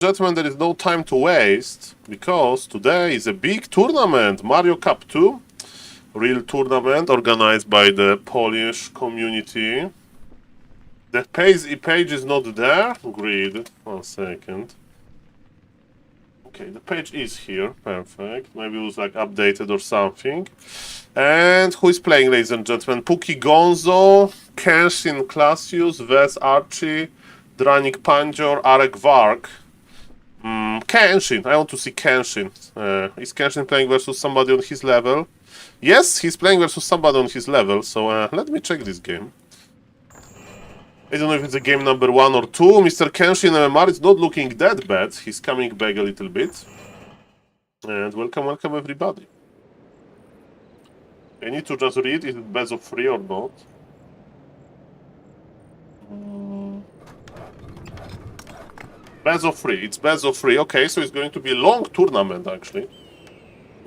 Gentlemen, there is no time to waste, because today is a big tournament, Mario Cup 2, real tournament organized by the Polish community. The page is not there, grid, 1 second. Okay, the page is here, perfect, maybe it was like updated or something. And who is playing, ladies and gentlemen? Puki Gonzo, Kenshin Classius, Ves Archie, Dranik Panjor, Arek Vark. Kenshin, I want to see Kenshin. Is Kenshin playing versus somebody on his level? Yes, he's playing versus somebody on his level, so let me check this game. I don't know if it's a game number 1 or 2. Mr. Kenshin MMR is not looking that bad. He's coming back a little bit. And welcome everybody. I need to just read, is it best of 3 or not? Best of 3, it's best of 3. Okay, so it's going to be a long tournament actually.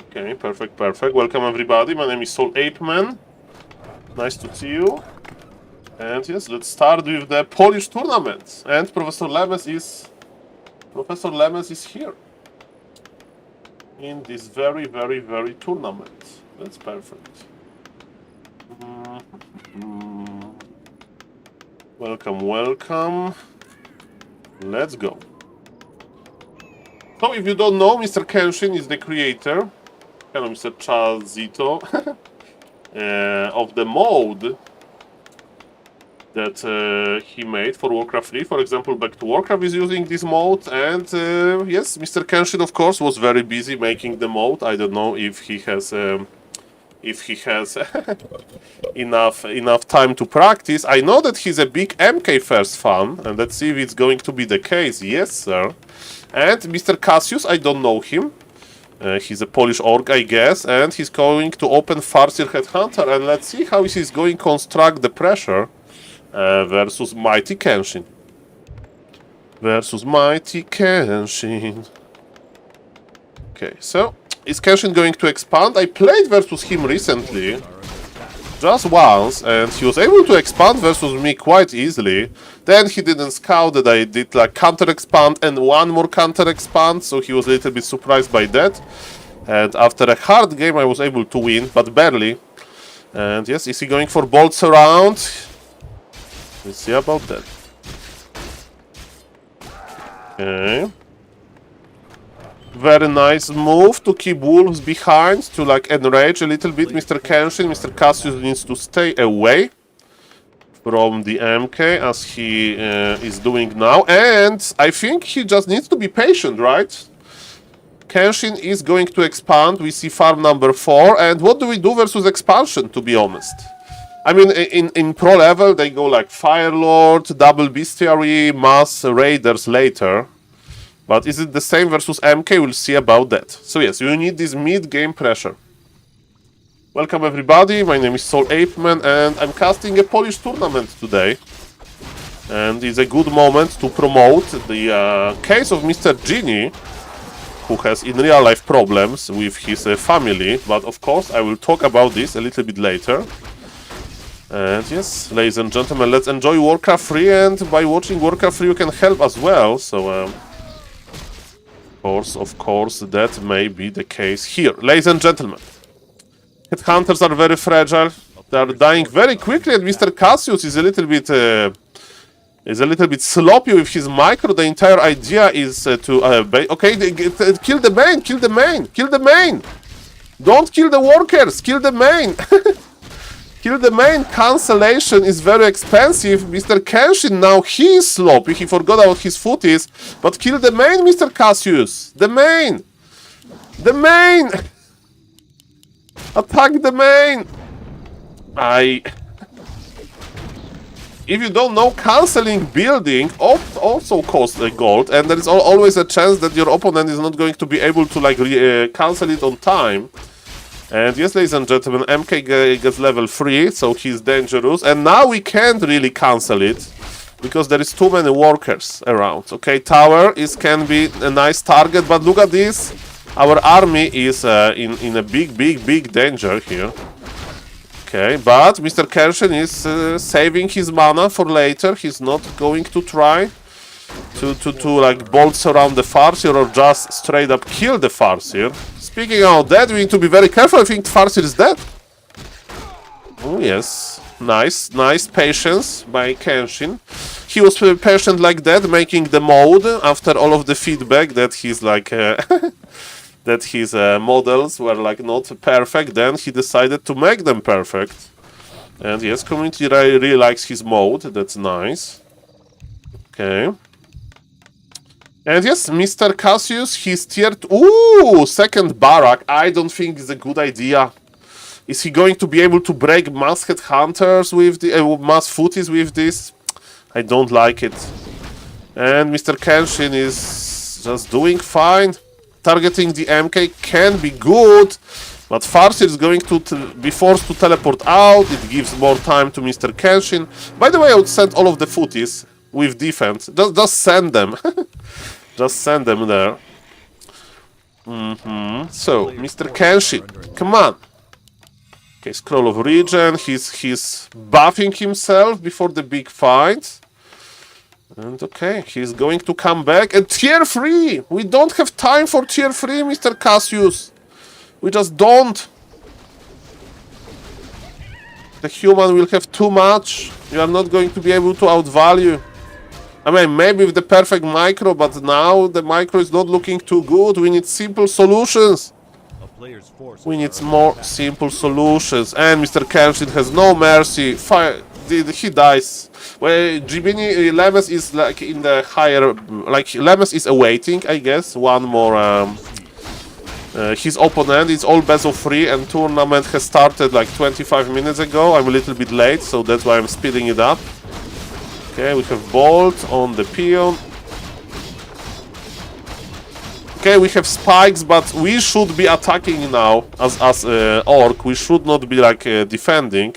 Okay, perfect. Welcome everybody, my name is SaulPlayerMan. Nice to see you. And yes, let's start with the Polish tournament. And Professor Lemes is here. In this very tournament. That's perfect. Welcome. Let's go. So, if you don't know, Mr. Kenshin is the creator, kind of Mr. Chazito, of the mode that he made for Warcraft 3. For example, Back to Warcraft is using this mode, and yes, Mr. Kenshin, of course, was very busy making the mode. I don't know if he has enough time to practice. I know that he's a big MK First fan, and let's see if it's going to be the case. Yes, sir. And Mr. Cassius, I don't know him. He's a Polish org, I guess, and he's going to open Farseer Headhunter, and let's see how he's going to construct the pressure versus Mighty Kenshin. Okay, so is Kenshin going to expand? I played versus him recently, just once, and he was able to expand versus me quite easily. Then he didn't scout that I did like counter expand and one more counter expand, so he was a little bit surprised by that. And after a hard game I was able to win, but barely. And yes, is he going for bolts around? Let's see about that. Okay. Very nice move to keep wolves behind, to like enrage a little bit Mr. Kenshin. Mr. Cassius needs to stay away from the MK as he is doing now. And I think he just needs to be patient, right? Kenshin is going to expand. We see farm number 4. And what do we do versus expansion, to be honest? I mean, in pro level, they go like Firelord, Double Bestiary, Mass Raiders later. But is it the same versus MK? We'll see about that. So yes, you need this mid-game pressure. Welcome everybody, my name is SaulPlayerMan and I'm casting a Polish tournament today. And it's a good moment to promote the case of Mr. Genie, who has in real life problems with his family. But of course, I will talk about this a little bit later. And yes, ladies and gentlemen, let's enjoy Warcraft 3, and by watching Warcraft 3 you can help as well. So of course, that may be the case here. Ladies and gentlemen, Headhunters are very fragile. They are dying very quickly, and Mr. Cassius is a little bit sloppy with his micro. The entire idea is to okay, kill the main. Don't kill the workers, kill the main. Kill the main. Cancellation is very expensive. Mr. Kenshin now, he is sloppy. He forgot about his foot is. But kill the main, Mr. Cassius. The main. Attack the main. If you don't know, cancelling building also costs a gold. And there is always a chance that your opponent is not going to be able to like cancel it on time. And yes, ladies and gentlemen, MK gets level 3, so he's dangerous. And now we can't really cancel it, because there is too many workers around. Okay, tower can be a nice target, but look at this. Our army is in a big danger here. Okay, but Mr. Kenshin is saving his mana for later. He's not going to try to like bolt surround the Farseer or just straight up kill the Farseer. Speaking of that, we need to be very careful. I think Farseer is dead. Oh yes, nice patience by Kenshin. He was patient like that, making the mode after all of the feedback that he's like that his models were like not perfect. Then he decided to make them perfect. And yes, community really likes his mode. That's nice. Okay. And yes, Mr. Cassius, he's tiered. Ooh, second barrack. I don't think it's a good idea. Is he going to be able to break masked hunters with the mass footies with this? I don't like it. And Mr. Kenshin is just doing fine. Targeting the MK can be good, but Farseer is going to be forced to teleport out. It gives more time to Mr. Kenshin. By the way, I would send all of the footies with defense. Just send them. Just send them there. So, Mr. Kenshin, come on. Okay, Scroll of Regen. He's buffing himself before the big fight. And okay, he's going to come back. And tier 3! We don't have time for tier 3, Mr. Cassius. We just don't. The human will have too much. You are not going to be able to outvalue. I mean, maybe with the perfect micro, but now the micro is not looking too good. We need simple solutions. We need more simple solutions. And Mr. Kenshin has no mercy. He dies. Well, Jibini Lemes is like in the higher, like Lemes is awaiting, I guess. One more. His opponent is all best of 3, and tournament has started like 25 minutes ago. I'm a little bit late, so that's why I'm speeding it up. Okay, we have Bolt on the Peon. Okay, we have spikes, but we should be attacking now as Orc. We should not be like defending.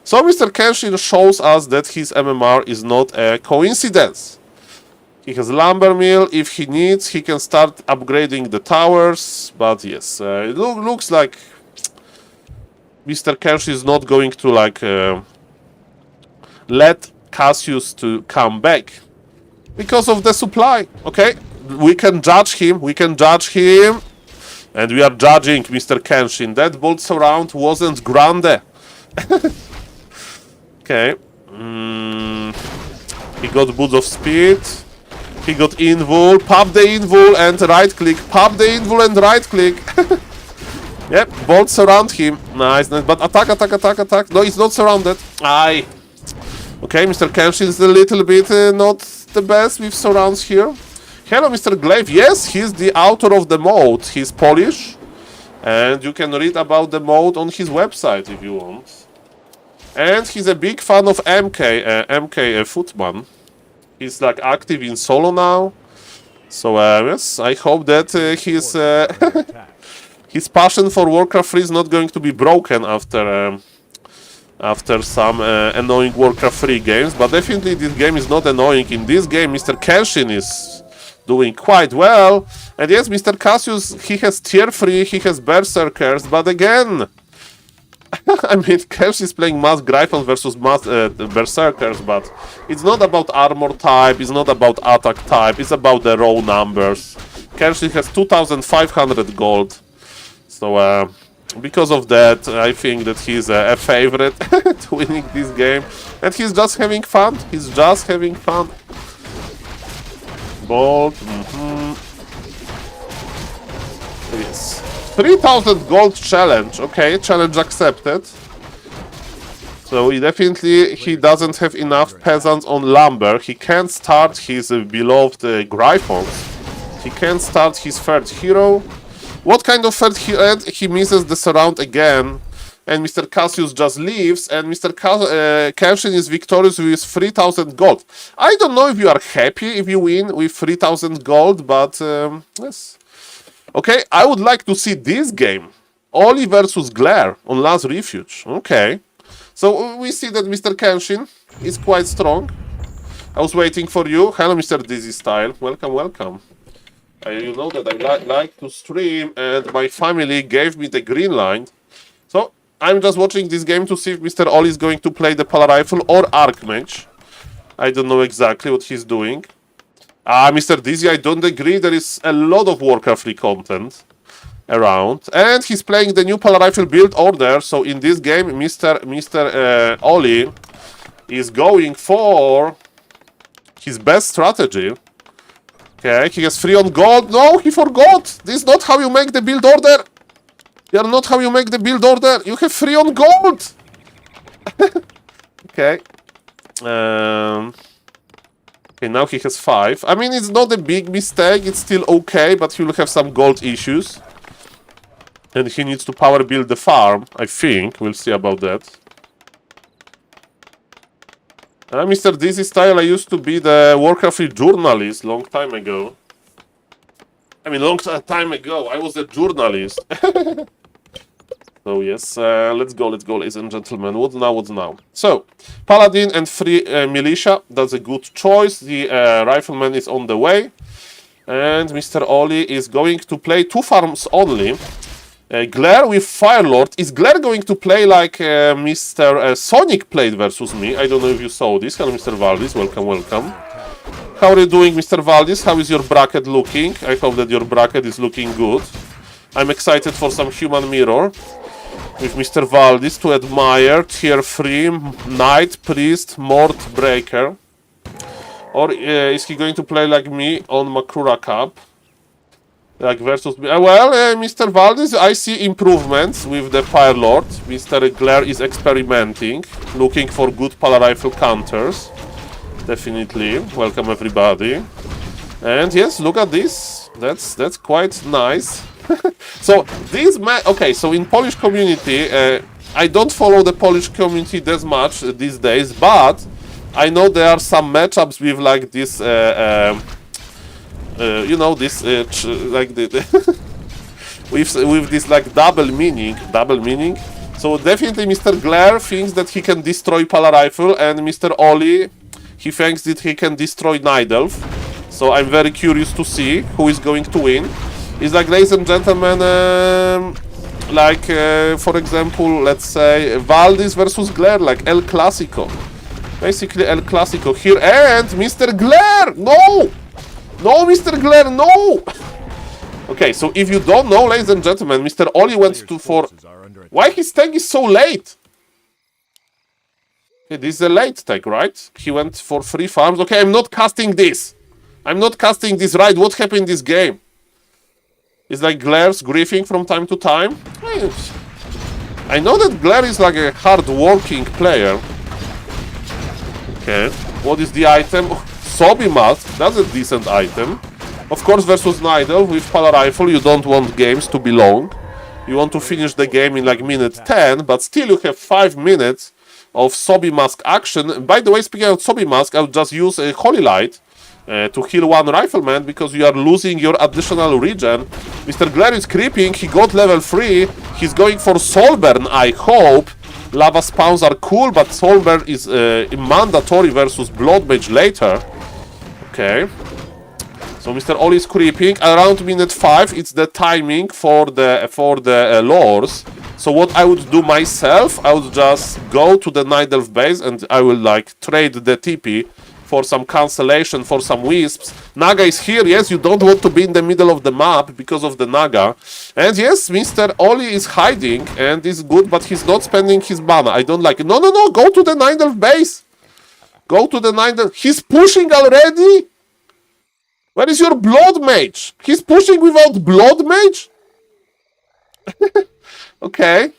So Mr. Kenshin shows us that his MMR is not a coincidence. He has Lumber Mill. If he needs, he can start upgrading the towers. But yes, it looks like Mr. Kenshin is not going to like let Cassius to come back because of the supply. Okay, we can judge him. We can judge him, and we are judging Mr. Kenshin. That bolt surround wasn't grande. Okay. He got Boots of Speed. He got Invul. Pop the Invul and right click. Pop the Invul and right click. Yep, bolt surround him. Nice, nice. But attack. No, he's not surrounded. Aye. Okay, Mr. Kenshin is a little bit not the best with surrounds here. Hello, Mr. Glaive. Yes, he's the author of the mode. He's Polish. And you can read about the mode on his website if you want. And he's a big fan of MK Footman. He's like active in solo now. So yes, I hope that his passion for Warcraft 3 is not going to be broken after some annoying Warcraft 3 games. But definitely this game is not annoying. In this game, Mr. Kenshin is doing quite well. And yes, Mr. Cassius, he has tier 3, he has Berserkers, but again, I mean, Kenshin is playing Mass Gryphon versus Mass Berserkers, but it's not about armor type, it's not about attack type, it's about the raw numbers. Kenshin has 2,500 gold, so because of that, I think that he's a favorite to winning this game, and he's just having fun. He's just having fun. Bolt. Yes. 3,000 gold challenge. Okay, challenge accepted. So he doesn't have enough peasants on lumber. He can't start his beloved Gryphons. He can't start his third hero. What kind of third hero? And he misses the surround again. And Mr. Cassius just leaves. And Mr. Kenshin is victorious with 3,000 gold. I don't know if you are happy if you win with 3,000 gold, but yes. Okay, I would like to see this game. Oli versus Glare on Last Refuge. Okay. So we see that Mr. Kenshin is quite strong. I was waiting for you. Hello, Mr. Dizzy Style. Welcome, welcome. You know that I like to stream, and my family gave me the green line. So I'm just watching this game to see if Mr. Oli is going to play the Polar Rifle or Archmage. I don't know exactly what he's doing. Mr. Dizzy, I don't agree. There is a lot of Warcraft content around. And he's playing the new Polar Rifle build order. So in this game, Mr. Oli is going for his best strategy. Okay, he has 3 on gold. No, he forgot. This is not how you make the build order. You are not how you make the build order. You have 3 on gold. Okay. Okay, now he has 5. I mean, it's not a big mistake. It's still okay, but he will have some gold issues. And he needs to power build the farm, I think. We'll see about that. Mr. Dizzy style, I used to be the Warcraft journalist long time ago. I mean, long time ago. I was a journalist. So yes, let's go, ladies and gentlemen. What's now? So, Paladin and 3 Militia. That's a good choice. The Rifleman is on the way. And Mr. Oli is going to play 2 farms only. Glare with Firelord. Is Glare going to play like Mr. Sonic played versus me? I don't know if you saw this. Hello, Mr. Valdis. Welcome. How are you doing, Mr. Valdis? How is your bracket looking? I hope that your bracket is looking good. I'm excited for some Human Mirror with Mr. Valdis to admire. Tier 3, Knight, Priest, Mort, Breaker. Or is he going to play like me on Makura Cup? Like versus me. Mr. Valdis, I see improvements with the Firelord. Mr. Glare is experimenting, looking for good Polar Rifle counters. Definitely. Welcome everybody. And yes, look at this. That's quite nice. So this okay, so in Polish community, I don't follow the Polish community that much these days, but I know there are some matchups with like this you know, this like the with this like double meaning. So definitely Mr. Glare thinks that he can destroy Polar Rifle, and Mr. Oli, he thinks that he can destroy Night Elf. So I'm very curious to see who is going to win. It's like, ladies and gentlemen, for example, let's say Valdis versus Glare, like El Clasico. Basically El Clasico here, and Mr. Glare, no! No, Mr. Glare, no! Okay, so if you don't know, ladies and gentlemen, Mr. Oli went to for... Why his tag is so late? Okay, this is a late tag, right? He went for 3 farms. Okay, I'm not casting this. Right? What happened in this game? It's like Glare's griefing from time to time. I know that Glare is like a hard-working player. Okay, what is the item? Sobi Mask, that's a decent item. Of course, versus Night Elf with Polar Rifle, you don't want games to be long. You want to finish the game in like minute 10, but still you have 5 minutes of Sobi Mask action. By the way, speaking of Sobi Mask, I would just use a Holy Light to heal 1 Rifleman, because you are losing your additional regen. Mr. Glare is creeping, he got level 3, he's going for Soulburn, I hope. Lava spawns are cool, but Soulburn is mandatory versus Blood Mage later. Okay. So Mr. Oli is creeping. Around minute 5, it's the timing for the lores. So what I would do myself, I would just go to the Night Elf base and I will like trade the TP for some cancellation, for some wisps. Naga is here. Yes, you don't want to be in the middle of the map because of the Naga. And yes, Mr. Oli is hiding and is good, but he's not spending his mana. I don't like it. No, go to the Night Elf base. Go to the Night Elf. He's pushing already? Where is your Blood Mage? He's pushing without Blood Mage? Okay.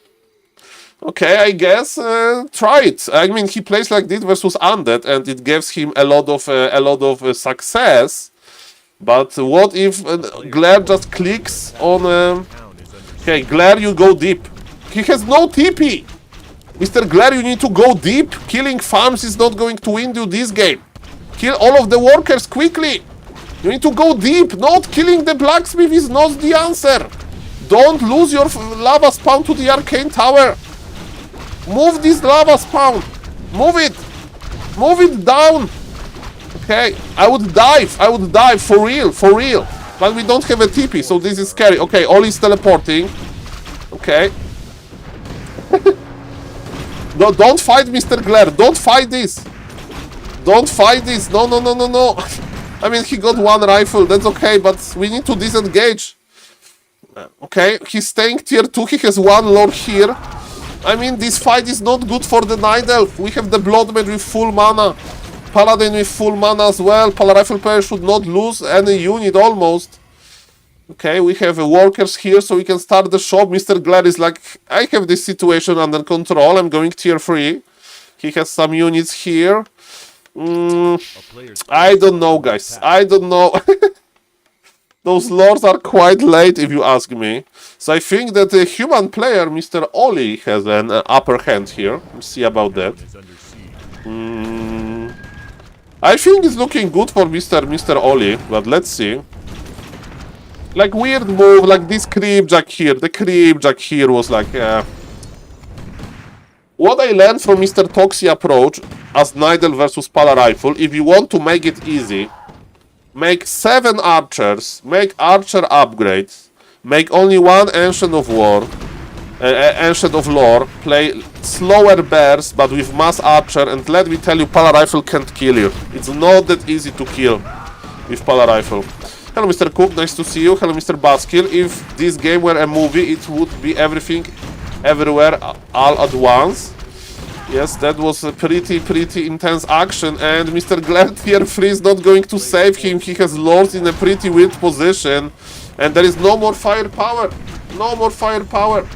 Okay, I guess try it. I mean, he plays like this versus Undead, and it gives him a lot of success. But what if Glare just clicks on? Okay, Glare, you go deep. He has no TP. Mr. Glare, you need to go deep. Killing farms is not going to win you this game. Kill all of the workers quickly. You need to go deep. Not killing the blacksmith is not the answer. Don't lose your lava spawn to the arcane tower. Move this lava spawn. Move it. Move it down. Okay, I would dive for real. But we don't have a TP, so this is scary. Okay, Oli's teleporting. Okay. No, don't fight Mr. Glare. Don't fight this. Don't fight this. No. I mean, he got one rifle, that's okay, but we need to disengage. Okay, he's staying tier 2, he has one lord here. I mean, this fight is not good for the Night Elf. We have the Blood Mage with full mana. Paladin with full mana as well. Pala Rifle player should not lose any unit almost. Okay, we have workers here, so we can start the shop. Mr. Glare is like, I have this situation under control. I'm going tier 3. He has some units here. I don't know, guys. I don't know. Those lords are quite late, if you ask me. So I think that the human player, Mr. Oli, has an upper hand here. Let's see about that. I think it's looking good for Mr. Oli, but let's see. Like, weird move, like this creep jack here. The creep jack here was like... What I learned from Mr. Toxie approach as Nidal versus Pala Rifle, if you want to make it easy, make 7 archers, make archer upgrades, make only 1 Ancient of War, Ancient of Lore, play slower bears but with mass archer, and let me tell you, Pala Rifle can't kill you. It's not that easy to kill with Pala Rifle. Hello Mr. Cook, nice to see you. Hello Mr. Baskill. If this game were a movie, it would be everything, everywhere, all at once. Yes, that was a pretty intense action, and Mr. Glare tier 3 is not going to save him. He has lords in a pretty weird position, and there is no more firepower. No more firepower.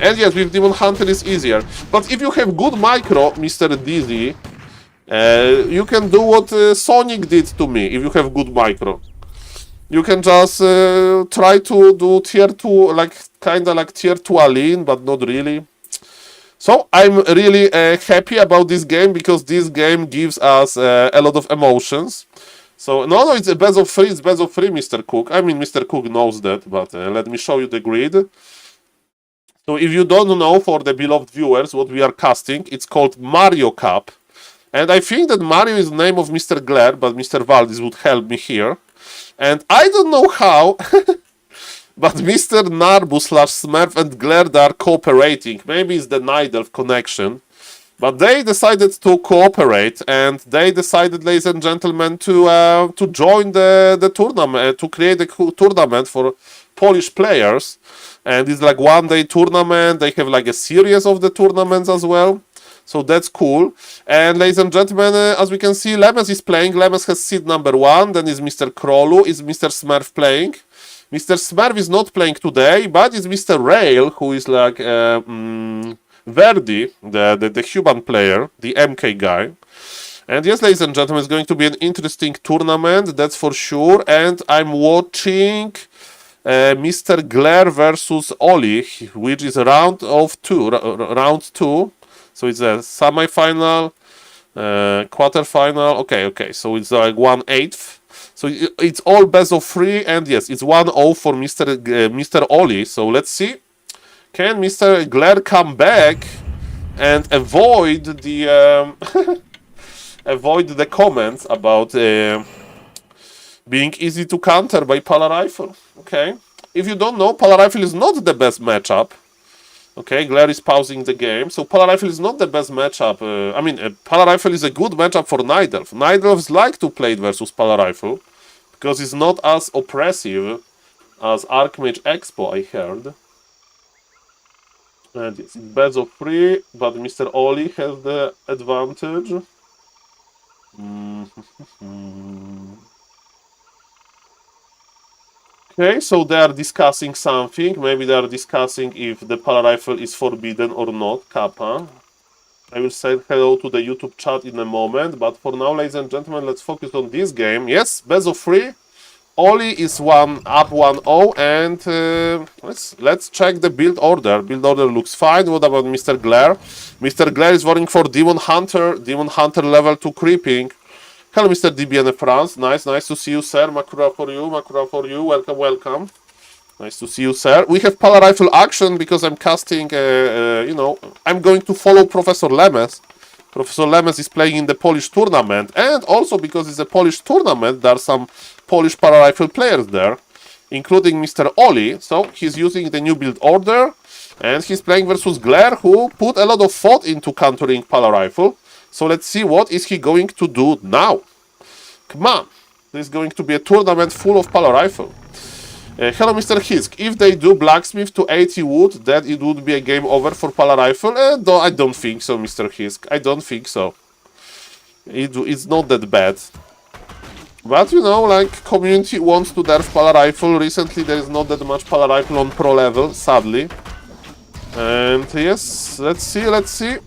And yes, with Demon Hunter is easier. But if you have good micro, Mr. Dizzy, you can do what Sonic did to me, if you have good micro. You can just try to do tier 2, like kinda like tier 2 Aline, but not really. So I'm really happy about this game, because this game gives us a lot of emotions. So no, it's a best of 3, it's best of 3, Mr. Cook. I mean, Mr. Cook knows that, but let me show you the grid. So if you don't know, for the beloved viewers, what we are casting, it's called Mario Cup. And I think that Mario is the name of Mr. Glare, but Mr. Valdis would help me here. And I don't know how, but Mr. Narbu / Smurf and Glare, they are cooperating. Maybe it's the Night Elf connection. But they decided to cooperate, and they decided, ladies and gentlemen, to join the tournament, to create a tournament for Polish players. And it's like 1-day tournament. They have like a series of the tournaments as well. So that's cool. And ladies and gentlemen, as we can see, Lemes is playing. Lemes has seed number 1. Then is Mr. Krolu. Is Mr. Smurf playing. Mr. Smurf is not playing today, but it's Mr. Rail, who is like Verdi, the human player, the MK guy. And yes, ladies and gentlemen, it's going to be an interesting tournament, that's for sure. And I'm watching Mr. Glare versus Oli, which is round 2. So it's a semi-final, quarter-final. Okay. So it's like 1/8. So it's all best of 3, and yes, it's 1-0 for Mr. Oli. So let's see, can Mr. Glare come back and avoid the avoid the comments about being easy to counter by Pala Rifle? Okay, if you don't know, Pala Rifle is not the best matchup. Okay, Glare is pausing the game. So Pala Rifle is not the best matchup. I mean, Pala Rifle is a good matchup for Night Elf. Night Elves like to play it versus Pala Rifle, because it's not as oppressive as Archmage Expo, I heard. And yes, it's best of 3, but Mr. Oli has the advantage. Okay, so they are discussing something. Maybe they are discussing if the Pala Rifle is forbidden or not, Kappa. I will say hello to the YouTube chat in a moment, but for now, ladies and gentlemen, let's focus on this game. Yes, best of 3. Oli is up 1-0, and let's check the build order. Build order looks fine. What about Mr. Glare? Mr. Glare is voting for Demon Hunter level 2 creeping. Hello, Mr. DBN France. Nice to see you, sir. Makura for you. Welcome. Nice to see you, sir. We have Pala Rifle action, because I'm casting, I'm going to follow Professor Lemes. Professor Lemes is playing in the Polish tournament, and also because it's a Polish tournament, there are some Polish Pala Rifle players there, including Mr. Oli. So he's using the new build order, and he's playing versus Glare, who put a lot of thought into countering Pala Rifle. So let's see what is he going to do now. Come on. There's going to be a tournament full of Pala Rifle. Hello, Mr. Hisk. If they do blacksmith to 80 wood, then it would be a game over for Pala Rifle. No, I don't think so, Mr. Hisk. I don't think so. It's not that bad. But, you know, like, community wants to nerf Pala Rifle. Recently, there is not that much Pala Rifle on pro level, sadly. And, yes, let's see.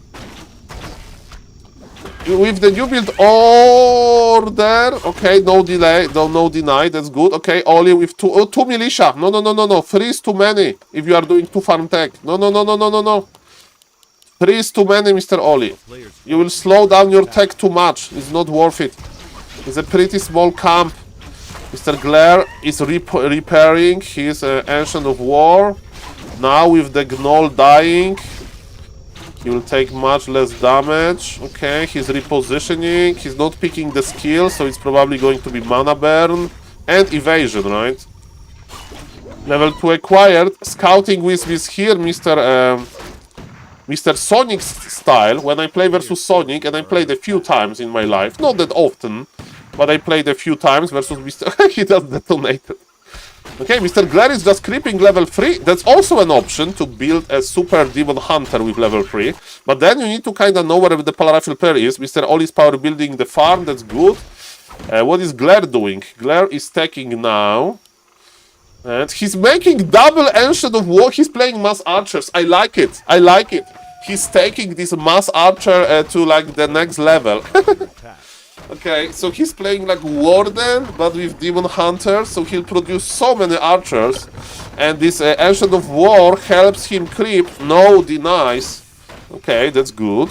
With the new build order, okay, no delay, no deny, that's good. Okay, Oli with two militia. No. 3 is too many if you are doing 2 farm tech. No. 3 is too many, Mr. Oli. You will slow down your tech too much. It's not worth it. It's a pretty small camp. Mr. Glare is repairing his Ancient of War. Now with the Gnoll dying, he will take much less damage. Okay, he's repositioning. He's not picking the skill, so it's probably going to be mana burn and evasion, right? Level 2 acquired. Scouting Wisp is here, Mr. Sonic style. When I play versus Sonic, and I played a few times in my life, not that often, but I played a few times versus Mr. He just detonated. Okay, Mr. Glare is just creeping level 3. That's also an option to build a super demon hunter with level 3. But then you need to kind of know where the Pala Rifle player is. Mr. Oli's power building the farm, that's good. What is Glare doing? Glare is taking now. And he's making double Ancient of War. He's playing mass archers. I like it. He's taking this mass archer to like the next level. Okay, so he's playing like Warden, but with Demon Hunter, so he'll produce so many archers. And this Ancient of War helps him creep, no denies. Okay, that's good.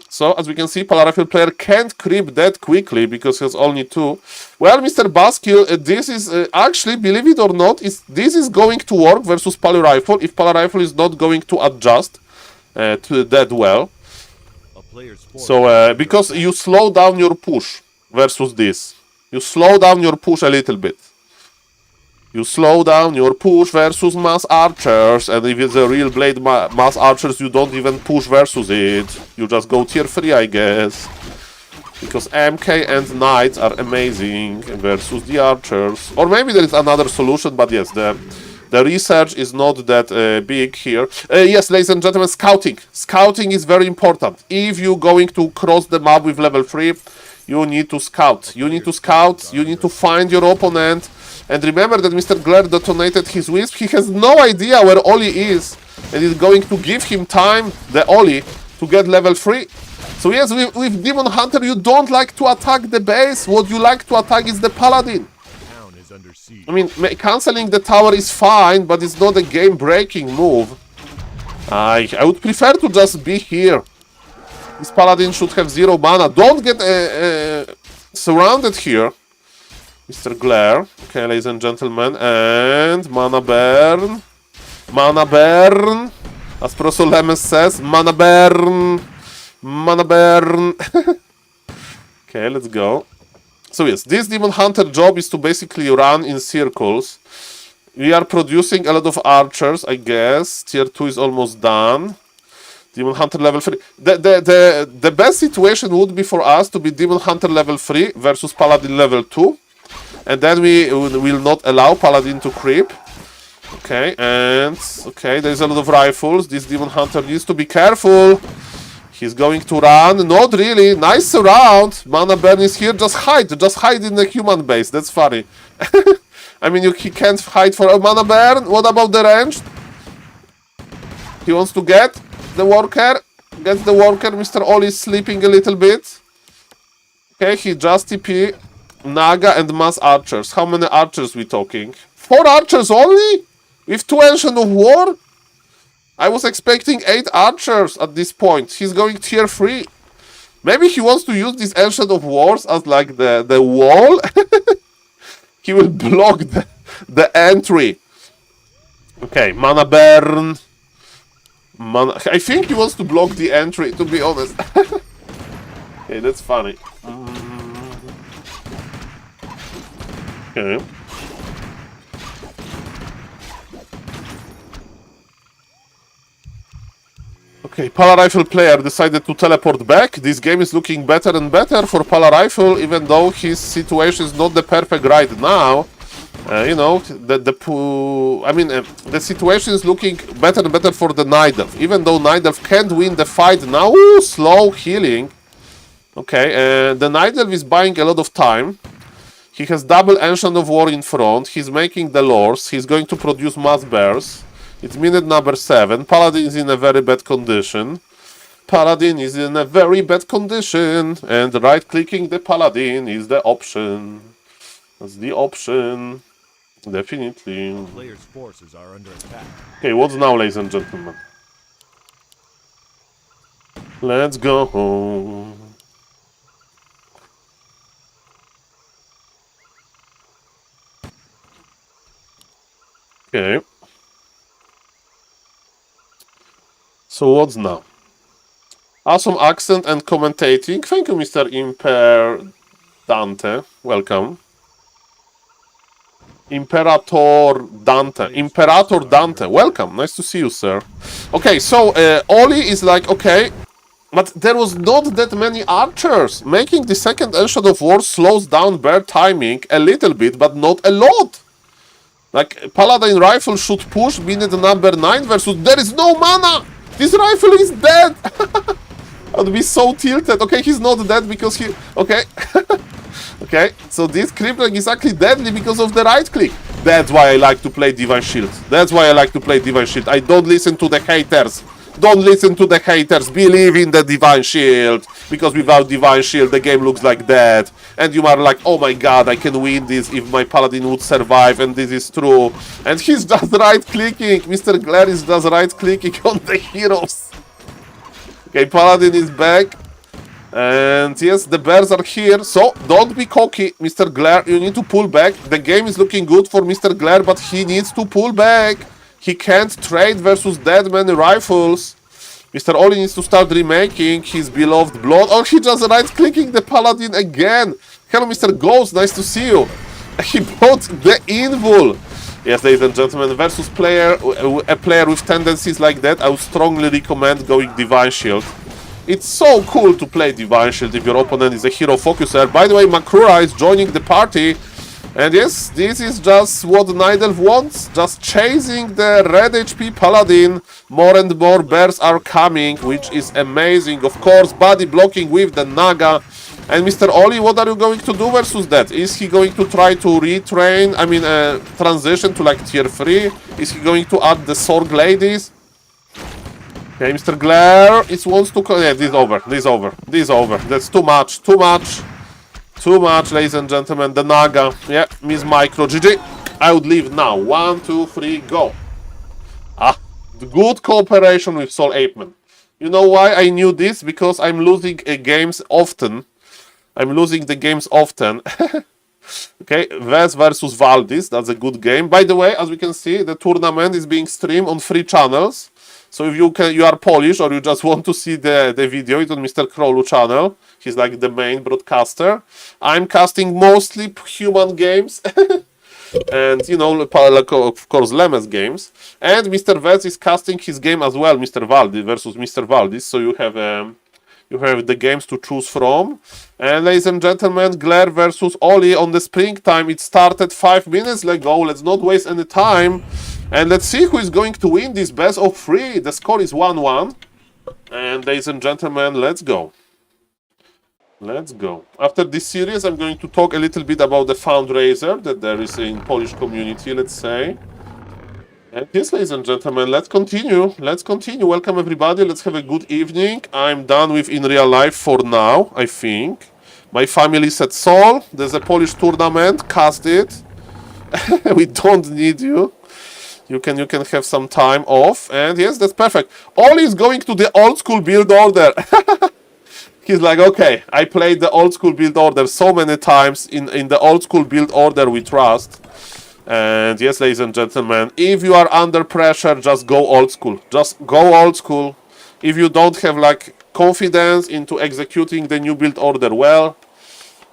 So, as we can see, Pala Rifle player can't creep that quickly because he has only 2. Well, Mr. Baskill, this is actually, believe it or not, this is going to work versus Pala Rifle if Pala Rifle is not going to adjust to that well. So, because you slow down your push versus this. You slow down your push a little bit. You slow down your push versus mass archers, and if it's a real blade mass archers, you don't even push versus it. You just go tier 3, I guess. Because MK and Knights are amazing versus the archers. Or maybe there is another solution, but yes, the research is not that big here. Yes, ladies and gentlemen, scouting. Scouting is very important. If you're going to cross the map with level 3, you need to scout. You need to find your opponent. And remember that Mr. Glare detonated his Wisp. He has no idea where Oli is. And it's going to give him time, the Oli, to get level 3. So yes, with Demon Hunter, you don't like to attack the base. What you like to attack is the Paladin. I mean, cancelling the tower is fine, but it's not a game-breaking move. I would prefer to just be here. This Paladin should have 0 mana. Don't get surrounded here, Mr. Glare. Okay, ladies and gentlemen. And mana burn. Mana burn. As Prosolemus says, mana burn. Mana burn. Okay, let's go. So yes, this Demon Hunter job is to basically run in circles. We are producing a lot of archers, I guess. Tier 2 is almost done. Demon Hunter level 3. The best situation would be for us to be Demon Hunter level 3 versus Paladin level 2. And then we will not allow Paladin to creep. Okay, and... Okay, there's a lot of rifles. This Demon Hunter needs to be careful. He's going to run. Not really. Nice surround. Mana burn is here. Just hide in the human base. That's funny. I mean, he can't hide for a mana burn. What about the ranged? He wants to get the worker. Gets the worker. Mr. Oli is sleeping a little bit. Okay, he just TP. Naga and mass archers. How many archers we talking? 4 archers only? With 2 Ancient of War? I was expecting 8 archers at this point. He's going tier 3. Maybe he wants to use this Ancient of Wars as like the wall. He will block the entry. Okay, mana burn. I think he wants to block the entry, to be honest. Okay, that's funny. Okay. Okay, Pala Rifle player decided to teleport back. This game is looking better and better for Pala Rifle, even though his situation is not the perfect right now. You know, the situation is looking better and better for the Night Elf, even though Night Elf can't win the fight now. Ooh, slow healing. Okay, the Night Elf is buying a lot of time. He has double Ancient of War in front. He's making the lores. He's going to produce mass bears. It's minute number 7. Paladin is in a very bad condition. Paladin is in a very bad condition. And right-clicking the Paladin is the option. That's the option. Definitely. Player's forces are under attack. Okay, what's now, ladies and gentlemen? Let's go. Okay. So what's now? Awesome accent and commentating. Thank you, Mr. Imper Dante. Welcome. Imperator Dante. Welcome. Nice to see you, sir. Okay, so Oli is like, okay, but there was not that many archers. Making the second Ancient of War slows down bear timing a little bit, but not a lot. Like, Paladin Rifle should push minute number 9 versus there is no mana! This rifle is dead! I'd be so tilted. Okay, he's not dead because he... Okay. Okay, so this Crippling is actually deadly because of the right click. That's why I like to play Divine Shield. That's why I like to play Divine Shield. I don't listen to the haters. Don't listen to the haters. Believe in the Divine Shield. Because without Divine Shield, the game looks like that. And you are like, oh my god, I can win this if my Paladin would survive. And this is true. And he's just right-clicking. Mr. Glare is just right-clicking on the heroes. Okay, Paladin is back. And yes, the bears are here. So, don't be cocky, Mr. Glare. You need to pull back. The game is looking good for Mr. Glare, but he needs to pull back. He can't trade versus that many rifles. Mr. Oli needs to start remaking his beloved blood. Oh, he just right-clicking the Paladin again. Hello, Mr. Ghost. Nice to see you. He bought the Invul. Yes, ladies and gentlemen, versus a player with tendencies like that, I would strongly recommend going Divine Shield. It's so cool to play Divine Shield if your opponent is a hero focuser. By the way, Makrura is joining the party. And yes, this is just what Night Elf wants. Just chasing the red HP Paladin. More and more bears are coming, which is amazing. Of course, body blocking with the Naga. And Mr. Oli, what are you going to do versus that? Is he going to try to retrain, transition to like tier 3? Is he going to add the Sorg ladies? Okay, Mr. Glare, it wants to... Yeah, this is over. That's too much. Too much, ladies and gentlemen. The Naga. Yeah, Miss Micro. GG. I would leave now. 1, 2, 3, go. The good cooperation with SaulPlayerMan. You know why I knew this? Because I'm losing games often. Okay, Vez versus Valdis. That's a good game. By the way, as we can see, the tournament is being streamed on 3 channels. So if you are Polish or you just want to see the video, it's on Mr. Krolu channel. He's like the main broadcaster. I'm casting mostly human games. And, you know, of course, Lemes games. And Mr. Vez is casting his game as well, Mr. Valdis versus Mr. Valdis. So you have the games to choose from. And ladies and gentlemen, Glare versus Oli on the springtime. It started 5 minutes ago. Let's not waste any time. And let's see who is going to win this best of 3. The score is 1-1. And ladies and gentlemen, let's go. Let's go. After this series, I'm going to talk a little bit about the fundraiser that there is in Polish community, let's say. And yes, ladies and gentlemen, let's continue. Welcome everybody. Let's have a good evening. I'm done with in real life for now, I think. My family said, Saul, there's a Polish tournament, cast it. We don't need you. You can have some time off. And yes, that's perfect. Oli is going to the old school build order. He's like, okay, I played the old school build order so many times. In the old school build order we trust. And yes, ladies and gentlemen, if you are under pressure, just go old school. Just go old school. If you don't have like confidence into executing the new build order well,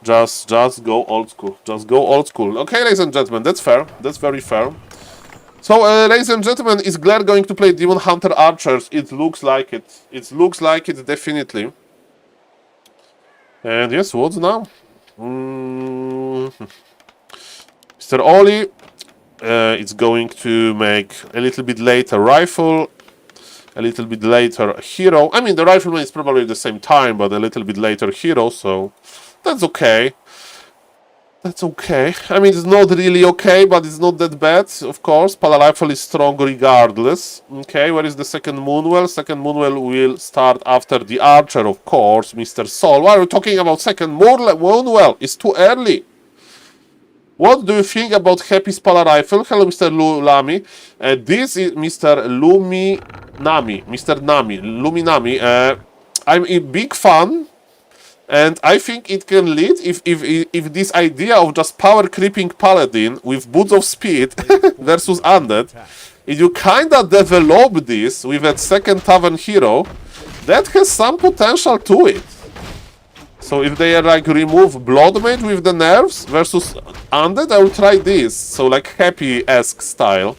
just go old school. Just go old school. Okay, ladies and gentlemen, that's fair. That's very fair. So, ladies and gentlemen, is Glare going to play Demon Hunter Archers? It looks like it. It looks like it, definitely. And yes, what's now? Mr. Oli is going to make a little bit later rifle, a little bit later hero. I mean, the rifleman is probably the same time, but a little bit later hero, so that's okay. That's okay. I mean, it's not really okay, but it's not that bad, of course. Pala rifle is strong regardless. Okay, where is the second Moonwell? Second Moonwell will start after the Archer, of course, Mr. Saul. Why are you talking about second Moonwell? It's too early. What do you think about Happy's Pala rifle? Hello, Mr. Lami. This is Mr. Luminami. Mr. Nami. Luminami. I'm a big fan. And I think it can lead if this idea of just power creeping paladin with boots of speed versus undead, if you kinda develop this with a second tavern hero, that has some potential to it. So if they like remove blood mage with the nerves versus undead, I will try this. So like Happy-esque style.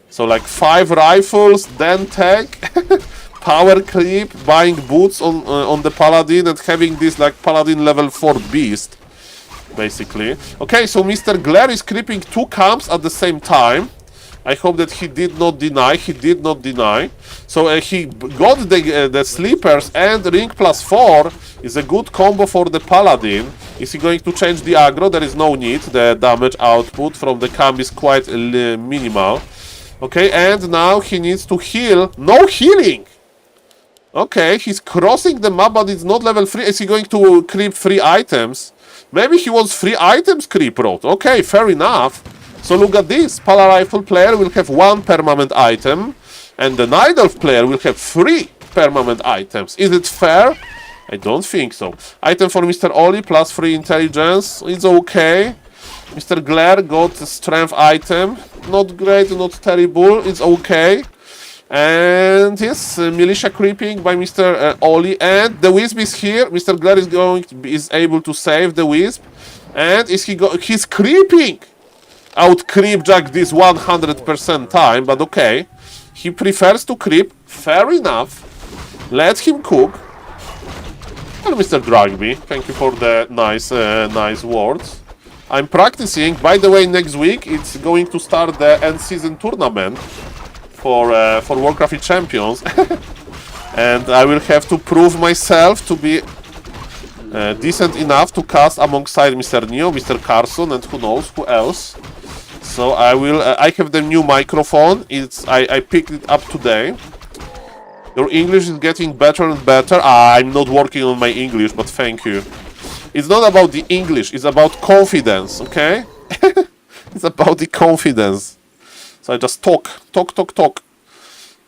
So like 5 rifles, then tech. Power creep, buying boots on the paladin and having this like paladin level 4 beast, basically. Okay, so Mr. Glare is creeping 2 camps at the same time. I hope that he did not deny. He did not deny. So he got the sleepers and ring +4 is a good combo for the paladin. Is he going to change the aggro? There is no need. The damage output from the camp is quite minimal. Okay, and now he needs to heal. No healing! Okay, he's crossing the map, but it's not level 3. Is he going to creep 3 items? Maybe he wants 3 items creep road. Okay, fair enough. So look at this. Pala Rifle player will have 1 permanent item, and the Night Elf player will have 3 permanent items. Is it fair? I don't think so. Item for Mr. Oli, +3 intelligence. It's okay. Mr. Glare got a strength item. Not great, not terrible. It's okay. And yes, militia creeping by Mr. Oli, and the Wisp is here. Mr. Glare is able to save the Wisp, and he's creeping. Out creep Jack this 100% time, but okay, he prefers to creep. Fair enough. Let him cook. Well, Mr. Grubby, thank you for the nice words. I'm practicing. By the way, next week it's going to start the end season tournament for Warcraft Champions, and I will have to prove myself to be decent enough to cast alongside Mr. Neo, Mr. Carson, and who knows who else. So I will. I have the new microphone. I picked it up today. Your English is getting better and better. I'm not working on my English, but thank you. It's not about the English. It's about confidence. Okay? It's about the confidence. So I just talk.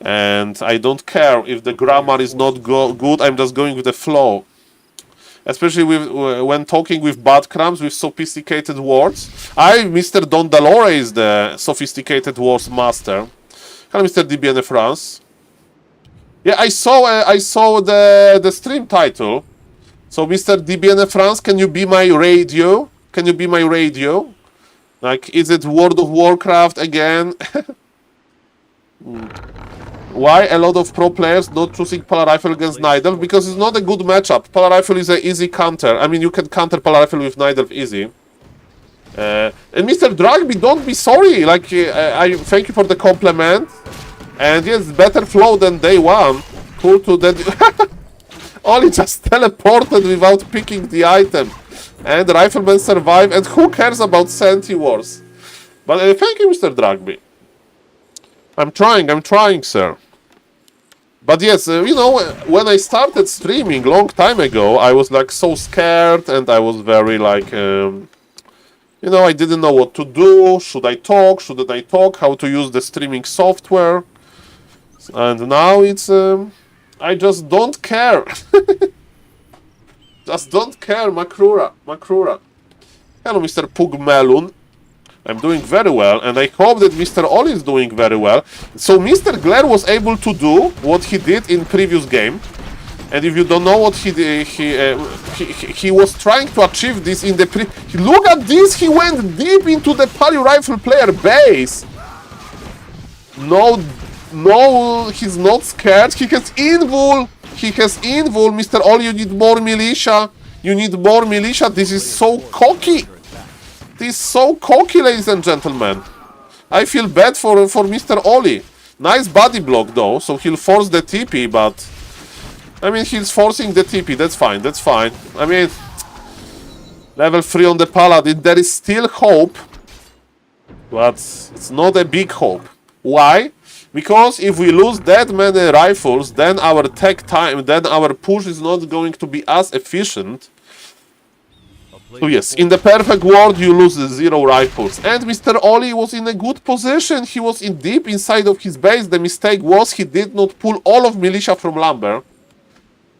And I don't care if the grammar is not good, I'm just going with the flow. Especially when talking with bad crumbs, with sophisticated words. Mr. Dondalore is the sophisticated words master. Hello, Mr. DBN France. Yeah, I saw the stream title. So, Mr. DBN France, can you be my radio? Can you be my radio? Like, is it World of Warcraft again? Why a lot of pro players not choosing Pala Rifle against Night Elf? Because it's not a good matchup. Pala Rifle is an easy counter. I mean, you can counter Pala Rifle with Night Elf easy. And Mr. Drugby, don't be sorry. Like, I thank you for the compliment. And yes, better flow than day 1. Cool to that. Only just teleported without picking the item. And Rifleman survived. And who cares about Senti Wars? But thank you, Mr. Drugby. I'm trying, sir. But yes, you know, when I started streaming long time ago, I was like so scared, and I was very like, you know, I didn't know what to do. Should I talk? Shouldn't I talk? How to use the streaming software? And now it's, I just don't care. Just don't care, Makrura. Hello, Mr. Pugmelun. I'm doing very well, and I hope that Mr. Oli is doing very well. So Mr. Glare was able to do what he did in previous game. And if you don't know what he did, he was trying to achieve this in the Look at this! He went deep into the Pali Rifle player base! No, no, he's not scared. He has invul. He has invul. Mr. Oli, you need more militia. You need more militia. This is so cocky. This is so cocky, ladies and gentlemen. I feel bad for Mr. Oli. Nice body block, though, so he'll force the TP, but... I mean, he's forcing the TP. That's fine, that's fine. I mean... Level 3 on the Paladin. There is still hope. But it's not a big hope. Why? Because if we lose that many rifles, then our tech time, then our push is not going to be as efficient. So yes, in the perfect world, you lose 0 rifles. And Mr. Oli was in a good position. He was in deep inside of his base. The mistake was he did not pull all of militia from lumber.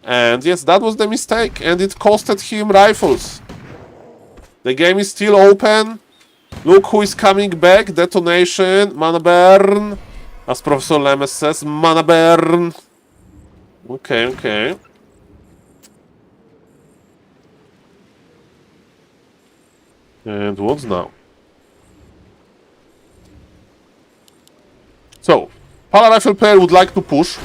And yes, that was the mistake. And it costed him rifles. The game is still open. Look who is coming back. Detonation. Mana burn. As Professor Lemes says, mana burn. Okay, okay. And what's now? So, Pala Rifle player would like to push.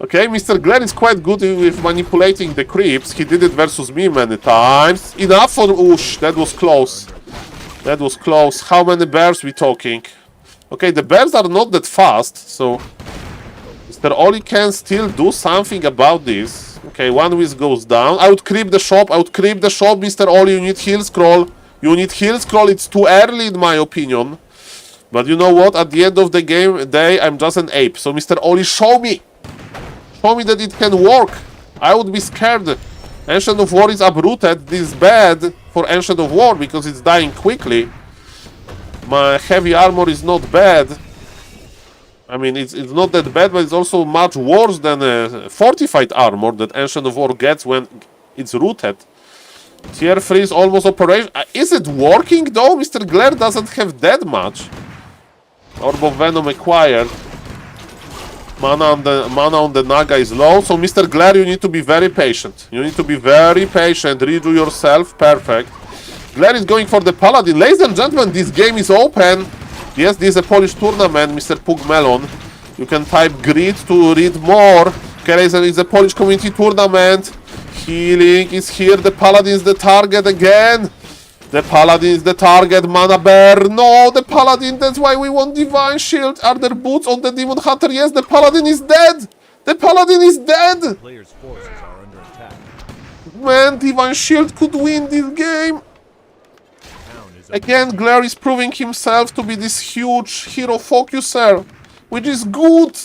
Okay, Mr. Glenn is quite good with manipulating the creeps. He did it versus me many times. Enough for Ush. That was close. That was close. How many bears we talking? Okay, the bears are not that fast, so Mr. Oli can still do something about this. Okay, one whiz goes down. I would creep the shop. I would creep the shop, Mr. Oli. You need heal scroll. You need heal scroll. It's too early, in my opinion. But you know what? At the end of the day, I'm just an ape. So, Mr. Oli, show me. Show me that it can work. I would be scared. Ancient of War is uprooted. This is bad for Ancient of War because it's dying quickly. My heavy armor is not bad. I mean, it's not that bad, but it's also much worse than a fortified armor that Ancient of War gets when it's rooted. Tier 3 is almost operational. Is it working though? Mr. Glare doesn't have that much. Orb of Venom acquired. Mana on the Naga is low, so Mr. Glare, you need to be very patient. You need to be very patient. Redo yourself. Perfect. Glare is going for the Paladin. Ladies and gentlemen, this game is open. Yes, this is a Polish tournament, Mr. Pugmelon. You can type grid to read more. Okay, it's a Polish community tournament. Healing is here. The Paladin is the target again. The Paladin is the target. Mana Bear. No, the Paladin. That's why we want Divine Shield. Are there boots on the Demon Hunter? Yes, the Paladin is dead. The Paladin is dead. Players' forces are under attack. Man, Divine Shield could win this game. Again, Glare is proving himself to be this huge hero focuser, which is good.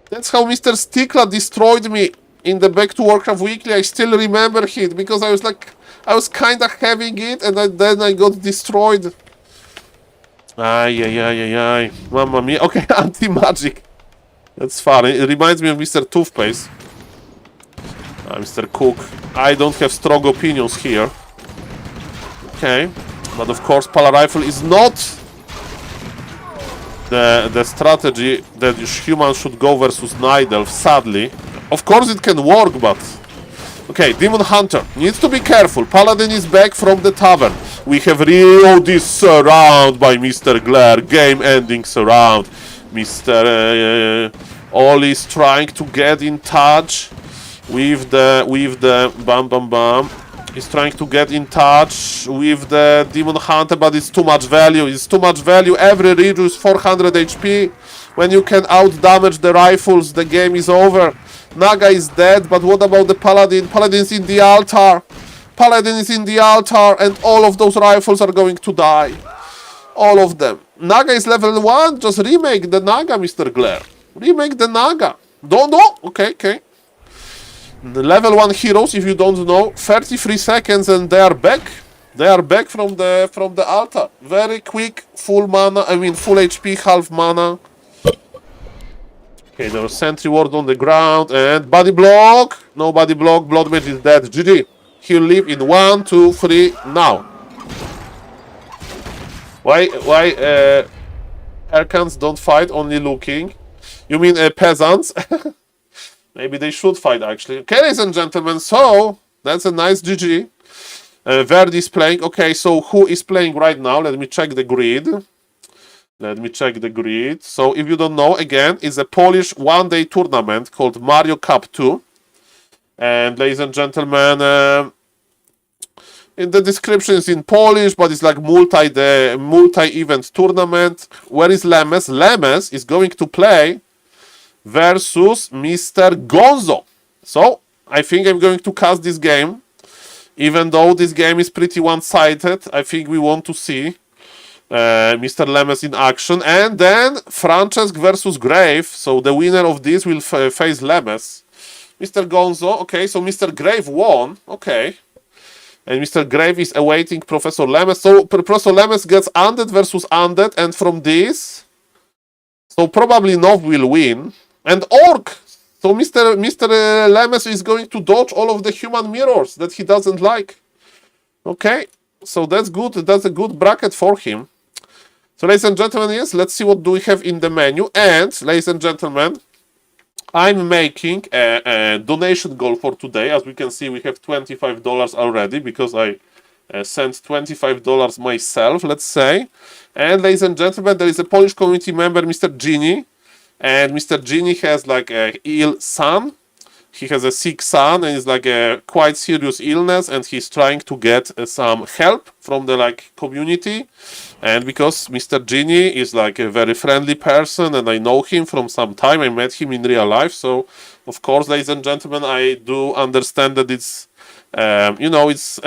That's how Mr. Stikla destroyed me in the Back to Warcraft Weekly. I still remember it because I was kind of having it and then I got destroyed. Ay. Mamma mia. Okay, anti-magic. That's funny. It reminds me of Mr. Toothpaste. Mr. Cook. I don't have strong opinions here. Okay. But of course, Pala Rifle is not the strategy that humans should go versus Night Elf, sadly. Of course it can work, but... Okay, Demon Hunter needs to be careful. Paladin is back from the tavern. We have this surround by Mr. Glare. Game-ending surround. Mr. Oli is trying to get in touch with the bam. He's trying to get in touch with the Demon Hunter, but it's too much value. It's too much value. Every redo is 400 HP. When you can out-damage the rifles, the game is over. Naga is dead, but what about the Paladin? Paladin's in the altar. Paladin is in the altar, and all of those rifles are going to die. All of them. Naga is level 1. Just remake the Naga, Mr. Glare. Remake the Naga. Don't know? Okay. The level 1 heroes, if you don't know, 33 seconds and they are back. They are back from the altar. Very quick, full mana, full HP, half mana. Okay, there's sentry ward on the ground and body block. No body block, Blood Mage is dead. GG. He'll live in 1, 2, 3, now. Why Erkans don't fight, only looking? You mean peasants? Maybe they should fight, actually. Okay, ladies and gentlemen, so that's a nice GG. Verdi is playing. Okay, so who is playing right now? Let me check the grid. Let me check the grid. So if you don't know, again, it's a Polish one-day tournament called Mario Cup 2. And ladies and gentlemen, in the description is in Polish, but it's like multi-event tournament. Where is Lemes? Lemes is going to play versus Mr. Gonzo. So I think I'm going to cast this game. Even though this game is pretty one-sided, I think we want to see Mr. Lemes in action. And then Francesc versus Grave. So the winner of this will face Lemes. Mr. Gonzo, okay, so Mr. Grave won, okay. And Mr. Grave is awaiting Professor Lemes. So Professor Lemes gets Undead versus Undead, and from this, so probably Nov will win. And Orc! So Mr. Lemes is going to dodge all of the human mirrors that he doesn't like. Okay, so that's good. That's a good bracket for him. So ladies and gentlemen, yes, let's see what do we have in the menu. And ladies and gentlemen, I'm making a donation goal for today. As we can see, we have $25 already because I sent $25 myself, let's say. And ladies and gentlemen, there is a Polish community member, Mr. Genie. And Mr. Genie has like a ill son. He has a sick son and it's like a quite serious illness, and he's trying to get some help from the like community. And because Mr. Genie is like a very friendly person and I know him from some time, I met him in real life. So of course, ladies and gentlemen, I do understand that it's you know, it's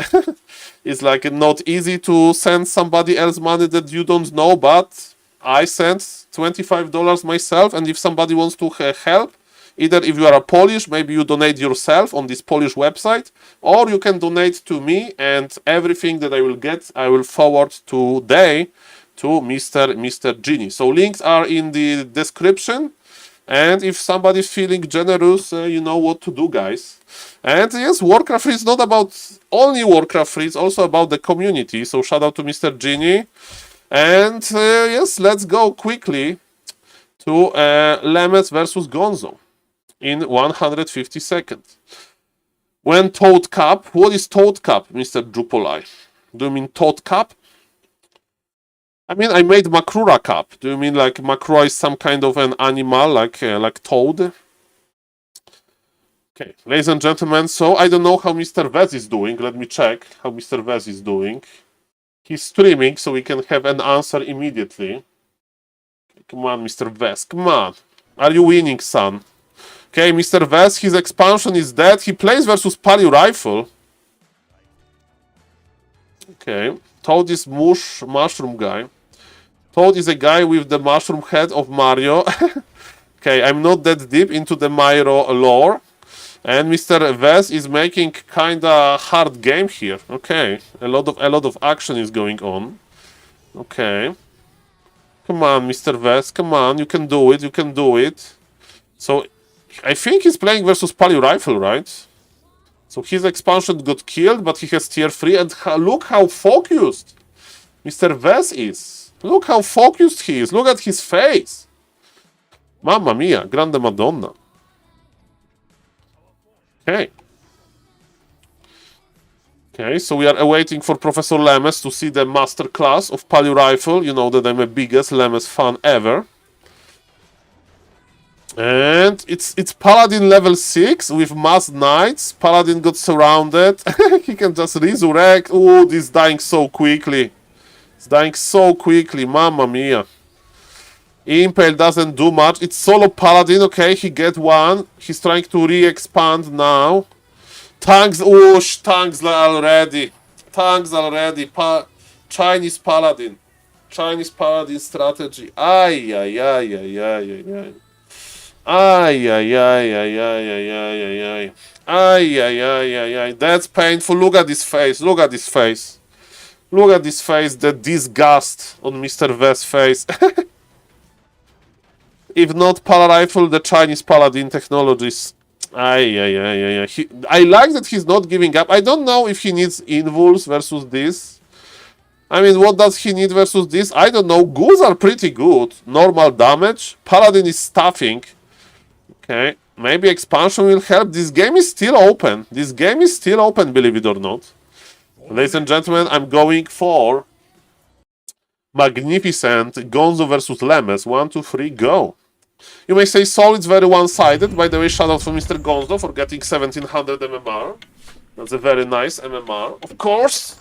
it's like not easy to send somebody else money that you don't know, but I sent $25 myself, and if somebody wants to help, either if you are a Polish, maybe you donate yourself on this Polish website, or you can donate to me, and everything that I will get, I will forward today to Mr. Genie. So links are in the description, and if somebody's feeling generous, you know what to do, guys. And yes, Warcraft is not about only Warcraft 3, it's also about the community. So shout out to Mr. Genie. And yes, let's go quickly to Lemes versus Gonzo in 150 seconds. When Toad Cup, what is Toad Cup, Mr. Jupolai? Do you mean Toad Cup? I mean, I made Makrura Cup. Do you mean like Makrura is some kind of an animal, like Toad? Okay, ladies and gentlemen, so I don't know how Mr. Vez is doing. Let me check how Mr. Vez is doing. He's streaming, so we can have an answer immediately. Come on, Mr. Vez, come on. Are you winning, son? Okay, Mr. Vez, his expansion is dead. He plays versus Pali Rifle. Okay, Toad is mushroom guy. Toad is a guy with the mushroom head of Mario. Okay, I'm not that deep into the Mario lore. And Mr. Vez is making kinda hard game here. Okay, a lot of action is going on. Okay, come on, Mr. Vez, come on, you can do it, you can do it. So I think he's playing versus Pali Rifle, right? So his expansion got killed, but he has tier 3, and look how focused Mr. Vez is. Look how focused he is. Look at his face. Mamma mia, grande madonna. Okay. Okay, so we are awaiting for Professor Lemes to see the master class of Pali Rifle. You know that I'm the biggest Lemes fan ever. And it's Paladin level 6 with Mass Knights. Paladin got surrounded. He can just resurrect. Oh, this is dying so quickly. It's dying so quickly. Mamma mia. Impale doesn't do much. It's solo Paladin. Okay, he get one. He's trying to re-expand now. Tanks. Whoosh. Tanks already. Tanks already. Chinese Paladin. Chinese Paladin strategy. Ay, ay, ay, ay, ay, ay, ay. Ay, ay, ay, ay, ay, ay, ay, ay, ay. Ay, ay, ay, ay, ay. That's painful. Look at this face. Look at this face. Look at this face. The disgust on Mr. Vez's face. If not Pala Rifle, the Chinese Paladin technologies. Ay, ay, ay, ay, ay. I like that he's not giving up. I don't know if he needs Invulse versus this. I mean, what does he need versus this? I don't know. Ghouls are pretty good. Normal damage. Paladin is stuffing. Okay. Maybe expansion will help. This game is still open. This game is still open, believe it or not. Ladies and gentlemen, I'm going for Magnificent. Gonzo versus Lemes. 1, 2, 3, go. You may say Saul is very one-sided. By the way, shout out for Mr. Gonzo for getting 1700 MMR. That's a very nice MMR, of course.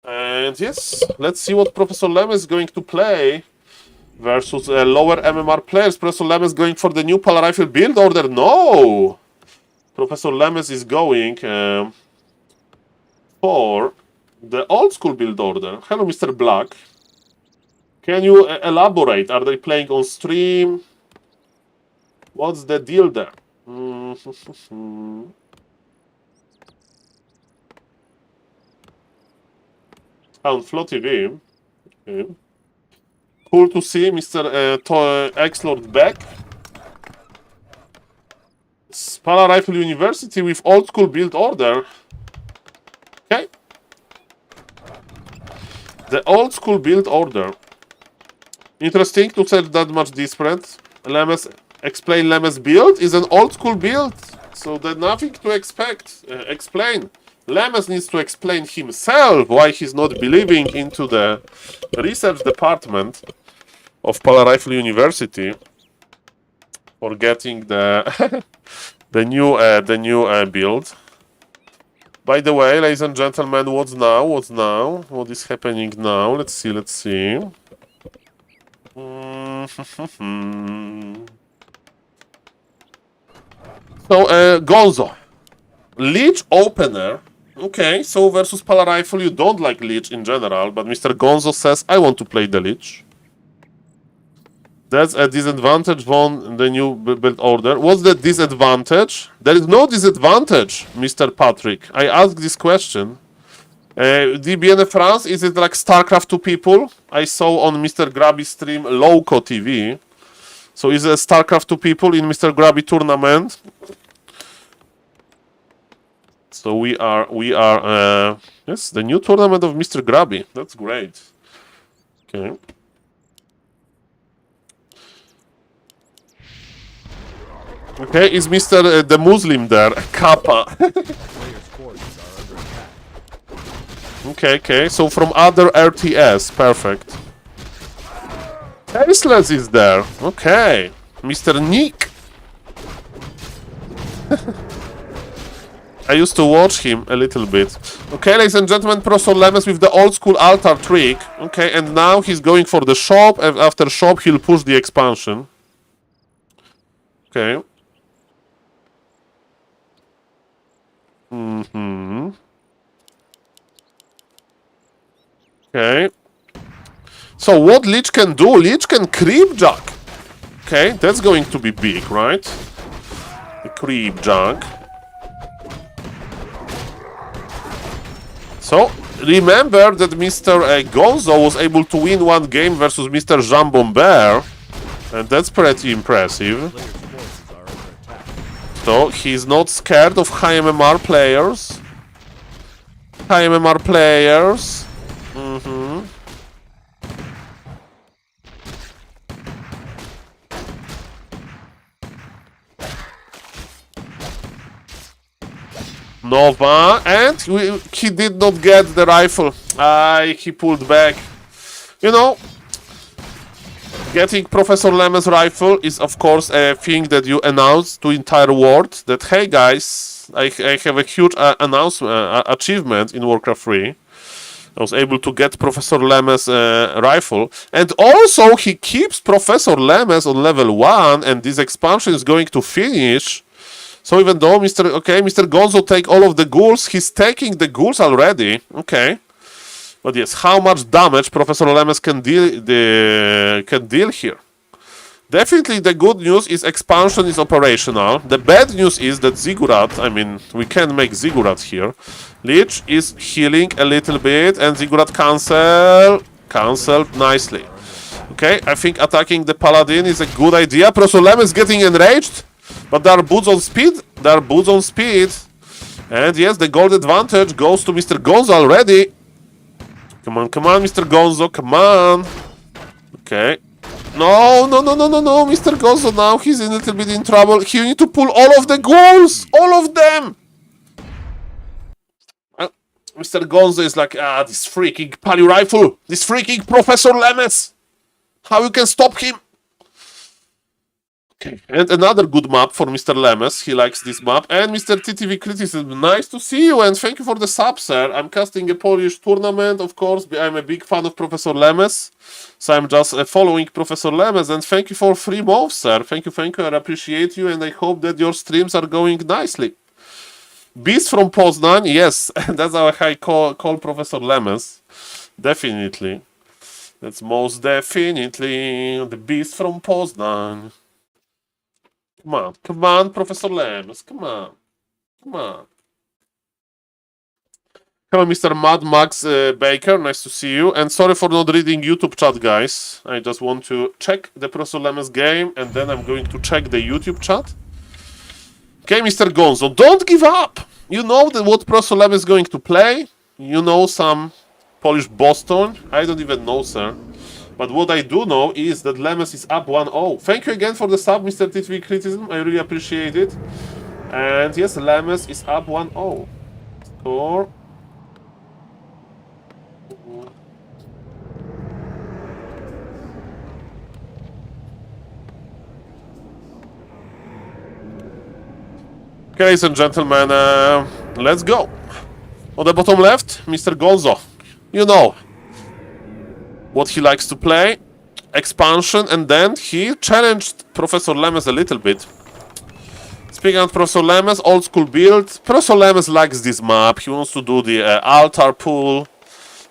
And yes, let's see what Professor Lemes is going to play versus lower MMR players. Professor Lemes going for the new Polar Rifle build order. No! Professor Lemes is going for the old school build order. Hello, Mr. Black. Can you elaborate? Are they playing on stream? What's the deal there? On Flow TV. Okay. Cool to see Mr. X-Lord back. Polar Rifle University with old school build order. Okay. The old school build order. Interesting to say that much different. Lemes, explain Lemes build is an old school build. So there's nothing to expect. Explain. Lemes needs to explain himself why he's not believing into the research department of Polar Rifle University for getting the the new build. By the way, ladies and gentlemen, what's now? What's now? What is happening now? Let's see. Let's see. So, Gonzo. Leech opener. Okay, so versus Polar Rifle, you don't like Leech in general, but Mr. Gonzo says, I want to play the Leech. That's a disadvantage on the new build order. What's the disadvantage? There is no disadvantage, Mr. Patrick. I asked this question. DBN France, is it like StarCraft 2 people? I saw on Mr. Grubby stream Loco TV. So is it StarCraft 2 people in Mr. Grubby tournament? So we are, yes, the new tournament of Mr. Grubby. That's great. Okay. Okay, is Mr. The Muslim there? Kappa. Okay, so from other RTS, perfect. Tasteless is there. Okay. Mr. Nick. I used to watch him a little bit. Okay, ladies and gentlemen, Professor Lemes with the old school altar trick. Okay, and now he's going for the shop, and after shop he'll push the expansion. Okay. Okay. So what Leech can do? Leech can creep jug. Okay, that's going to be big, right? The creep jug. So, remember that Mr. Gonzo was able to win one game versus Mr. Jambon Bear. And that's pretty impressive. So, he's not scared of high MMR players. High MMR players. Nova, and he did not get the rifle. He pulled back. You know, getting Professor Lemes' rifle is of course a thing that you announce to entire world that, hey guys, I have a huge achievement in Warcraft 3. I was able to get Professor Lemes' rifle, and also he keeps Professor Lemes on level 1, and this expansion is going to finish. So even though Mr. Gonzo take all of the ghouls, he's taking the ghouls already. Okay. But yes, how much damage Professor Lemes can deal here? Definitely the good news is expansion is operational. The bad news is that Ziggurat, I mean, we can make Ziggurat here. Leech is healing a little bit, and Ziggurat cancelled nicely. Okay, I think attacking the Paladin is a good idea. Professor Lemes is getting enraged. But there are boots on speed. And yes, the gold advantage goes to Mr. Gonzo already. Come on, Mr. Gonzo, come on. Okay. No, Mr. Gonzo now, he's a little bit in trouble. He need to pull all of the ghouls, all of them. Mr. Gonzo is like, this freaking Pali rifle, this freaking Professor Lemes. How you can stop him? Okay, and another good map for Mr. Lemes. He likes this map. And Mr. TTV Criticism, nice to see you and thank you for the sub, sir. I'm casting a Polish tournament, of course. I'm a big fan of Professor Lemes. So I'm just following Professor Lemes. And thank you for free moves, sir. Thank you. I appreciate you and I hope that your streams are going nicely. Beast from Poznan, yes. That's how I call Professor Lemes. Definitely. That's most definitely the Beast from Poznan. Come on, Professor Lemes, come on. Hello, Mr. Mad Max Baker, nice to see you. And sorry for not reading YouTube chat, guys. I just want to check the Professor Lemes game, and then I'm going to check the YouTube chat. Okay, Mr. Gonzo, don't give up! You know what Professor Lemes is going to play. You know some Polish Boston. I don't even know, sir. But what I do know is that Lemes is up 1-0. Thank you again for the sub, Mr. TTV Criticism. I really appreciate it. And yes, Lemes is up 1-0. Score. Okay, ladies and gentlemen, let's go. On the bottom left, Mr. Gonzo. You know what he likes to play, expansion, and then he challenged Professor Lemes a little bit. Speaking of Professor Lemes, old school build. Professor Lemes likes this map. He wants to do the altar pool,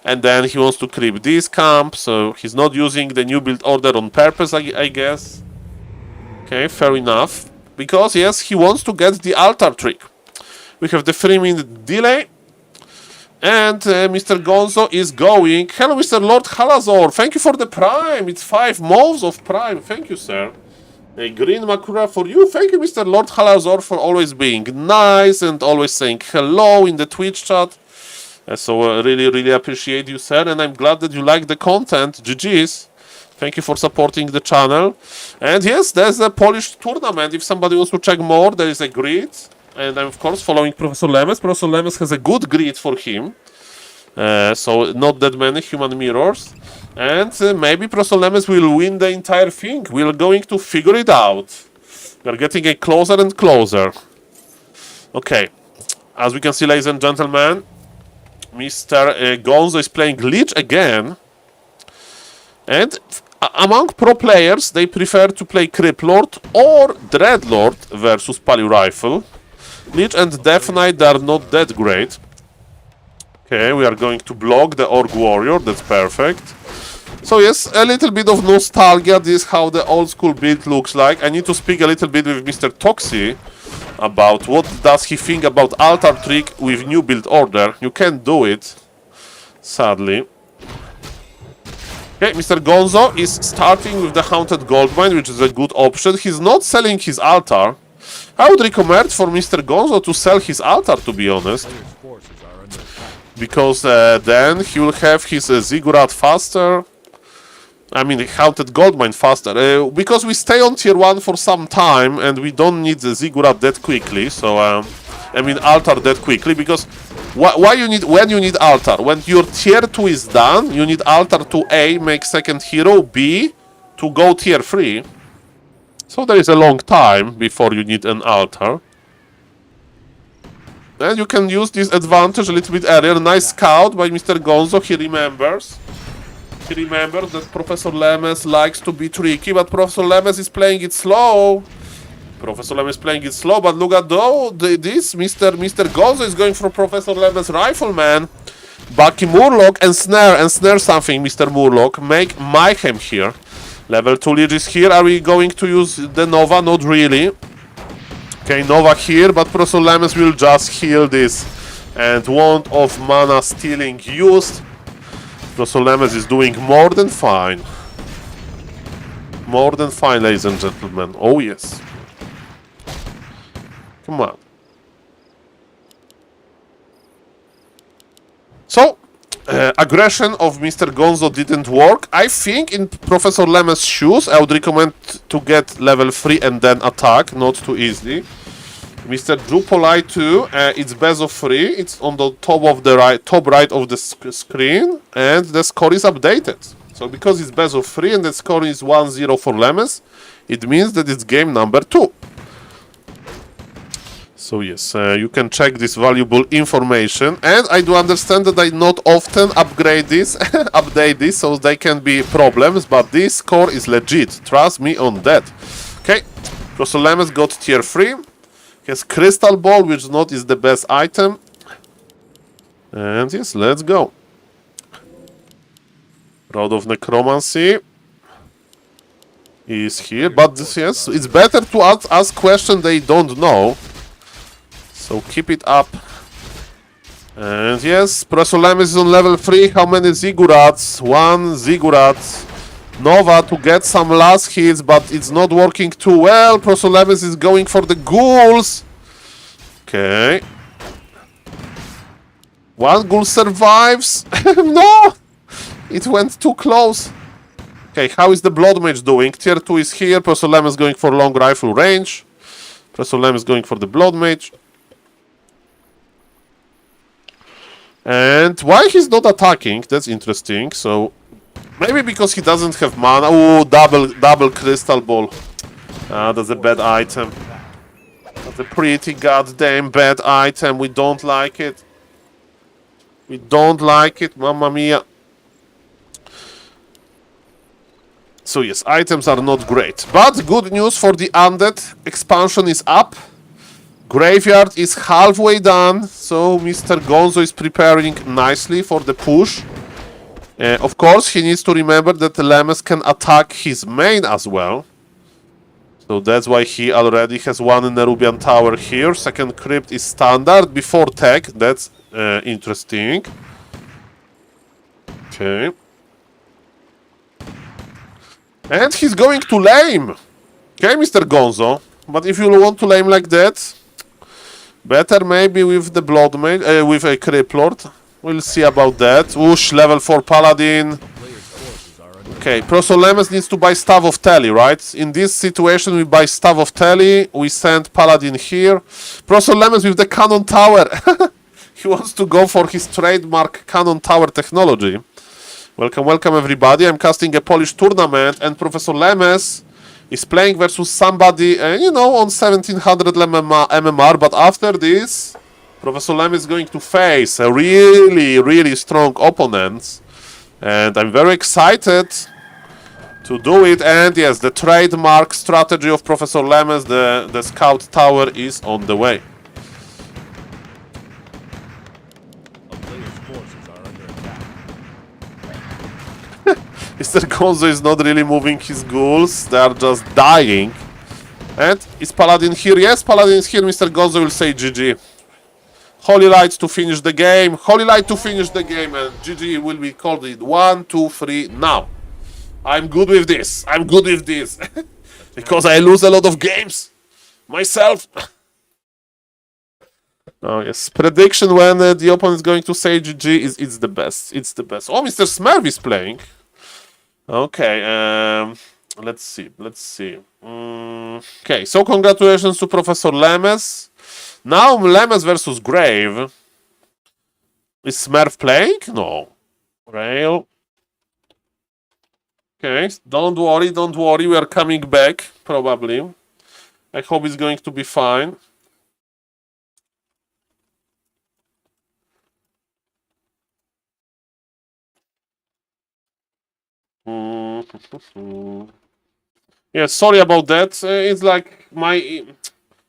and then he wants to creep this camp, so he's not using the new build order on purpose, I guess. Okay, fair enough. Because, yes, he wants to get the altar trick. We have the 3-minute delay. And Mr. Gonzo is going. Hello, Mr. Lord Halazor. Thank you for the Prime. It's 5 moves of Prime. Thank you, sir. A green Makura for you. Thank you, Mr. Lord Halazor, for always being nice and always saying hello in the Twitch chat. So really appreciate you, sir. And I'm glad that you like the content. GG's. Thank you for supporting the channel. And yes, there's a Polish tournament. If somebody wants to check more, there is a grid. And I'm, of course, following Professor Lemes. Professor Lemes has a good grid for him. So, not that many human mirrors. And maybe Professor Lemes will win the entire thing. We're going to figure it out. We're getting a closer and closer. Okay. As we can see, ladies and gentlemen, Mr. Gonzo is playing Lich again. And among pro players, they prefer to play Criplord or Dreadlord versus Pali Rifle. Lich and Death Knight, they are not that great. Okay, we are going to block the Orc Warrior, that's perfect. So yes, a little bit of nostalgia, this is how the old school build looks like. I need to speak a little bit with Mr. Toxi about what does he think about altar trick with new build order. You can't do it, sadly. Okay, Mr. Gonzo is starting with the Haunted Goldmine, which is a good option. He's not selling his altar. I would recommend for Mr. Gonzo to sell his altar, to be honest. Because then he will have his Ziggurat faster. I mean, Haunted Goldmine faster. Because we stay on tier 1 for some time and we don't need the Ziggurat that quickly. So, I mean, altar that quickly. Because why you need, when you need altar? When your tier 2 is done, you need altar to A, make second hero, B, to go tier 3. So there is a long time before you need an altar. And you can use this advantage a little bit earlier. Nice scout by Mr. Gonzo, he remembers. He remembers that Professor Lemes likes to be tricky, but Professor Lemes is playing it slow. Professor Lemes is playing it slow, but look at this. Mr. Gonzo is going for Professor Lemes Rifleman. Bucky Murloc and snare something, Mr. Murloc. Make mayhem here. Level 2 Lich is here. Are we going to use the Nova? Not really. Okay, Nova here, but Professor Lemes will just heal this. And Wand of Mana Stealing used. Professor Lemes is doing more than fine. More than fine, ladies and gentlemen. Oh, yes. Come on. So, aggression of Mr. Gonzo didn't work. I think in Professor Lemes' shoes, I would recommend to get level 3 and then attack, not too easily. Mr. Jupolite 2, it's best of 3. It's on the top of the top right of the screen, and the score is updated. So because it's best of 3 and the score is 1-0 for Lemes, it means that it's game number 2. So yes, you can check this valuable information, and I do understand that I not often upgrade this, update this, so they can be problems, but this score is legit. Trust me on that. Okay, Professor Lemes got tier 3. He has Crystal Ball, which not is the best item. And yes, let's go. Rod of Necromancy is here, but this, yes, it's better to ask questions they don't know. So keep it up. And yes, Professor Lemes is on level 3. How many Ziggurats? 1 Ziggurat. Nova to get some last hits, but it's not working too well. Professor Lemes is going for the ghouls. Okay. 1 ghoul survives. No! It went too close. Okay, how is the Blood Mage doing? Tier 2 is here. Professor Lemes is going for long rifle range. Professor Lemes is going for the Blood Mage. And why he's not attacking? That's interesting. So maybe because he doesn't have mana. Oh, double crystal ball. That's a bad item. That's a pretty goddamn bad item. We don't like it. We don't like it, mamma mia. So yes, items are not great. But good news for the undead. Expansion is up. Graveyard is halfway done, so Mr. Gonzo is preparing nicely for the push. Of course, he needs to remember that Lemes can attack his main as well. So that's why he already has 1 Nerubian Tower here. Second Crypt is standard before tech. That's interesting. Okay. And he's going to lame. Okay, Mr. Gonzo. But if you want to lame like that, better maybe with the Blood Mage, with a Crypt Lord. We'll see about that. Whoosh, level 4 Paladin. Okay, Professor Lemes needs to buy Staff of Tele, right? In this situation, we buy Staff of Tele. We send Paladin here. Professor Lemes with the Cannon Tower. He wants to go for his trademark Cannon Tower technology. Welcome, welcome everybody. I'm casting a Polish tournament, and Professor Lemes is playing versus somebody, you know, on 1700 MMR, but after this, Professor Lemes is going to face a really strong opponent, and I'm very excited to do it. And yes, the trademark strategy of Professor Lemes, the Scout Tower, is on the way. Mr. Gonzo is not really moving his ghouls, they are just dying. And is Paladin here? Yes, Paladin is here. Mr. Gonzo will say GG. Holy Light to finish the game. Holy Light to finish the game, and GG will be called it 1, 2, 3 now. I'm good with this. I'm good with this. Because I lose a lot of games myself. Oh yes, prediction when the opponent is going to say GG is it's the best. It's the best. Oh, Mr. Smurf is playing. Okay, let's see. Okay, so congratulations to Professor Lemes. Now Lemes versus Grave. Is Smurf playing? No. Rail. Okay, don't worry, we are coming back, probably. I hope it's going to be fine. Yeah, sorry about that. It's like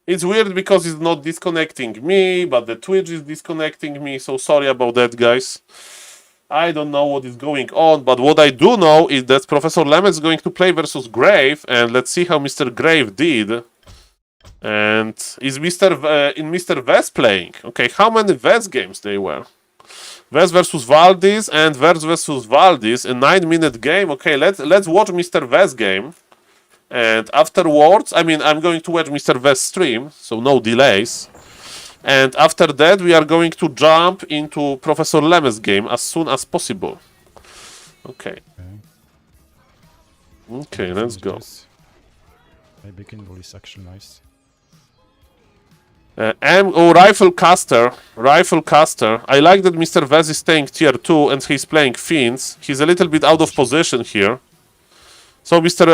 it's weird because it's not disconnecting me, but the Twitch is disconnecting me, so sorry about that, guys. I don't know what is going on, but what I do know is that Professor Lemes is going to play versus Grave, and let's see how Mr. Grave did. And is Mr. Vest playing? Okay, how many Vest games they were? Vest versus Valdis and Vest versus Valdis, a 9-minute game. Okay, let's watch Mr. Vest game. And afterwards, I mean, I'm going to watch Mr. Vest stream, so no delays. And after that, we are going to jump into Professor Lemes' game as soon as possible. Okay. Okay, let's go. Maybe Kindle is actually nice. Rifle caster. I like that Mr. Vez is staying tier 2 and he's playing Fiends. He's a little bit out of position here. So Mr.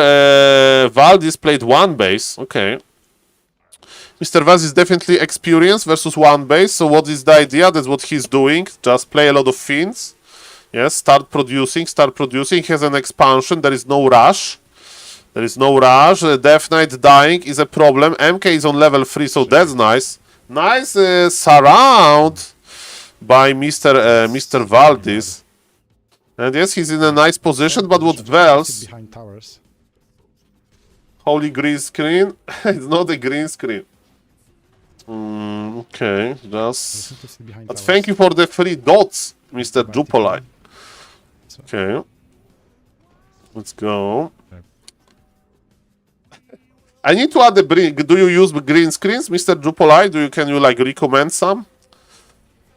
Valdis played one base. Okay. Mr. Vez is definitely experienced versus one base. So what is the idea? That's what he's doing. Just play a lot of Fiends. Yes, start producing. He has an expansion. There is no rush. Death Knight dying is a problem. MK is on level 3, so that's nice. Nice surround by Mr. Valdis. And yes, he's in a nice position, but what else? Behind towers. Holy green screen? It's not a green screen. Okay, just... But thank you for the 3 dots, Mr. Jupolite. Okay. Let's go. I need to add the do you use green screens, Mr. Jupolite? Can you like recommend some?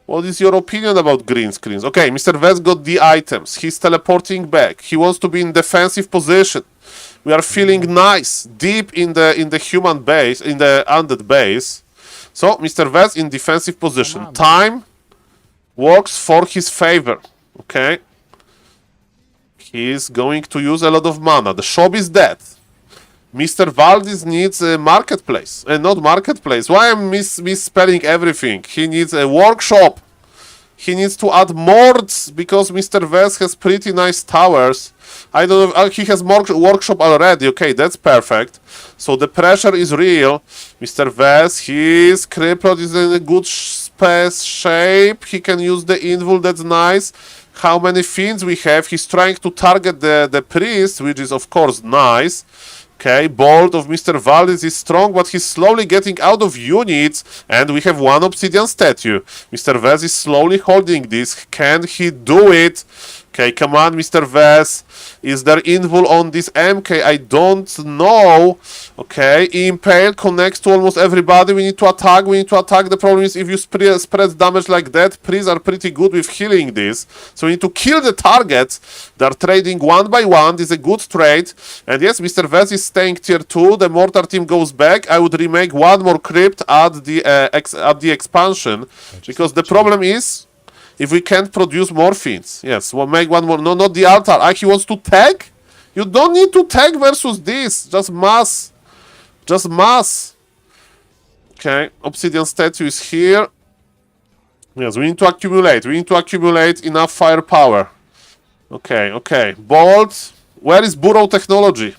What is your opinion about green screens? Okay, Mr. Vez got the items. He's teleporting back. He wants to be in defensive position. We are feeling nice, deep in the human base, in the undead base. So Mr. Vez in defensive position. Time works for his favor. Okay. He's going to use a lot of mana. The shop is dead. Mr. Valdis needs a marketplace. Not marketplace. Why am I misspelling everything? He needs a workshop. He needs to add mods because Mr. Vez has pretty nice towers. I don't know. He has more workshop already. Okay, that's perfect. So the pressure is real. Mr. Vez, his crippled is in a good space shape. He can use the invul. That's nice. How many fiends we have? He's trying to target the priest, which is of course nice. Okay, Bolt of Mr. Valdis is strong, but he's slowly getting out of units, and we have one obsidian statue. Mr. Vez is slowly holding this. Can he do it? Okay, come on, Mr. Vez. Is there invul on this MK? I don't know. Okay, Impale connects to almost everybody. We need to attack. The problem is if you spread damage like that, priests are pretty good with healing this. So we need to kill the targets. They're trading one by one. This is a good trade. And yes, Mr. Vez is staying tier 2. The mortar team goes back. I would remake one more crypt at the expansion. Because the problem is, if we can't produce more fiends. Yes, we'll make one more. No, not the altar. He wants to tag? You don't need to tag versus this. Just mass. Okay, obsidian statue is here. Yes, we need to accumulate enough firepower. Okay. Bolt. Where is Burrow technology?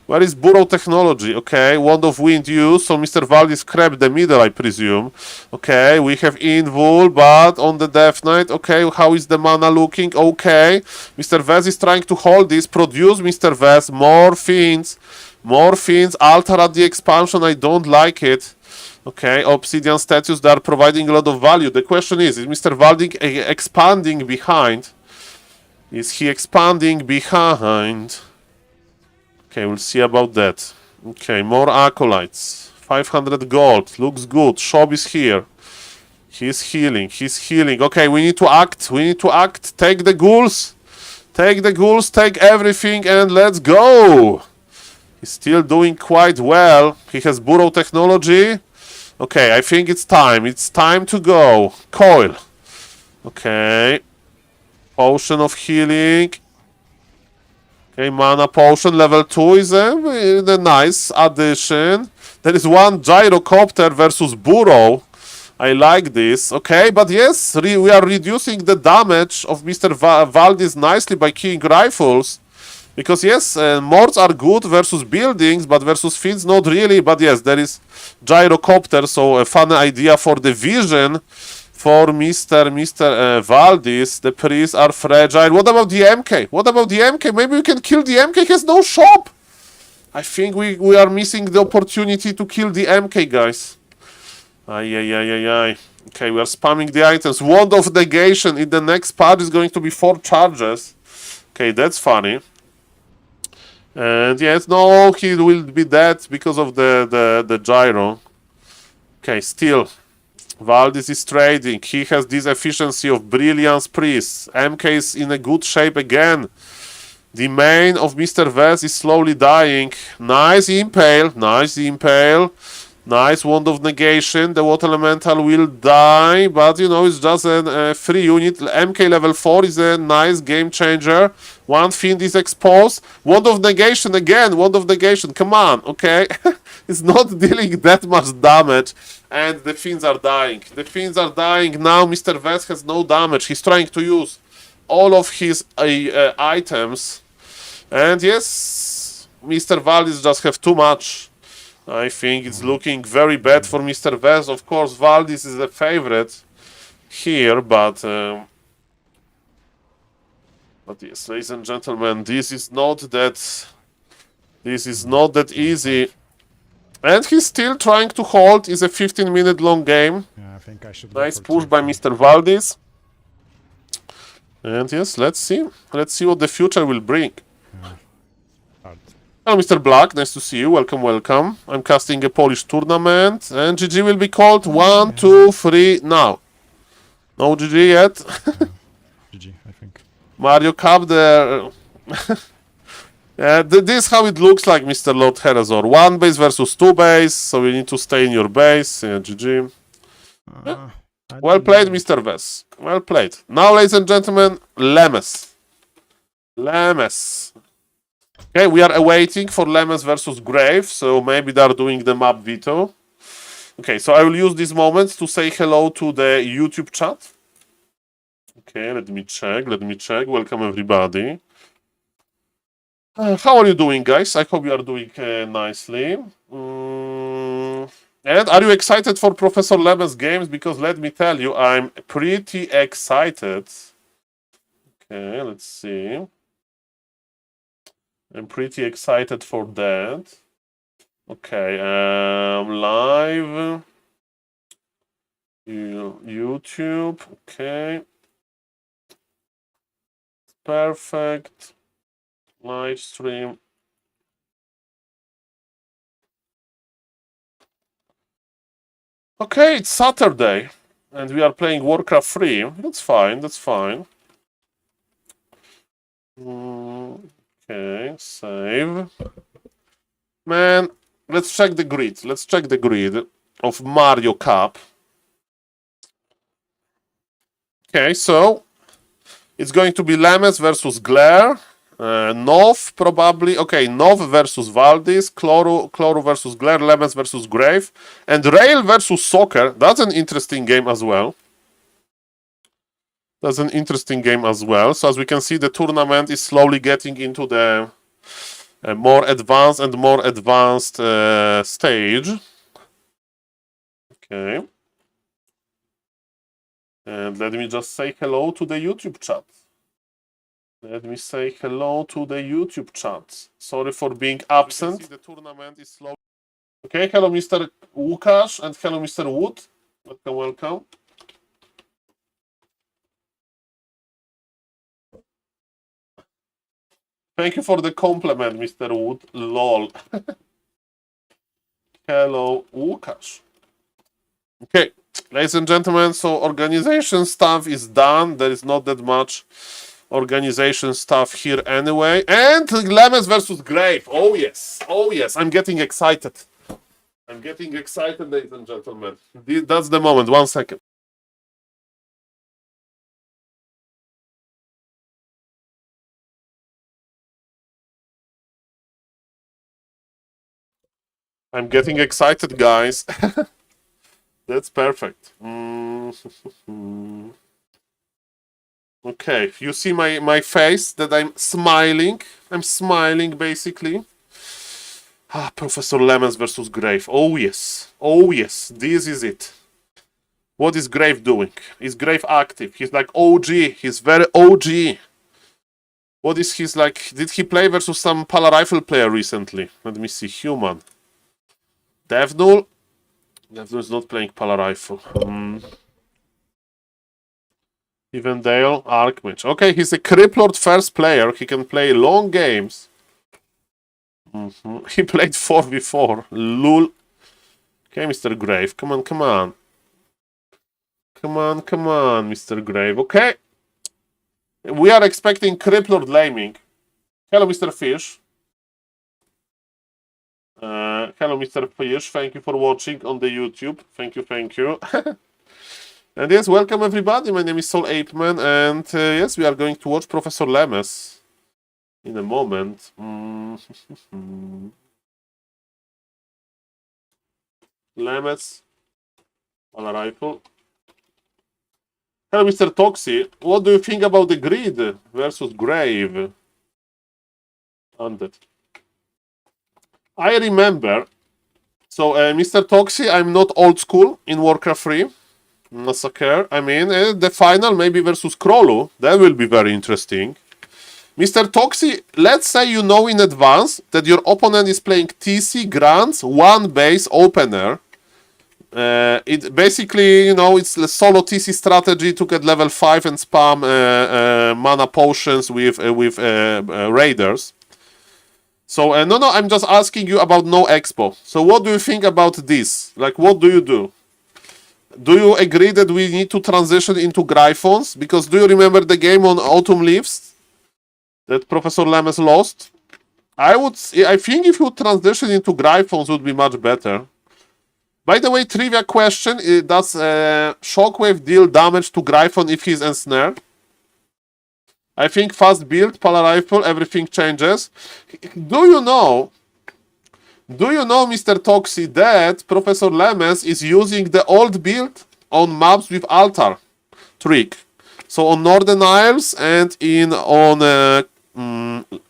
Okay, Wand of Wind used, so Mr. Valdis grabbed the middle, I presume. Okay, we have Invul, but on the Death Knight. Okay, how is the mana looking? Okay, Mr. Vez is trying to hold this. Produce, Mr. Vez, more fiends. Altar at the expansion, I don't like it. Okay, obsidian statues, they are providing a lot of value. The question is Mr. Valdis expanding behind? Is he expanding behind? Okay, we'll see about that. Okay, more acolytes. 500 gold. Looks good. Shop is here. He's healing. Okay, we need to act. Take the ghouls. Take everything and let's go. He's still doing quite well. He has Burrow technology. Okay, I think it's time. It's time to go. Coil. Okay. Potion of healing. Okay, mana potion level 2 is a nice addition. There is one gyrocopter versus Burrow. I like this. Okay, but yes, we are reducing the damage of Mr. Valdis nicely by killing rifles. Because yes, morts are good versus buildings, but versus fiends not really. But yes, there is gyrocopter, so a fun idea for the vision. For Mr. Valdis, the priests are fragile. What about the MK? Maybe we can kill the MK. He has no shop. I think we are missing the opportunity to kill the MK, guys. Ay. Okay, we are spamming the items. Wand of Negation in the next part is going to be 4 charges. Okay, that's funny. And yes, no, he will be dead because of the gyro. Okay, still. Valdis is trading. He has this efficiency of Brilliance Priest. MK is in a good shape again. The main of Mr. Vez is slowly dying. Nice impale. Nice, Wand of Negation. The Water Elemental will die, but you know, it's just a free unit. MK level 4 is a nice game changer. One Fiend is exposed. Wand of Negation again, Wand of Negation. Come on, okay? It's not dealing that much damage, and the Fiends are dying. The Fiends are dying. Now Mr. Vest has no damage. He's trying to use all of his items. And yes, Mr. Valdis just have too much. I think it's looking very bad for Mr. Vest. Of course, Valdis is a favorite here, but yes, ladies and gentlemen, this is not that easy. And he's still trying to hold. It's a 15-minute long game. Yeah, I think I should. Nice push by Mr. Valdis. And yes, let's see. Let's see what the future will bring. Hello, Mr. Black. Nice to see you. Welcome, welcome. I'm casting a Polish tournament, and GG will be called 1, 2, 3 now. No GG yet. GG, I think. Mario Cup there. This is how it looks like, Mr. Lord Herazor. 1 base versus 2 base, so you need to stay in your base. Yeah, GG. Well played, Mr. Vess. Well played. Now, ladies and gentlemen, Lemes. Lemes. Okay, we are awaiting for Lemes versus Grave, so maybe they are doing the map veto. Okay, so I will use this moment to say hello to the YouTube chat. Okay, let me check. Welcome, everybody. How are you doing, guys? I hope you are doing nicely. And are you excited for Professor Lemes games? Because let me tell you, I'm pretty excited. Okay, let's see. I'm pretty excited for that. Okay, live. YouTube, okay. Perfect. Live stream. Okay, it's Saturday, and we are playing Warcraft 3. That's fine, that's fine. Okay, save. Man, let's check the grid. Let's check the grid of Mario Cup. Okay, so it's going to be Lemes versus Glare. Nov probably. Okay, Nov versus Valdis. Cloro versus Glare. Lemes versus Grave. And Rail versus Soccer. That's an interesting game as well. That's an interesting game as well. So as we can see, the tournament is slowly getting into the more advanced stage. Okay. And let me just say hello to the YouTube chat. Let me say hello to the YouTube chat. Sorry for being absent. The tournament is slow. Okay, hello Mr. Łukasz and hello Mr. Wood. Welcome, welcome. Thank you for the compliment, Mr. Wood. Lol. Hello, Łukasz. Okay, ladies and gentlemen, so organization stuff is done. There is not that much organization stuff here anyway. And Lemes versus Grave. Oh yes, I'm getting excited. I'm getting excited, ladies and gentlemen. That's the moment. 1 second. I'm getting excited, guys. That's perfect. Okay, you see my face that I'm smiling. I'm smiling, basically. Professor Lemes versus Grave. Oh yes, this is it. What is Grave doing? Is Grave active? He's like OG. He's very OG. What is his like? Did he play versus some Pala Rifle player recently? Let me see. Human. Devnul. Devnul is not playing Pala Rifle. Evendale, Archmage. Okay, he's a Criplord first player. He can play long games. He played 4v4. Lul. Okay, Mr. Grave. Come on. Come on, Mr. Grave. Okay. We are expecting Criplord laming. Hello, Mr. Fish. Hello, Mr. Fish. Thank you for watching on the YouTube. Thank you, thank you. And yes, welcome everybody. My name is SaulPlayerMan, and yes, we are going to watch Professor Lemes in a moment. Lemes, on a rifle. Hello, Mr. Toxi. What do you think about the grid versus grave? Undead. I remember. So, Mr. Toxi, I'm not old school in Warcraft 3. Massacre. I mean, the final maybe versus Krolu. That will be very interesting. Mr. Toxi, let's say you know in advance that your opponent is playing TC Grants, one base opener. It basically, you know, it's a solo TC strategy to get level 5 and spam mana potions with raiders. So, no, I'm just asking you about no expo. So what do you think about this? Like, what do you do? Do you agree that we need to transition into Gryphons? Because do you remember the game on Autumn Leaves that Professor Lemes lost? I think if you transition into Gryphons would be much better. By the way, trivia question, does Shockwave deal damage to Gryphon if he's ensnared? I think fast build, Pala Rifle, everything changes. Do you know, Mr. Toxi, that Professor Lemes is using the old build on maps with altar trick? So on Northern Isles and on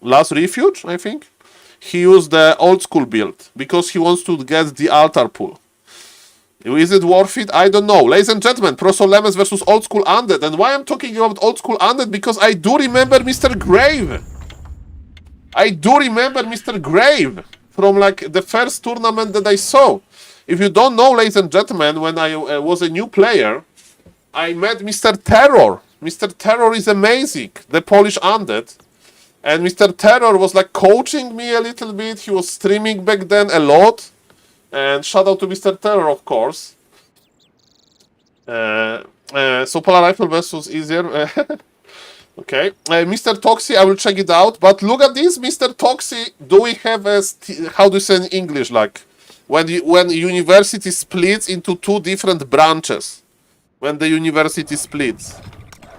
Last Refuge, I think, he used the old school build because he wants to get the altar pool. Is it worth it? I don't know. Ladies and gentlemen, Professor Lemes versus Old School Undead. And why I'm talking about Old School Undead? Because I do remember Mr. Grave. I do remember Mr. Grave from like the first tournament that I saw. If you don't know, ladies and gentlemen, when I was a new player, I met Mr. Terror. Mr. Terror is amazing. The Polish Undead. And Mr. Terror was like coaching me a little bit. He was streaming back then a lot. And shout out to Mr. Terror, of course. So Polar Rifle versus easier. Okay. Mr. Toxi, I will check it out. But look at this, Mr. Toxi. Do we have a... how do you say in English? Like, when university splits into two different branches. When the university splits.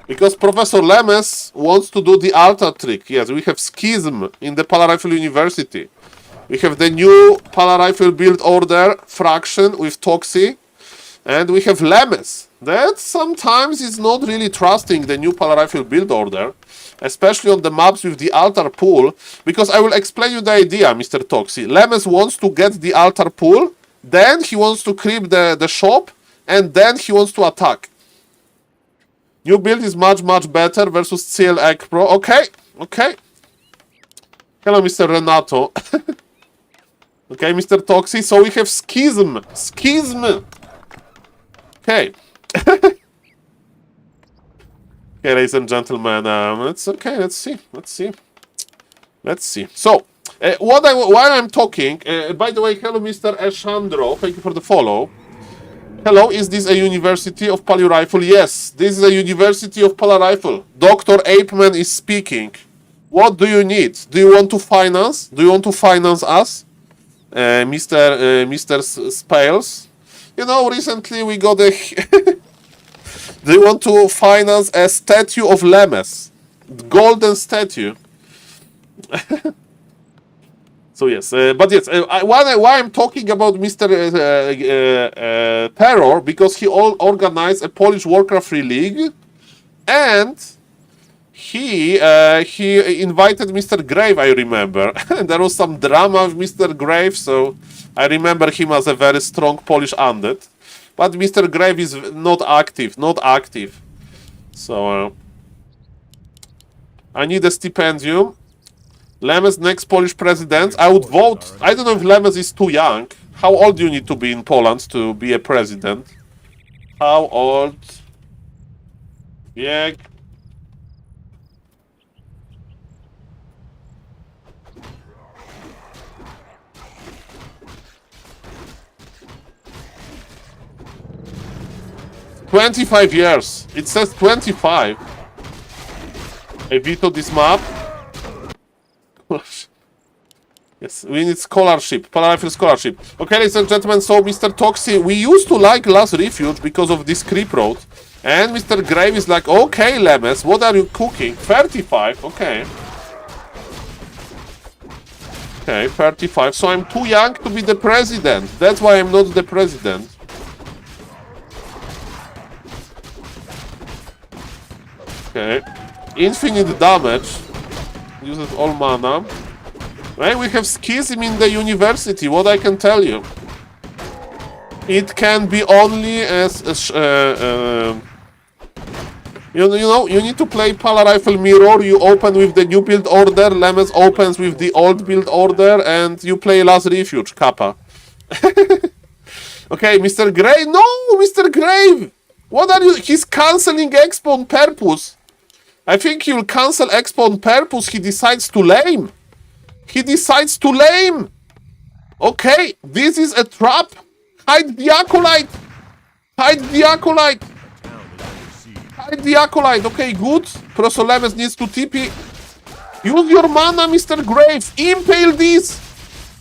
Because Professor Lemes wants to do the altar trick. Yes, we have Schism in the Polar Rifle University. We have the new Pala Rifle build order fraction with Toxi. And we have Lemes. That sometimes is not really trusting the new Pala Rifle build order. Especially on the maps with the altar pool. Because I will explain you the idea, Mr. Toxi. Lemes wants to get the altar pool. Then he wants to creep the shop. And then he wants to attack. New build is much, much better versus CL Egg Pro. Okay, okay. Hello, Mr. Renato. Okay, Mr. Toxi, so we have Schism. Schism! Okay. Okay, ladies and gentlemen, it's okay, let's see. Let's see. So, while I'm talking, by the way, hello, Mr. Eshandro, thank you for the follow. Hello, is this a University of Pali Rifle? Yes, this is a University of Pala Rifle. Dr. Apeman is speaking. What do you need? Do you want to finance? Do you want to finance us? Mr. Spales. You know, recently we got a... Do you want to finance a statue of Lemes? Golden statue. So yes, but yes, why I'm talking about Mr. Terror, because he organized a Polish Warcraft 3 league, and he invited Mr. Grave, I remember. There was some drama with Mr. Grave, so I remember him as a very strong Polish undead. But Mr. Grave is not active. So I need a stipendium. Lemes next Polish president. I would vote. I don't know if Lemes is too young. How old do you need to be in Poland to be a president? How old? Yeah. "25 years. It says 25. I veto this map. Yes, we need scholarship, Polar Rifle scholarship. Okay, ladies and gentlemen, so Mr. Toxi, we used to like Last Refuge because of this creep road. And Mr. Grave is like, okay, Lemes, what are you cooking? 35, okay. Okay, 35, so I'm too young to be the president. That's why I'm not the president. Okay, infinite damage. Uses all mana. Right, we have schism in the university, what I can tell you. It can be only as... you know, you need to play Polar Rifle Mirror, you open with the new build order, Lemes opens with the old build order, and you play Last Refuge, Kappa. Okay, Mr. Grave, no, Mr. Grave! What are you, he's cancelling Expo on purpose. I think he will cancel Expo on purpose, he decides to lame. He decides to lame. Okay, this is a trap. Hide the Acolyte. Hide the Acolyte. Hide the Acolyte. Okay, good. Prosolemes needs to TP. Use your mana, Mr. Grave. Impale this.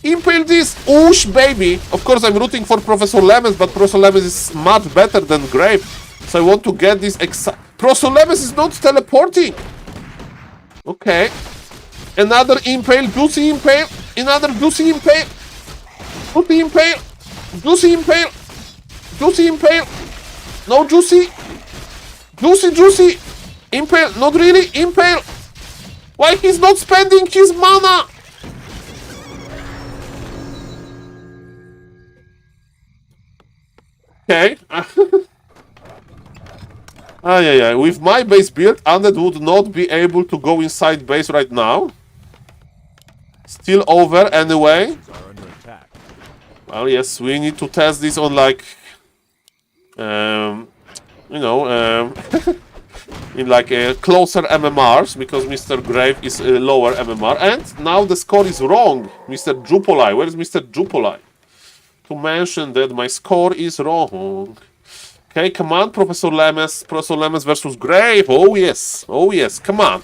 Impale this. Oosh, baby. Of course, I'm rooting for Professor Lemes, but Professor Lemes is much better than Grave. So I want to get this. Professor Lemes is not teleporting. Okay. Another impale, juicy impale, another juicy impale, juicy impale, juicy impale, juicy impale, no juicy, juicy, impale, not really, impale. Why he's not spending his mana? Okay. Yeah. With my base build, Undead would not be able to go inside base right now. Still over anyway. Well, yes, we need to test this on like, you know, in like closer MMRs because Mr. Grave is lower MMR. And now the score is wrong. Mr. Jupolai, where is Mr. Jupolai? To mention that my score is wrong. Okay, come on, Professor Lemes versus Grave. Oh yes, come on.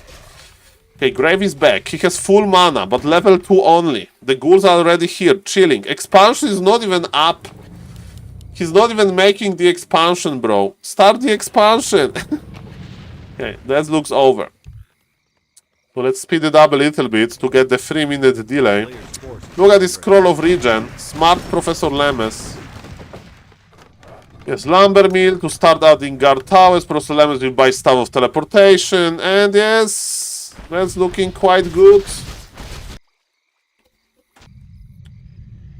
Okay, Grave is back. He has full mana, but level 2 only. The ghouls are already here, chilling. Expansion is not even up. He's not even making the expansion, bro. Start the expansion. Okay, that looks over. So let's speed it up a little bit to get the 3-minute delay. Look at this scroll of regen. Smart Professor Lemes. Yes, Lumber Mill to start adding guard towers. Professor Lemes will buy Staff of Teleportation. And yes, that's looking quite good.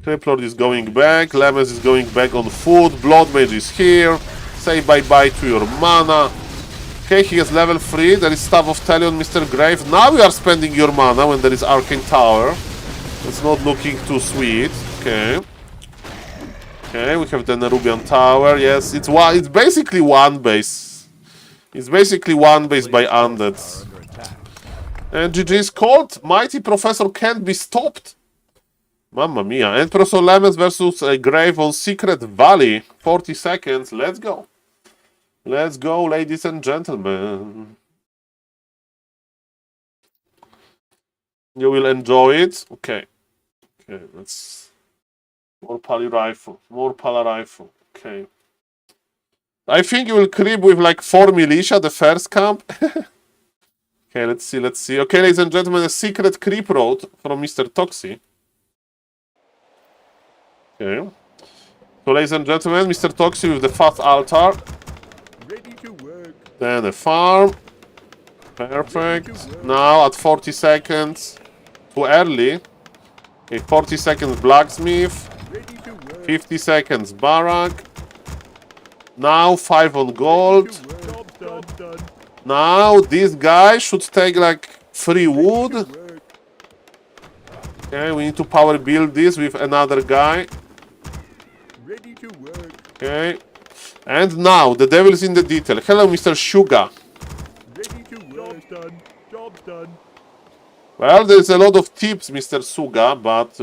Criplord is going back. Lemes is going back on foot. Blood Mage is here. Say bye-bye to your mana. Okay, he has level 3. There is Staff of Talion, Mr. Grave. Now you are spending your mana when there is Arcane Tower. It's not looking too sweet. Okay. Okay, we have the Nerubian Tower. Yes, it's basically one base. It's basically one base by Undead. And GG is called. Mighty Professor can't be stopped. Mamma mia. And Professor Lemes versus Grave on Secret Valley. 40 seconds. Let's go. Let's go, ladies and gentlemen. You will enjoy it. Okay. Okay, let's... More Pally Rifle. More Pala Rifle. Okay. I think you will creep with like 4 militia, the first camp. Okay, let's see, let's see. Okay, ladies and gentlemen, a secret creep road from Mr. Toxi. Okay. So, ladies and gentlemen, Mr. Toxi with the fast altar. Ready to work. Then a farm. Perfect. Now at 40 seconds. Too early. Okay, 40 seconds blacksmith. 50 seconds barrack. Now 5 on gold. Now this guy should take like 3 wood. Okay, we need to power build this with another guy. Okay. And now the devil is in the detail. Hello, Mr. Suga. Job's done. Job's done. Well, there's a lot of tips, Mr. Suga, but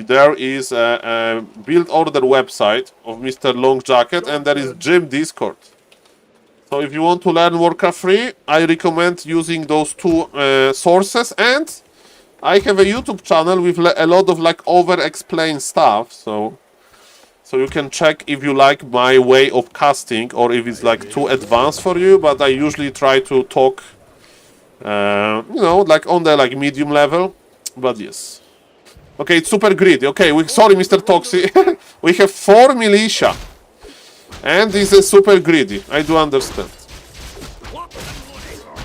there is a build order website of Mr. Long Jacket, and there is Gym Discord. So if you want to learn Warcraft 3, I recommend using those 2 sources, and I have a YouTube channel with a lot of like over-explained stuff, so you can check if you like my way of casting or if it's like too advanced for you. But I usually try to talk, you know, like on the like medium level. But yes, okay, it's super greedy. Okay, sorry, Mr. Toxi, we have 4 militia, and this is super greedy. I do understand.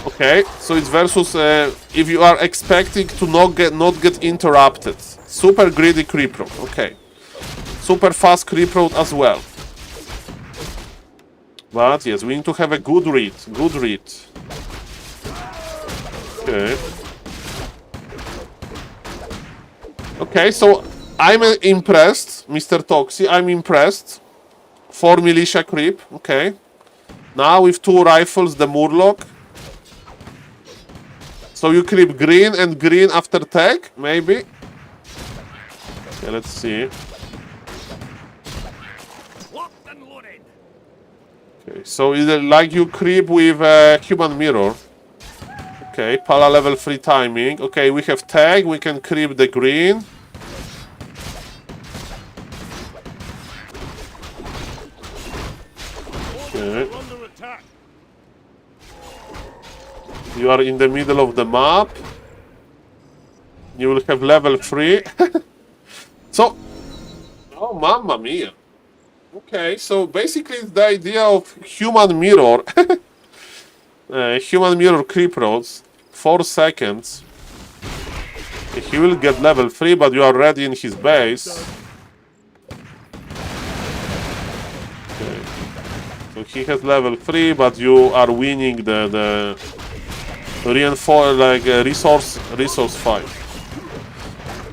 Okay, so it's versus if you are expecting to not get interrupted. Super greedy creep road. Okay. Super fast creep road as well. But yes, we need to have a good read. Good read. Okay. Okay, so I'm impressed, Mr. Toxi. I'm impressed. 4 militia creep. Okay. Now with 2 rifles, the Murloc. So you creep green and green after tag, maybe? Okay, let's see. Okay, so either like you creep with human mirror. Okay, Pala level 3 timing. Okay, we have tag, we can creep the green. Okay. You are in the middle of the map. You will have level 3. So, oh mamma mia. Okay, so basically it's the idea of human mirror. Human mirror creep roads. 4 seconds. He will get level 3, but you are already in his base. Okay. So he has level 3, but you are winning the reinforce like resource 5.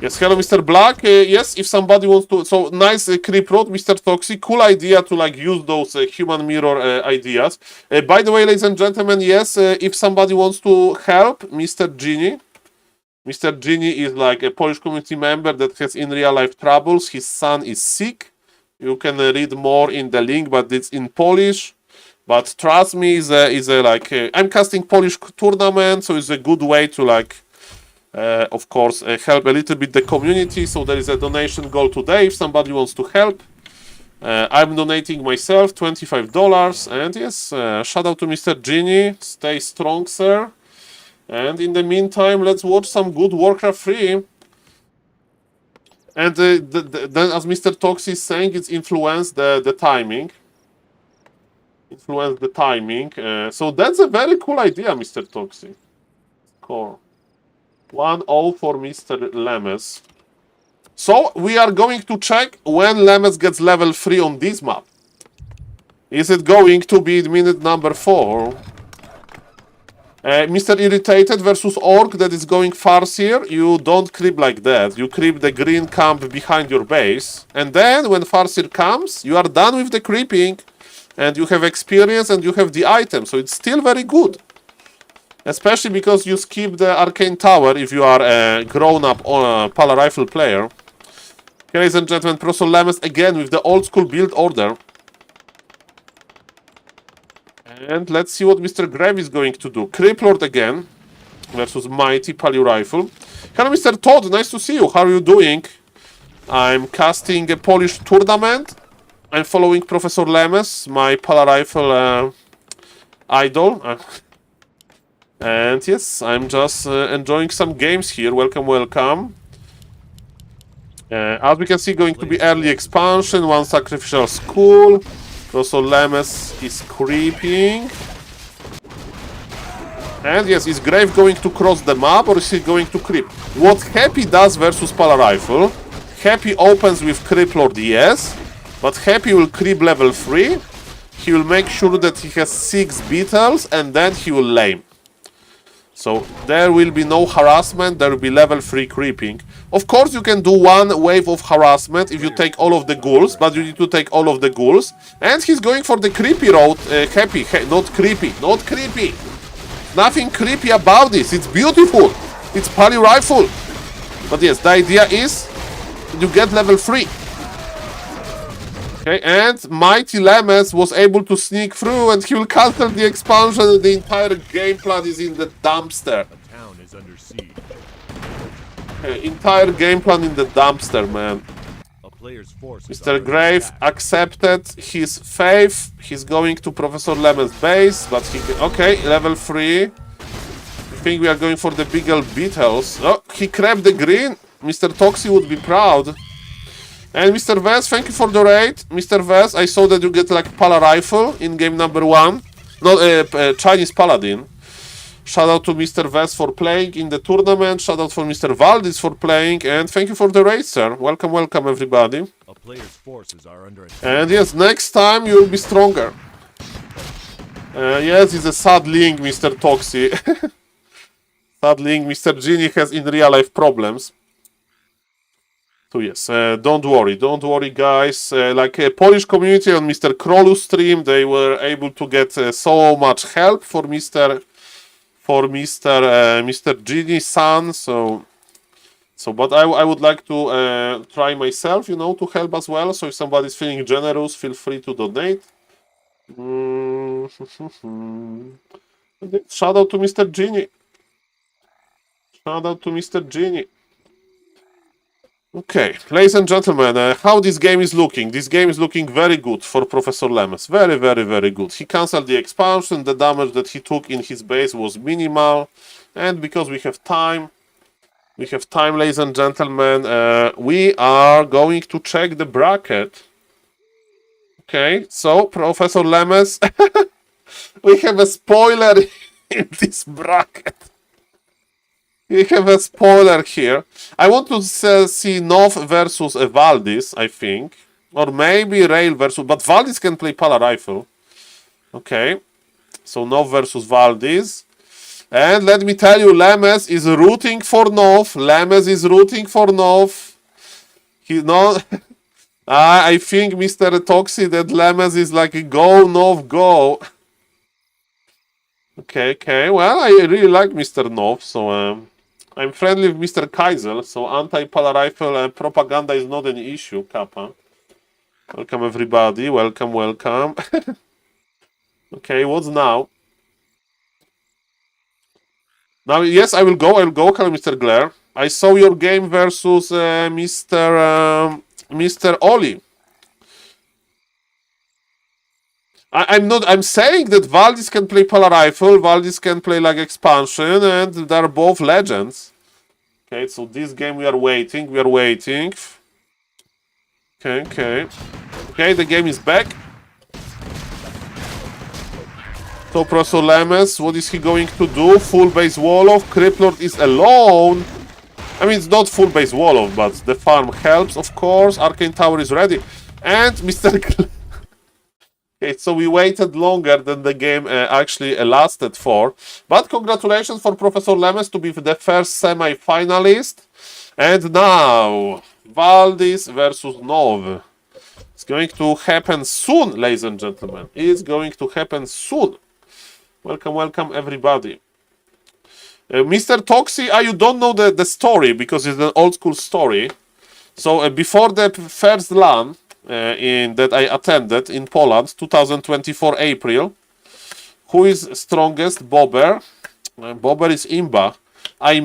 Yes, hello, Mr. Black. Yes, if somebody wants to, so nice creep road, Mr. Toxic. Cool idea to like use those human mirror ideas. By the way, ladies and gentlemen, yes, if somebody wants to help Mr. Genie. Mr. Genie is like a Polish community member that has in real life troubles. His son is sick. You can read more in the link, but it's in Polish. But trust me, is a like I'm casting Polish tournament, so it's a good way to like, of course, help a little bit the community. So there is a donation goal today if somebody wants to help. I'm donating myself $25, and yes, shout out to Mr. Genie. Stay strong, sir. And in the meantime, let's watch some good Warcraft 3. And then, as Mr. Tox is saying, it's influenced the timing. Influence the timing. So that's a very cool idea, Mr. Toxi. Core. 1-0 for Mr. Lemes. So we are going to check when Lemes gets level 3 on this map. Is it going to be minute number 4? Mr. Irritated versus Orc that is going Farseer. You don't creep like that. You creep the green camp behind your base. And then when Farseer comes, you are done with the creeping. And you have experience and you have the item. So it's still very good. Especially because you skip the Arcane Tower if you are a grown-up Pala Rifle player. Okay, ladies and gentlemen, Professor Lemes again with the old school build order. And let's see what Mr. Grubby is going to do. Creep Lord again versus Mighty Pali Rifle. Hello, Mr. Todd. Nice to see you. How are you doing? I'm casting a Polish tournament. I'm following Professor Lemes, my Pala Rifle idol. And yes, I'm just enjoying some games here. Welcome, welcome. As we can see, going to be early expansion, 1 sacrificial school. Professor Lemes is creeping. And yes, is Grave going to cross the map or is he going to creep? What Happy does versus Pala Rifle, Happy opens with Creep Lord, yes. But Happy will creep level 3. He will make sure that he has 6 beetles and then he will lame. So there will be no harassment, there will be level 3 creeping. Of course you can do 1 wave of harassment if you take all of the ghouls, but you need to take all of the ghouls. And he's going for the creepy road, Happy, not creepy, not creepy. Nothing creepy about this, it's beautiful. It's Pali Rifle. But yes, the idea is you get level 3. Okay, and Mighty Lemes was able to sneak through and he will cancel the expansion and the entire game plan is in the dumpster. The town is under siege. Okay, entire game plan in the dumpster, man. A player's forces Mr. are Grave attacked. accepted his faith. He's going to Professor Lemon's base, but he... Okay, level 3. I think we are going for the bigger beetles. Oh, he grabbed the green. Mr. Toxie would be proud. And Mr. Vez, thank you for the raid. Mr. Vez, I saw that you get like Pala Rifle in game number 1. Not Chinese Paladin. Shout out to Mr. Vez for playing in the tournament. Shout out for Mr. Valdis for playing. And thank you for the raid, sir. Welcome, welcome, everybody. A player's forces are under attack. And yes, next time you will be stronger. Yes, it's a sad link, Mr. Toxie. Sad link, Mr. Genie has in real life problems. So yes, don't worry, guys. Like a Polish community on Mr. Krolu stream, they were able to get so much help for Mr. Genie-san. So, but I would like to try myself, you know, to help as well. So if somebody's feeling generous, feel free to donate. Shout out to Mr. Genie. Shout out to Mr. Genie. Okay, ladies and gentlemen, how this game is looking? This game is looking very good for Professor Lemes. Very, very, very good. He cancelled the expansion. The damage that he took in his base was minimal. And because we have time, ladies and gentlemen, we are going to check the bracket. Okay, so Professor Lemes, we have a spoiler in this bracket. We have a spoiler here. I want to see Nov versus Valdis, I think. Or maybe Rail versus... But Valdis can play Pala Rifle. Okay. So Nov versus Valdis. And let me tell you, Lemes is rooting for Nov. Lemes is rooting for Nov. He no... I think, Mr. Toxie, that Lemes is like, go, Nov, go. Okay. Well, I really like Mr. Nov, so... I'm friendly with Mr. Kaisel, so anti-Pala Rifle propaganda is not an issue, Kappa. Welcome, everybody. Welcome. Okay, what's now? Now, yes, I will go. Hello, Mr. Glare. I saw your game versus Mr. Oli. I'm saying that Valdis can play Pala Rifle, Valdis can play like expansion, and they're both legends. Okay, so this game we are waiting. Okay, the game is back. So Professor Lemes, what is he going to do? Full base Wolof, Criplord is alone. I mean, it's not full base Wolof, but the farm helps, of course. Arcane Tower is ready. And Mr. Okay, so we waited longer than the game actually lasted for. But congratulations for Professor Lemes to be the first semi-finalist. And now, Valdis versus Nov. It's going to happen soon, ladies and gentlemen. It's going to happen soon. Welcome, everybody. Mr. Toxie, you don't know the story because it's an old school story. So before the first LAN, that I attended in Poland, 2024 April. Who is strongest? Bobber. Bobber is Imba. I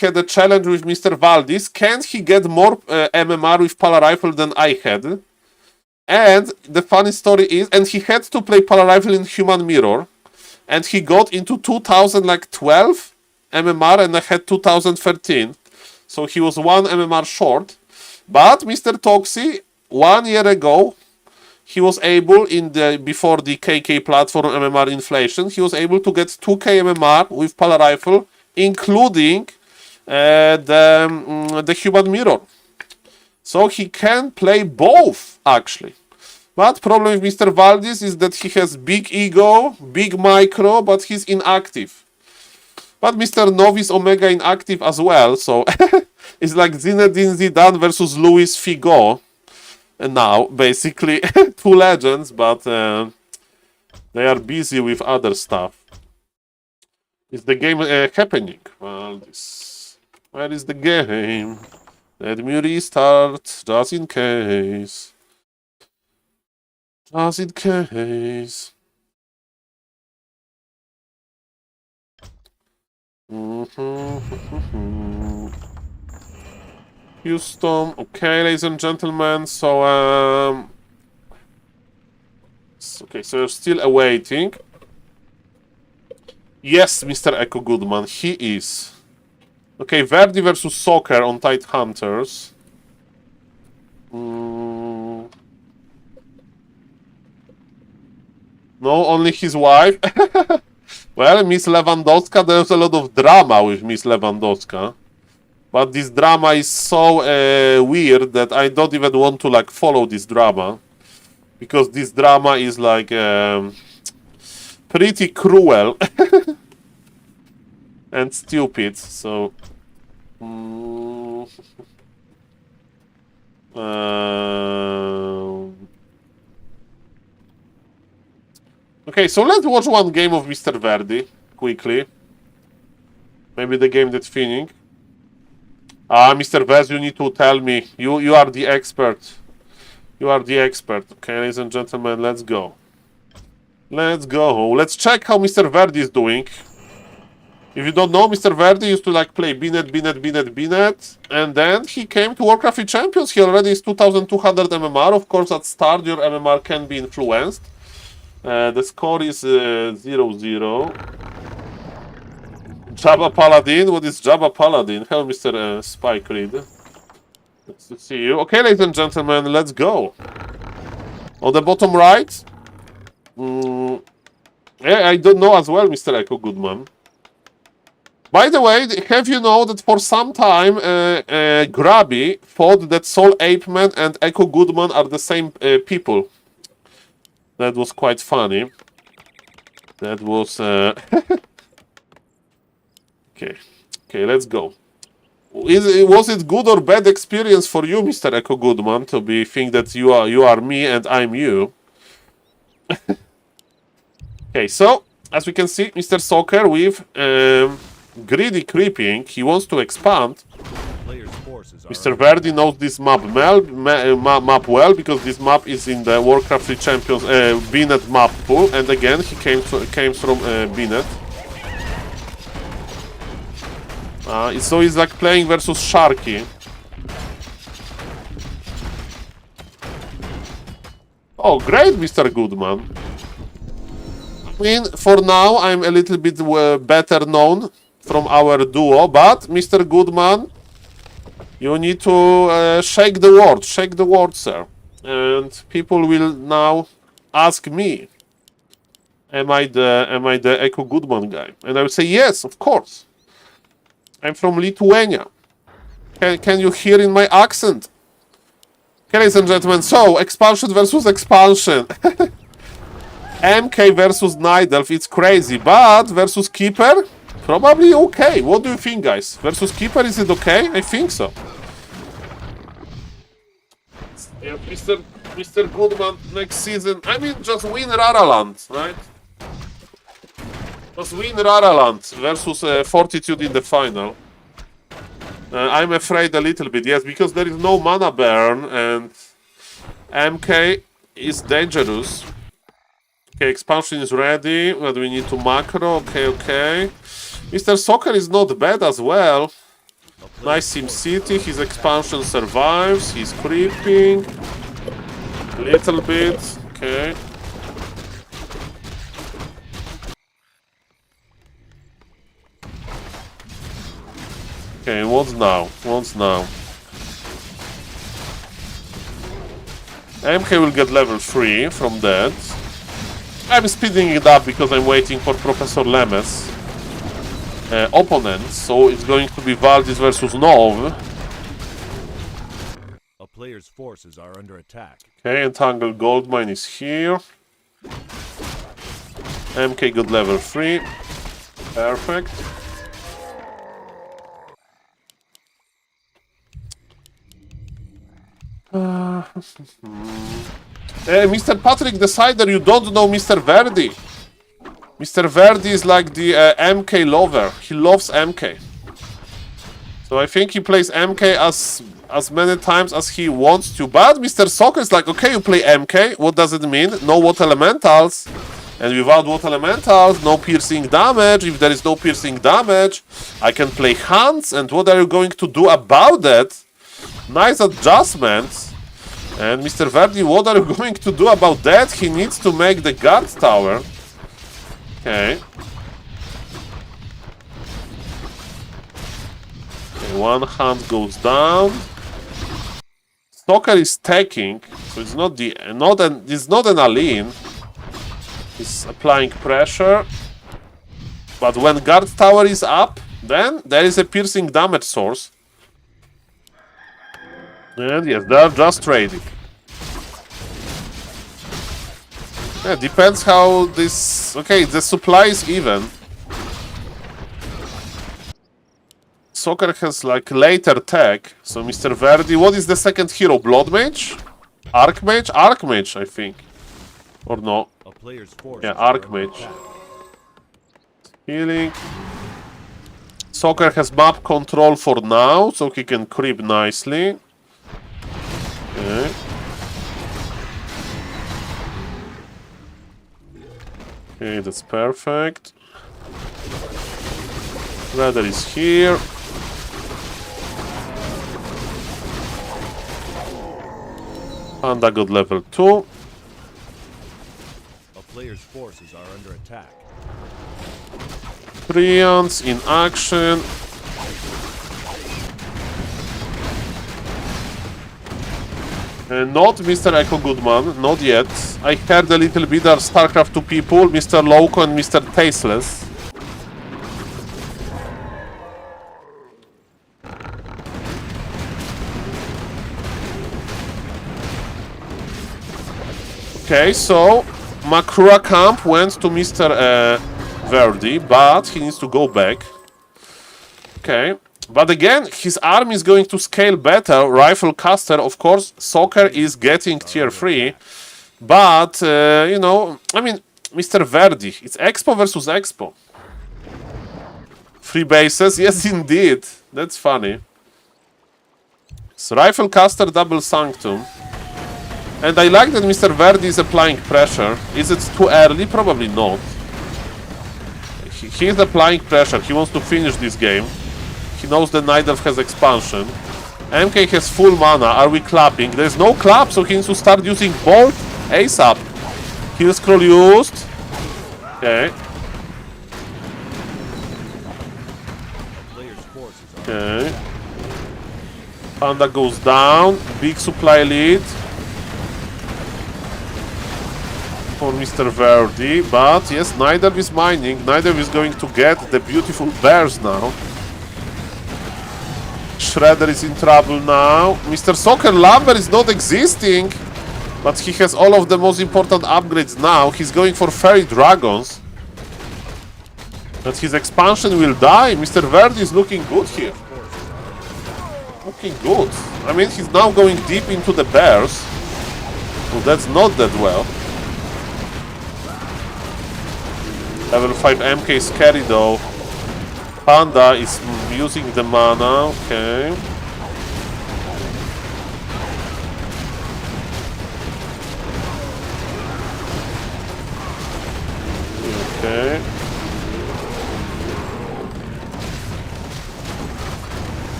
had a challenge with Mr. Valdis. Can he get more MMR with Pala Rifle than I had? And the funny story is, and he had to play Pala Rifle in Human Mirror, and he got into 2012 MMR, and I had 2013. So he was 1 MMR short. But Mr. Toxie, 1 year ago, he was able, before the KK platform MMR inflation, he was able to get 2k MMR with Pala Rifle, including the Human Mirror. So he can play both, actually. But problem with Mr. Valdis is that he has big ego, big micro, but he's inactive. But Mr. Nov is Omega inactive as well, so it's like Zinedine Zidane versus Luis Figo. And now, basically, 2 legends, but they are busy with other stuff. Is the game happening? Well, where is the game? Let me restart, just in case. Just in case. Houston. Okay, ladies and gentlemen. So, okay, so you're still awaiting. Yes, Mr. Echo Goodman, he is. Okay, Verdi versus Soccer on Tide Hunters. No, only his wife. Well, Miss Lewandowska, there's a lot of drama with Miss Lewandowska. But this drama is so weird that I don't even want to like follow this drama. Because this drama is like pretty cruel. And stupid, so... Okay, so let's watch one game of Mr. Verdi, quickly. Maybe the game that's finishing. Mr. Verdi, you need to tell me. You are the expert. You are the expert. Okay, ladies and gentlemen, let's go. Let's go. Let's check how Mr. Verdi is doing. If you don't know, Mr. Verdi used to like play Binet, and then he came to WARCRAFT Champions. He already is 2200 MMR. Of course, at start your MMR can be influenced. The score is 0-0. Jabba Paladin. What is Jabba Paladin? Hello, Mr. Spike Reed. Nice to see you. Okay, ladies and gentlemen, let's go. On the bottom right. Yeah, I don't know as well, Mr. Echo Goodman. By the way, have you know that for some time Grubby thought that SaulPlayerMan and Echo Goodman are the same people. That was quite funny. That was... Okay, let's go. Was it good or bad experience for you, Mr. Echo Goodman, to be think that you are me and I'm you? Okay, so as we can see, Mr. Soccer with greedy creeping. He wants to expand. Mr. Verdi knows this map well because this map is in the WARCRAFT Champions Binet map pool, and again he came from Binet. So he's like playing versus Sharky. Oh, great, Mr. Goodman. I mean, for now, I'm a little bit better known from our duo, but Mr. Goodman, you need to shake the word, sir. And people will now ask me, am I the Echo Goodman guy? And I will say, yes, of course. I'm from Lithuania. Can you hear in my accent? Okay, ladies and gentlemen, so expansion versus expansion. MK versus Night Elf, it's crazy, but versus Keeper, probably okay. What do you think, guys? Versus Keeper, is it okay? I think so. Yeah, Mr. Goodman, next season, I mean, just win Raraland, right? Just win Raraland versus Fortitude in the final. I'm afraid a little bit, yes, because there is no mana burn and MK is dangerous. Okay, expansion is ready, but we need to macro. Okay. Mr. Soccer is not bad as well. Nice Sim City, his expansion survives, he's creeping. Little bit, okay. Okay, what's now? MK will get level 3 from that. I'm speeding it up because I'm waiting for Professor Lemes' opponents, so it's going to be Valdis versus Nov. A player's forces are under attack. Okay, Entangled Goldmine is here. MK got level 3. Perfect. Mr. Patrick Decider, you don't know Mr. Verdi. Mr. Verdi is like the MK lover. He loves MK. So I think he plays MK as many times as he wants to. But Mr. Soccer is like, okay, you play MK. What does it mean? No what elementals. And without what elementals, no piercing damage. If there is no piercing damage, I can play Hunts. And what are you going to do about that? Nice adjustments. And Mr. Verdi, what are you going to do about that? He needs to make the guard tower. Okay. One hand goes down. Stalker is taking, so it's not an Aline. He's applying pressure. But when guard tower is up, then there is a piercing damage source. And yes, they are just trading. Yeah, depends how this... Okay, the supply is even. Soccer has like later tech. So Mr. Verdi, what is the second hero? Blood Mage? Archmage? Archmage, I think. Or no? A player's forces Yeah, are under Archmage. attack. Healing. Soccer has map control for now, so he can creep nicely. Okay. Okay, that's perfect. Radar is here. Panda got level 2. A player's forces are under attack. Prions in action. Not Mr. Echo Goodman, not yet. I heard a little bit of StarCraft 2 people, Mr. Loco and Mr. Tasteless. Okay, so Makura camp went to Mr. Verdi, but he needs to go back. Okay, but again, his army is going to scale better. Rifle caster, of course, Soccer is getting tier 3. But, you know, I mean, Mr. Verdi, it's Expo versus Expo. 3 bases, yes indeed. That's funny. So Rifle caster, double Sanctum. And I like that Mr. Verdi is applying pressure. Is it too early? Probably not. He is applying pressure. He wants to finish this game. He knows that Nidelf has expansion. MK has full mana. Are we clapping? There's no clap, so he needs to start using Bolt ASAP. Heal scroll used. Okay. Player's forces are Okay. Panda goes down. Big supply lead for Mr. Verdi, but yes, Nidelf is mining. Nidelf is going to get the beautiful bears now. Shredder is in trouble now. Mr. Soccer Lumber is not existing, but he has all of the most important upgrades now. He's going for Fairy Dragons. But his expansion will die. Mr. Verdi is looking good here. Looking good. I mean, he's now going deep into the bears. So that's not that well. Level 5 MK is scary though. Panda is using the mana, okay. Okay.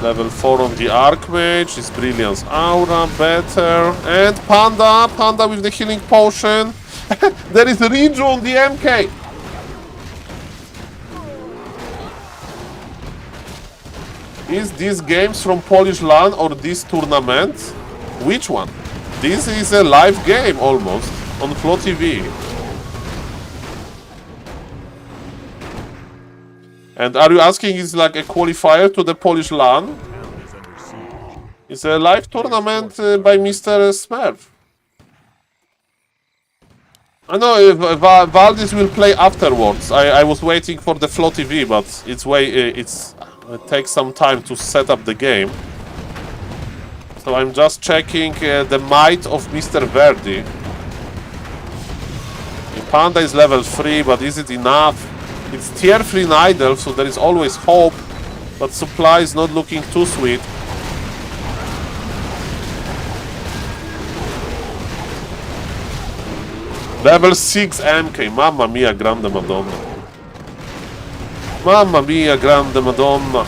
Level 4 on the Archmage is Brilliance Aura, better. And Panda with the healing potion. There is a Riju on the MK. Is this games from Polish LAN or this tournament? Which one? This is a live game almost on Flow TV. And are you asking is like a qualifier to the Polish LAN? town is under siege. It's a live tournament by Mr. Smurf. I know Valdis will play afterwards. I was waiting for the Flow TV, but it takes some time to set up the game. So I'm just checking the might of Mr. Verdi. Panda is level 3, but is it enough? It's tier 3 Nidelf, so there is always hope, but supply is not looking too sweet. Level 6 MK, mamma mia, grande madonna. Mamma mia, grande madonna.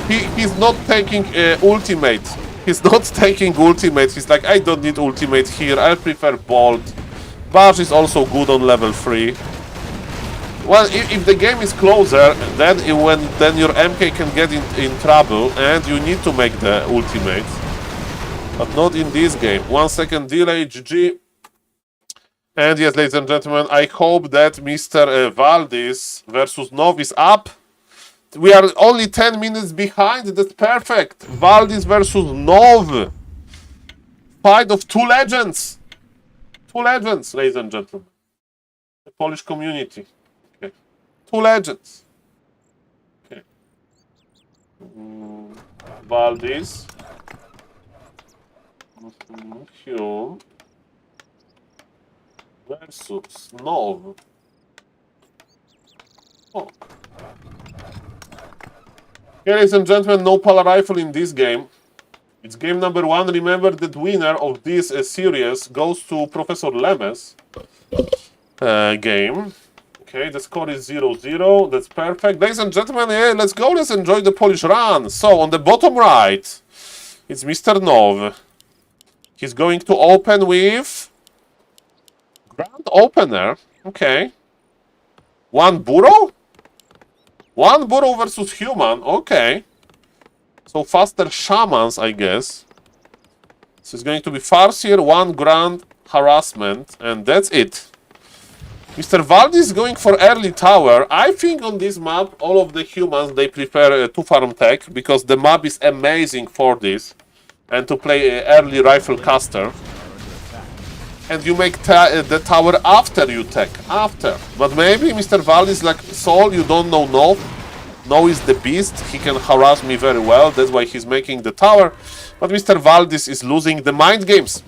He's not taking ultimate. He's not taking ultimate. He's like, I don't need ultimate here. I prefer Bolt. Barge is also good on level 3. Well, if the game is closer, then your MK can get in trouble and you need to make the ultimate. But not in this game. 1 second delay, GG. And yes, ladies and gentlemen, I hope that Mr. Valdis versus Nov is up. We are only 10 minutes behind. That's perfect. Valdis versus Nov. Fight of two legends. Two legends, ladies and gentlemen. The Polish community. Okay. Two legends. Okay. Valdis. Hume. Versus Nov. Oh. Okay, ladies and gentlemen, no Pala Rifle in this game. It's game number 1. Remember that winner of this series goes to Professor Lemes game. Okay, the score is 0-0. That's perfect. Ladies and gentlemen, yeah, let's go. Let's enjoy the Polish run. So, on the bottom right, it's Mr. Nov. He's going to open with Grand Opener. Okay. One Burrow? One Burrow versus Human. Okay. So faster Shamans, I guess. So it's going to be Farseer, one Grand Harassment, and that's it. Mr. Valdis is going for early tower. I think on this map, all of the humans, they prefer to farm tech, because the map is amazing for this. And to play early rifle caster. And you make the tower after you tech. After. But maybe Mr. Valdis like, Saul, you don't know Nov. Nov is the beast. He can harass me very well. That's why he's making the tower. But Mr. Valdis is losing the mind games.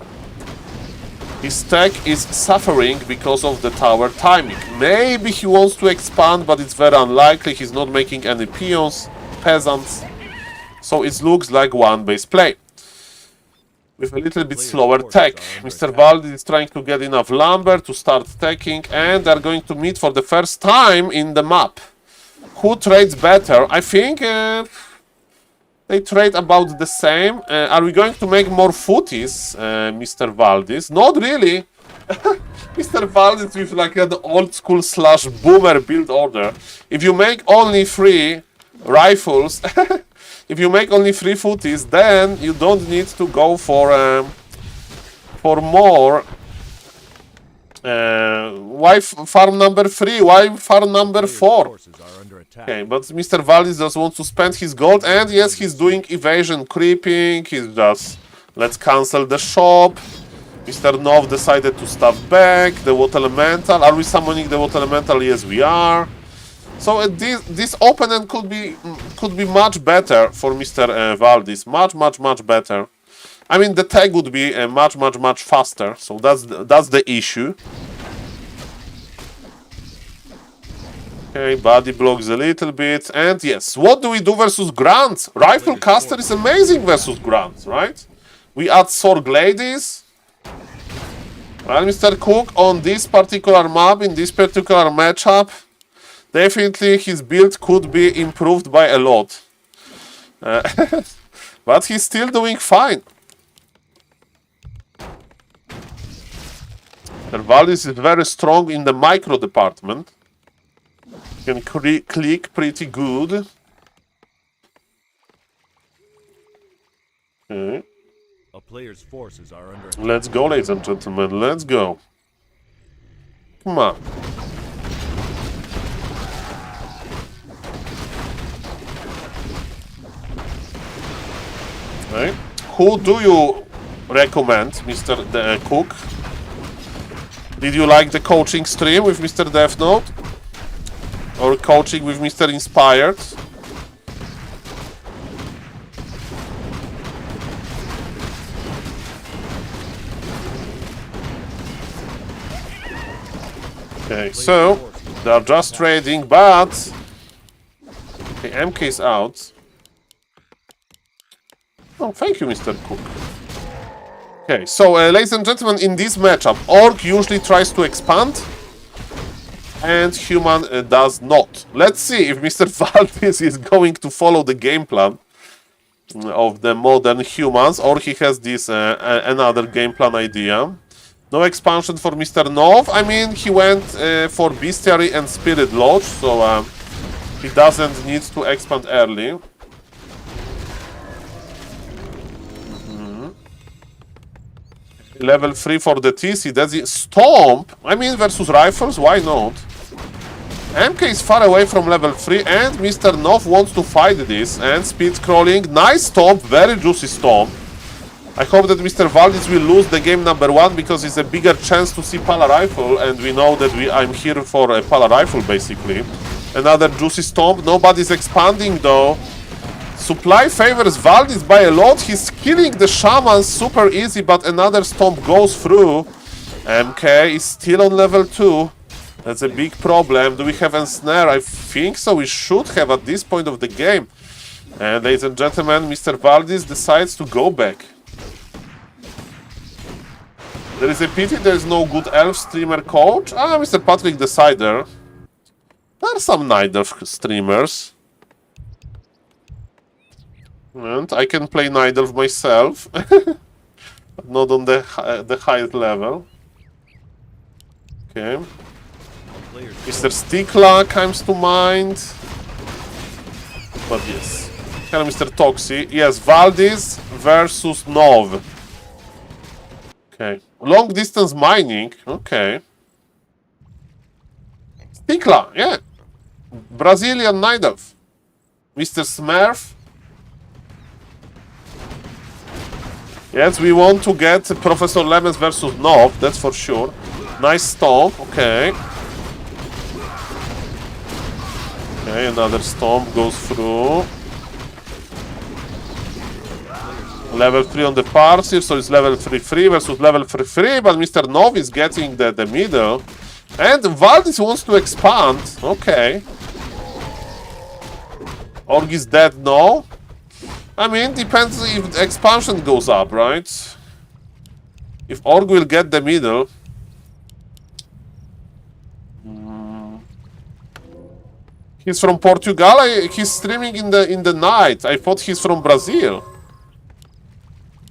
His tech is suffering because of the tower timing. Maybe he wants to expand, but it's very unlikely. He's not making any peasants. So it looks like one base play. With a little bit slower tech. Mr. Valdis is trying to get enough lumber to start teching, and they're going to meet for the first time in the map. Who trades better? I think they trade about the same. Are we going to make more footies, Mr. Valdis? Not really. Mr. Valdis with like an old school / boomer build order. If you make only 3 rifles, if you make only 3 footies, then you don't need to go for more. Why farm number 3? Why farm number 4? Okay, but Mr. Valdis just wants to spend his gold, and yes, he's doing evasion creeping. He's just, let's cancel the shop. Mr. Nov decided to stop back. The water elemental. Are we summoning the water elemental? Yes, we are. So this opponent could be much better for Mr. Valdis. Much better. I mean, the tag would be much faster. So that's the issue. Okay, body blocks a little bit, and yes, what do we do versus Grants? Rifle caster is amazing versus Grants, right? We add sword ladies. Well, Mr. Cook on this particular map in this particular matchup. Definitely his build could be improved by a lot. But he's still doing fine. Valdis is very strong in the micro department. He can click pretty good. Okay. A player's forces are under attack. Let's go, ladies and gentlemen. Let's go. Come on. Okay. Who do you recommend, Mr. Cook? Did you like the coaching stream with Mr. Death Note? Or coaching with Mr. Inspired? Okay, so they are just trading, but the MK is out. Oh, thank you, Mr. Cook. Okay, so ladies and gentlemen, in this matchup, Orc usually tries to expand, and Human does not. Let's see if Mr. Valdis is going to follow the game plan of the modern humans, or he has this another game plan idea. No expansion for Mr. Nov. I mean, he went for Bestiary and Spirit Lodge, so he doesn't need to expand early. Level 3 for the TC. That's it. Stomp. I mean, versus rifles, why not? MK is far away from level 3, and Mr. Nov wants to fight this. And speed scrolling. Nice stomp. Very juicy stomp. I hope that Mr. Valdis will lose the game number 1, because it's a bigger chance to see Pala Rifle, and we know that I'm here for a Pala Rifle, basically. Another juicy stomp. Nobody's expanding, though. Supply favors Valdis by a lot. He's killing the shamans super easy, but another stomp goes through. MK is still on level 2. That's a big problem. Do we have Ensnare? I think so. We should have at this point of the game. And ladies and gentlemen, Mr. Valdis decides to go back. There is a pity there is no good elf streamer coach. Ah, Mr. Patrick Decider. There are some Night Elf streamers. And I can play Night Elf myself. But not on the highest level. Okay. Mr. Stikla comes to mind. But yes. Hello, Mr. Toxi. Yes, Valdis versus Nov. Okay. Long distance mining. Okay. Stikla, yeah. Brazilian Night Elf. Mr. Smurf. Yes, we want to get Professor Lemons versus Nov, that's for sure. Nice stomp, okay. Okay, another stomp goes through. Level 3 on the Parsir, so it's level 3-3 versus level 3-3, but Mr. Nov is getting the middle. And Valdis wants to expand, okay. Org is dead, no. I mean, depends if the expansion goes up, right? If Org will get the middle. He's from Portugal. He's streaming in the night. I thought he's from Brazil.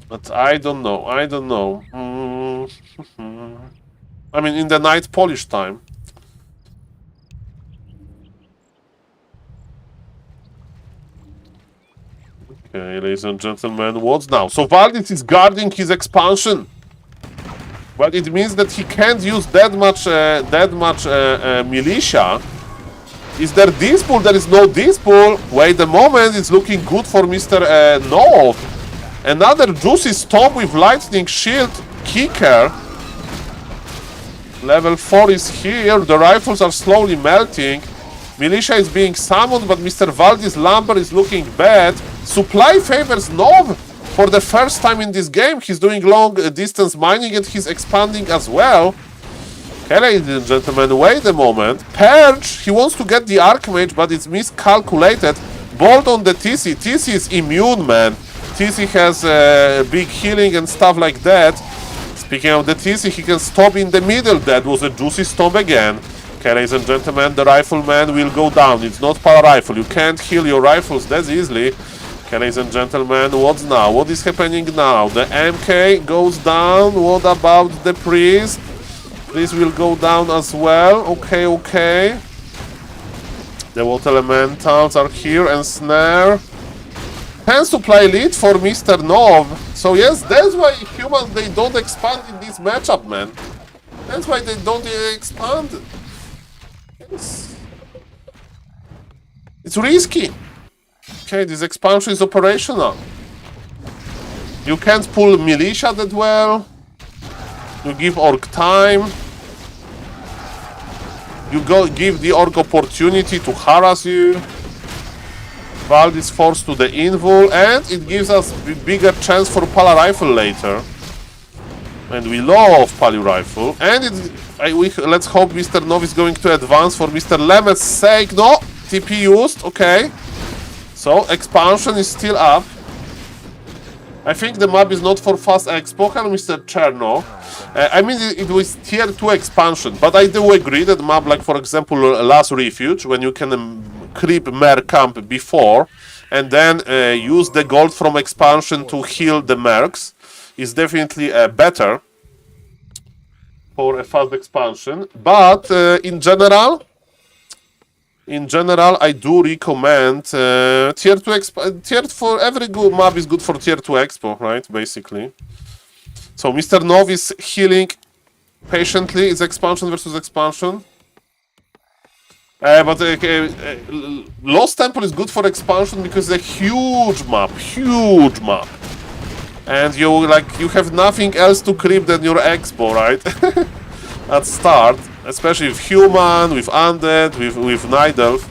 But I don't know. I don't know. I mean, in the night Polish time. Okay, ladies and gentlemen, what's now? So Valdis is guarding his expansion, but it means that he can't use that much militia. Is there Dispool? There is no Dispool. Wait a moment, it's looking good for Mr. Nov. Another juicy stomp with lightning shield kicker. Level 4 is here. The rifles are slowly melting. Militia is being summoned, but Mr. Valdis Lumber is looking bad. Supply favors Nov for the first time in this game. He's doing long distance mining and he's expanding as well. Okay, ladies and gentlemen, wait a moment. Purge, he wants to get the Archmage, but it's miscalculated. Bolt on the TC. TC is immune, man. TC has big healing and stuff like that. Speaking of the TC, he can stop in the middle. That was a juicy stomp again. Okay, ladies and gentlemen, the rifleman will go down. It's not para rifle. You can't heal your rifles that easily. Okay, ladies and gentlemen, what's now? What is happening now? The MK goes down. What about the priest? Priest will go down as well. Okay, okay. The water elementals are here and snare. 10 supply lead for Mr. Nov. So yes, that's why humans, they don't expand in this matchup, man. That's why they don't expand. It's risky. Okay, this expansion is operational. You can't pull militia that well. You give Orc time. You give the Orc opportunity to harass you. Valdis forced to the invul, and it gives us bigger chance for Pala Rifle later. And we love Pali Rifle. And let's hope Mr. Nov is going to advance for Mr. Lemmet's sake. No! TP used, okay. So, expansion is still up. I think the map is not for fast expo. Hello, Mr. Cherno. I mean, it was tier 2 expansion, but I do agree that map, like for example, Last Refuge, when you can creep mer camp before, and then use the gold from expansion to heal the mercs, is definitely better for a fast expansion. But in general, I do recommend tier 2 tier for every good map is good for tier 2 expo, right? Basically. So Mr. Nov is healing patiently. Is expansion versus expansion. But Lost Temple is good for expansion because it's a huge map, and you have nothing else to creep than your expo, right? At start. Especially with human, with undead, with night elf.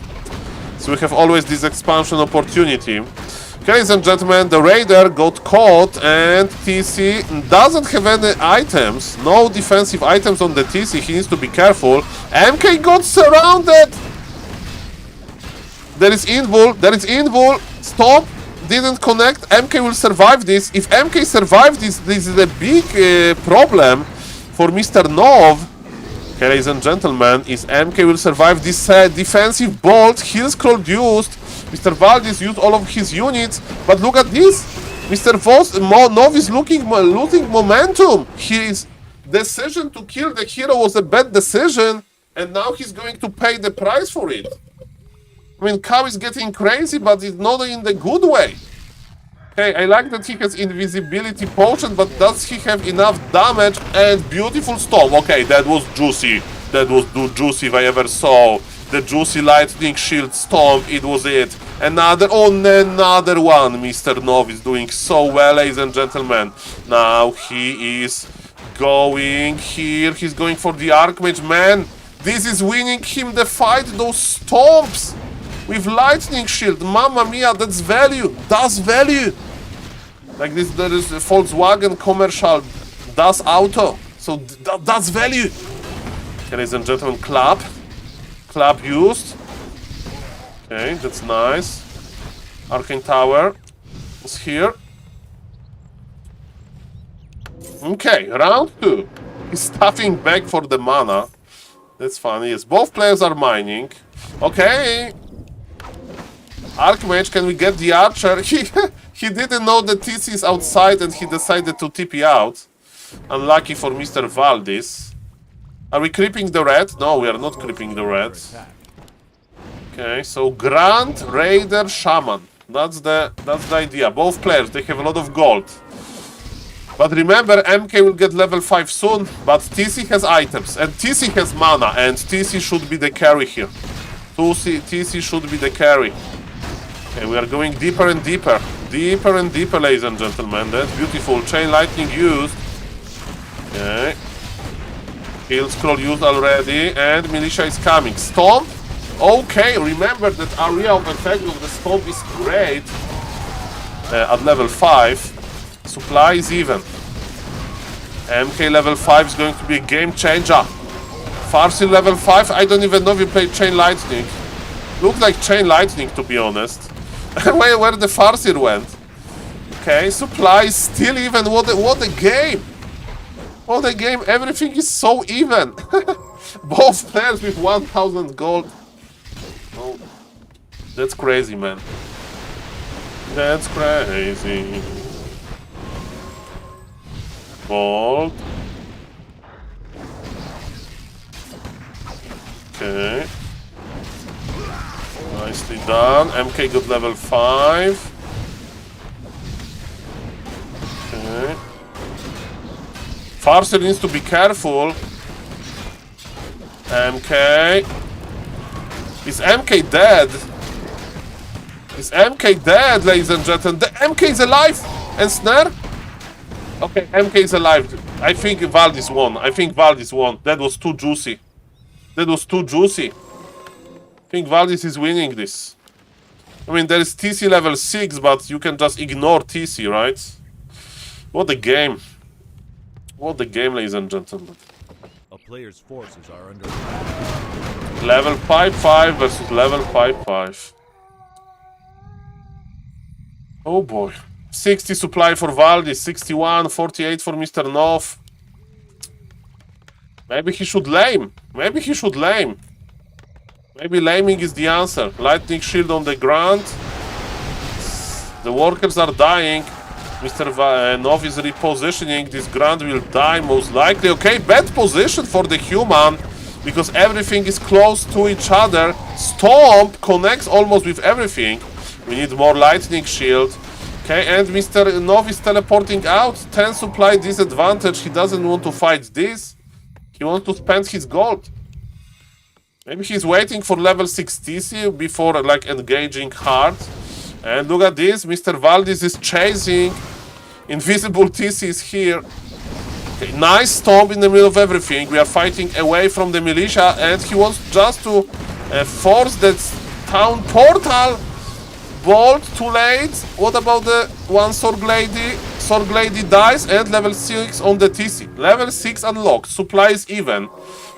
So we have always this expansion opportunity. Okay, ladies and gentlemen, the raider got caught and TC doesn't have any items. No defensive items on the TC. He needs to be careful. MK got surrounded! There is invul. Stop! Didn't connect. MK will survive this. If MK survives this, this is a big problem for Mr. Nov. Okay, ladies and gentlemen, is MK will survive this defensive bolt? Heal scroll used. Mr. Valdis used all of his units, but look at this. Mr. Nov is losing momentum. His decision to kill the hero was a bad decision, and now he's going to pay the price for it. I mean, Cow is getting crazy, but it's not in the good way. Okay, I like that he has invisibility potion, but does he have enough damage and beautiful storm? Okay, that was juicy. That was the juicy I ever saw. The juicy lightning shield storm, it was it. Another one. Mr. Nov is doing so well, ladies and gentlemen. Now he is going here. He's going for the Archmage, man. This is winning him the fight, those storms. With lightning shield, mamma mia, that's value. That's value. Like this, there is a Volkswagen commercial, Das Auto. So that's value. Okay, ladies and gentlemen, clap. Clap used. Okay, that's nice. Arcane Tower is here. Okay, round 2. He's stuffing back for the mana. That's funny. Yes, both players are mining. Okay. Archmage, can we get the archer? He didn't know the TC is outside and he decided to TP out. Unlucky for Mr. Valdis. Are we creeping the red? No, we are not creeping the red. Okay, so Grand, Raider, Shaman. That's the idea. Both players, they have a lot of gold. But remember, MK will get level 5 soon, but TC has items, and TC has mana, and TC should be the carry here. TC should be the carry. Okay, we are going deeper and deeper. Deeper and deeper, ladies and gentlemen. That's beautiful. Chain lightning used. Okay. Heal scroll used already, and militia is coming. Stomp. Okay, remember that area of effect of the stomp is great at level 5. Supply is even. MK level 5 is going to be a game changer. Farsi level 5, I don't even know if you played Chain Lightning. Looked like Chain Lightning, to be honest. Where the Farsi went. Okay, supply is still even. What a game! What a game! Everything is so even. Both players with 1000 gold. Oh, that's crazy, man. That's crazy. Gold. Okay. Nicely done. MK got level 5. Okay. Farser needs to be careful. MK. Is MK dead? Is MK dead, ladies and gentlemen? The MK is alive! And Snare? Okay, MK is alive. I think Valdis won. That was too juicy. I think Valdis is winning this. I mean, there is TC level 6, but you can just ignore TC, right? What a game. What a game, ladies and gentlemen. A player's forces are under Level 5-5 versus level 5-5. Oh boy. 60 supply for Valdis, 61, 48 for Mr. Nov. Maybe he should lame. Maybe he should lame. Maybe laming is the answer. Lightning shield on the ground. The workers are dying. Mr. Nov is repositioning. This ground will die most likely. Okay, bad position for the human. Because everything is close to each other. Stomp connects almost with everything. We need more lightning shield. Okay, and Mr. Nov is teleporting out. 10 supply disadvantage. He doesn't want to fight this. He wants to spend his gold. Maybe he's waiting for level 6 TC before like engaging hard. And look at this. Mr. Valdis is chasing. Invisible TC is here. Okay, nice stomp in the middle of everything. We are fighting away from the militia. And he wants just to force that town portal. Bolt, too late. What about the one Sword Lady? Sword Lady dies and level 6 on the TC. Level 6 unlocked. Supply is even.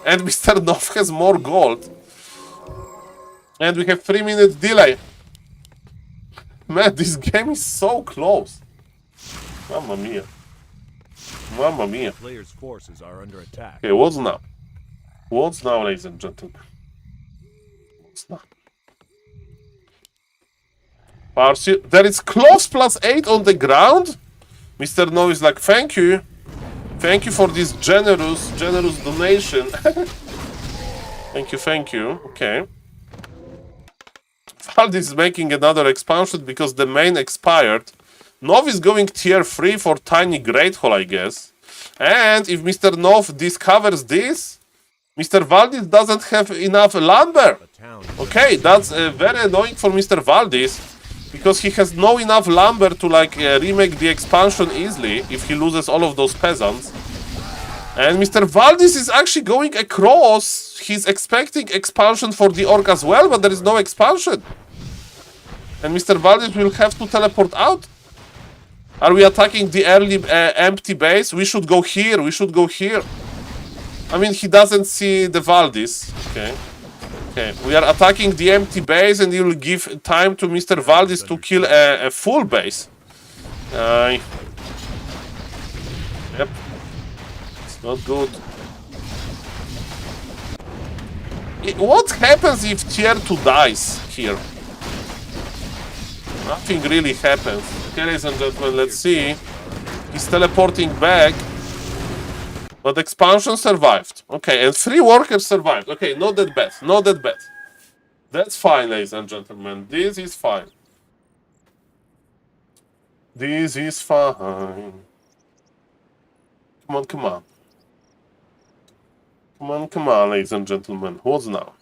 And Mr. Nov has more gold. And we have 3-minute delay. Man, this game is so close. Mamma mia. Mamma mia. Players' forces are under attack. Okay, what's now? What's now, ladies and gentlemen? What's now? There is close +8 on the ground. Mr. No is like, thank you. Thank you for this generous donation. Thank you. Okay. Valdis is making another expansion because the main expired. Nov is going tier 3 for tiny great hole, I guess. And if Mr. Nov discovers this, Mr. Valdis doesn't have enough lumber. Okay, that's very annoying for Mr. Valdis. Because he has no enough lumber to like remake the expansion easily if he loses all of those peasants. And Mr. Valdis is actually going across. He's expecting expansion for the orc as well, but there is no expansion. And Mr. Valdis will have to teleport out. Are we attacking the early empty base? We should go here. We should go here. I mean, he doesn't see the Valdis. Okay. Okay, we are attacking the empty base and you will give time to Mr. Valdis to kill a full base. Yep. It's not good. What happens if tier 2 dies here? Nothing really happens. Okay, ladies and gentlemen, let's see. He's teleporting back. But expansion survived. Okay, and 3 workers survived. Okay, not that bad. Not that bad. That's fine, ladies and gentlemen. This is fine. This is fine. Come on, come on. Come on, ladies and gentlemen. What's now?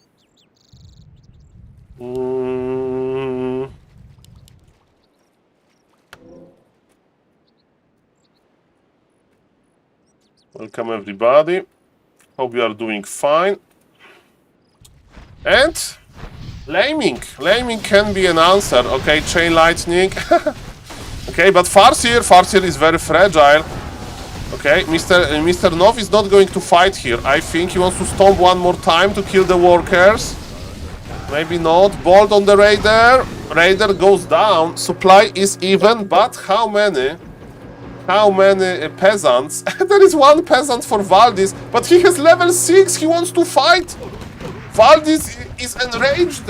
Welcome everybody. Hope you are doing fine. And laming. Laming can be an answer. Okay, chain lightning. Okay, but Farseer is very fragile. Okay, Mr. Nov is not going to fight here. I think he wants to stomp one more time to kill the workers. Maybe not. Bolt on the Raider. Raider goes down. Supply is even, but how many? How many peasants? There is 1 peasant for Valdis, but he has level 6. He wants to fight. Valdis is enraged.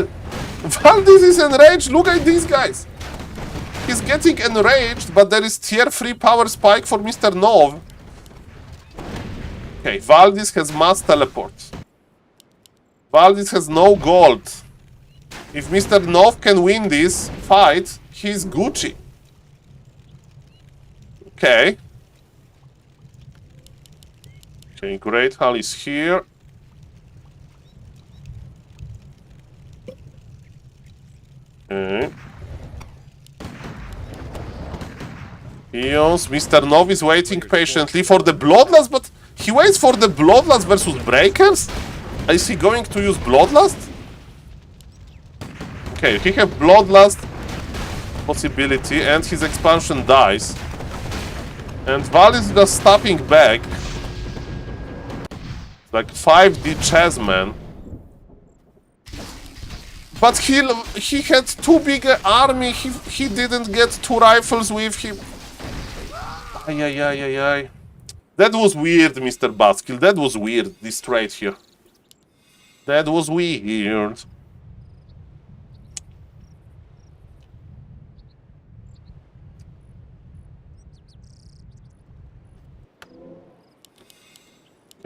Valdis is enraged. Look at these guys. He's getting enraged, but there is tier 3 power spike for Mr. Nov. Okay, Valdis has mass teleport. Valdis has no gold. If Mr. Nov can win this fight, he's Gucci. Okay. Okay, Great Hall is here. Okay. Eons, Mr. Nov is waiting patiently for the Bloodlust, but he waits for the Bloodlust versus Breakers? Is he going to use Bloodlust? Okay, he have Bloodlust possibility and his expansion dies. And Val is just stepping back. Like 5D chessman. But he had too big an army. He didn't get 2 rifles with him. Ay, ay, ay, ay, ay. That was weird, Mr. Baskill. That was weird, this trade here. That was weird.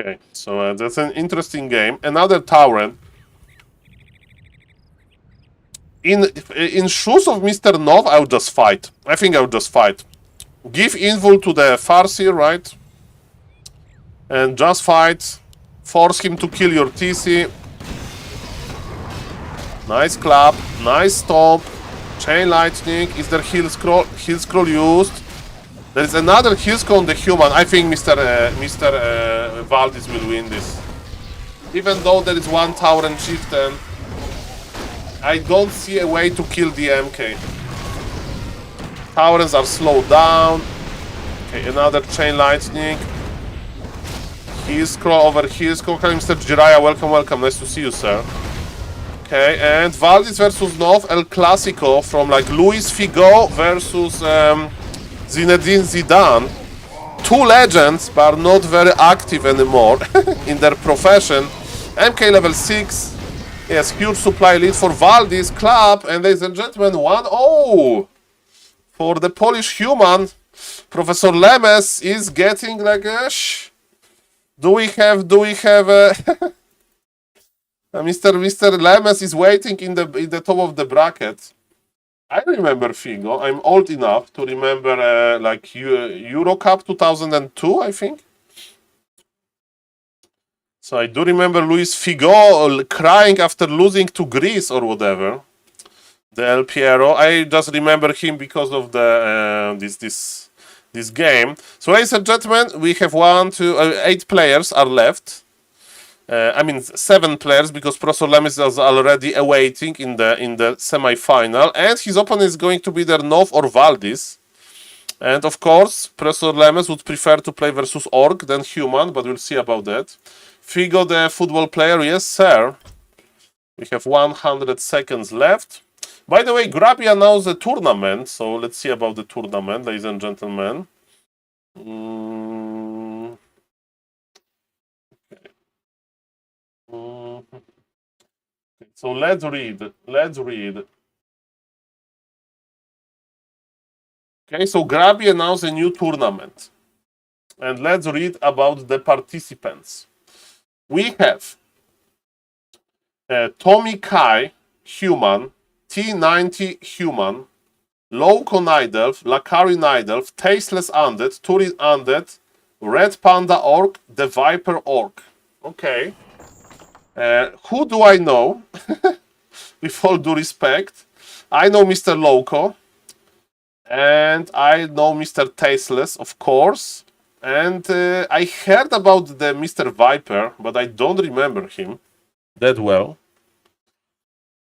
Okay, so that's an interesting game. Another Tauren. In shoes of Mr. Nov, I would just fight. I think I would just fight. Give invul to the Farseer, right? And just fight. Force him to kill your TC. Nice clap. Nice stomp. Chain lightning. Is there heal scroll? Heal scroll used. There is another heal scroll on the human. I think Mr. Valdis will win this. Even though there is one Tauren chieftain, I don't see a way to kill the MK. Taurens are slowed down. Okay, another chain lightning. Heal scroll over heal scroll. Okay, Mr. Jiraiya, welcome, welcome. Nice to see you, sir. Okay, and Valdis versus Nov, El Clasico from like Luis Figo versus Zinedine Zidane. 2 legends, but not very active anymore in their profession. MK level 6. Yes, huge supply lead for Valdis, Club, and ladies and gentlemen, 1-0 for the Polish human. Professor Lemes is getting like a Do we have Mr. Lemes is waiting in the top of the bracket. I remember Figo. I'm old enough to remember like Euro Cup 2002, I think. So I do remember Luis Figo crying after losing to Greece or whatever. The El Piero. I just remember him because of the this game. So ladies and gentlemen, we have 8 players are left. I mean 7 players because Professor Lemes is already awaiting in the semi-final, and his opponent is going to be either Nov or Valdis. And of course, Professor Lemes would prefer to play versus Orc than human, but we'll see about that. Figo, the football player, yes sir. We have 100 seconds left. By the way, Grubby announced a tournament, so let's see about the tournament, ladies and gentlemen. So let's read. Okay, so Grubby announced a new tournament. And let's read about the participants. We have Tommy Kai, human, T90 human, Loco Nidelf, Lakari Nidelf, Tasteless Undead, Turin Undead, Red Panda Orc, the Viper Orc. Okay. Who do I know? With all due respect. I know Mr. Loco. And I know Mr. Tasteless, of course. And I heard about the Mr. Viper, but I don't remember him that well.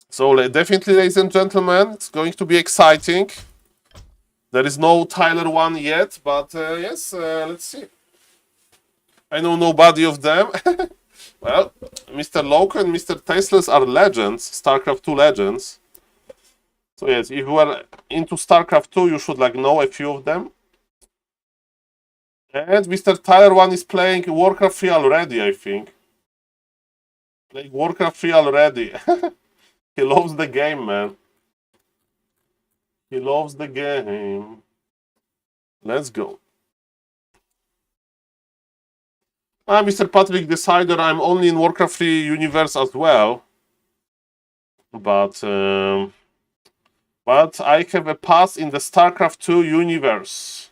So definitely, ladies and gentlemen, it's going to be exciting. There is no Tyler 1 yet, but yes, let's see. I know nobody of them. Well, Mr. Loco and Mr. Tasteless are legends, StarCraft 2 legends. So yes, if you are into StarCraft 2, you should like know a few of them. And Mr. Tyler 1 is playing WARCRAFT 3 already, I think. Playing WARCRAFT 3 already. He loves the game, man. He loves the game. Let's go. Mr. Patrick Decider, I'm only in WARCRAFT 3 universe as well. But I have a pass in the StarCraft 2 universe.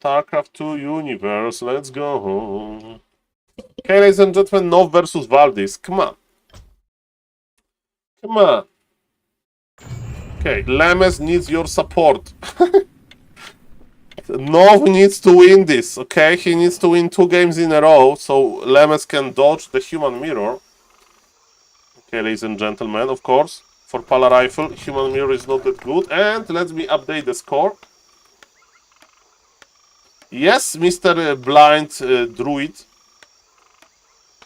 StarCraft 2 universe, let's go. Okay, ladies and gentlemen, Nov versus Valdis. Come on. Come on. Okay, Lemes needs your support. Nov needs to win this, okay? He needs to win 2 games in a row so Lemes can dodge the human mirror. Okay, ladies and gentlemen, of course, for Pala Rifle, human mirror is not that good. And let me update the score. Yes, Mr. Blind Druid.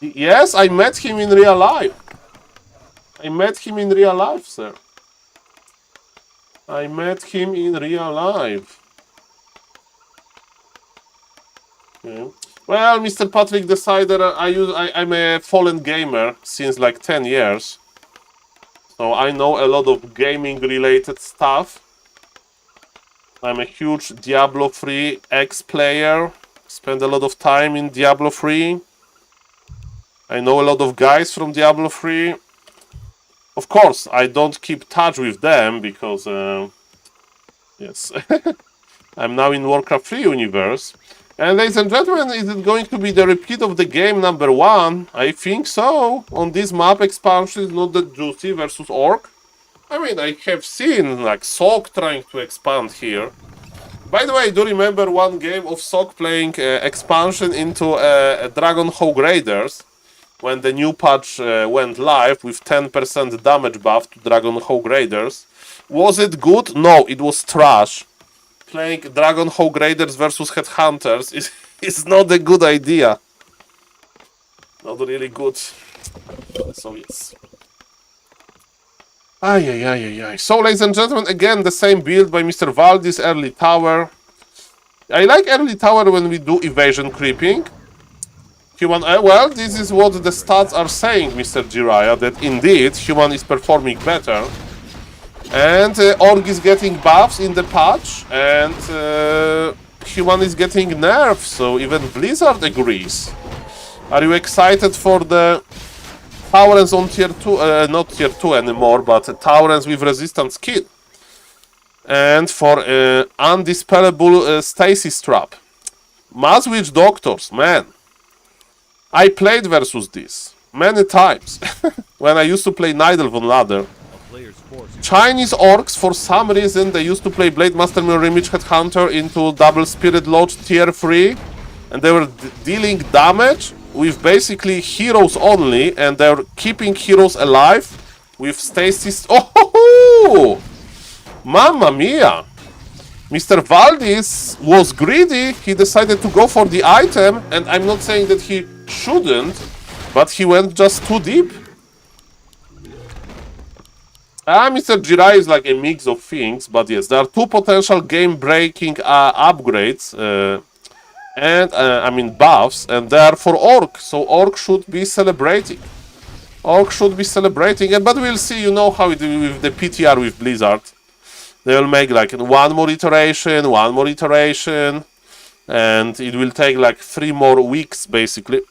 Yes, I met him in real life. I met him in real life, sir. I met him in real life. Okay. Well, Mr. Patrick Decider, I'm a fallen gamer since like 10 years. So I know a lot of gaming related stuff. I'm a huge Diablo 3 ex-player. Spend a lot of time in Diablo 3. I know a lot of guys from Diablo 3. Of course, I don't keep touch with them because, yes, I'm now in Warcraft 3 universe. And ladies and gentlemen, is it going to be the repeat of the game number 1? I think so. On this map, expansion is not that juicy versus Orc. I mean, I have seen like Sock trying to expand here. By the way, I do remember one game of Sock playing expansion into Dragon Hog Raiders when the new patch went live with 10% damage buff to Dragon Hog Raiders. Was it good? No, it was trash. Playing Dragon Hog Raiders versus Headhunters is not a good idea. Not really good. So yes. So, ladies and gentlemen, again, the same build by Mr. Valdis, early tower. I like early tower when we do evasion creeping. Human, well, this is what the stats are saying, Mr. Jiraiya, that indeed human is performing better. And Org is getting buffs in the patch, and human is getting nerfs, so even Blizzard agrees. Are you excited for the Taurens on tier 2, not tier 2 anymore, but Taurens with resistance kit? And for undispellable stasis trap. Mass Witch Doctors, man. I played versus this many times when I used to play Nidal von Ladder. Chinese orcs, for some reason, they used to play Blade Master Mirror Image Headhunter into Double Spirit Lodge tier 3, and they were dealing damage with basically heroes only, and they're keeping heroes alive with stasis. Oh, mamma mia! Mr. Valdis was greedy. He decided to go for the item, and I'm not saying that he shouldn't, but he went just too deep. Mr. Jirai is like a mix of things, but yes, there are two potential game-breaking upgrades, and I mean buffs, and they are for Orc, so Orc should be celebrating. Orc should be celebrating, but we'll see, you know how it is with the PTR with Blizzard. They'll make like one more iteration, and it will take like 3 more weeks, basically.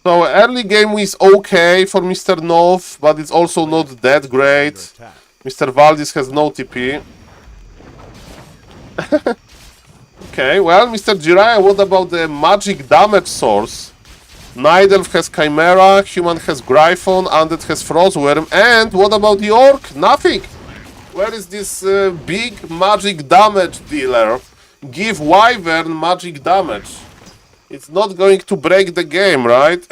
So early game is okay for Mr. Nov, but it's also not that great. Mr. Valdis has no TP. Okay, well, Mr. Jiraiya, what about the magic damage source? Nidelf has Chimera, Human has Gryphon, Undead has Frostworm, and what about the Orc? Nothing! Where is this big magic damage dealer? Give Wyvern magic damage. It's not going to break the game, right?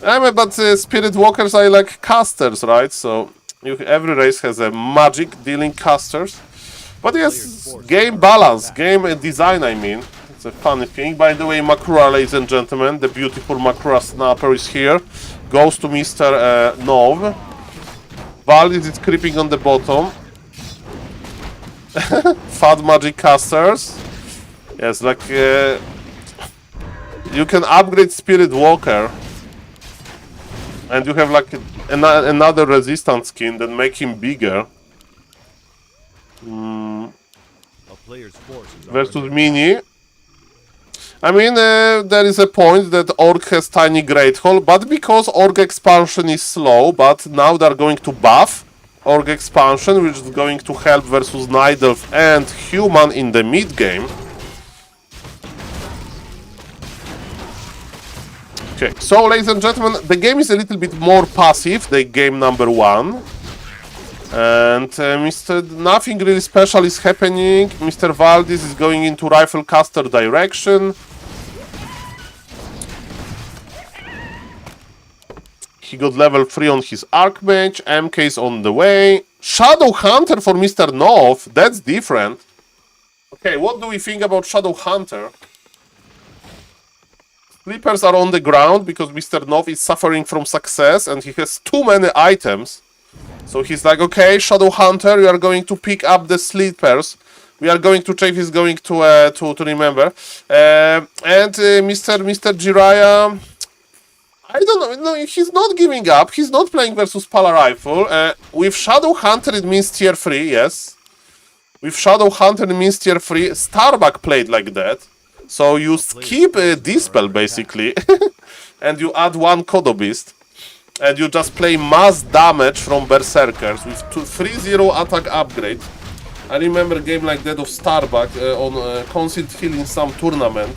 But Spirit Walkers are like casters, right? So every race has a magic dealing casters. But yes, game balance, game design, I mean. It's a funny thing. By the way, Makura, ladies and gentlemen, the beautiful Makura Snapper is here. Goes to Mr. Nov. Valdis is creeping on the bottom. Fat magic casters. Yes, like you can upgrade Spirit Walker, and you have like another resistance skin that make him bigger. Versus Mini. I mean, there is a point that Orc has tiny Great Hall, but because Orc expansion is slow, but now they're going to buff Orc expansion, which is going to help versus Nidelf and Human in the mid game. Okay, so ladies and gentlemen, the game is a little bit more passive than game number 1. And nothing really special is happening. Mr. Valdis is going into Rifle Caster direction. He got level 3 on his Archmage. MK is on the way. Shadow Hunter for Mr. Nov. That's different. Okay, what do we think about Shadow Hunter? Sleepers are on the ground because Mr. Nov is suffering from success and he has too many items. So he's like, okay, Shadow Hunter, you are going to pick up the sleepers. We are going to check. He's going to remember. And Mr. Jiraiya, I don't know. No, he's not giving up. He's not playing versus Pala Rifle. With Shadow Hunter, it means tier 3. Yes. With Shadow Hunter, it means tier 3. Starbuck played like that. So you skip Dispel basically, and you add one Kodo Beast. And you just play mass damage from Berserkers with 3-0 attack upgrade. I remember a game like that of Starbuck on Conceit Hill in some tournament.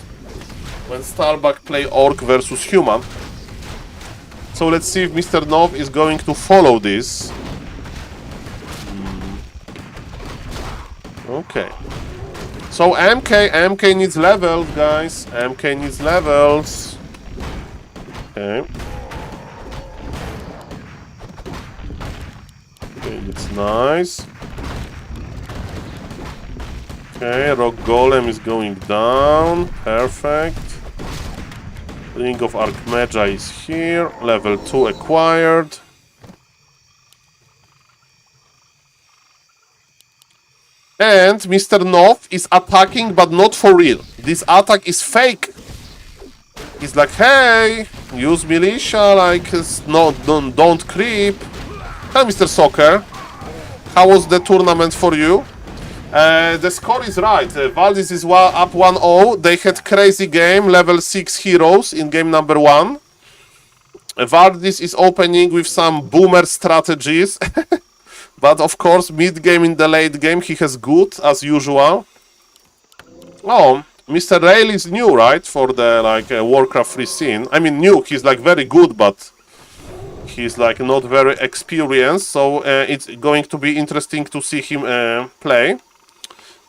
When Starbuck play Orc versus Human. So let's see if Mr. Nov is going to follow this. Okay. So MK needs levels, guys. MK needs levels. Okay. Okay, it's nice. Okay, Rock Golem is going down. Perfect. Ring of Archmagi is here. Level 2 acquired. And Mr. Nov is attacking, but not for real. This attack is fake. He's like, hey, use militia, like, no, don't creep. Hi, Mr. Soccer. How was the tournament for you? The score is right. Valdis is up 1-0. They had crazy game, level 6 heroes in game number 1. Valdis is opening with some boomer strategies. But of course, mid-game in the late game, he has good, as usual. Oh, Mr. Rail is new, right? For the, like, Warcraft free scene. I mean, new. He's, like, very good, but he's like not very experienced, so it's going to be interesting to see him play.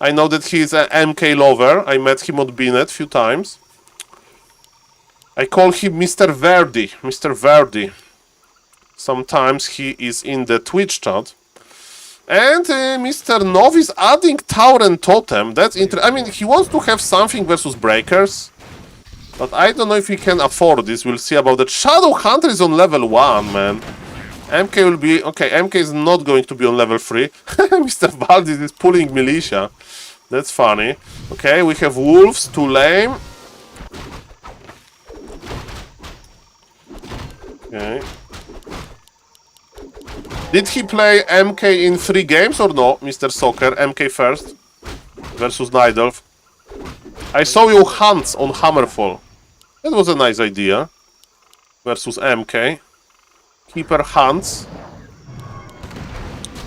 I know that he's an MK lover. I met him on Binet a few times. I call him Mr. Verdi. Mr. Verdi. Sometimes he is in the Twitch chat. And Mr. Nov is adding Tower and Totem. That's interesting. I mean, he wants to have something versus Breakers. But I don't know if he can afford this. We'll see about that. Shadow Hunter is on level 1, man. MK will be... Okay, MK is not going to be on level 3. Mr. Valdis is pulling militia. That's funny. Okay, we have Wolves, too lame. Okay. Did he play MK in 3 games or no, Mr. Soccer? MK first versus Nidolf. I saw you Hunts on Hammerfall. That was a nice idea. Versus MK. Keeper Hunts.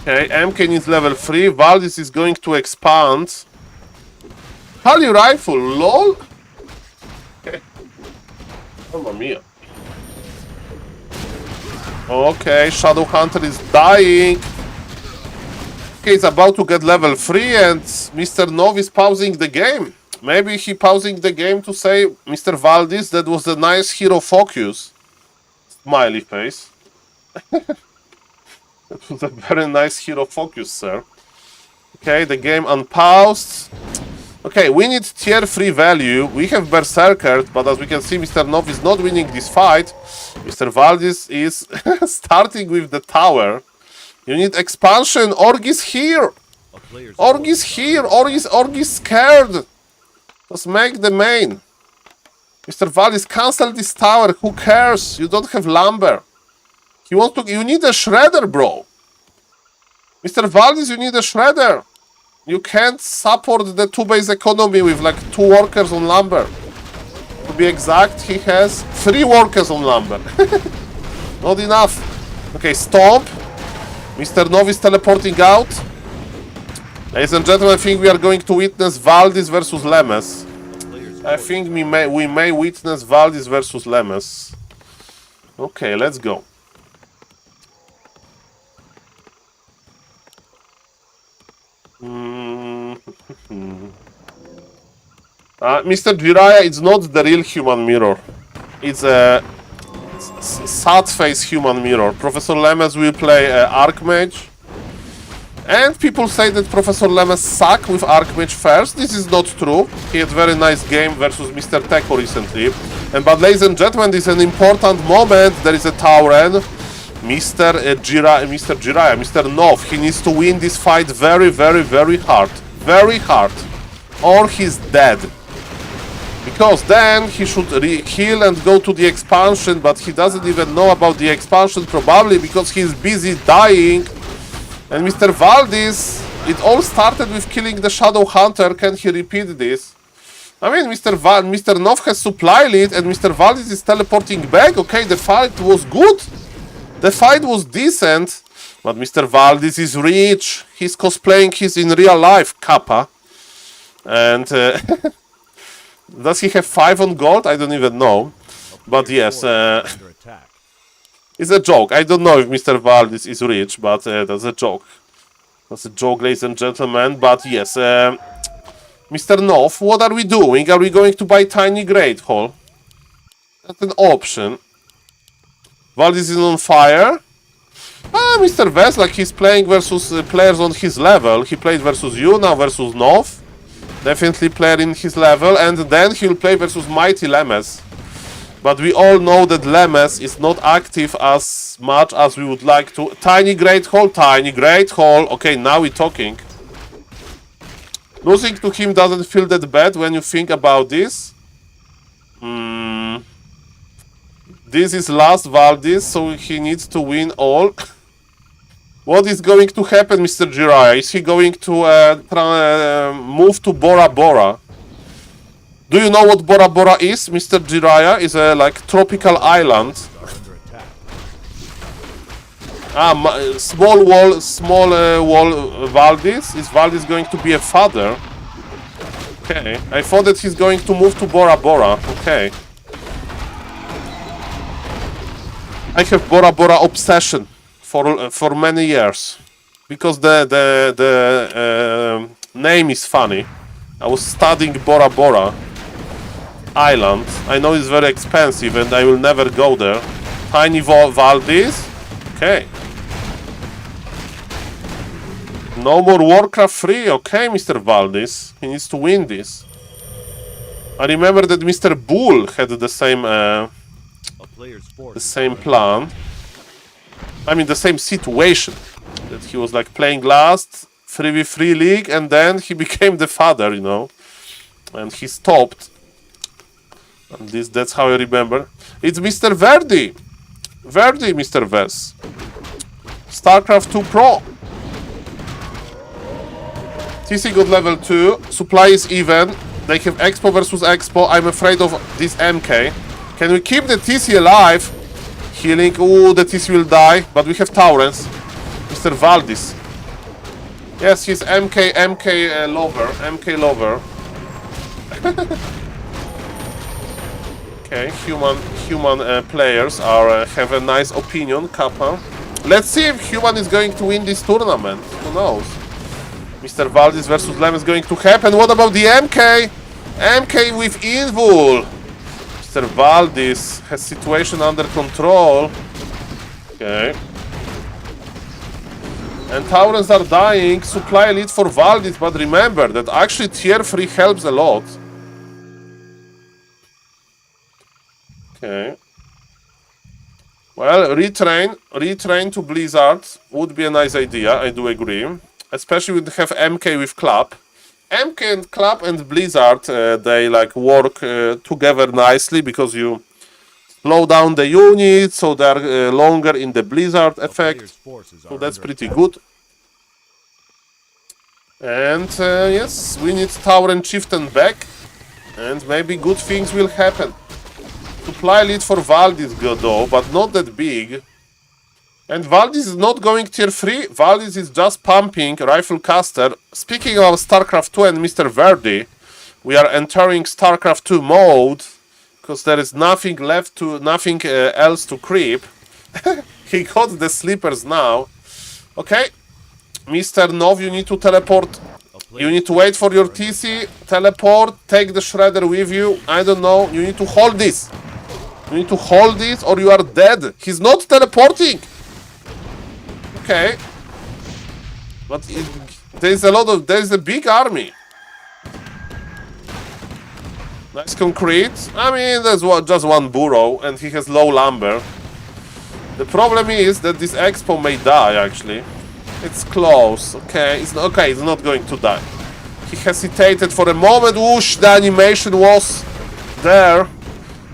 Okay, MK needs level 3. Valdis is going to expand. Pali Rifle, lol? Okay. Mamma mia. Okay, Shadow Hunter is dying. Okay, he's about to get level 3 and Mr. Nov is pausing the game. Maybe he pausing the game to say, Mr. Valdis, that was a nice hero focus. Smiley face. That was a very nice hero focus, sir. Okay, the game unpaused. Okay, we need tier 3 value. We have Berserker, but as we can see, Mr. Nov is not winning this fight. Mr. Valdis is starting with the tower. You need expansion. Org is here. Org is here. Org is scared. Just make the main. Mr. Valdis, cancel this tower. Who cares? You don't have lumber. He wants to... You need a shredder, bro. Mr. Valdis, you need a shredder. You can't support the 2-base economy with like 2 workers on lumber. To be exact, he has 3 workers on lumber. Not enough. Okay, stomp. Mr. Nov is teleporting out. Ladies and gentlemen, I think we are going to witness Valdis versus Lemes. I think we may witness Valdis versus Lemes. Okay, let's go. Mr. Jiraiya, it's not the real human mirror. It's a sad face human mirror. Professor Lemes will play Archmage. And people say that Professor Lemes suck with Archmage first. This is not true. He had very nice game versus Mr. Teko recently. But ladies and gentlemen, this is an important moment. There is a Tauren. Mr. Jiraiya, Mr. Nov, he needs to win this fight very, very, very hard. Very hard. Or he's dead. Because then he should heal and go to the expansion, but he doesn't even know about the expansion probably because he's busy dying. And Mr. Valdis, it all started with killing the Shadow Hunter. Can he repeat this? I mean, Mr. Nov has supply lead and Mr. Valdis is teleporting back. Okay, the fight was good. The fight was decent. But Mr. Valdis is rich. He's cosplaying his in real life Kappa. And does he have 5 on gold? I don't even know. But yes, Under attack. it's a joke. I don't know if Mr. Valdis is rich, but that's a joke. That's a joke, ladies and gentlemen. But yes, Mr. Nov, what are we doing? Are we going to buy Tiny Great Hall? That's an option. Valdis is on fire. Mr. Vest, like he's playing versus players on his level. He played versus you, now versus Nov. Definitely player in his level. And then he'll play versus Mighty Lemes. But we all know that Lemes is not active as much as we would like to. Tiny Great Hall, Tiny Great Hall. Okay, now we're talking. Losing to him doesn't feel that bad when you think about this. This is last Valdis, so he needs to win all. What is going to happen, Mr. Jiraiya? Is he going to move to Bora Bora? Do you know what Bora Bora is, Mr. Jiraiya? It's a like tropical island. Under attack. Small wall Valdis. Is Valdis going to be a father? Okay, I thought that he's going to move to Bora Bora. Okay. I have Bora Bora obsession for many years because the name is funny. I was studying Bora Bora Island. I know it's very expensive and I will never go there. Tiny Valdis. Okay. No more Warcraft 3. Okay, Mr. Valdis. He needs to win this. I remember that Mr. Bull had the same plan. I mean the same situation. That he was like playing last 3v3 league and then he became the father, you know. And he stopped. And that's how I remember. It's Mr. Verdi. Verdi, Mr. Ves. StarCraft 2 Pro. TC got level 2. Supply is even. They have Expo versus Expo. I'm afraid of this MK. Can we keep the TC alive? Healing. Ooh, the TC will die. But we have Taurens. Mr. Valdis. Yes, he's MK lover. MK lover. Okay, human players have a nice opinion, Kappa. Let's see if human is going to win this tournament. Who knows? Mr. Valdis versus Lem is going to happen. What about the MK? MK with Invul. Mr. Valdis has situation under control. Okay. And Taurens are dying. Supply lead for Valdis, but remember that actually tier 3 helps a lot. Okay. Well, retrain to Blizzard would be a nice idea, I do agree. Especially when you have MK with Club. MK and Club and Blizzard, they like work together nicely because you slow down the units, so they're longer in the Blizzard effect. So that's pretty good. And yes, we need Tauren Chieftain back. And maybe good things will happen. Supply lead for Valdis though, but not that big. And Valdis is not going tier 3. Valdis is just pumping Rifle Caster. Speaking of StarCraft 2 and Mr. Verdi, we are entering StarCraft 2 mode because there is nothing else to creep. He got the sleepers now. Okay, Mr. Nov, you need to teleport. You need to wait for your TC, teleport, take the Shredder with you. I don't know. You need to hold this. You need to hold this or you are dead. He's not teleporting. Okay. But there's a big army. Nice concrete. I mean, there's just one burrow, and he has low lumber. The problem is that this expo may die, actually. It's close. Okay, it's not going to die. He hesitated for a moment. Whoosh, the animation was there.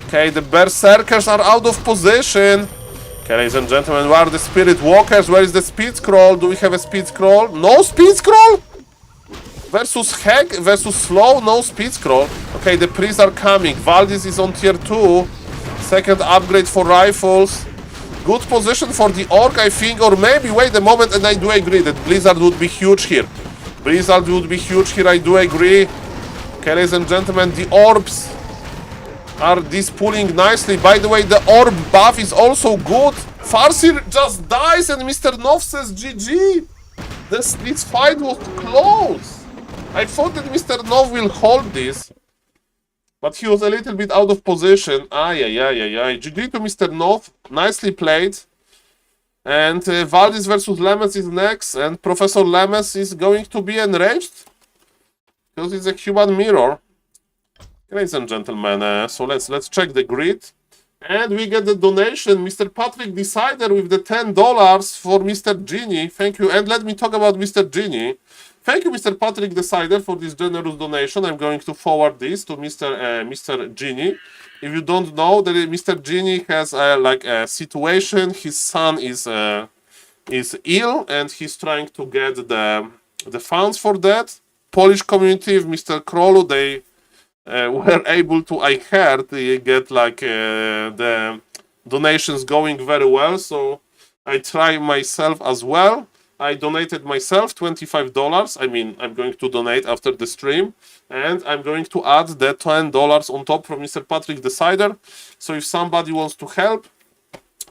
Okay, the berserkers are out of position. Okay, ladies and gentlemen, where are the spirit walkers? Where is the speed scroll? Do we have a speed scroll? No speed scroll? Versus Heck, versus Slow, no speed scroll. Okay, the priests are coming. Valdis is on tier 2. Second upgrade for rifles. Good position for the Orc, I think. Or maybe, wait a moment, and I do agree that Blizzard would be huge here. Blizzard would be huge here, I do agree. Okay, ladies and gentlemen, the Orbs are dispulling nicely. By the way, the Orb buff is also good. Farseer just dies and Mr. Nov says GG. This fight was close. I thought that Mr. Nov will hold this, but he was a little bit out of position. GG to Mr. Nov. Nicely played. And Valdis versus Lemes is next, and Professor Lemes is going to be enraged because it's a human mirror. Ladies and gentlemen, so let's check the grid. And we get the donation, Mr. Patrick Decider with the $10 for Mr. Genie. Thank you. And let me talk about Mr. Genie. Thank you, Mr. Patrick Decider, for this generous donation. I'm going to forward this to Mr. Genie. If you don't know, that Mr. Genie has a situation. His son is ill, and he's trying to get the funds for that. Polish community, Mr. Krolu, they were able to, I heard, get the donations going very well. So I try myself as well. I donated myself $25. I mean, I'm going to donate after the stream, and I'm going to add the $10 on top from Mr. Patrick Decider. So if somebody wants to help,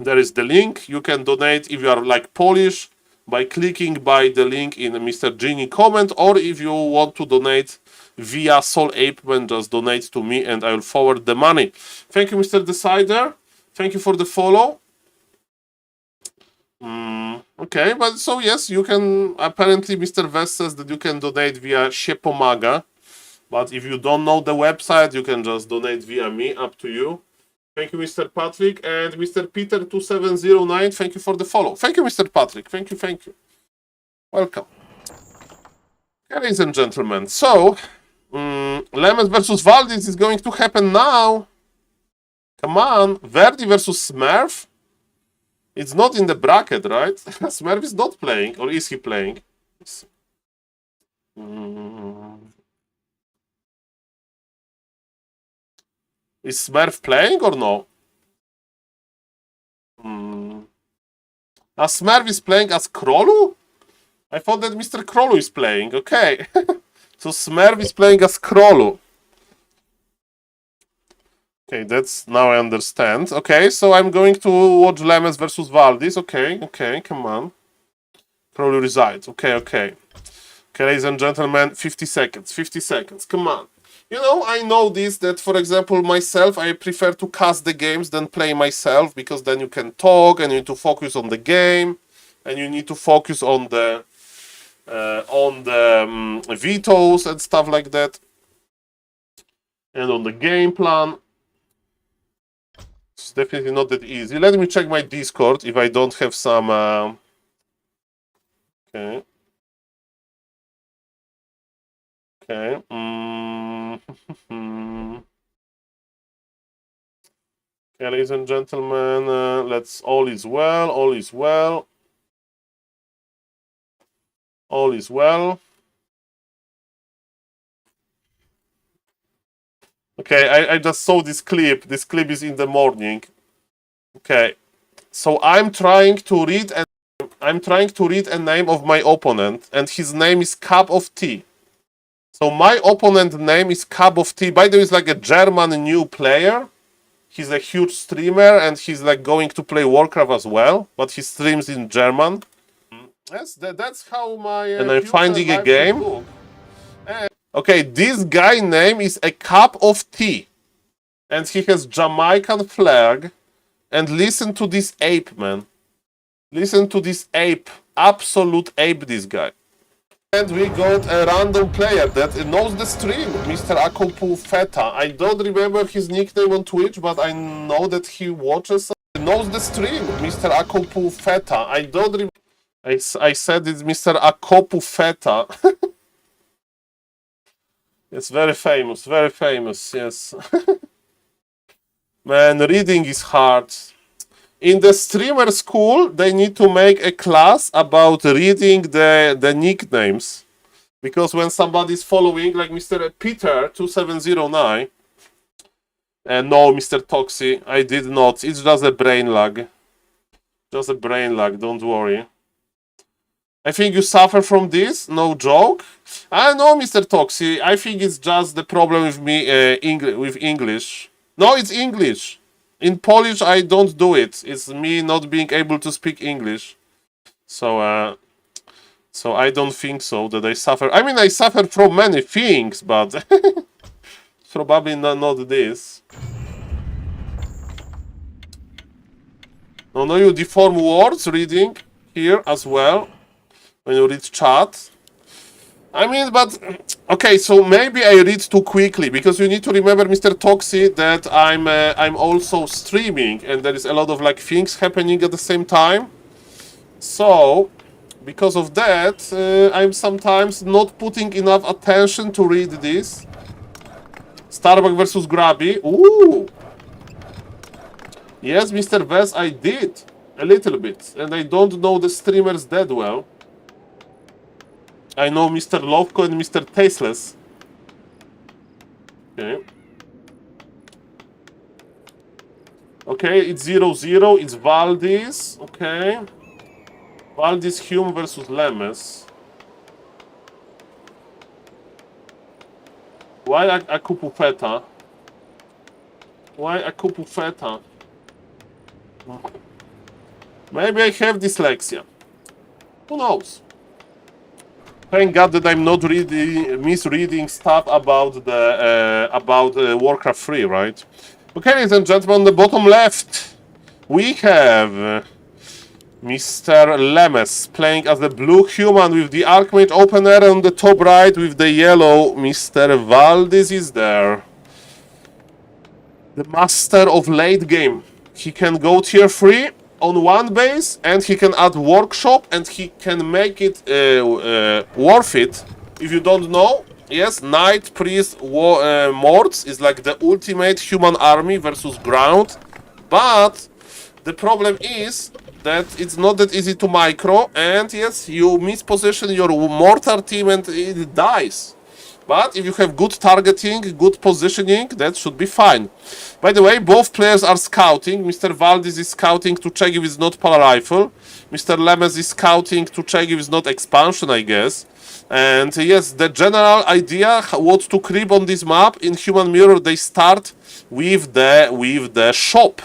there is the link. You can donate if you are like Polish by clicking by the link in Mr. Genie comment, or if you want to donate via SaulPlayerMan, just donate to me and I will forward the money. Thank you, Mr. Decider. Thank you for the follow. Okay, but so yes, you can, apparently Mr. West says that you can donate via Siepomaga, but if you don't know the website, you can just donate via me, up to you. Thank you, Mr. Patrick, and Mr. Peter2709, thank you for the follow. Thank you, Mr. Patrick, thank you. Welcome. Okay, ladies and gentlemen, so, Lemes versus Valdis is going to happen now. Come on, Verdi versus Smurf. It's not in the bracket, right? Smurf is not playing, or is he playing? Is Smurf playing or no? Smurf is playing as Krolu? I thought that Mr. Krolu is playing, okay. So Smurf is playing as Krolu. Okay, that's, now I understand. Okay, so I'm going to watch Lemes versus Valdis. Okay, come on. Krolu resides. Okay. Okay, ladies and gentlemen, 50 seconds, come on. You know, I know this, that, for example, myself, I prefer to cast the games than play myself, because then you can talk, and you need to focus on the game, and you need to focus on the vetoes and stuff like that, and on the game plan. It's definitely not that easy. Let me check my Discord if I don't have some... Okay. Okay. Okay, ladies and gentlemen, let's... All is well. Okay, I just saw this clip. This clip is in the morning. Okay, so I'm trying to read a name of my opponent, and his name is Cup of Tea. So my opponent name is Cup of Tea. By the way, he's like a German new player. He's a huge streamer, and he's like going to play Warcraft as well, but he streams in German. Yes, that's how my... and I'm finding a game. Okay, this guy name is a Cup of Tea, and he has Jamaican flag, and listen to this ape, man. Listen to this ape, absolute ape, this guy. And we got a random player that knows the stream, Mr. Akopu Feta. I don't remember his nickname on Twitch, but I know that he watches. Knows the stream, Mr. Akopu Feta. I don't remember. I said it's Mr. Akopu Feta. It's very famous, yes. Man, reading is hard. In the streamer school, they need to make a class about reading the nicknames. Because when somebody's following, like Mr. Peter 2709, and no, Mr. Toxi, I did not. It's just a brain lag. Just a brain lag, don't worry. I think you suffer from this, no joke. I know, Mr. Toxi, I think it's just the problem with me with English. No, it's English. In Polish, I don't do it. It's me not being able to speak English. So I don't think so that I suffer. I mean, I suffer from many things, but probably not this. No, you deform words reading here as well when you read chat. I mean, but okay, so maybe I read too quickly because you need to remember, Mr. Toxi, that I'm also streaming and there is a lot of like things happening at the same time. So because of that, I'm sometimes not putting enough attention to read this. Starbuck versus Grubby. Ooh. Yes, Mr. Vess, I did a little bit, and I don't know the streamers that well. I know Mr. Lovko and Mr. Tasteless. Okay. Okay, it's 0-0. It's Valdis. Okay. Valdis, Hume versus Lemes. Why Akupu Feta? Why Akupu Feta? Maybe I have dyslexia. Who knows? Thank God that I'm not misreading stuff about the Warcraft 3, right? Okay, ladies and gentlemen, on the bottom left, we have Mr. Lemes playing as the blue human with the Archmage opener. On the top right with the yellow, Mr. Valdis is there. The master of late game. He can go tier 3 on one base, and he can add workshop, and he can make it worth it. If you don't know, yes, Knight, Priest, Morts is like the ultimate human army versus ground. But the problem is that it's not that easy to micro, and yes, you misposition your mortar team and it dies. But if you have good targeting, good positioning, that should be fine. By the way, both players are scouting. Mr. Valdis is scouting to check if it's not Polar Rifle. Mr. Lemes is scouting to check if it's not Expansion, I guess. And yes, the general idea what to creep on this map in Human Mirror, they start with the shop.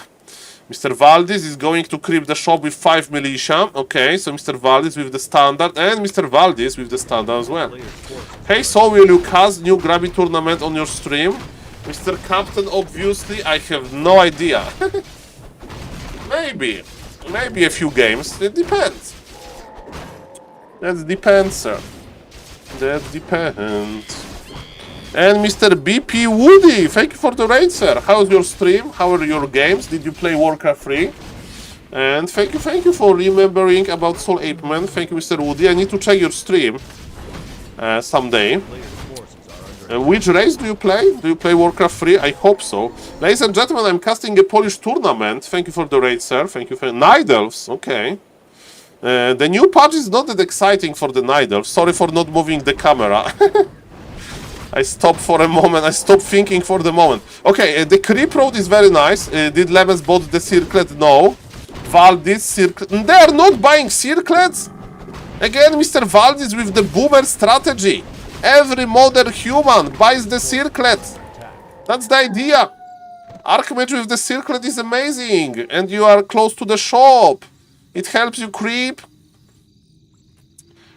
Mr. Valdis is going to creep the shop with 5 militia. Okay, so Mr. Valdis with the standard, and Mr. Valdis with the standard as well. Hey, so will you cast new Grubby tournament on your stream? Mr. Captain, obviously, I have no idea. Maybe a few games. It depends. That depends, sir. That depends. And Mr. BP Woody, thank you for the raid, sir. How's your stream? How are your games? Did you play Warcraft 3? And thank you for remembering about SaulPlayerMan. Thank you, Mr. Woody. I need to check your stream someday. Which race do you play? Do you play Warcraft 3? I hope so. Ladies and gentlemen, I'm casting a Polish tournament. Thank you for the raid, sir. Thank you for Night Elves. Okay. The new patch is not that exciting for the Night Elves. Sorry for not moving the camera. I stopped for a moment. I stopped thinking for the moment. Okay, the creep road is very nice. Did Lemes bought the circlet? No. Valdis circlet. They are not buying circlets? Again, Mr. Valdis with the boomer strategy. Every modern human buys the circlet. That's the idea. Archmage with the circlet is amazing. And you are close to the shop. It helps you creep.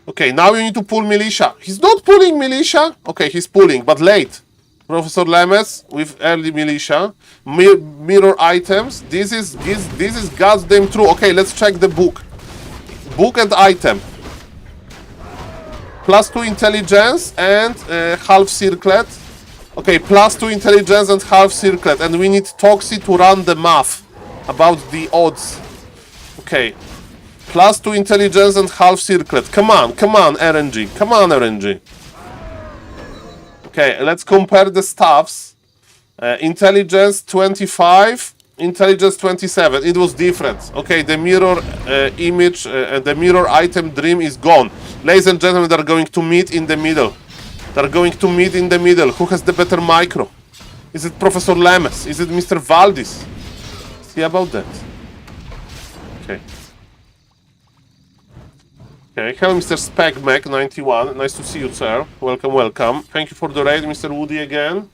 Okay, now you need to pull militia. He's not pulling militia. Okay, he's pulling, but late. Professor Lemes with early militia. Mirror items. This is goddamn true. Okay, let's check the book. Book and item. +2 intelligence and half circlet. Okay, +2 intelligence and half circlet. And we need Toxie to run the math about the odds. Okay. +2 intelligence and half circlet. Come on, RNG. Come on, RNG. Okay, let's compare the stuffs. Intelligence 25, intelligence 27. It was different. Okay, the mirror image, the mirror item dream is gone. Ladies and gentlemen, they're going to meet in the middle. They're going to meet in the middle. Who has the better micro? Is it Professor Lemes? Is it Mr. Valdis? See about that. Okay. Okay, hello Mr. SpecMac91. Nice to see you, sir. Welcome, welcome. Thank you for the raid, Mr. Woody again.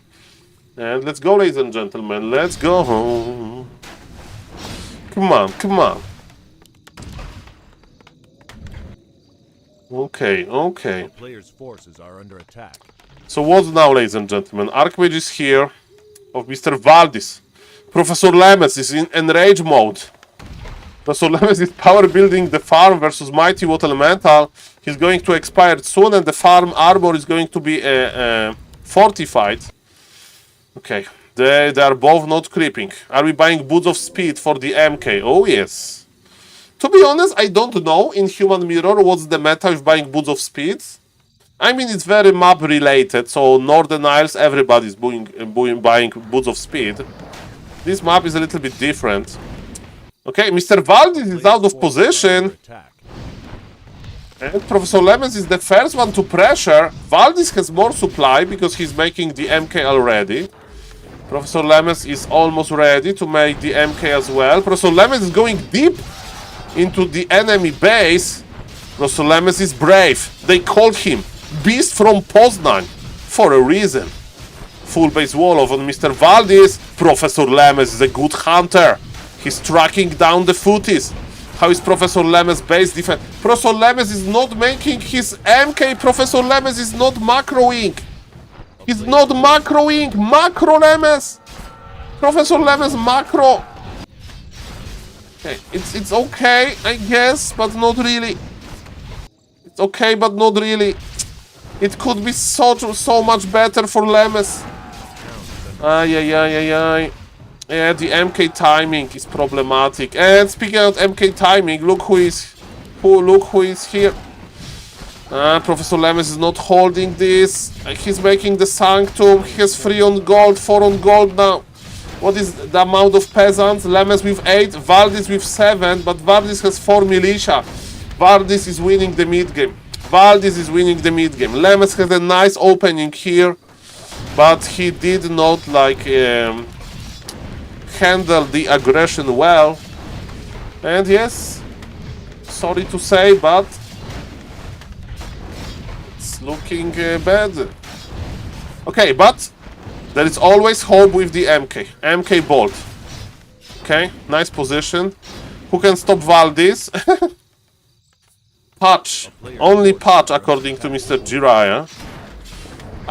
And let's go, ladies and gentlemen. Let's go home. Come on, come on. Okay, okay. Players' forces are under attack. So what's now, ladies and gentlemen? Archmage is here of Mr. Valdis. Professor Lemes is in enrage mode. Professor Lemes is power building the farm versus Mighty Water Elemental. He's going to expire soon and the farm armor is going to be fortified. Okay, they are both not creeping. Are we buying Boots of Speed for the MK? Oh yes. To be honest, I don't know in Human Mirror what's the meta of buying Boots of Speed. I mean, it's very map related, so Northern Isles, everybody's buying Boots of Speed. This map is a little bit different. Okay, Mr. Valdis is out of position. And Professor Lemons is the first one to pressure. Valdis has more supply because he's making the MK already. Professor Lemons is almost ready to make the MK as well. Professor Lemons is going deep into the enemy base. Professor Lemons is brave. They called him Beast from Poznan for a reason. Full base wall of on Mr. Valdis. Professor Lemons is a good hunter. He's tracking down the footies. How is Professor Lemons base defense? Professor Lemons is not making his MK. Professor Lemons is not macroing. He's not macroing. Macro Lemons. Professor Lemons macro. Okay, it's okay, I guess, but not really. It's okay, but not really. It could be so much better for Lemons. Ay. Yeah, the MK timing is problematic. And speaking of MK timing, look who is here. Professor Lemons is not holding this. He's making the Sanctum. He has 3 on gold, 4 on gold now. What is the amount of peasants? Lemons with 8, Valdis with 7, but Valdis has 4 militia. Valdis is winning the mid game. Lemons has a nice opening here, but he did not handle the aggression well. And yes, sorry to say, but it's looking bad. Okay, but there is always hope with the MK. MK Bolt. Okay, nice position. Who can stop Valdis? Patch. Only Patch, according to Mr. Jiraiya.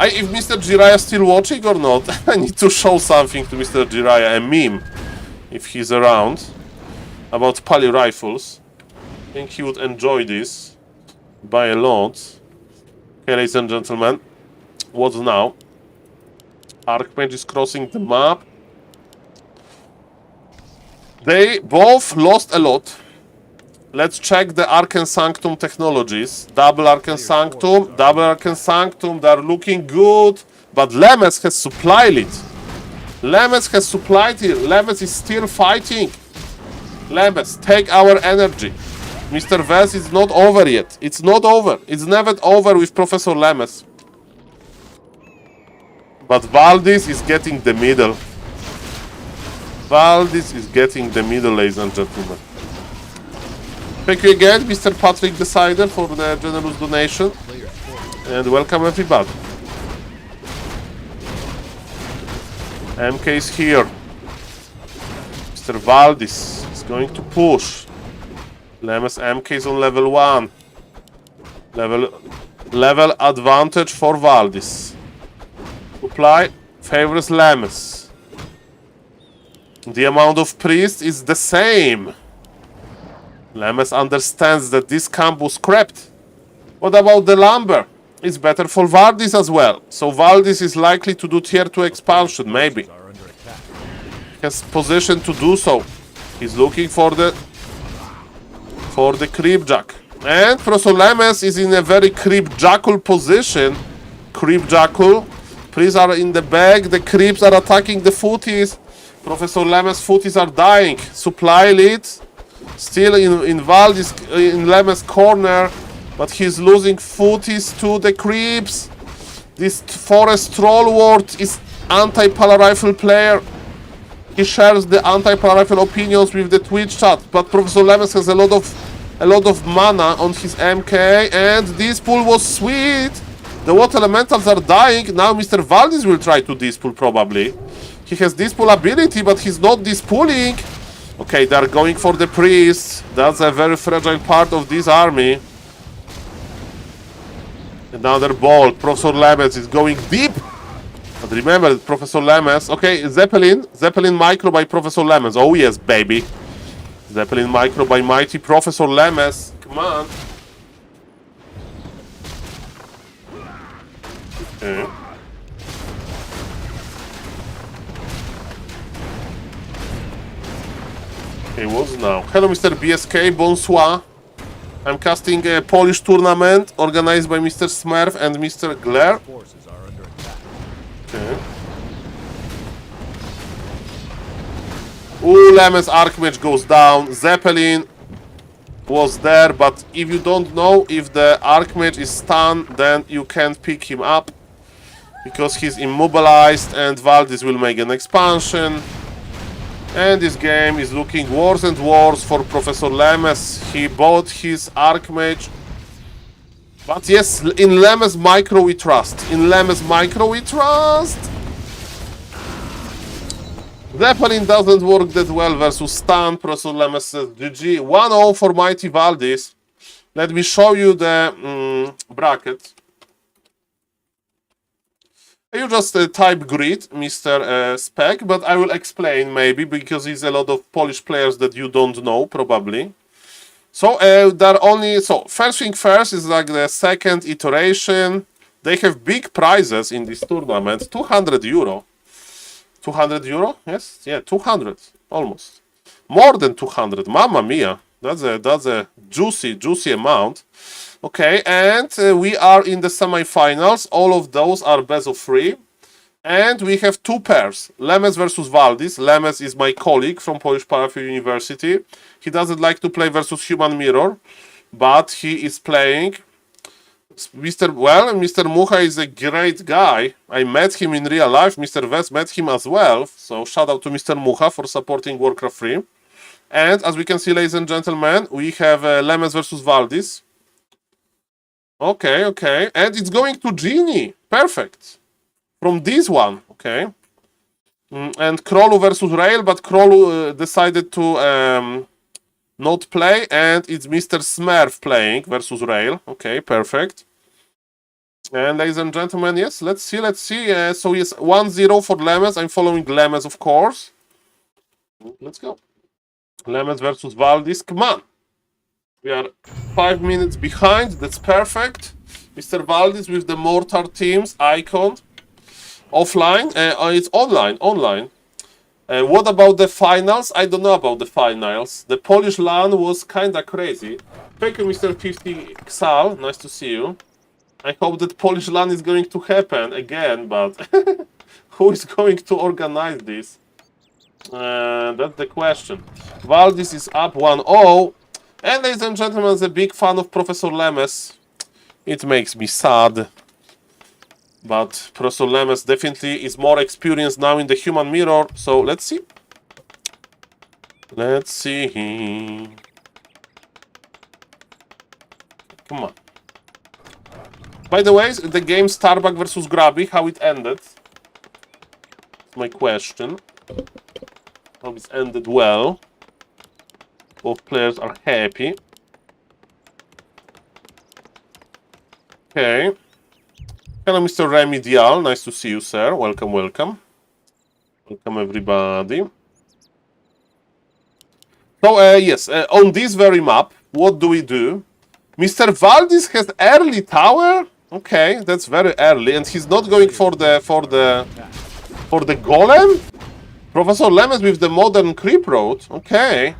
If Mr. Jiraiya is still watching or not, I need to show something to Mr. Jiraiya, a meme, if he's around, about Pali rifles. I think he would enjoy this by a lot. Okay, ladies and gentlemen, what now? Archmage is crossing the map. They both lost a lot. Let's check the Arcane Sanctum technologies. Double Arcane Sanctum, they're looking good. But Lemons has supplied it. Lemons is still fighting. Lemons, take our energy. Mr. Vess is not over yet. It's not over. It's never over with Professor Lemons. But Valdis is getting the middle. Ladies and gentlemen. Thank you again, Mr. Patrick Decider, for the generous donation. And welcome everybody. MK is here. Mr. Valdis is going to push. Lemons MK is on level 1. Level advantage for Valdis. Supply favors Lemons. The amount of priest is the same. Lemons understands that this camp was scrapped. What about the lumber? It's better for Valdis as well. So Valdis is likely to do tier 2 expansion, maybe. Are under attack. Has position to do so. He's looking for the creepjack. And Professor Lemes is in a very creepjackal position. Creepjackal. Priests are in the back. The creeps are attacking the footies. Professor Lemes' footies are dying. Supply lead. Still in Valdis, in Lemes' corner. But he's losing footies to the creeps. This forest trollwort is anti-pala rifle player. He shares the anti-pala rifle opinions with the Twitch chat. But Professor Lemes has a lot of mana on his MK, and this pull was sweet. The water elementals are dying. Now Mr. Valdis will try to dispull probably. He has dispull ability, but he's not dispulling. Okay, they're going for the priest. That's a very fragile part of this army. Another ball. Professor Lemes is going deep. But remember, Professor Lemes. Okay, Zeppelin micro by Professor Lemes. Oh yes, baby. Zeppelin micro by mighty Professor Lemes. Come on. Okay. Okay, what's now? Hello, Mr. BSK. Bonsoir. I'm casting a Polish tournament organized by Mr. Smurf and Mr. Glare. Forces are under attack. Okay. Ooh, Lemes Archmage goes down. Zeppelin was there, but if you don't know if the Archmage is stunned, then you can't pick him up because he's immobilized, and Valdis will make an expansion. And this game is looking worse and worse for Professor Lemes. He bought his Archmage. But yes, in Lemes Micro we trust. In Lemes Micro we trust. Zeppelin doesn't work that well versus Stan. Professor Lemes says GG. 1-0 for mighty Valdis. Let me show you the bracket. You just type grid, Mr. Spec, but I will explain maybe because it's a lot of Polish players that you don't know probably. So there are only first thing first is like the second iteration. They have big prizes in this tournament. 200 euro. 200 euro? Yes, yeah, 200 almost. More than 200. Mamma mia, that's a juicy amount. Okay, and we are in the semi-finals. All of those are best of 3. And we have 2 pairs. Lemes versus Valdis. Lemes is my colleague from Polish Parafil University. He doesn't like to play versus Human Mirror, but he is playing. Mr. Mucha is a great guy. I met him in real life. Mr. West met him as well. So shout out to Mr. Mucha for supporting Warcraft 3. And as we can see, ladies and gentlemen, we have Lemes versus Valdis. Okay. And it's going to Genie. Perfect. From this one. Okay. And Krolu versus Rail, but Krolu decided to not play, and it's Mr. Smurf playing versus Rail. Okay, perfect. And ladies and gentlemen, yes, let's see. So yes, 1-0 for Lemes. I'm following Lemes, of course. Let's go. Lemes versus Valdis. Come on. We are 5 minutes behind. That's perfect. Mr. Valdis with the Mortar Teams icon. Offline. It's online. What about the finals? I don't know about the finals. The Polish LAN was kinda crazy. Thank you, Mr. 50 Xal. Nice to see you. I hope that Polish LAN is going to happen again, but who is going to organize this? That's the question. Valdis is up 1-0. And ladies and gentlemen, as a big fan of Professor Lemes, it makes me sad. But Professor Lemes definitely is more experienced now in the Human Mirror. So let's see. Let's see. Come on. By the way, the game Starbuck versus Grubby, how it ended? My question. Hope it's ended well. Both players are happy. Okay. Hello, Mr. Remedial. Nice to see you, sir. Welcome. Welcome, everybody. So, yes, on this very map, what do we do? Mr. Valdis has early tower? Okay, that's very early, and he's not going for the golem? Professor Lemes with the modern creep road. Okay.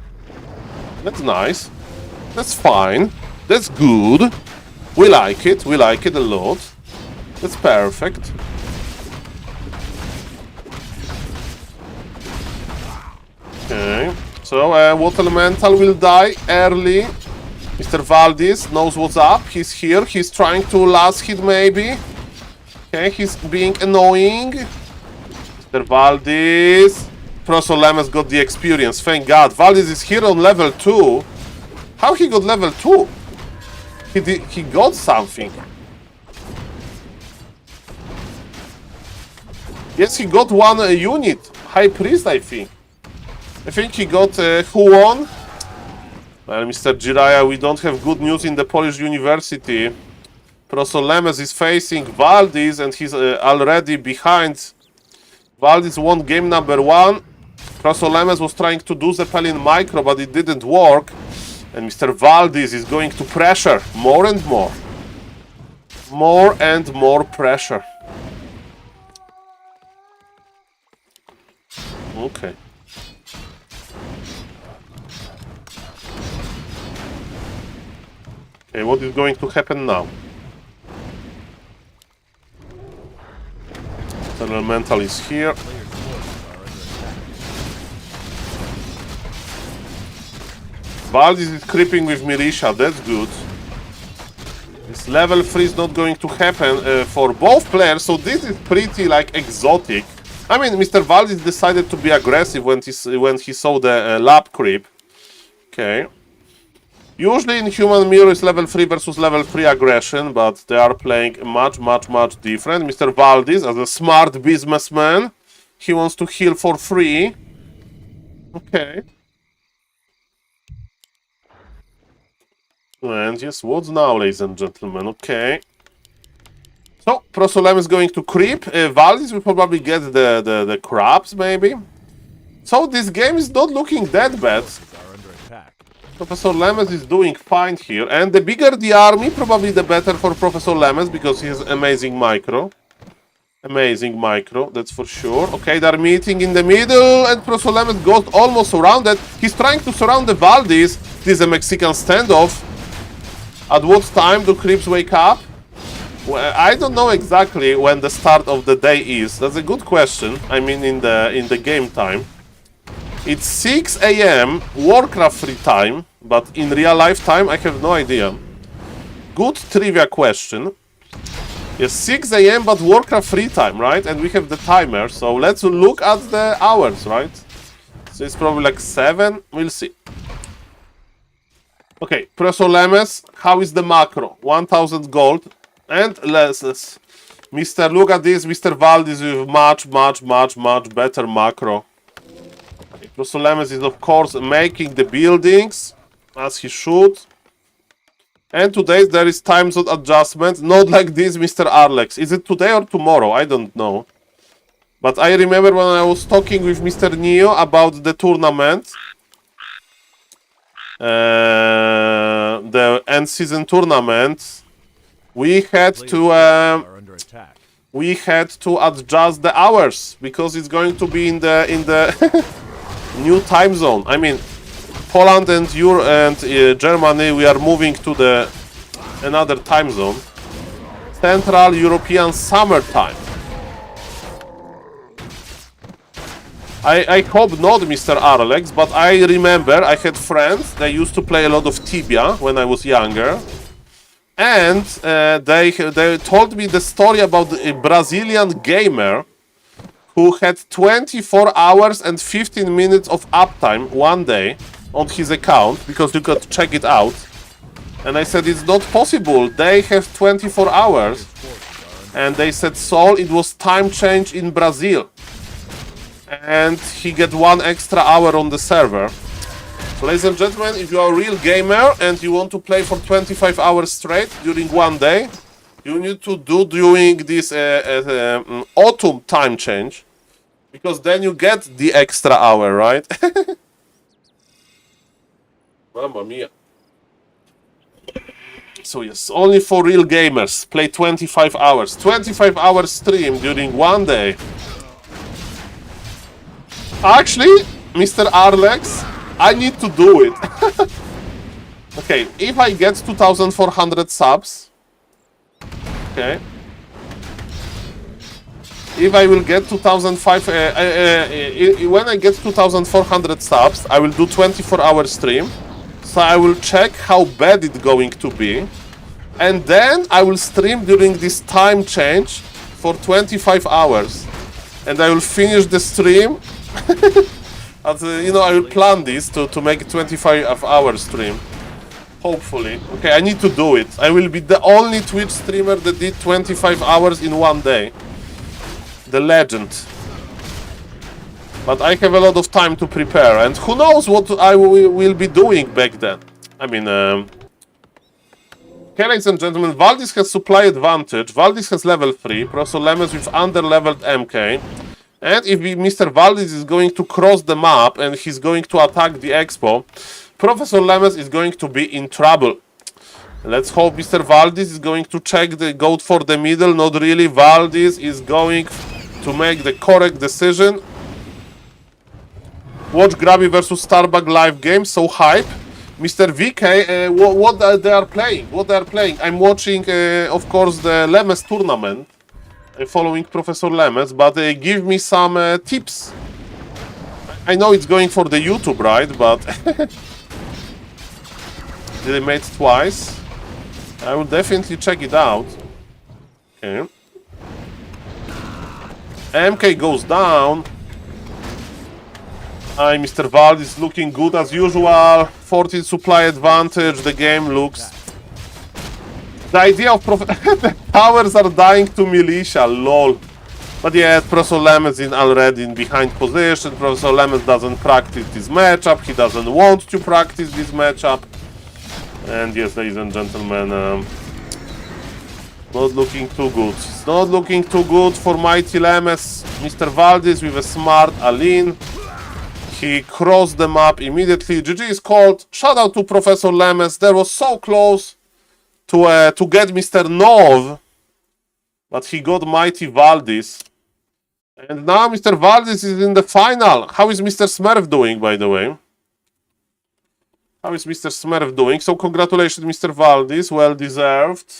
That's nice. That's fine. That's good. We like it. We like it a lot. That's perfect. Okay. So, Water Elemental will die early. Mr. Valdis knows what's up. He's here. He's trying to last hit, maybe. Okay, he's being annoying. Mr. Valdis. Professor Lemes got the experience. Thank God. Valdis is here on level 2. How he got level 2? He got something. Yes, he got one unit. High Priest, I think. I think he got who won? Well, Mr. Jiraiya, we don't have good news in the Polish University. Professor Lemes is facing Valdis and he's already behind. Valdis won game number 1. Professor Lemes was trying to do Zeppelin Micro, but it didn't work. And Mr. Valdis is going to pressure more and more. More and more pressure. Okay. Okay, what is going to happen now? Elemental is here. Valdis is creeping with Mirisha, that's good. This level 3 is not going to happen for both players, so this is pretty like exotic. I mean, Mr. Valdis decided to be aggressive when he saw the lab creep. Okay. Usually in Human Mirror is level 3 versus level 3 aggression, but they are playing much different. Mr. Valdis, as a smart businessman, he wants to heal for free. Okay. And yes, what's now, ladies and gentlemen? Okay. So, Prosolem is going to creep. Valdis will probably get the crabs, maybe. So, this game is not looking that bad. Professor Lemes is doing fine here. And the bigger the army, probably the better for Professor Lemes, because he has amazing micro. Amazing micro, that's for sure. Okay, they're meeting in the middle, and Professor Lemes got almost surrounded. He's trying to surround the Valdis. This is a Mexican standoff. At what time do creeps wake up? Well, I don't know exactly when the start of the day is. That's a good question. I mean, in the game time. It's 6 AM, Warcraft free time, but in real life time, I have no idea. Good trivia question. Yes, 6 AM, but Warcraft free time, right? And we have the timer, so let's look at the hours, right? So it's probably like 7, we'll see. Okay, Professor Lemes, how is the macro? 1000 gold, and let's Mr. Look at this, Mr. Valdis with much better macro. Professor Lemes is of course making the buildings as he should. And today there is time zone adjustment, not like this, Mr. Arlex. Is it today or tomorrow? I don't know. But I remember when I was talking with Mr. Neo about the tournament. The end season tournament. We had to adjust the hours because it's going to be in the new time zone. I mean, Poland and Germany, we are moving to another time zone. Central European Summer Time. I hope not, Mr. Arlex, but I remember I had friends, they used to play a lot of Tibia when I was younger. And they told me the story about a Brazilian gamer who had 24 hours and 15 minutes of uptime one day on his account, because you could check it out. And I said, it's not possible, they have 24 hours. And they said, Saul, it was time change in Brazil. And he get 1 extra hour on the server. So, ladies and gentlemen, if you are a real gamer and you want to play for 25 hours straight during one day, you need to do during this autumn time change, because then you get the extra hour, right? Mamma mia. So yes, only for real gamers. Play 25 hours. 25-hour stream during one day. Actually, Mr. Arlex, I need to do it. Okay, if I get 2,400 subs, okay. If I will get 2,500, when I get 2,400 subs, I will do 24-hour stream. So I will check how bad it's going to be, and then I will stream during this time change for 25 hours, and I will finish the stream. As, you know, I will plan this to make a 25-hour stream. Hopefully. Okay, I need to do it. I will be the only Twitch streamer that did 25 hours in one day. The legend. But I have a lot of time to prepare, and who knows what I will be doing back then. I mean, okay, ladies and gentlemen, Valdis has supply advantage. Valdis has level 3, Professor Lemes with under-leveled MK. And if Mr. Valdis is going to cross the map and he's going to attack the Expo, Professor Lemes is going to be in trouble. Let's hope Mr. Valdis is going to check the goat for the middle. Not really. Valdis is going to make the correct decision. Watch Grubby versus Starbuck live game. So hype. Mr. VK, what they are playing? What they are playing? I'm watching, of course, the Lemes tournament. Following Professor Lemes, but give me some tips. I know it's going for the YouTube, right? But did I made twice? I will definitely check it out. Okay. MK goes down. Hi, Mr. Vald is looking good as usual. 14 supply advantage. The game looks. The idea of the towers are dying to militia, lol. But yeah, Professor Lemes is already in behind position. Professor Lemes doesn't practice this matchup. He doesn't want to practice this matchup. And yes, ladies and gentlemen, not looking too good. It's not looking too good for Mighty Lemes. Mr. Valdis with a smart Aline. He crossed the map immediately. GG is called. Shout out to Professor Lemes. That was so close to get Mr. Nov, but he got Mighty Valdis. And now Mr. Valdis is in the final. How is Mr. Smurf doing, by the way? How is Mr. Smurf doing? So congratulations, Mr. Valdis. Well deserved.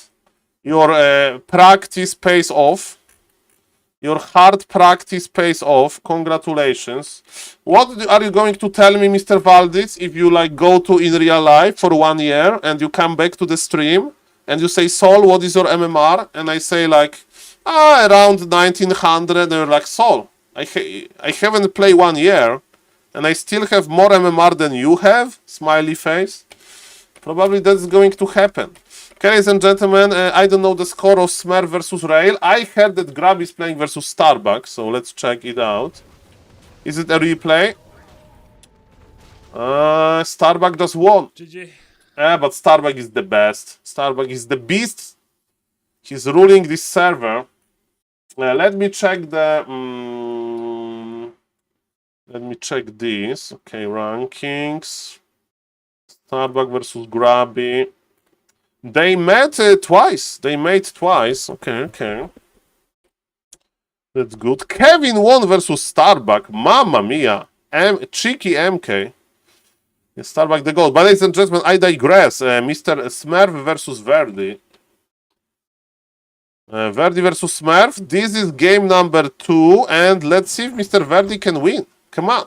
Your practice pays off. Your hard practice pays off. Congratulations. What are you going to tell me, Mr. Valdis, if you like go to in real life for 1 year and you come back to the stream and you say, Saul, what is your MMR? And I say like, around 1900. And you're like, Saul, I haven't played 1 year and I still have more MMR than you have? Smiley face. Probably that's going to happen. Okay, ladies and gentlemen, I don't know the score of Smurf versus Rail. I heard that Grubby is playing versus Starbuck, so let's check it out. Is it a replay? Starbuck just won. GG. Yeah, but Starbuck is the best. Starbuck is the beast. He's ruling this server. Let me check the... let me check this. Okay, rankings. Starbuck versus Grubby. They met twice. They made twice. Okay, okay. That's good. Kevin won versus Starbuck. Mamma mia. Cheeky MK. Starbuck the goal. But ladies and gentlemen, I digress. Mr. Smurf versus Verdi. Verdi versus Smurf. This is game number 2. And let's see if Mr. Verdi can win. Come on.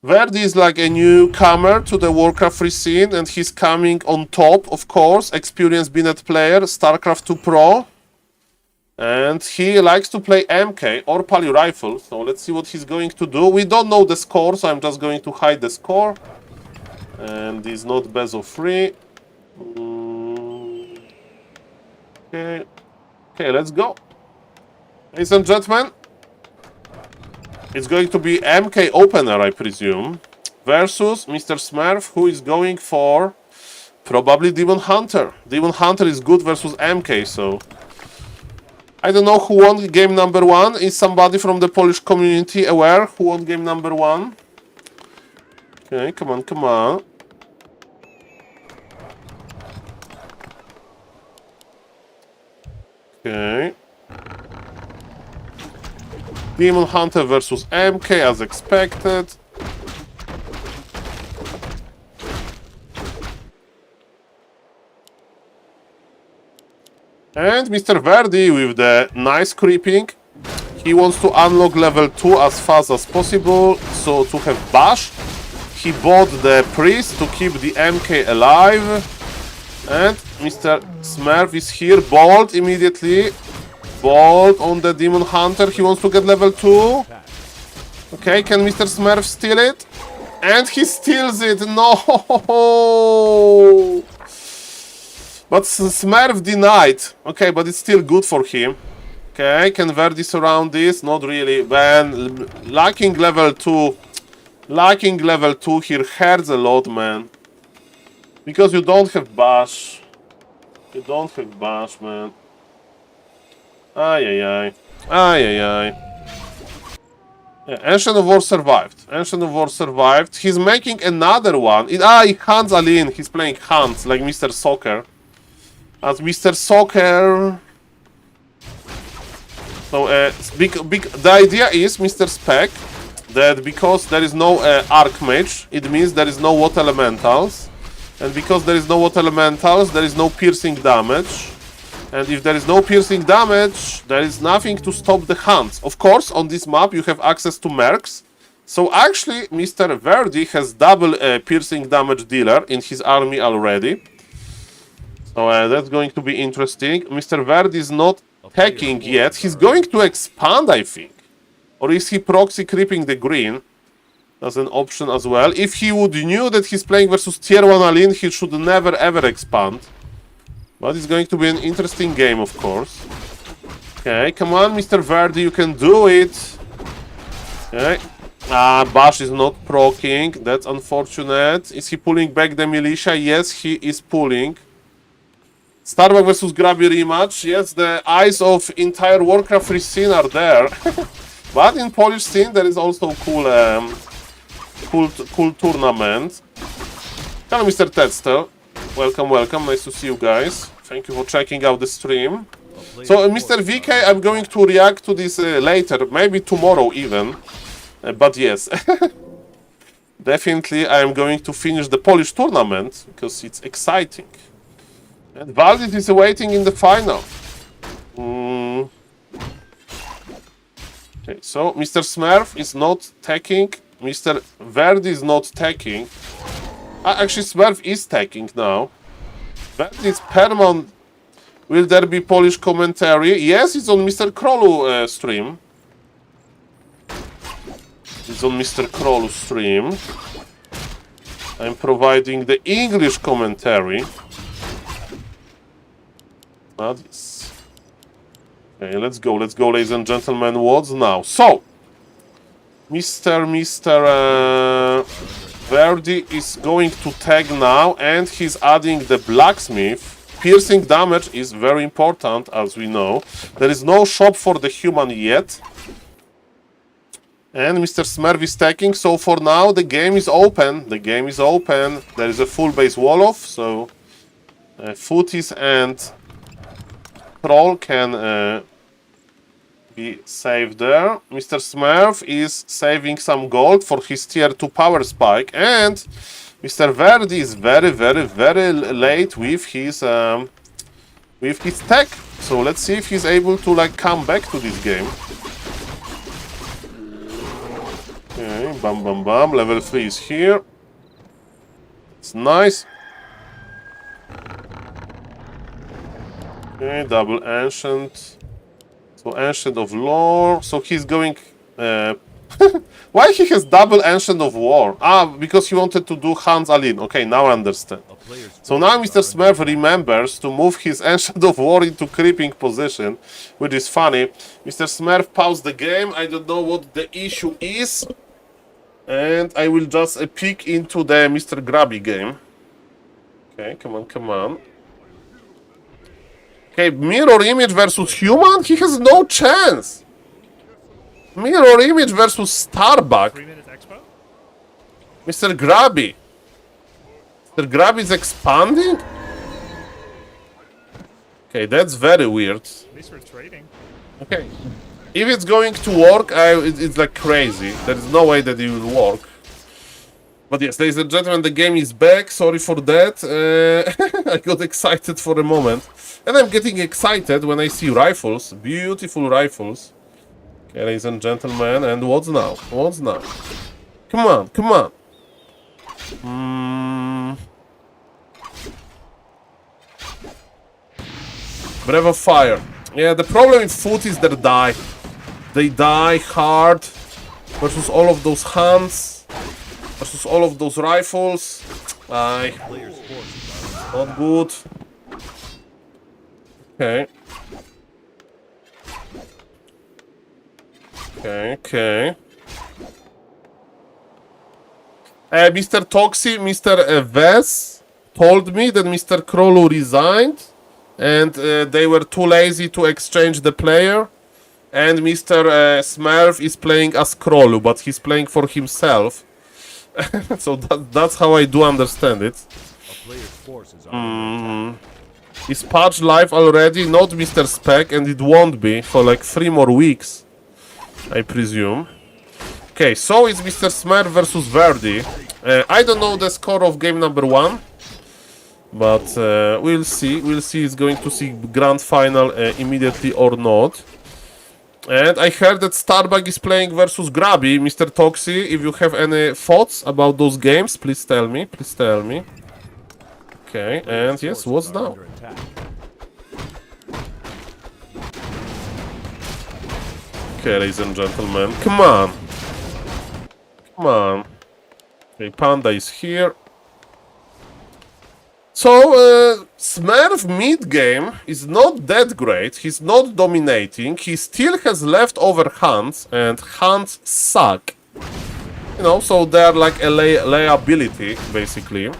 Verdi is like a newcomer to the Warcraft 3 scene, and he's coming on top, of course. Experienced Binet player, StarCraft 2 Pro. And he likes to play MK or Poly Rifle, so let's see what he's going to do. We don't know the score, so I'm just going to hide the score. And it's not best of 3. Okay. Okay, let's go. Ladies and gentlemen. It's going to be MK opener, I presume, versus Mr. Smurf, who is going for probably Demon Hunter. Demon Hunter is good versus MK, so... I don't know who won game number 1. Is somebody from the Polish community aware who won game number 1? Okay, come on, come on. Okay. Demon Hunter versus MK as expected. And Mr. Verdi with the nice creeping. He wants to unlock level 2 as fast as possible, so to have Bash. He bought the Priest to keep the MK alive. And Mr. Smurf is here, bold immediately. Bold on the Demon Hunter, he wants to get level 2. Okay, can Mr. Smurf steal it? And he steals it, no! But Smurf denied. Okay, but it's still good for him. Okay, can Verdi surround this? Not really. Man, lacking level 2. Lacking level 2 here hurts a lot, man. Because you don't have Bash. You don't have Bash, man. Ay, ay, ay. Ay, ay, ay. Yeah, Ancient of War survived. Ancient of War survived. He's making another one. He hunts Aline. He's playing hunts like Mr. Soccer. As Mr. Soccer. So, the idea is, Mr. Spec, that because there is no Archmage, it means there is no Water Elementals. And because there is no Water Elementals, there is no piercing damage. And if there is no piercing damage, there is nothing to stop the hunts. Of course, on this map you have access to mercs. So actually, Mr. Verdi has double piercing damage dealer in his army already. So that's going to be interesting. Mr. Verdi is not hacking yet. He's going to expand, I think. Or is he proxy creeping the green? That's an option as well. If he would knew that he's playing versus tier 1 Aline, he should never ever expand. But it's going to be an interesting game, of course. Okay, come on, Mr. Verdi, you can do it. Okay. Bash is not proccing. That's unfortunate. Is he pulling back the militia? Yes, he is pulling. Starbuck versus Grubby rematch. Yes, the eyes of entire Warcraft 3 scene are there. But in Polish scene, there is also cool tournament. Hello, Mr. Tedster. Welcome, welcome. Nice to see you guys. Thank you for checking out the stream. So, Mr. VK, I'm going to react to this later, maybe tomorrow even. But yes, definitely I am going to finish the Polish tournament because it's exciting. And Valdis is waiting in the final. Okay, so Mr. Smurf is not taking. Mr. Verdi is not taking. Actually, Smurf is taking now. Verdi is permanent. Will there be Polish commentary? Yes, it's on Mr. Krolu stream. It's on Mr. Krolu stream. I'm providing the English commentary. Yes. Okay, let's go, ladies and gentlemen. What's now? So, Mr. Verdi is going to tag now, and he's adding the blacksmith. Piercing damage is very important, as we know. There is no shop for the human yet. And Mr. Smurf is tagging, so for now the game is open. The game is open. There is a full base wall off, so Footies and Troll can be saved there. Mr. Smurf is saving some gold for his tier 2 power spike, and Mr. Verdi is very late with his tech. So let's see if he's able to like come back to this game. Okay, bam. Level 3 is here. It's nice. Okay, double ancient. So Ancient of Lore. So he's going. Why he has double Ancient of War? Because he wanted to do Hans Alin. Okay, now I understand. So now Mr. Smurf remembers to move his Ancient of War into creeping position, which is funny. Mr. Smurf paused the game. I don't know what the issue is. And I will just peek into the Mr. Grubby game. Okay, come on. Okay, mirror image versus human? He has no chance. Mirror image versus Starbuck. Mr. Grubby. Mr. Grubby is expanding? Okay, that's very weird. At least we're trading. Okay. If it's going to work, it's like crazy. There is no way that it will work. But yes, ladies and gentlemen, the game is back. Sorry for that. I got excited for a moment. And I'm getting excited when I see rifles. Beautiful rifles. Okay, ladies and gentlemen. And what's now? What's now? Come on, come on. Breath of Fire. Yeah, the problem with foot is they die. They die hard versus all of those hands, versus all of those rifles. Aye. Player's forces are Not good. Okay. Okay. Mr. Toxi, Mr. Vess told me that Mr. Krolu resigned and they were too lazy to exchange the player. And Mr. Smurf is playing as Krolu, but he's playing for himself. So that's how I do understand it. a player's forces are under attack. Is patch live already? Not Mr. Spec, and it won't be for like 3 more weeks, I presume. Okay, so it's Mr. Smurf versus Verdi. I don't know the score of game number 1, but we'll see. We'll see. It's going to see grand final immediately or not. And I heard that Starbuck is playing versus Grubby. Mr. Toxi, if you have any thoughts about those games, please tell me. Please tell me. Okay, and yes, what's Forces are now? under attack. Okay, ladies and gentlemen, come on. Come on. Okay, Panda is here. So, Smurf mid-game is not that great. He's not dominating. He still has leftover hands, and hands suck. You know, so they're like a layability, basically.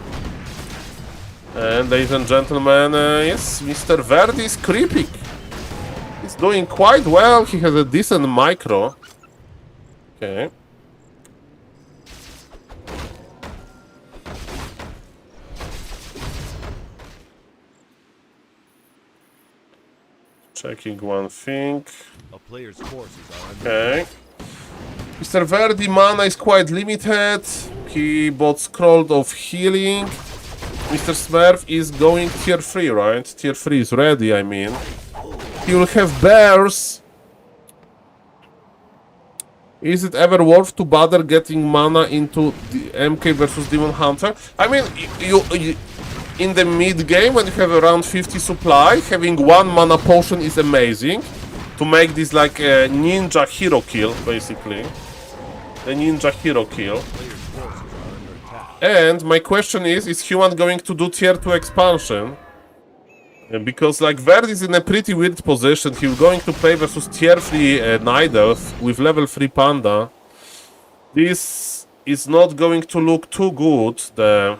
And, ladies and gentlemen, yes, Mr. Verdi is creeping. He's doing quite well. He has a decent micro. Okay. Checking one thing. A player's forces are under Okay. Mr. Verdi mana is quite limited. He bought Scroll of Healing. Mr. Smurf is going tier 3, right? Tier 3 is ready, I mean. He will have bears. Is it ever worth to bother getting mana into the MK versus Demon Hunter? I mean, you in the mid game when you have around 50 supply, having one mana potion is amazing. To make this like a ninja hero kill, basically. A ninja hero kill. player's forces are under attack. And my question is Human going to do tier 2 expansion? Because like Verd is in a pretty weird position. He's going to play versus tier 3 Night Elf with level 3 Panda. This is not going to look too good. The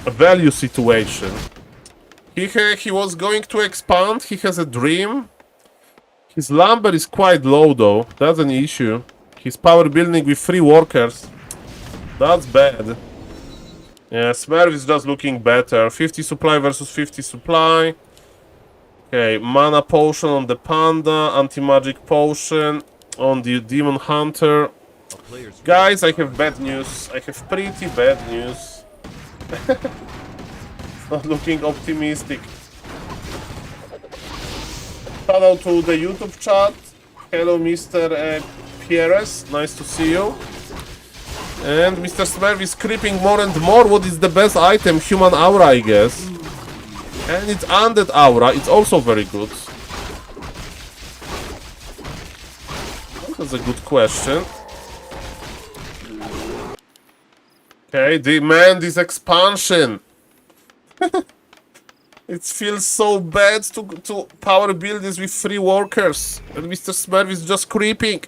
value situation. He was going to expand. He has a dream. His lumber is quite low though. That's an issue. He's power building with 3 workers. That's bad. Yeah, Smurf is just looking better. 50 supply versus 50 supply. Okay, mana potion on the Panda. Anti-magic potion on the Demon Hunter. A player's Guys, I have bad news. I have pretty bad news. Not looking optimistic. Shout out to the YouTube chat. Hello, Mr. Pierres. Nice to see you. And Mr. Smurf is creeping more and more. What is the best item? Human Aura, I guess. And it's Undead Aura. It's also very good. That's a good question. Okay, demand this expansion. It feels so bad to power build this with 3 workers. And Mr. Smurf is just creeping.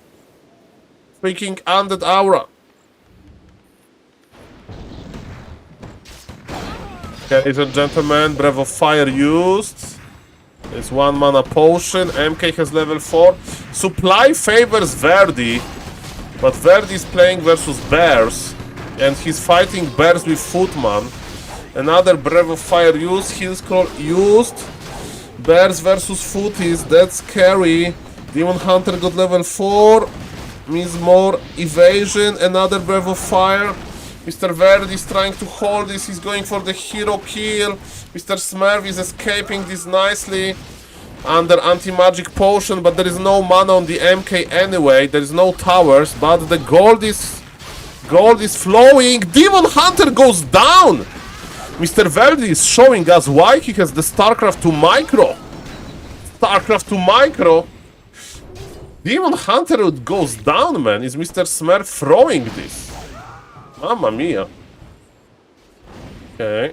Freaking Undead Aura. Okay, ladies and gentlemen, Breath of Fire used. It's 1 mana potion. MK has level 4. Supply favors Verdi. But Verdi is playing versus bears. And he's fighting bears with Footman. Another Breath of Fire used. Heal Scroll used. Bears versus Footies. That's scary. Demon Hunter got level 4. Means more evasion. Another Breath of Fire. Mr. Verdi is trying to hold this. He's going for the hero kill. Mr. Smurf is escaping this nicely under anti-magic potion, but there is no mana on the MK anyway. There is no towers, but the gold is flowing. Demon Hunter goes down. Mr. Verdi is showing us why he has the StarCraft 2 micro. StarCraft 2 micro. Demon Hunter goes down, man. Is Mr. Smurf throwing this? Mamma mia. Okay.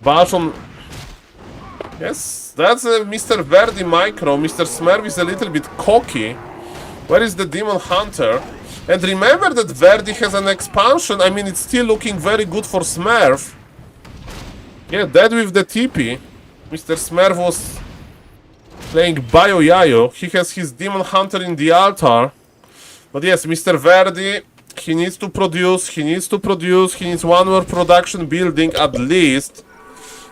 Bashon. Yes, that's Mr. Verdi micro. Mr. Smurf is a little bit cocky. Where is the Demon Hunter? And remember that Verdi has an expansion. I mean, it's still looking very good for Smurf. Yeah, dead with the TP. Mr. Smurf was playing Bayo Yayo. He has his Demon Hunter in the altar. But yes, Mr. Verdi, he needs to produce. He needs one more production building at least.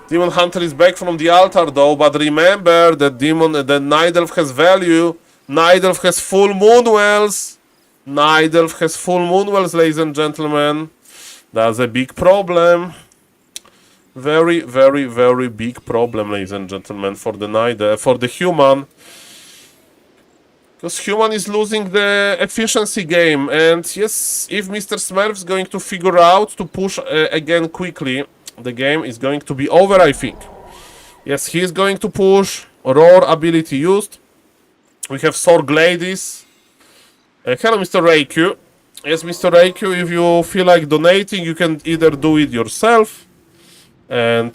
Demon Hunter is back from the altar though, but remember that Night Elf has value. Night Elf has full moon wells. Night Elf has full moon wells, ladies and gentlemen. That's a big problem. Very, very, very big problem, ladies and gentlemen, for the human. Because human is losing the efficiency game, and yes, if Mr. Smurf is going to figure out to push again quickly, the game is going to be over, I think. Yes, he is going to push. Roar ability used. We have Sword Gladys. Hello, Mr. Reikyu. Yes, Mr. Reikyu, if you feel like donating, you can either do it yourself. And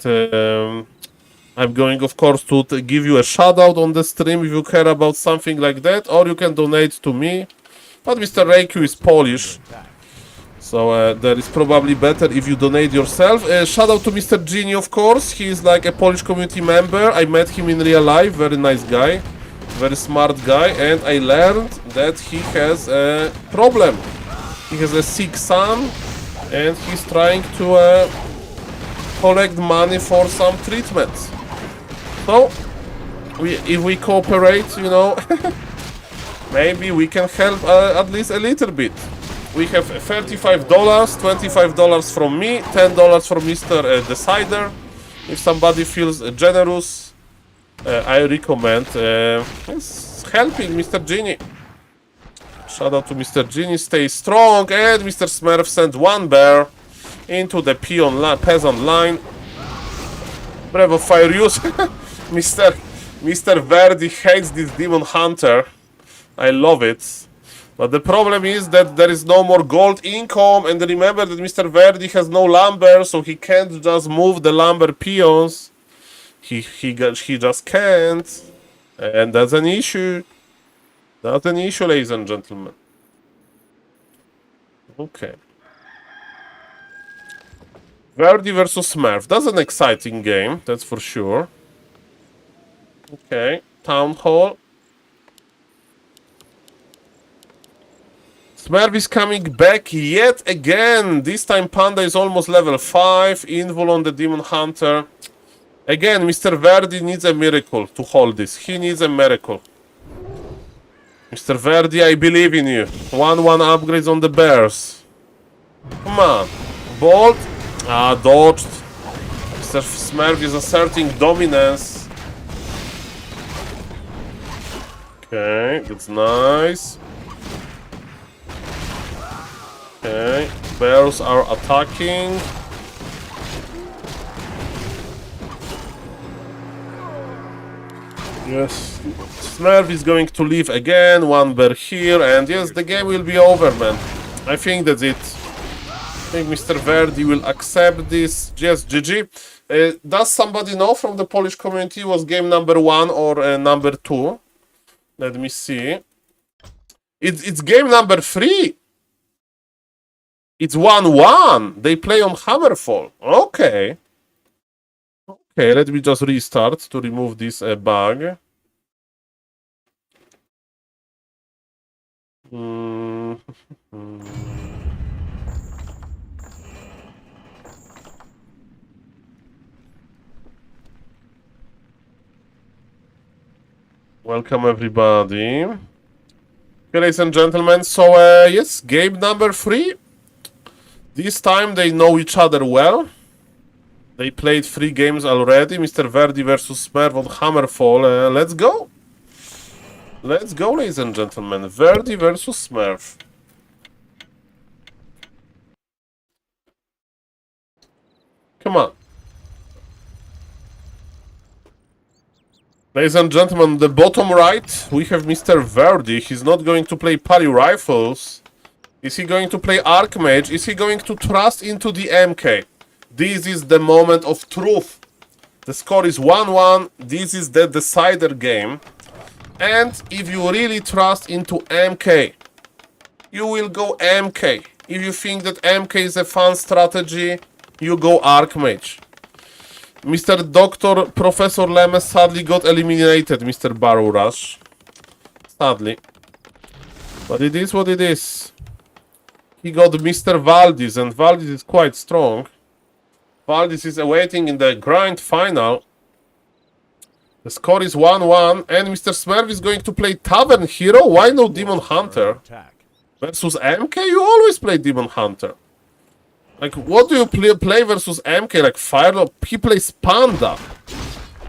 I'm going, of course, to give you a shout out on the stream if you care about something like that. Or you can donate to me. But Mr. Reikyu is Polish. So that is probably better if you donate yourself. Shout out to Mr. Genie, of course. He is like a Polish community member. I met him in real life. Very nice guy. Very smart guy. And I learned that he has a problem. He has a sick son. And he's trying to collect money for some treatments. So, if we cooperate, you know, maybe we can help at least a little bit. We have $35, $25 from me, $10 from Mr. Decider. If somebody feels generous, I recommend helping Mr. Genie. Shout out to Mr. Genie, stay strong, and Mr. Smurf sent one bear into the peasant line. Breath of Fire use. Mr. Verdi hates this Demon Hunter. I love it. But the problem is that there is no more gold income, and remember that Mr. Verdi has no lumber, so he can't just move the lumber peons. He just can't. And that's an issue. That's an issue, ladies and gentlemen. Okay. Verdi versus Smurf. That's an exciting game, that's for sure. Okay. Town Hall. Smurf is coming back yet again. This time Panda is almost level 5. Invul on the Demon Hunter. Again, Mr. Verdi needs a miracle to hold this. He needs a miracle. Mr. Verdi, I believe in you. 1-1 upgrades on the bears. Come on. Bolt. Ah, dodged. Mr. Smurf is asserting dominance. Okay, that's nice. Okay, bears are attacking. Yes, Smurf is going to leave again, one bear here, and yes, the game will be over, man. I think that's it. I think Mr. Verdi will accept this. Yes, GG. Does somebody know from the Polish community was game number 1 or number 2? Let me see. It's game number 3. It's 1-1. They play on Hammerfall. Okay. Okay, let me just restart to remove this bug. Welcome everybody. Okay, ladies and gentlemen, so yes, game number 3. This time they know each other well. They played 3 games already. Mr. Verdi versus Smurf on Hammerfall. Let's go. Let's go, ladies and gentlemen. Verdi versus Smurf. Come on. Ladies and gentlemen, the bottom right, we have Mr. Verdi. He's not going to play Pali Rifles. Is he going to play Archmage? Is he going to trust into the MK? This is the moment of truth. The score is 1-1. This is the decider game. And if you really trust into MK, you will go MK. If you think that MK is a fun strategy, you go Archmage. Mr. Dr. Professor Lemes sadly got eliminated, Mr. Barrow Rush. Sadly. But it is what it is. He got Mr. Valdis, and Valdis is quite strong. Valdis is awaiting in the grind final. The score is 1-1, and Mr. Smurf is going to play Tavern Hero. Why no Demon Hunter? Attack. Versus MK? You always play Demon Hunter. Like, what do you play versus MK? Like, Firelord? He plays Panda.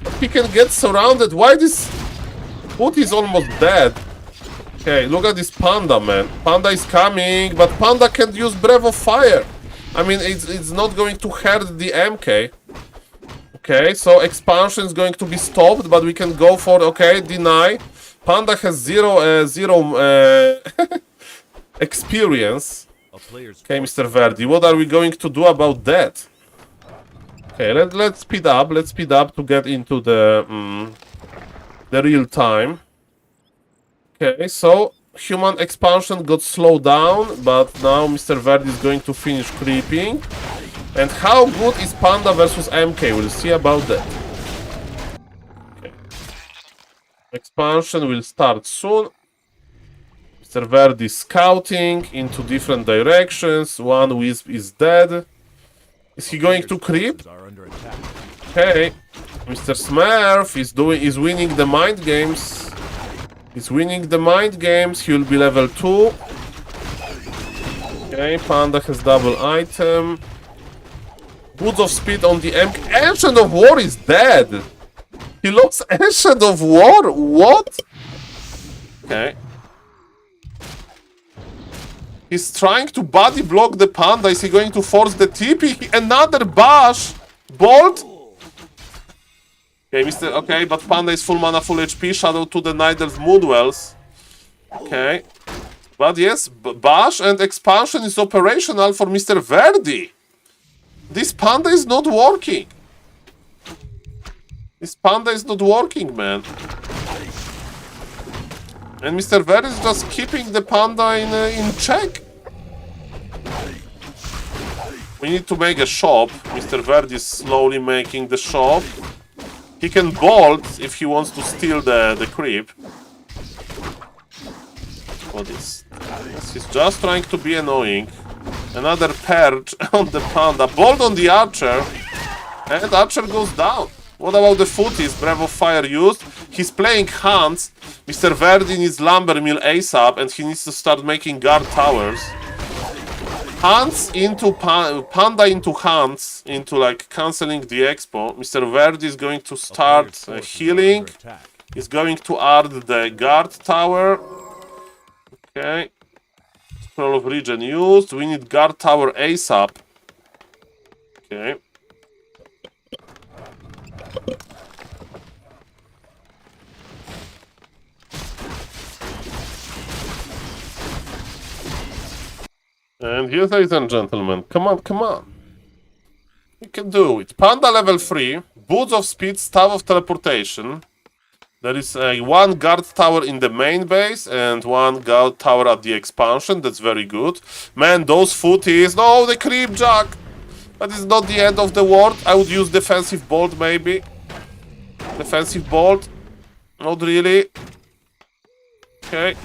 But he can get surrounded. Why this foot is almost dead? Okay, look at this Panda, man. Panda is coming, but Panda can't use Breath of Fire. I mean, it's not going to hurt the MK. Okay, so expansion is going to be stopped, but we can go for, okay, deny. Panda has zero experience. Okay, Mr. Verdi, what are we going to do about that? Okay, let's speed up. Let's speed up to get into the real time. Okay, so human expansion got slowed down, but now Mr. Verdi is going to finish creeping. And how good is Panda versus MK? We'll see about that. Okay. Expansion will start soon. Mr. Verdi scouting into different directions. One Wisp is dead. Is he going to creep? Okay. Mr. Smurf is winning the mind games. He's winning the mind games. He will be level 2. Okay, Panda has double item. Boots of Speed on the MK. Ancient of War is dead. He lost Ancient of War? What? Okay. He's trying to body block the Panda. Is he going to force the TP? Another bash! Bolt? Okay, okay, but Panda is full mana, full HP. Shadow to the Night Elf Moonwells. Okay. But yes, bash and expansion is operational for Mr. Verdi. This Panda is not working. This Panda is not working, man. And Mr. Verdi is just keeping the Panda in check. We need to make a shop. Mr. Verdi is slowly making the shop. He can bolt if he wants to steal the creep. What is? He's just trying to be annoying. Another perch on the Panda. Bolt on the Archer. And Archer goes down. What about the footies? Breath of Fire used. He's playing Hunts. Mr. Verdi needs Lumber Mill ASAP, and he needs to start making guard towers. Hunts into Panda into Hunts, into like cancelling the expo. Mr. Verdi is going to start healing. He's going to add the guard tower. Okay. Scroll of Regen used. We need guard tower ASAP. Okay. And here, ladies and gentlemen, come on, come on. You can do it. Panda level 3, Boots of Speed, Staff of Teleportation. There is one guard tower in the main base and one guard tower at the expansion. That's very good. Man, those footies. No, the creep jack. That is not the end of the world. I would use defensive bolt maybe. Defensive bolt. Not really. Okay.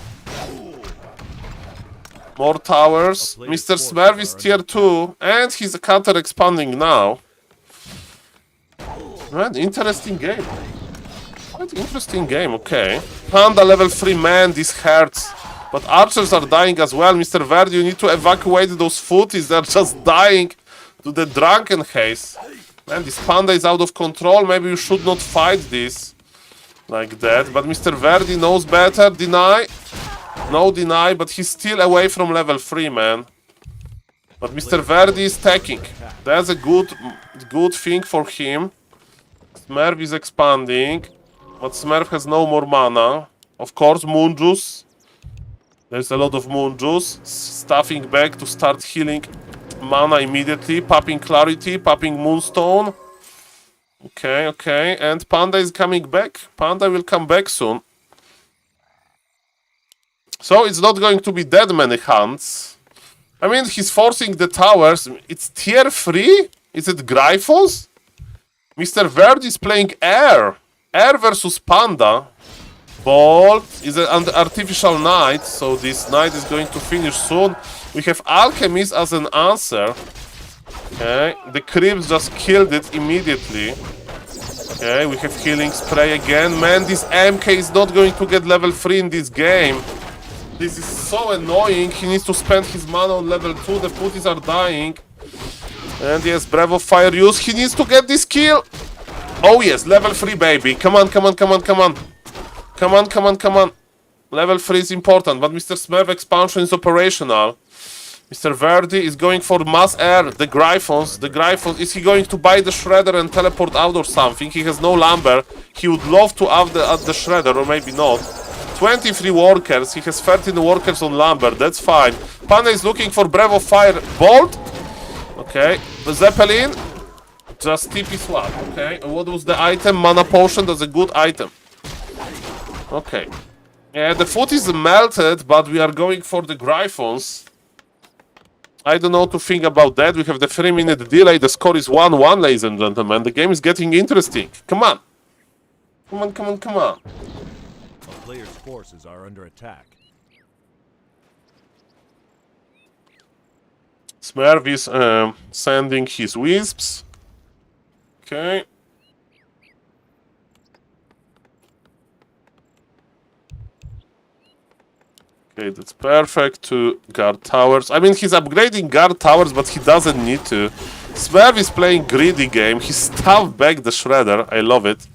More towers. Mr. Smurf is tier 2 and he's counter expanding now. Man, interesting game. Quite interesting game, okay. Panda level 3, man, this hurts. But archers are dying as well. Mr. Verdi, you need to evacuate those footies. They're just dying to the drunken haze. Man, this panda is out of control. Maybe you should not fight this like that. But Mr. Verdi knows better. Deny. No deny, but he's still away from level 3, man. But Mr. Verdi is taking. That's a good thing for him. Smurf is expanding. But Smurf has no more mana. Of course, Moon Juice. There's a lot of Moon Juice. Stuffing back to start healing mana immediately. Popping Clarity, popping Moonstone. Okay, okay. And Panda is coming back. Panda will come back soon. So it's not going to be that many hunts. I mean, he's forcing the towers. It's tier 3? Is it Gryphos? Mr. Verdi is playing Air. Air versus Panda. Bolt is an artificial knight, so this knight is going to finish soon. We have Alchemist as an answer. Okay, the creeps just killed it immediately. Okay, we have healing spray again. Man, this MK is not going to get level 3 in this game. This is so annoying. He needs to spend his mana on level 2. The footies are dying. And yes, Bravo Fire use. He needs to get this kill. Oh yes, level 3, baby. Come on, come on, come on, come on. Come on, come on, come on. Level 3 is important, but Mr. Smurf expansion is operational. Mr. Verdi is going for mass air. The Gryphons. The Gryphons. Is he going to buy the Shredder and teleport out or something? He has no lumber. He would love to have the Shredder, or maybe not. 23 workers. He has 13 workers on lumber. That's fine. Panda is looking for Bravo Fire. Bolt. Okay. The Zeppelin. Just TP swap. Okay. What was the item? Mana Potion. That's a good item. Okay. Yeah, the foot is melted, but we are going for the Gryphons. I don't know what to think about that. We have the 3-minute delay. The score is 1-1, ladies and gentlemen. The game is getting interesting. Come on. Come on, come on, come on. A player's forces are under attack. Smurf is sending his wisps. Okay. Okay, that's perfect to guard towers. I mean, he's upgrading guard towers, but he doesn't need to. Smurf is playing greedy game. He stuffed back the Shredder. I love it.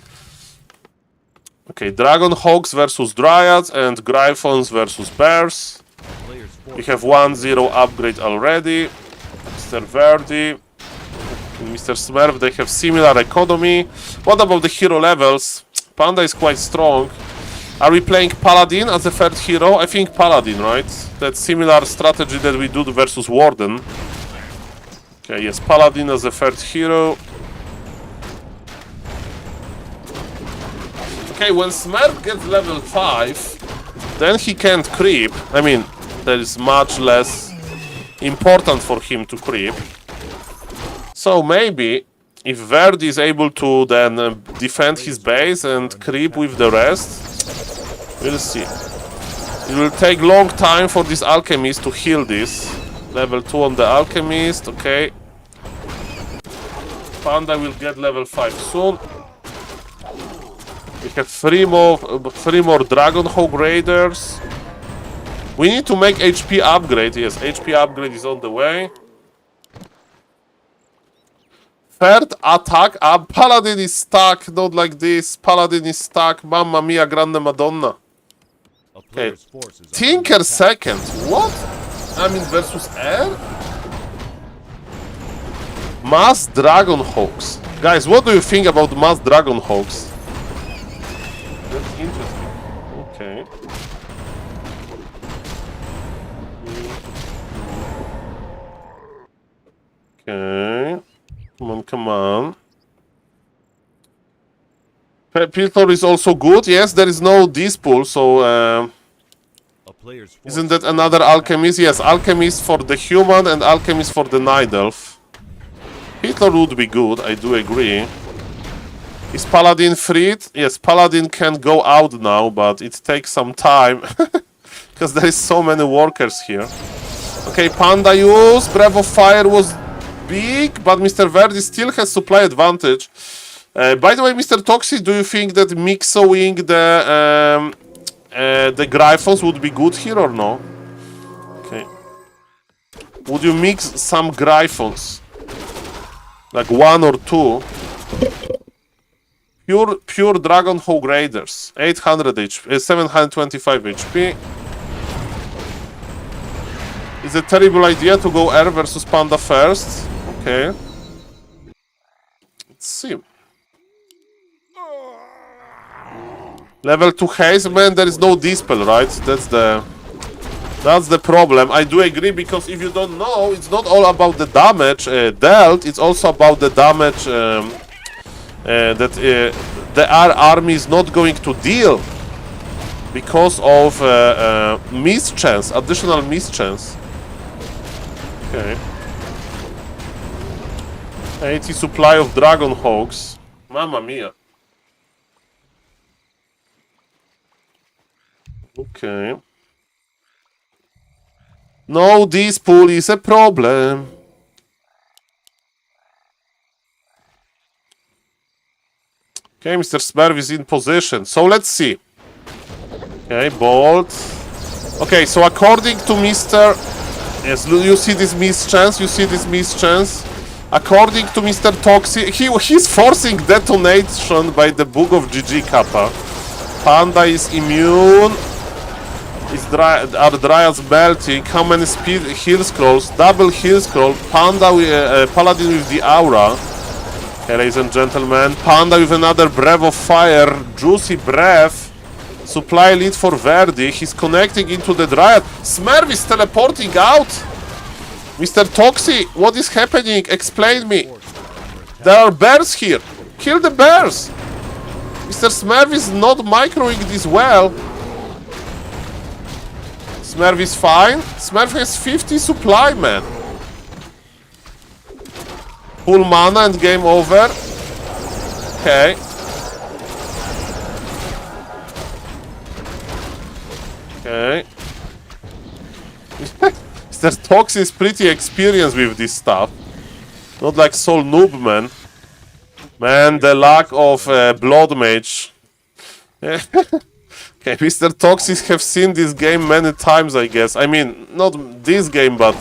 Okay, Dragon Hawks versus Dryads and Gryphons versus Bears. We have 1-0 upgrade already. Mr. Verdi and Mr. Smurf, they have similar economy. What about the hero levels? Panda is quite strong. Are we playing Paladin as a third hero? I think Paladin, right? That's similar strategy that we do versus Warden. Okay, yes, Paladin as a third hero. Okay, when Smurf gets level 5, then he can't creep. I mean, that is much less important for him to creep. So maybe, if Verdi is able to then defend his base and creep with the rest, we'll see. It will take long time for this Alchemist to heal this. Level 2 on the Alchemist, okay. Panda will get level 5 soon. We have three more Dragon Hawk Raiders. We need to make HP upgrade. Yes, HP upgrade is on the way. Third attack up. Paladin is stuck. Not like this. Paladin is stuck. Mamma mia, grande madonna. Okay. Tinker second. What? I mean versus air? Mass Dragon Hawks. Guys, what do you think about Mass Dragon Hawks? That's interesting. Okay. Okay. Come on, come on. Piltor is also good. Yes, there is no Dispool, so isn't that another Alchemist? Yes, Alchemist for the human and Alchemist for the Night Elf. Piltor would be good, I do agree. Is Paladin freed? Yes, Paladin can go out now, but it takes some time. Because there is so many workers here. Okay, Panda use. Breath of Fire was big, but Mr. Verdi still has supply advantage. By the way, Mr. Toxic, do you think that mixing the Gryphons would be good here or no? Okay. Would you mix some Gryphons? Like 1 or 2? Pure Dragon Hog Raiders. 800 HP, 725 HP. It's a terrible idea to go Air versus Panda first. Okay. Let's see. Level 2 haze, man, there is no dispel, right? That's the problem. I do agree, because if you don't know, it's not all about the damage dealt, it's also about the damage that the army is not going to deal because of mischance, additional mischance. Okay. 80 supply of Dragon Hogs. Mamma mia. Okay. No, this pool is a problem. Okay, Mr. Smurf is in position. So let's see. Okay, bolt. Okay, so according to Mr. Yes, you see this mischance? You see this mischance? According to Mr. Toxic, he's forcing detonation by the Book of GG Kappa. Panda is immune. Are Dryads melting? How many speed heal scrolls? Double heal scroll. Panda Paladin with the aura. Okay, ladies and gentlemen. Panda with another breath of fire. Juicy breath. Supply lead for Verdi. He's connecting into the Dryad. Smurf is teleporting out. Mr. Toxi, what is happening? Explain me. There are bears here. Kill the bears. Mr. Smurf is not microing this well. Smurf is fine. Smurf has 50 supply, man. Full mana and game over. Okay. Okay. Mr. Tox is pretty experienced with this stuff. Not like Soul Noob, man. Man, the lack of Blood Mage. Okay, Mr. Toxic have seen this game many times, I guess. I mean, not this game, but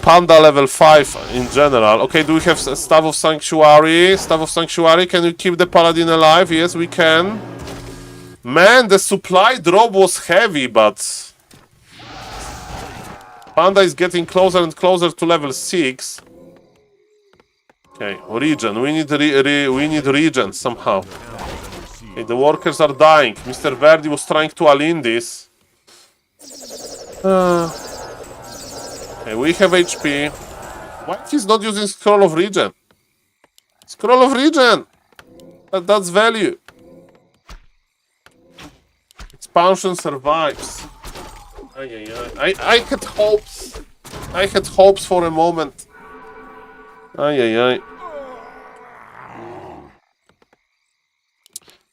Panda level 5 in general. Okay, do we have Staff of Sanctuary? Staff of Sanctuary, can you keep the Paladin alive? Yes, we can. Man, the supply drop was heavy, but Panda is getting closer and closer to level 6. Okay, regen. We need regen somehow. Okay, the workers are dying. Mr. Verdi was trying to all-in this. Okay, we have HP. Why he's not using Scroll of Regen? Scroll of Regen! That's value. Expansion survives. I had hopes. I had hopes for a moment.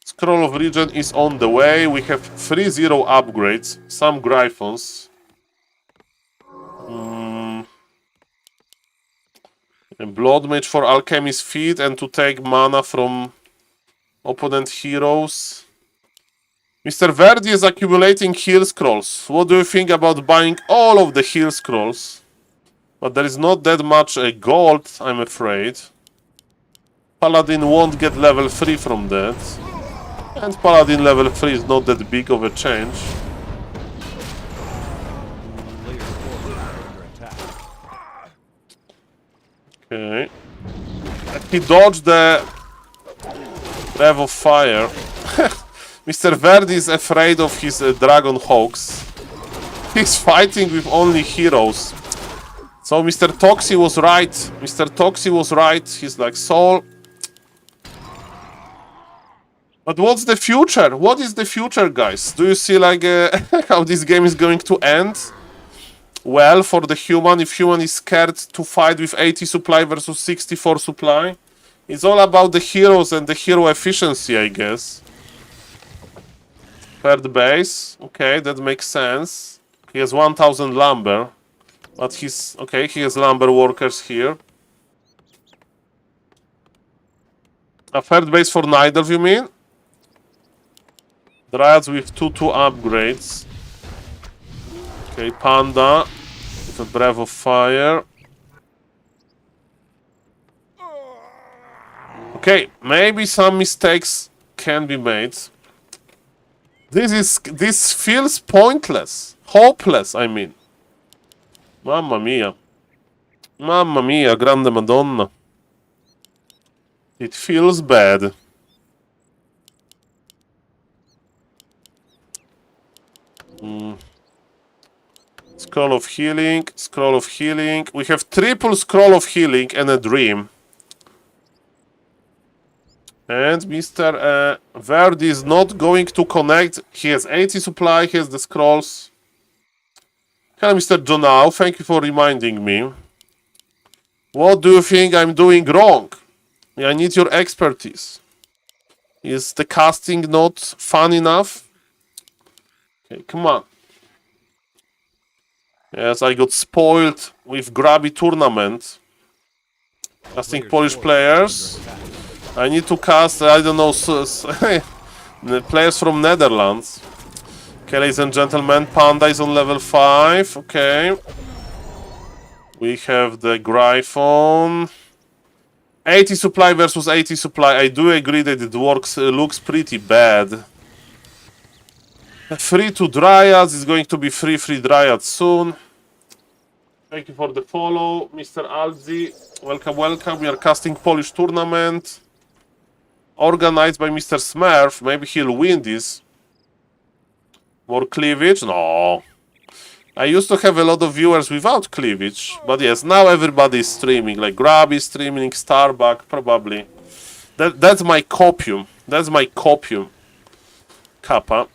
Scroll of Regen is on the way. We have 3-0 upgrades. Some Gryphons. A Blood Mage for Alchemist Feat and to take mana from opponent heroes. Mr. Verdi is accumulating heal scrolls. What do you think about buying all of the heal scrolls? But there is not that much gold, I'm afraid. Paladin won't get level 3 from that. And Paladin level 3 is not that big of a change. Okay. He dodged the Rev of Fire. Mr. Verdi is afraid of his Dragon Hogs. He's fighting with only heroes. So Mr. Toxi was right. Mr. Toxi was right. He's like, Soul. But what's the future? What is the future, guys? Do you see like how this game is going to end? Well, for the human, if human is scared to fight with 80 supply versus 64 supply, it's all about the heroes and the hero efficiency, I guess. Third base, okay, that makes sense. He has 1000 lumber, but he's okay. He has lumber workers here. A third base for neither, you mean? Dryads with 2-2 upgrades. Okay, Panda with a Breath of Fire. Okay, maybe some mistakes can be made. This feels pointless. Hopeless, I mean. Mamma mia. Mamma mia, grande madonna. It feels bad. Scroll of Healing, Scroll of Healing. We have triple Scroll of Healing and a Dream. And Mr. Verdi is not going to connect. He has 80 supply, he has the scrolls. Hello, Mr. Jonau, thank you for reminding me. What do you think I'm doing wrong? I need your expertise. Is the casting not fun enough? Okay, come on. Yes, I got spoiled with Grubby tournament. Casting Polish players. I need to cast, I don't know, the players from Netherlands. Okay, ladies and gentlemen, Panda is on level 5. Okay. We have the Gryphon. 80 supply versus 80 supply. I do agree that it looks pretty bad. Free to Dryads is going to be free Dryads soon. Thank you for the follow, Mr. Alzi. Welcome, welcome. We are casting Polish tournament. Organized by Mr. Smurf. Maybe he'll win this. More cleavage? No. I used to have a lot of viewers without cleavage. But yes, now everybody is streaming. Like Grubby streaming, Starbuck, probably. That's my copium. That's my copium. Kappa.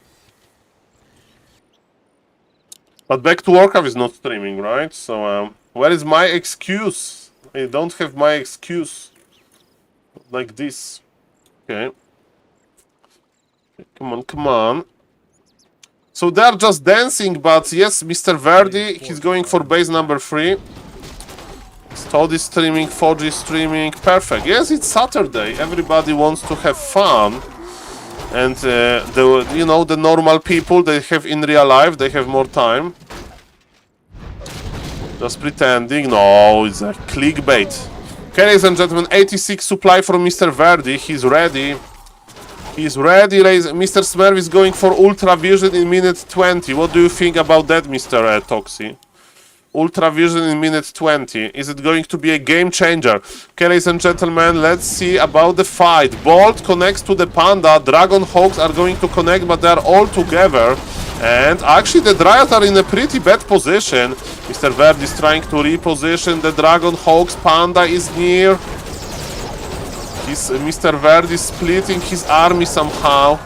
But back to WARCRAFT is not streaming, right? So, where is my excuse? I don't have my excuse. Like this. Okay. Come on, come on. So they're just dancing, but yes, Mr. Verdi, he's going for base number 3. Todd is streaming, Fodgy is streaming. Perfect. Yes, it's Saturday. Everybody wants to have fun. And, the normal people they have in real life, they have more time. Just pretending. No, it's a clickbait. Okay, ladies and gentlemen, 86 supply from Mr. Verdi. He's ready. He's ready. Mr. Smurf is going for Ultra Vision in minute 20. What do you think about that, Mr. Toxi? Ultra Vision in minute 20. Is it going to be a game changer? Okay, ladies and gentlemen, let's see about the fight. Bolt connects to the Panda. Dragon Hawks are going to connect, but they're all together. And actually, the Dryads are in a pretty bad position. Mr. Verdi is trying to reposition the Dragon Hawks. Panda is near. Mr. Verdi splitting his army somehow.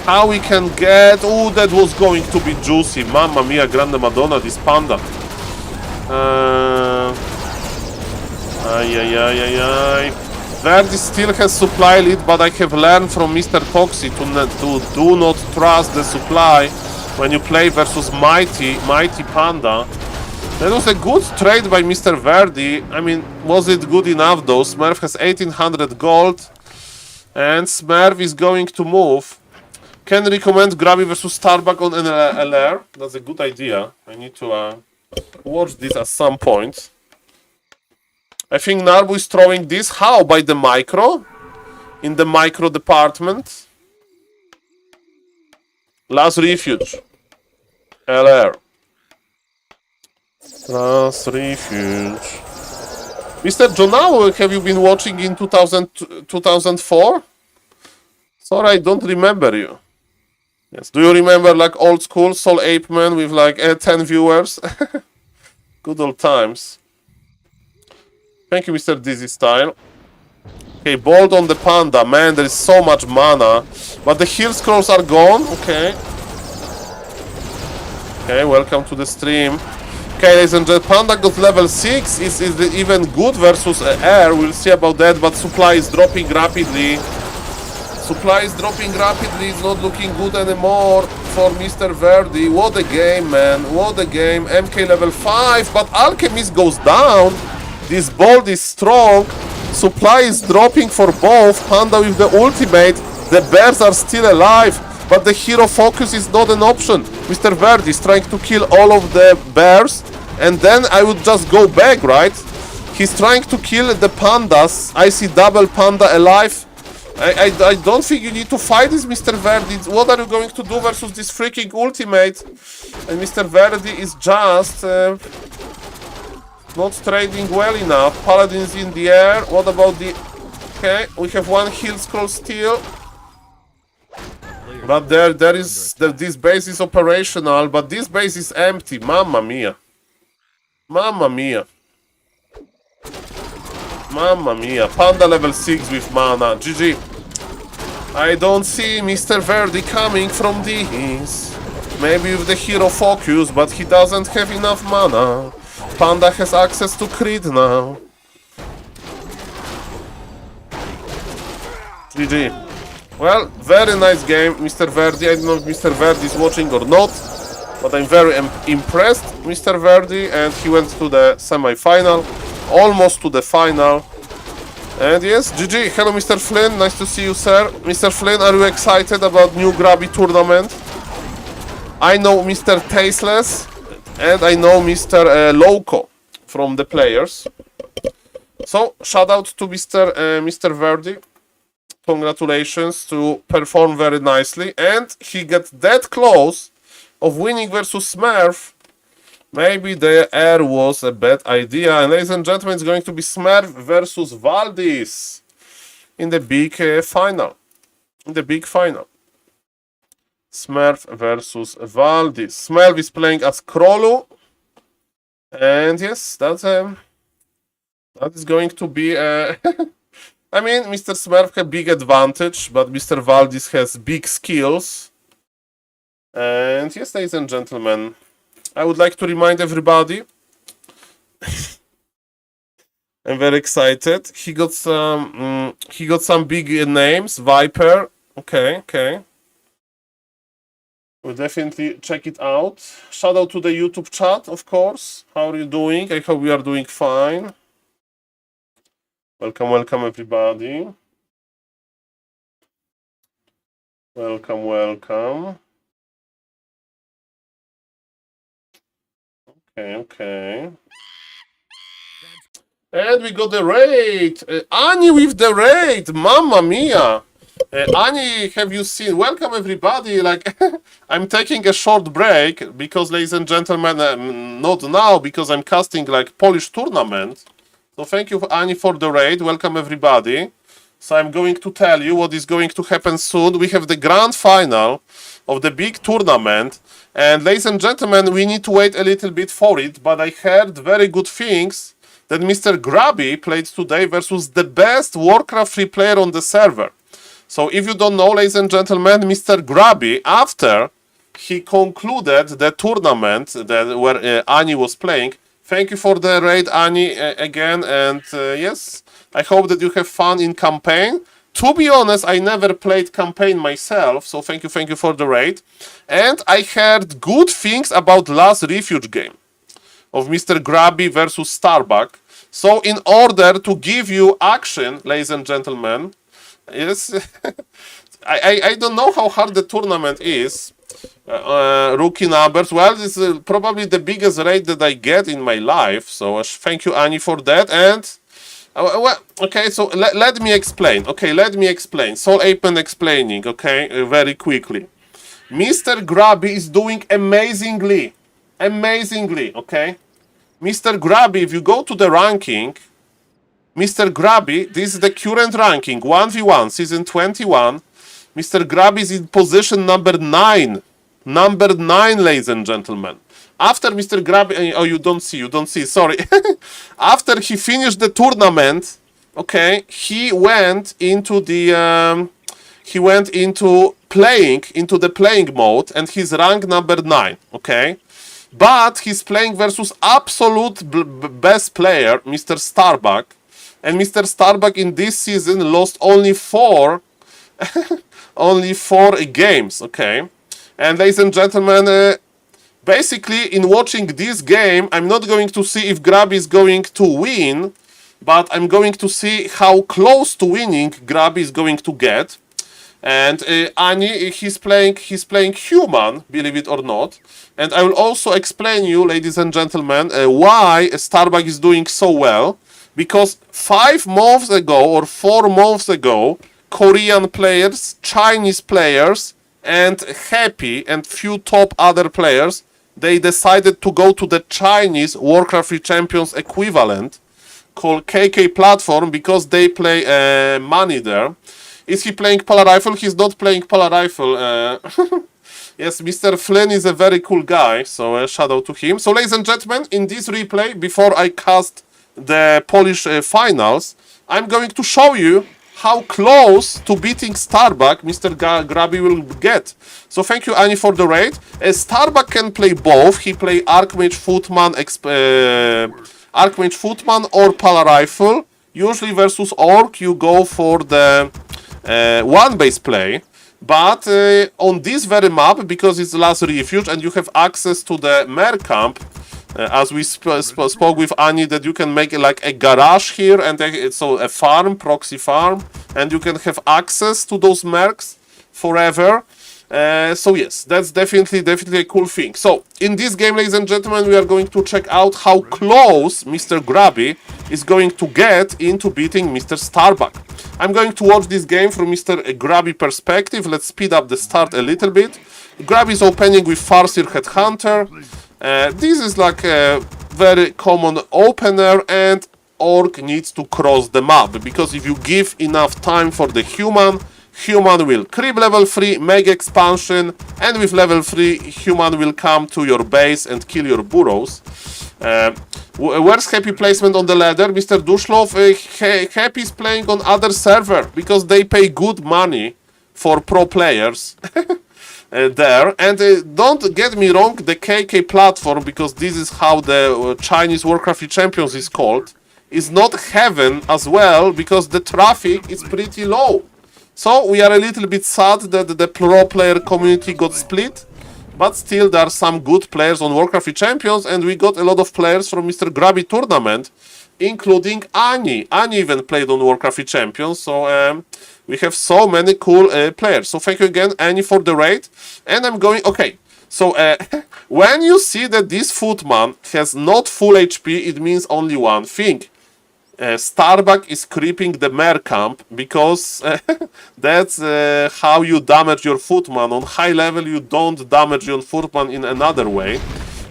How we can get... Oh, that was going to be juicy. Mamma mia, grande madonna, this Panda. Verdi still has supply lead, but I have learned from Mr. Toxi to do not trust the supply when you play versus mighty Panda. That was a good trade by Mr. Verdi. I mean, was it good enough though? Smurf has 1800 gold. And Smurf is going to move. Can recommend Grubby versus Starbuck on an LR. That's a good idea. I need to watch this at some point. I think Narbu is throwing this. How? By the micro? In the micro department? Last refuge. LR. Last refuge. Mr. Jonau, have you been watching in 2004? Sorry, I don't remember you. Yes, do you remember like old school SaulPlayerMan with like 10 viewers? Good old times. Thank you, Mr. Dizzy Style. Okay, bold on the Panda. Man, there is so much mana. But the heal scrolls are gone. Okay. Okay, welcome to the stream. Okay, ladies and gentlemen, Panda got level 6. Is it even good versus air? We'll see about that, but supply is dropping rapidly. Supply is dropping rapidly. It's not looking good anymore for Mr. Verdi. What a game, man. What a game. MK level 5, but Alchemist goes down. This bolt is strong. Supply is dropping for both. Panda with the ultimate. The bears are still alive. But the hero focus is not an option. Mr. Verdi is trying to kill all of the bears. And then I would just go back, right? He's trying to kill the pandas. I see double panda alive. I don't think you need to fight this, Mr. Verdi. What are you going to do versus this freaking ultimate? And Mr. Verdi is just not trading well enough. Paladins in the air. What about the... Okay, we have one heal scroll still. But there is... this base is operational, but this base is empty. Mamma mia. Mamma mia. Mamma mia. Panda level 6 with mana. GG. I don't see Mr. Verdi coming from this. Maybe with the hero focus, but he doesn't have enough mana. Panda has access to crit now. GG. Well, very nice game, Mr. Verdi. I don't know if Mr. Verdi is watching or not, but I'm very impressed, Mr. Verdi, and he went to the semi-final, almost to the final. And yes, GG. Hello, Mr. Flynn. Nice to see you, sir. Mr. Flynn, are you excited about new Grubby tournament? I know Mr. Tasteless, and I know Mr. Loco from the players. So, shout out to Mr. Verdi. Congratulations to perform very nicely. And he got that close of winning versus Smurf. Maybe the air was a bad idea. And ladies and gentlemen, it's going to be Smurf versus Valdis in the big final. In the big final. Smurf versus Valdis. Smurf is playing as Krolu. And yes, that is going to be... I mean, Mr. Smurf has big advantage, but Mr. Valdis has big skills. And yes, ladies and gentlemen, I would like to remind everybody. I'm very excited. He got some big names. Viper. Okay. We'll definitely check it out. Shout out to the YouTube chat, of course. How are you doing? I hope we are doing fine. Welcome everybody. Welcome. Okay. And we got the raid. Ani with the raid. Mamma mia. Ani, have you seen? Welcome everybody. Like, I'm taking a short break because, ladies and gentlemen, not now because I'm casting like Polish tournament. So thank you, Ani, for the raid. Welcome everybody. So I'm going to tell you what is going to happen soon. We have the grand final of the big tournament. And ladies and gentlemen, we need to wait a little bit for it. But I heard very good things that Mr. Grubby played today versus the best WARCRAFT free player on the server. So if you don't know, ladies and gentlemen, Mr. Grubby, after he concluded the tournament that where Ani was playing, thank you for the raid, Ani, again. And yes, I hope that you have fun in campaign. To be honest, I never played campaign myself, so thank you for the raid. And I heard good things about last refuge game of Mr. Grubby versus Starbuck. So in order to give you action, ladies and gentlemen, yes, I don't know how hard the tournament is. Rookie numbers. Well, this is probably the biggest raid that I get in my life. So thank you, Ani, for that. And well, okay, so let me explain. SaulPlayerMan explaining, okay, very quickly. Mr. Grubby is doing amazingly, okay? Mr. Grubby, if you go to the ranking, Mr. Grubby, this is the current ranking, 1v1, season 21. Mr. Grubby is in position number 9. Number 9, ladies and gentlemen. After Mr. Grubby, oh, you don't see, sorry. After he finished the tournament, okay, he went into the, playing mode, and he's rank number 9, okay? But he's playing versus absolute best player, Mr. Starbuck, and Mr. Starbuck in this season lost only 4 games, okay? And ladies and gentlemen, basically in watching this game, I'm not going to see if Grubby is going to win, but I'm going to see how close to winning Grubby is going to get. And Ani, he's playing human, believe it or not. And I will also explain you, ladies and gentlemen, why Starbuck is doing so well. Because 5 months ago or 4 months ago, Korean players, Chinese players, and Happy and few top other players, they decided to go to the Chinese WARCRAFT Champions equivalent called KK platform because they play money there. Is he playing Polar Rifle? He's not playing Polar Rifle. Yes, Mr. Flynn is a very cool guy, so shout out to him. So, ladies and gentlemen, in this replay, before I cast the Polish finals, I'm going to show you how close to beating Starbuck Mr. Grubby will get. So thank you, Ani, for the raid. Starbuck can play both. He play Archmage Footman or Polar Rifle. Usually versus Orc, you go for the one base play. But on this very map, because it's the last refuge and you have access to the Mer camp, as we spoke with Ani, that you can make like a garage here and so a farm, proxy farm, and you can have access to those mercs forever. So yes, that's definitely a cool thing. So in this game, ladies and gentlemen, we are going to check out how close Mr. Grubby is going to get into beating Mr. Starbuck. I'm going to watch this game from Mr. Grubby perspective. Let's speed up the start a little bit. Grubby is opening with Farseer Headhunter. This is like a very common opener, and Orc needs to cross the map, because if you give enough time for the human will creep level 3, make expansion, and with level 3, human will come to your base and kill your burrows. Where's Happy placement on the ladder? Mr. Dushlov, Happy is playing on other server, because they pay good money for pro players. There, and don't get me wrong, the KK platform, because this is how the Chinese WARCRAFT Champions is called, is not heaven as well, because the traffic is pretty low. So we are a little bit sad that the pro player community got split, but still there are some good players on WARCRAFT Champions, and we got a lot of players from Mr. Grubby tournament, including Ani. Ani even played on WARCRAFT Champions, so we have so many cool players. So thank you again, Ani, for the raid. And I'm going... Okay, so when you see that this Footman has not full HP, it means only one thing. Starbuck is creeping the Mer camp, because that's how you damage your Footman. On high level, you don't damage your Footman in another way.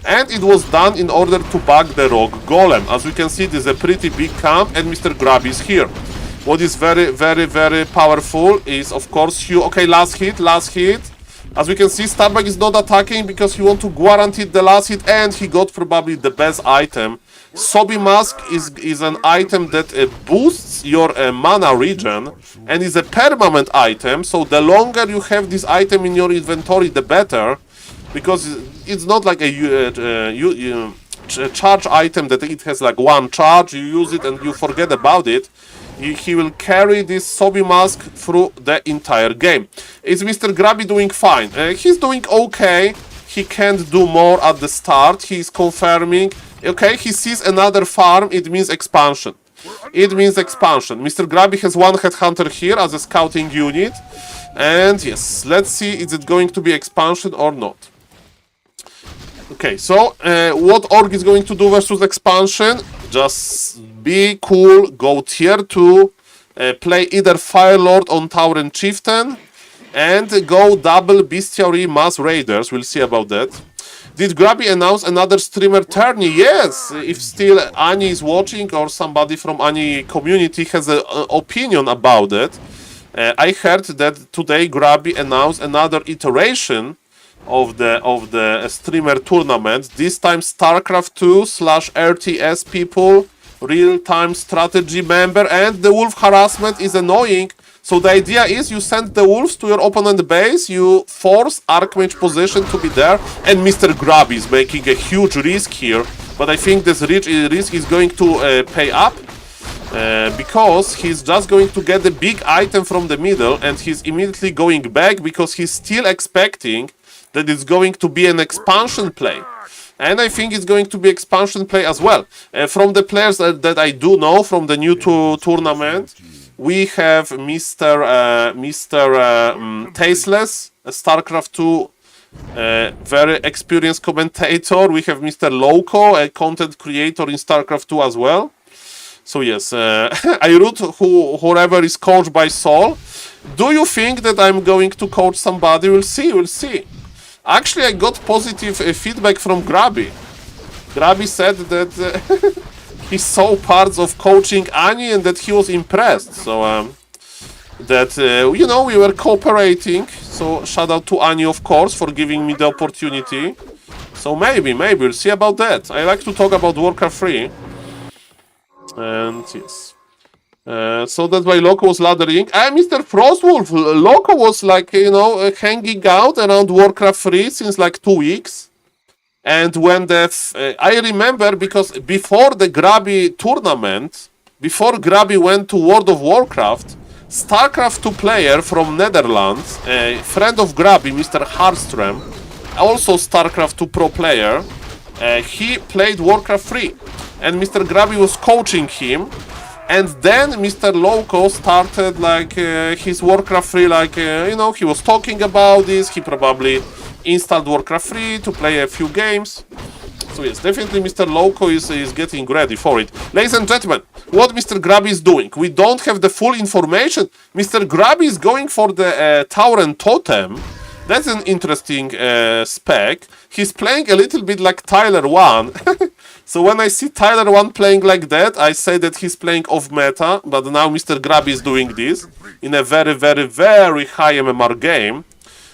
And it was done in order to bug the Rogue Golem. As we can see, this is a pretty big camp, and Mr. Grubby is here. What is very powerful is, of course, Hugh. Okay, last hit. As we can see, Starbuck is not attacking because he want to guarantee the last hit, and he got probably the best item. Sobi Mask is an item that boosts your mana regen, and is a permanent item, so the longer you have this item in your inventory, the better, because it's not like a charge item that it has like one charge, you use it and you forget about it. He will carry this Sobi Mask through the entire game. Is Mr. Grubby doing fine? He's doing okay. He can't do more at the start. He's confirming. Okay, he sees another farm. It means expansion. Mr. Grubby has one Headhunter here as a scouting unit. And yes, let's see, is it going to be expansion or not? Okay, so what Orc is going to do versus expansion? Just be cool, go tier 2, play either Firelord on Tauren Chieftain, and go double Bestiary Mass Raiders. We'll see about that. Did Grubby announce another streamer tourney? Yes, if still Ani is watching or somebody from Ani community has an opinion about it. I heard that today Grubby announced another iteration of the streamer tournament. This time StarCraft 2/RTS people, real-time strategy member, and the wolf harassment is annoying. So the idea is you send the wolves to your opponent base, you force Archmage position to be there, and Mr. Grubby is making a huge risk here. But I think this risk is going to pay up, because he's just going to get the big item from the middle, and he's immediately going back because he's still expecting that it's going to be an expansion play. And I think it's going to be expansion play as well. From the players that I do know from the new tournament, we have Mr. Tasteless, a StarCraft 2 very experienced commentator. We have Mr. Loco, a content creator in StarCraft 2 as well. So yes, I root whoever is coached by Saul. Do you think that I'm going to coach somebody? We'll see, we'll see. Actually, I got positive feedback from Grubby. Grubby said that he saw parts of coaching Ani and that he was impressed. So that, you know, we were cooperating. So shout out to Ani, of course, for giving me the opportunity. So maybe we'll see about that. I like to talk about Warcraft 3. And yes. So that's why Loco was laddering. Mr. Frostwolf, Loco was like, you know, hanging out around Warcraft 3 since like 2 weeks. And when I remember because before the Grubby tournament, before Grubby went to World of Warcraft, StarCraft 2 player from Netherlands, a friend of Grubby, Mr. Harström, also StarCraft 2 pro player, he played Warcraft 3. And Mr. Grubby was coaching him. And then Mr. Loco started like his Warcraft 3, like, you know, he was talking about this. He probably installed Warcraft 3 to play a few games. So yes, definitely Mr. Loco is getting ready for it. Ladies and gentlemen, what Mr. Grubby is doing, we don't have the full information. Mr. Grubby is going for the Tauren Totem. That's an interesting spec. He's playing a little bit like Tyler 1. So when I see Tyler 1 playing like that, I say that he's playing off meta. But now Mr. Grubby is doing this in a very, very, very high MMR game.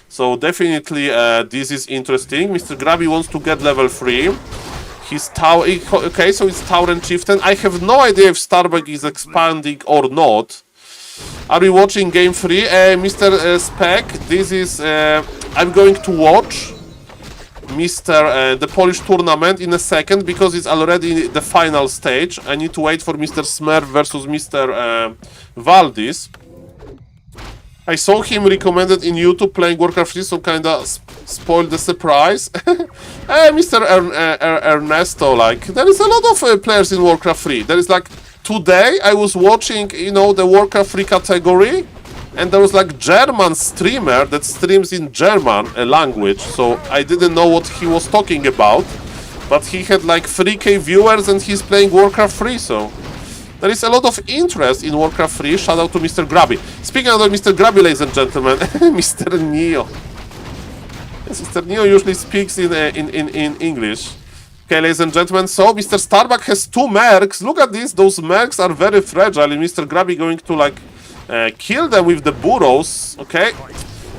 So definitely this is interesting. Mr. Grubby wants to get level 3. He's okay, so it's Tauren Chieftain. I have no idea if Starbuck is expanding or not. Are we watching game 3? Mr. Spec, this is... I'm going to watch the Polish tournament in a second because it's already the final stage. I need to wait for Mr. Smurf versus Mr. Valdis. I saw him recommended in YouTube playing Warcraft 3, so kinda spoiled the surprise. Mr. Ernesto, like, there is a lot of players in Warcraft 3. There is like, today I was watching, you know, the Warcraft 3 category, and there was like German streamer that streams in German language, so I didn't know what he was talking about, but he had like 3k viewers and he's playing Warcraft 3, so there is a lot of interest in Warcraft 3. Shout out to Mr. Grubby. Speaking of Mr. Grubby, ladies and gentlemen, Mr. Neo. Yes, Mr. Neo usually speaks in English. Okay, ladies and gentlemen, so Mr. Starbuck has 2 mercs. Look at this, those mercs are very fragile, and Mr. Grubby going to like kill them with the burrows, okay?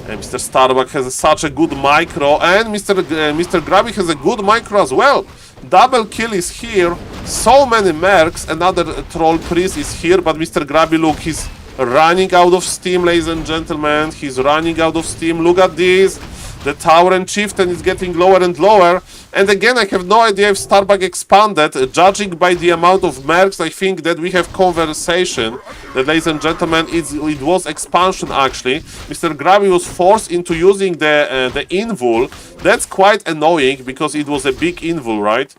And Mr. Starbuck has such a good micro, and Mr. Grubby has a good micro as well. Double kill is here, so many mercs, another troll priest is here, but Mr. Grubby, look, he's running out of steam, ladies and gentlemen. He's running out of steam, look at this. The Tauren Chieftain is getting lower and lower. And again, I have no idea if Starbuck expanded. Judging by the amount of mercs, I think that we have conversation. That, ladies and gentlemen, it was expansion actually. Mr. Grubby was forced into using the invul. That's quite annoying because it was a big invul, right?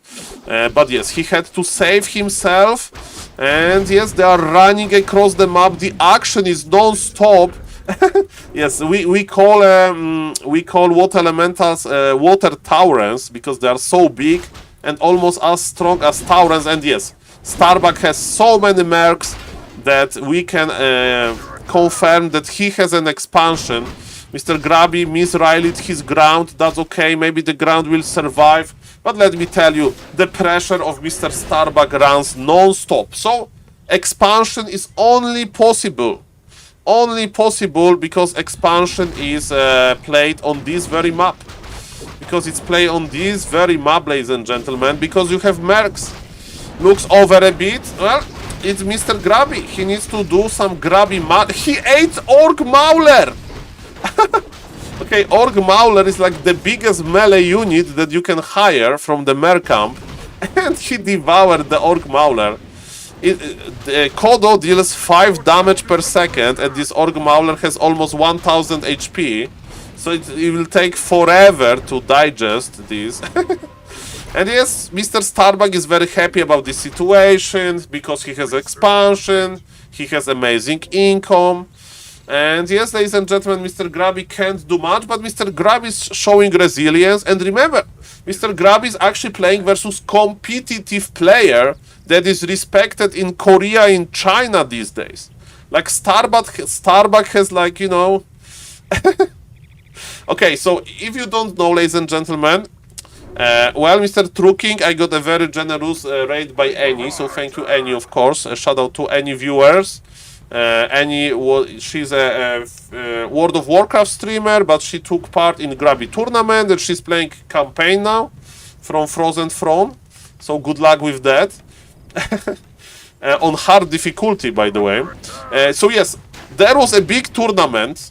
But yes, he had to save himself. And yes, they are running across the map. The action is non-stop. Yes, we call water elementals water Taurens because they are so big and almost as strong as Taurens. And yes, Starbuck has so many mercs that we can confirm that he has an expansion. Mr. Grubby misreiled his ground. That's okay, maybe the ground will survive. But let me tell you, the pressure of Mr. Starbuck runs non-stop. So expansion is only possible because expansion is played on this very map. Because it's played on this very map, ladies and gentlemen, because you have mercs. Looks over a bit. Well, it's Mr. Grubby. He needs to do some Grubby He ate Orc Mauler! Okay, Orc Mauler is like the biggest melee unit that you can hire from the mer camp. And he devoured the Orc Mauler. Kodo deals 5 damage per second, and this Orc Mauler has almost 1000 HP. So it will take forever to digest this. And yes, Mr. Starbuck is very happy about this situation because he has expansion, he has amazing income. And yes, ladies and gentlemen, Mr. Grubby can't do much, but Mr. Grubby is showing resilience. And remember, Mr. Grubby is actually playing versus competitive player that is respected in Korea, in China these days. Like Starbuck has like, you know... Okay, so if you don't know, ladies and gentlemen, well, Mr. Truking, I got a very generous raid by Annie, so thank you, Annie, of course. A shout out to any viewers. Annie, she's a World of Warcraft streamer, but she took part in Grubby tournament, and she's playing campaign now from Frozen Throne. So good luck with that. On hard difficulty, by the way. So yes, there was a big tournament.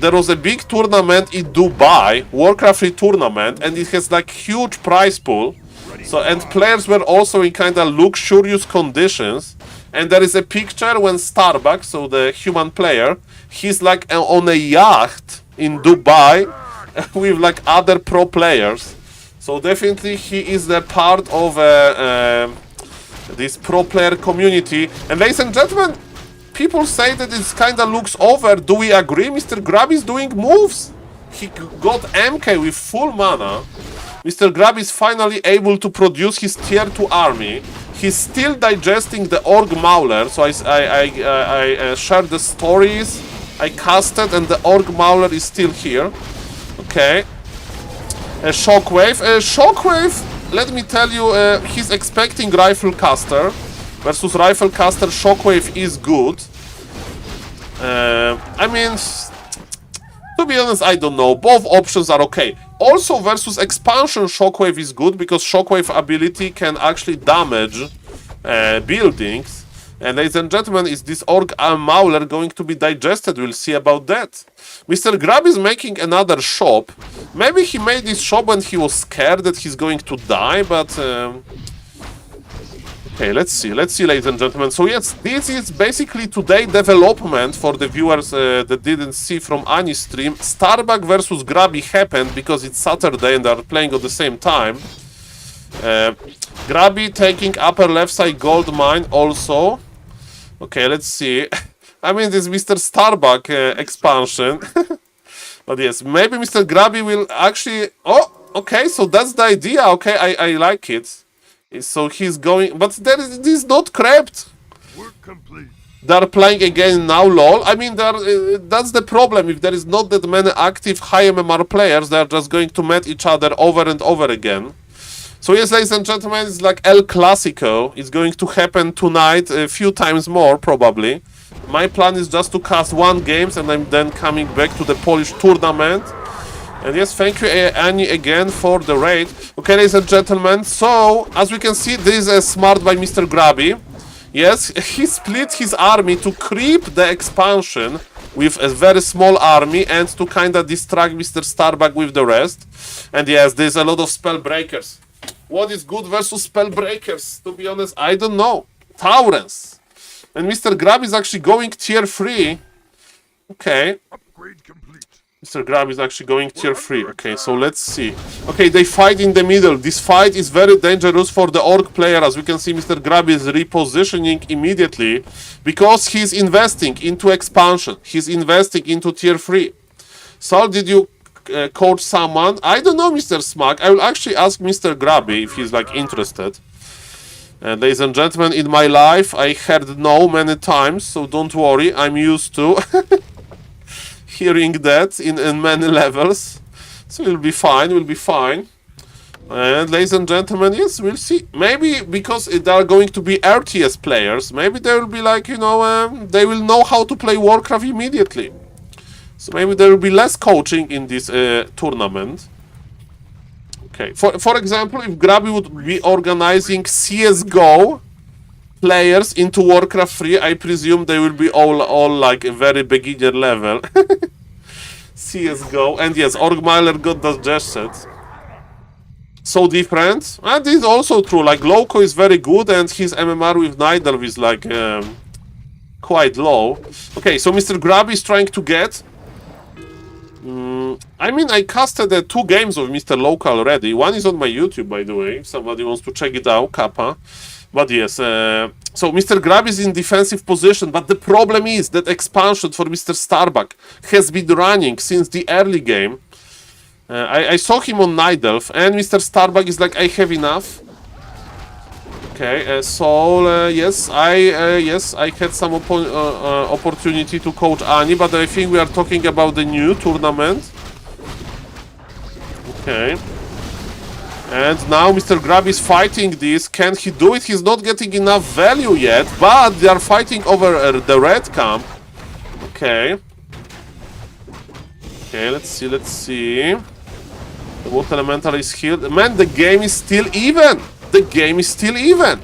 There was a big tournament in Dubai, Warcraft 3 tournament, and it has like huge prize pool. So, and players were also in kind of luxurious conditions. And there is a picture when Starbuck, so the human player, he's like on a yacht in Dubai with like other pro players. So definitely he is a part of this pro player community. And ladies and gentlemen, people say that it kind of looks over. Do we agree? Mr. Grubby is doing moves. He got MK with full mana. Mr. Grubby is finally able to produce his tier 2 army. He's still digesting the Orc Mauler, so I shared the stories, I casted, and the Orc Mauler is still here. Okay. Shockwave. Shockwave, let me tell you, he's expecting Rifle Caster. Versus Rifle Caster, Shockwave is good. I mean, to be honest, I don't know. Both options are okay. Also, versus Expansion, Shockwave is good because Shockwave ability can actually damage buildings. And ladies and gentlemen, is this Orc Mauler going to be digested? We'll see about that. Mr. Grubby is making another shop. Maybe he made this shop when he was scared that he's going to die, but... Okay, let's see, ladies and gentlemen. So yes, this is basically today development for the viewers that didn't see from Annie's stream. Starbuck versus Grubby happened because it's Saturday and they're playing at the same time. Grubby taking upper left side gold mine also. Okay, let's see. I mean, this Mr. Starbuck expansion. But yes, maybe Mr. Grubby will actually... Oh, okay, so that's the idea. Okay, I like it. So he's going, but this is not crapped. Work complete. They're playing again now, lol. I mean, that's the problem. If there is not that many active high MMR players, they're just going to meet each other over and over again. So yes, ladies and gentlemen, it's like El Clasico. It's going to happen tonight, a few times more, probably. My plan is just to cast one game, and I'm then coming back to the Polish tournament. And yes, thank you, Annie, again for the raid. Okay, ladies and gentlemen, so, as we can see, this is a smart by Mr. Grubby. Yes, he split his army to creep the expansion with a very small army and to kind of distract Mr. Starbuck with the rest. And yes, there's a lot of spell breakers. What is good versus spell breakers? To be honest, I don't know. Taurens. And Mr. Grubby is actually going tier 3. Okay. Upgrade complete. Mr. Grubby is actually going tier 3. Okay, so let's see. Okay, they fight in the middle. This fight is very dangerous for the Orc player. As we can see, Mr. Grubby is repositioning immediately because he's investing into expansion. He's investing into tier 3. Saul, did you coach someone? I don't know, Mr. Smack. I will actually ask Mr. Grubby if he's like interested. And ladies and gentlemen, in my life, I heard no many times, so don't worry. I'm used to hearing that in many levels. So we'll be fine, And ladies and gentlemen, yes, we'll see. Maybe because they are going to be RTS players, maybe they will be like, you know, they will know how to play Warcraft immediately. So maybe there will be less coaching in this tournament. Okay, for example, if Grubby would be organizing CSGO players into Warcraft 3, I presume they will be all like a very beginner level. CSGO, and yes, Orgmailer got digested. So different. And this is also true, like Loco is very good and his MMR with Nidalv is like quite low. Okay, so Mr. Grubby is trying to get I mean, I casted 2 games of Mr. Local already. One is on my YouTube, by the way, if somebody wants to check it out, Kappa. But yes, so Mr. Grubby is in defensive position, but the problem is that expansion for Mr. Starbuck has been running since the early game. I saw him on Night Elf, and Mr. Starbuck is like, I have enough. Okay, Saul, yes, I had some opportunity to coach Ani, but I think we are talking about the new tournament. Okay. And now Mr. Grubby is fighting this. Can he do it? He's not getting enough value yet, but they are fighting over the red camp. Okay. Okay, let's see. The water elemental is healed. Man, the game is still even. The game is still even.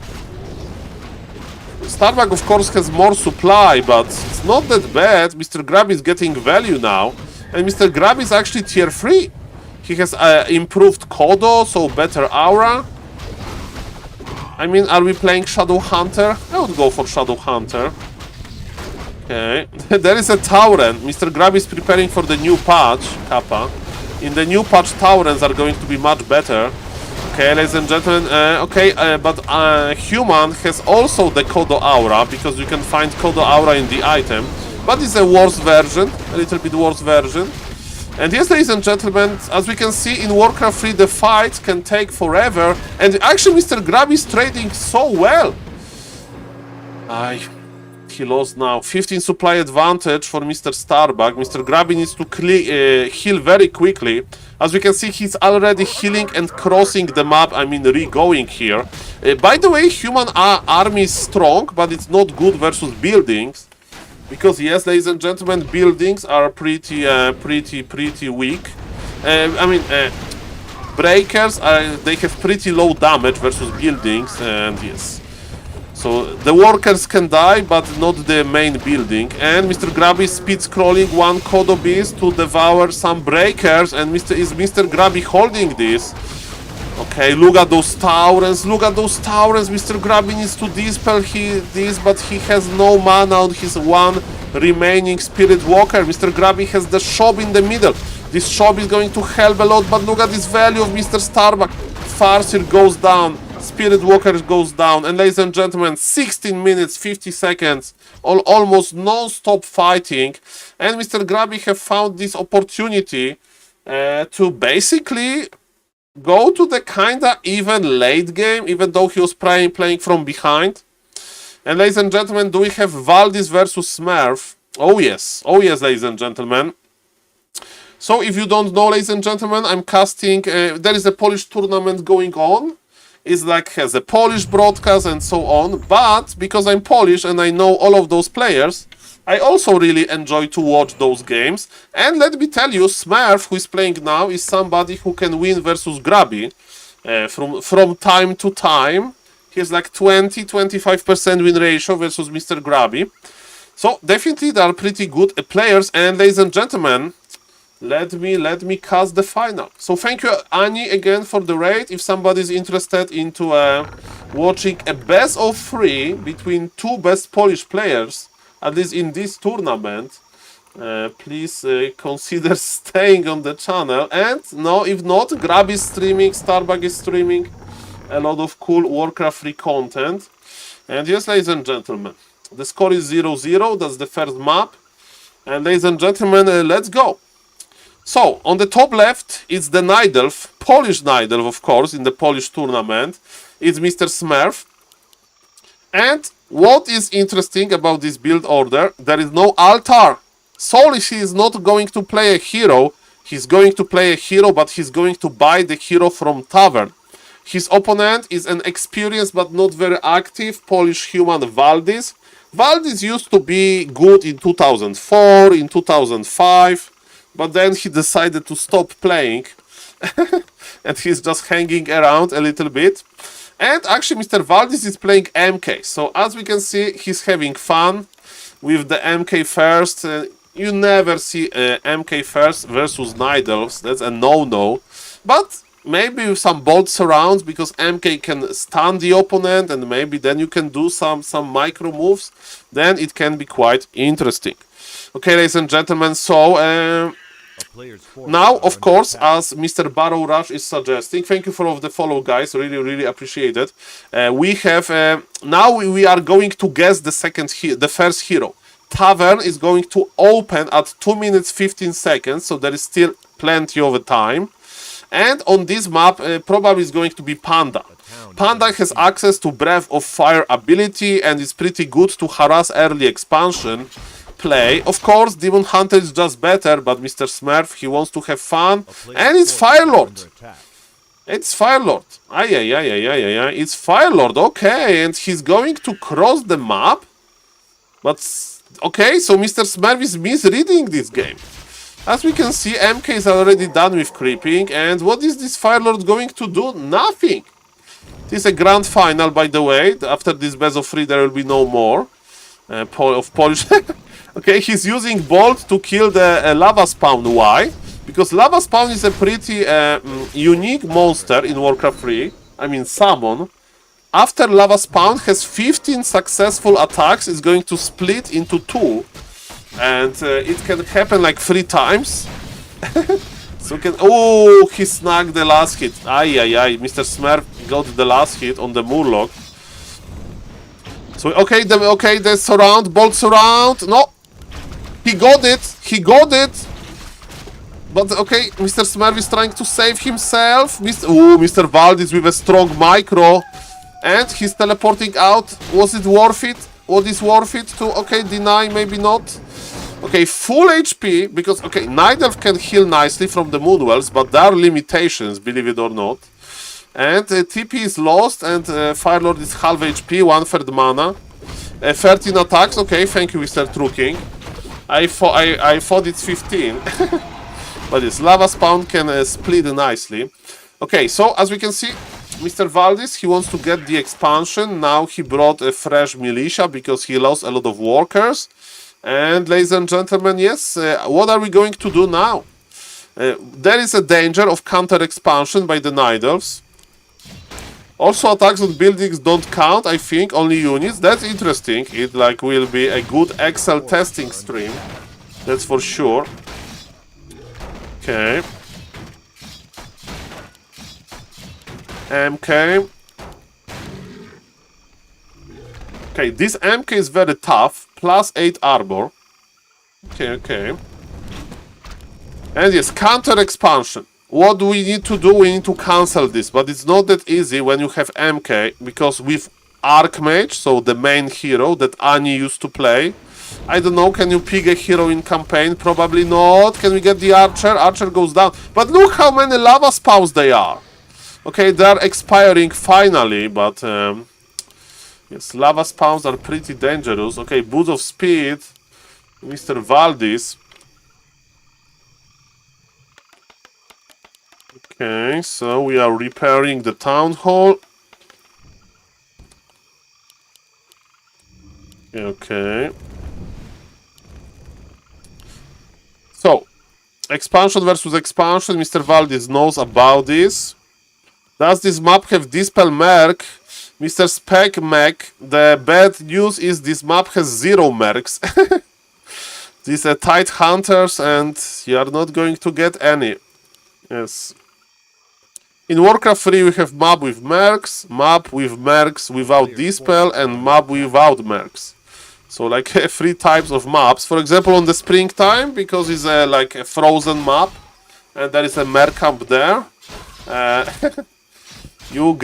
Starbuck, of course, has more supply, but it's not that bad. Mr. Grubby is getting value now. And Mr. Grubby is actually tier 3. He has improved Kodo, so better aura. I mean, are we playing Shadow Hunter? I would go for Shadow Hunter. Okay. There is a Tauren. Mr. Grubby is preparing for the new patch, Kappa. In the new patch, Taurens are going to be much better. Okay, ladies and gentlemen, but Human has also the Kodo Aura, because you can find Kodo Aura in the item, but it's a worse version, a little bit worse version. And yes, ladies and gentlemen, as we can see in Warcraft 3, the fight can take forever, and actually Mr. Grubby is trading so well. He lost now. 15 supply advantage for Mr. Starbuck. Mr. Grubby needs to heal very quickly. As we can see, he's already healing and crossing the map, I mean re-going here. By the way, human army is strong, but it's not good versus buildings. Because yes, ladies and gentlemen, buildings are pretty weak. Breakers, they have pretty low damage versus buildings, and yes. So the workers can die, but not the main building. And Mr. Grubby speed scrolling 1 Kodo Beast to devour some breakers. And is Mr. Grubby holding this? Okay, look at those Taurens. Look at those Taurens. Mr. Grubby needs to dispel this, but he has no mana on his 1 remaining Spirit Walker. Mr. Grubby has the shop in the middle. This shop is going to help a lot, but look at this value of Mr. Starbuck. Farseer goes down. Spirit Walker goes down, and ladies and gentlemen, 16 minutes 50 seconds, almost non-stop fighting, and Mr. Grubby have found this opportunity to basically go to the kinda even late game, even though he was playing from behind. And ladies and gentlemen, do we have Valdis versus Smurf? Oh yes, ladies and gentlemen. So if you don't know, ladies and gentlemen, I'm casting, there is a Polish tournament going on. It's like has a Polish broadcast and so on, but because I'm Polish and I know all of those players, I also really enjoy to watch those games. And let me tell you, Smurf, who is playing now, is somebody who can win versus Grubby from time to time. He has like 20-25% win ratio versus Mr. Grubby. So definitely they are pretty good players. And ladies and gentlemen, let me cast the final. So thank you, Ani, again for the raid. If somebody is interested into watching a best of 3 between 2 best Polish players, at least in this tournament, please consider staying on the channel. And no, if not, Grubby is streaming, Starbuck is streaming a lot of cool Warcraft 3 content. And yes, ladies and gentlemen, the score is 0-0. That's the first map. And ladies and gentlemen, let's go. So, on the top left, it's the Night Elf, Polish Night Elf, of course, in the Polish tournament. It's Mr. Smurf. And what is interesting about this build order, there is no altar. Saul, he is not going to play a hero. He's going to play a hero, but he's going to buy the hero from Tavern. His opponent is an experienced but not very active Polish human Valdis. Valdis used to be good in 2004, in 2005. But then he decided to stop playing and he's just hanging around a little bit. And actually Mr. Valdis is playing MK. So as we can see, he's having fun with the MK first. You never see MK first versus Night Elves. That's a no-no. But maybe with some bold surrounds, because MK can stun the opponent and maybe then you can do some micro moves. Then it can be quite interesting. Okay, ladies and gentlemen, so A player's forces Now, are of under course, attack. as Mr. Barrow Rush is suggesting, thank you for the follow, guys. Really, really appreciate it. We have now we are going to guess the first hero. Tavern is going to open at 2 minutes 15 seconds, so there is still plenty of time. And on this map, probably is going to be Panda. Panda has access to Breath of Fire ability and is pretty good to harass early expansion play. Of course, Demon Hunter is just better, but Mr. Smurf, he wants to have fun. And it's Firelord. It's Firelord. It's Firelord, okay. And he's going to cross the map. But, okay, so Mr. Smurf is misreading this game. As we can see, MK is already done with creeping. And what is this Firelord going to do? Nothing. This is a grand final, by the way. After this best of 3, there will be no more of Polish. Okay, he's using Bolt to kill the Lava Spawn. Why? Because Lava Spawn is a pretty unique monster in Warcraft 3. I mean, summon. After Lava Spawn has 15 successful attacks, it's going to split into 2. And it can happen like 3 times. So can... Oh, he snagged the last hit. Mr. Smurf got the last hit on the Murloc. So, okay, the surround, Bolt surround. No! He got it! But, okay, Mr. Smurf is trying to save himself. Mr. Valdis with a strong micro. And he's teleporting out. Was it worth it? What is worth it to, okay, deny, maybe not. Okay, full HP, because, okay, Night Elf can heal nicely from the Moonwells, but there are limitations, believe it or not. And TP is lost, and Firelord is half HP, 1/3 mana. 13 attacks, okay, thank you, Mr. True King. I thought it's 15. But this Lava Spawn can split nicely. Okay, so as we can see, Mr. Valdis, he wants to get the expansion. Now he brought a fresh militia because he lost a lot of workers. And ladies and gentlemen, yes, what are we going to do now? There is a danger of counter expansion by the Night Elves. Also, attacks on buildings don't count, I think, only units. That's interesting. It like will be a good Excel testing stream. That's for sure. Okay. MK. Okay, this MK is very tough. +8 armor. Okay. And yes, counter expansion. What do we need to do? We need to cancel this, but it's not that easy when you have MK, because with Archmage, so the main hero that Ani used to play, I don't know, can you pick a hero in campaign? Probably not. Can we get the Archer? Archer goes down. But look how many lava spawns they are. Okay, they are expiring finally, but yes, lava spawns are pretty dangerous. Okay, Boots of Speed, Mr. Valdis. Okay, so we are repairing the town hall. Okay. So, expansion versus expansion. Mr. Valdis knows about this. Does this map have Dispel Merc? Mr. Spec Mech, the bad news is this map has 0 mercs. These are tight hunters and you are not going to get any. Yes. In Warcraft 3 we have map with mercs without Dispel, and map without mercs. So like 3 types of maps. For example, on the springtime, because it's like a frozen map and there is a merc camp there. You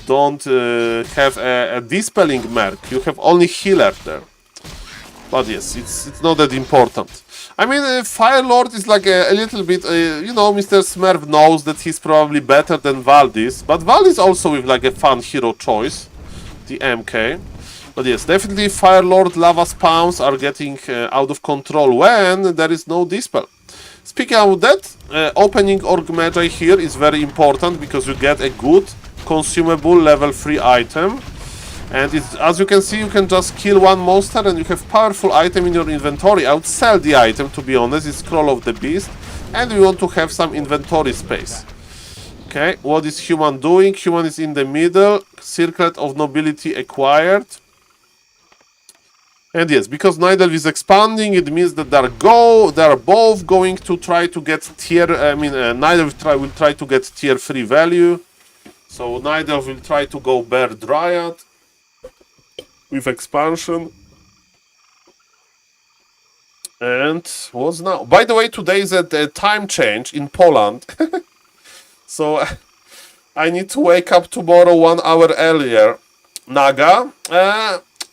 don't have a dispelling merc. You have only healer there. But yes, it's not that important. I mean, Firelord is like a little bit, you know, Mr. Smurf knows that he's probably better than Valdis. But Valdis also with like a fun hero choice, the MK. But yes, definitely Firelord lava spawns are getting out of control when there is no dispel. Speaking of that, opening Orc Magi here is very important because you get a good consumable level 3 item. And it's, as you can see, you can just kill one monster and you have powerful item in your inventory. I would sell the item, to be honest. It's Scroll of the Beast. And we want to have some inventory space. Okay, what is Human doing? Human is in the middle. Circlet of Nobility acquired. And yes, because Nidelv is expanding, it means that they are both going to try to get tier. I mean, Nidelv will try to get tier 3 value. So Nidelv will try to go Bear Dryad with expansion. And what's now? By the way, today is a time change in Poland. So I need to wake up tomorrow 1 hour earlier. Naga.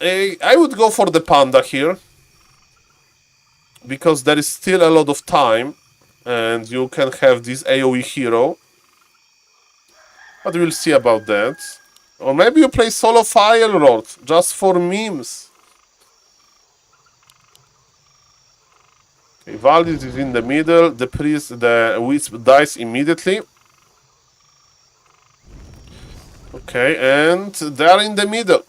I would go for the panda here. Because there is still a lot of time. And you can have this AoE hero. But we'll see about that. Or maybe you play solo Fire Lord. Just for memes. Okay, Valdis is in the middle. The priest, the wisp dies immediately. Okay, and they are in the middle.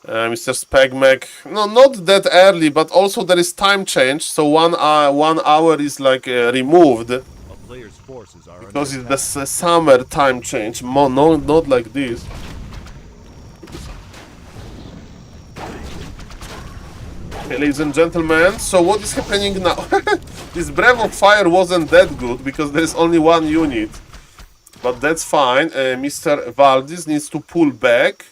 Mr. Spegmec, no, not that early, but also there is time change, so 1 hour is like removed A player's forces are because under it's the summer time change. No, not like this. Okay, ladies and gentlemen, so what is happening now? This Breath of Fire wasn't that good because there is only 1 unit. But that's fine. Mr. Valdis needs to pull back.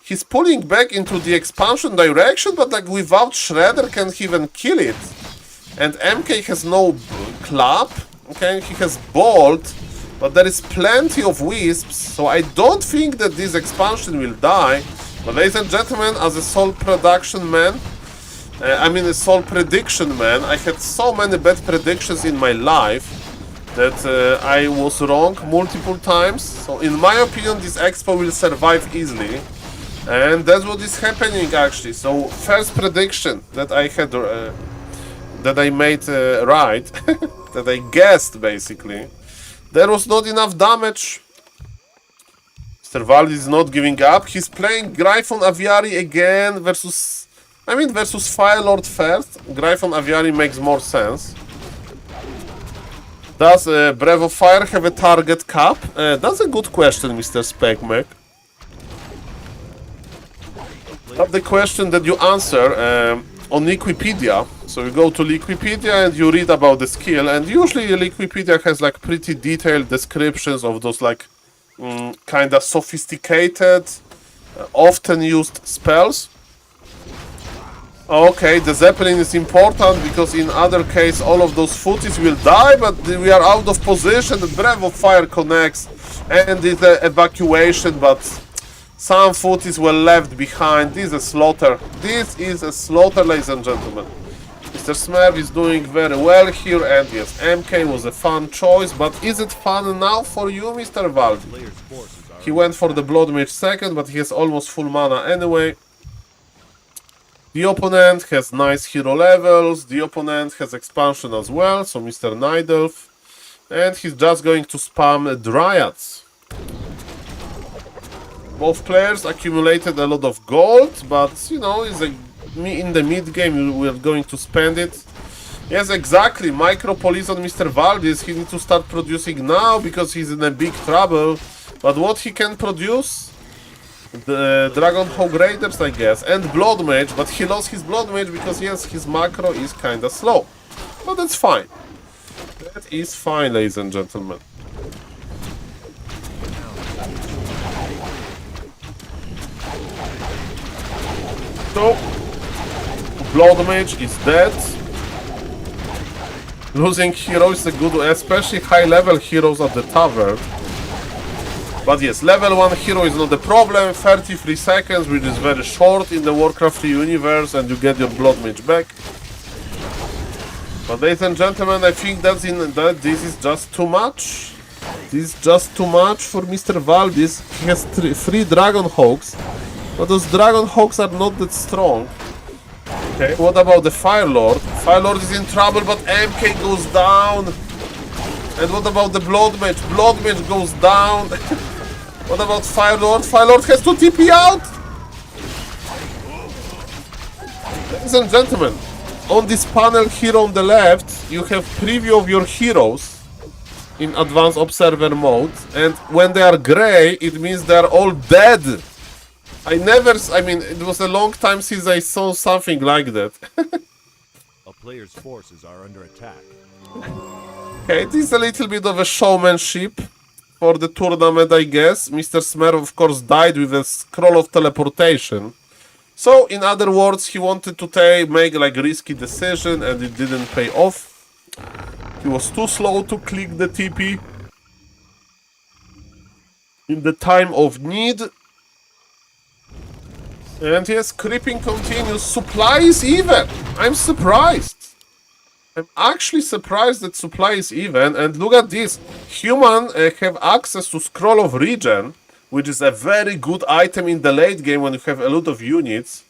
He's pulling back into the expansion direction, but like without Shredder can he even kill it. And MK has no club. Okay, he has Bolt, but there is plenty of Wisps, so I don't think that this expansion will die. But ladies and gentlemen, as a Soul Production man, a Soul Prediction man, I had so many bad predictions in my life that I was wrong multiple times. So in my opinion, this expo will survive easily. And that's what is happening actually. So first prediction that I had, that I made right, that I guessed basically, there was not enough damage. Mr. Valdis is not giving up. He's playing Gryphon Aviary again versus Fire Lord first. Gryphon Aviary makes more sense. Does Breath of Fire have a target cap? That's a good question, Mr. Spegmec. That's the question that you answer on Liquipedia. So you go to Liquipedia and you read about the skill, and usually Liquipedia has like pretty detailed descriptions of those like kind of sophisticated, often used spells. Okay, the Zeppelin is important because in other case all of those footies will die, but we are out of position. The Breath of Fire connects and it's an evacuation, but some footies were left behind. This is a slaughter. This is a slaughter, ladies and gentlemen. Mr. Smurf is doing very well here, and yes, MK was a fun choice, but is it fun now for you, Mr. Valdi? He went for the Blood Mage second, but he has almost full mana anyway. The opponent has nice hero levels, the opponent has expansion as well, so Mr. Nidelf, and he's just going to spam Dryads. Both players accumulated a lot of gold, but you know, in the mid game we are going to spend it. Yes, exactly. Micropolis on Mr. Valdis. He needs to start producing now because he's in a big trouble. But what he can produce? The Dragon Hog Raiders, I guess, and Blood Mage. But he lost his Blood Mage because yes, his macro is kinda slow. But that's fine. That is fine, ladies and gentlemen. So, Blood Mage is dead. Losing hero is a good, especially high level heroes at the tavern. But yes, level 1 hero is not the problem. 33 seconds, which is very short in the Warcraft universe, and you get your Blood Mage back. But ladies and gentlemen, I think that this is just too much. This is just too much for Mr. Valdis. He has 3 Dragon Hogs. But those Dragon Hogs are not that strong. Okay, what about the Fire Lord? Fire Lord is in trouble, but MK goes down. And what about the Blood Mage? Blood Mage goes down. What about Fire Lord? Fire Lord has to TP out. Ladies and gentlemen, on this panel here on the left, you have preview of your heroes in Advanced Observer mode. And when they are gray, it means they are all dead. I mean, it was a long time since I saw something like that. A player's forces are under attack. Okay, it is a little bit of a showmanship for the tournament, I guess. Mr. Smurf, of course, died with a scroll of teleportation. So, in other words, he wanted to make like risky decision and it didn't pay off. He was too slow to click the TP in the time of need. And yes, creeping continues. Supply is even. I'm surprised. I'm actually surprised that supply is even. And look at this. Human have access to Scroll of Regen, which is a very good item in the late game when you have a lot of units.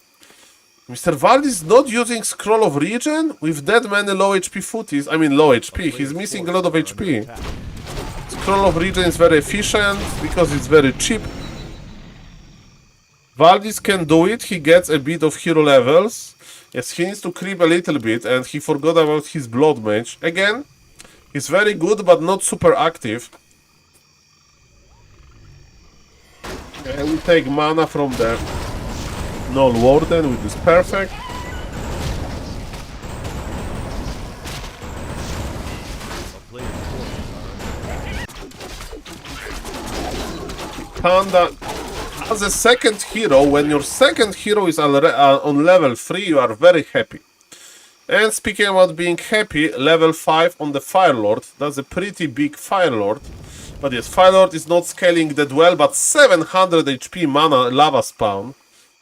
Mr. Vald is not using Scroll of Regen with that many low HP footies. I mean low HP. He's missing a lot of HP. Scroll of Regen is very efficient because it's very cheap. Valdis can do it, he gets a bit of hero levels. Yes, he needs to creep a little bit and he forgot about his Blood Mage. Again, he's very good but not super active. And we take mana from the Null Warden, which is perfect. Panda, as a second hero, when your second hero is on level 3, you are very happy. And speaking about being happy, level 5 on the Firelord, that's a pretty big Firelord. But yes, Firelord is not scaling that well, but 700 HP mana lava spawn.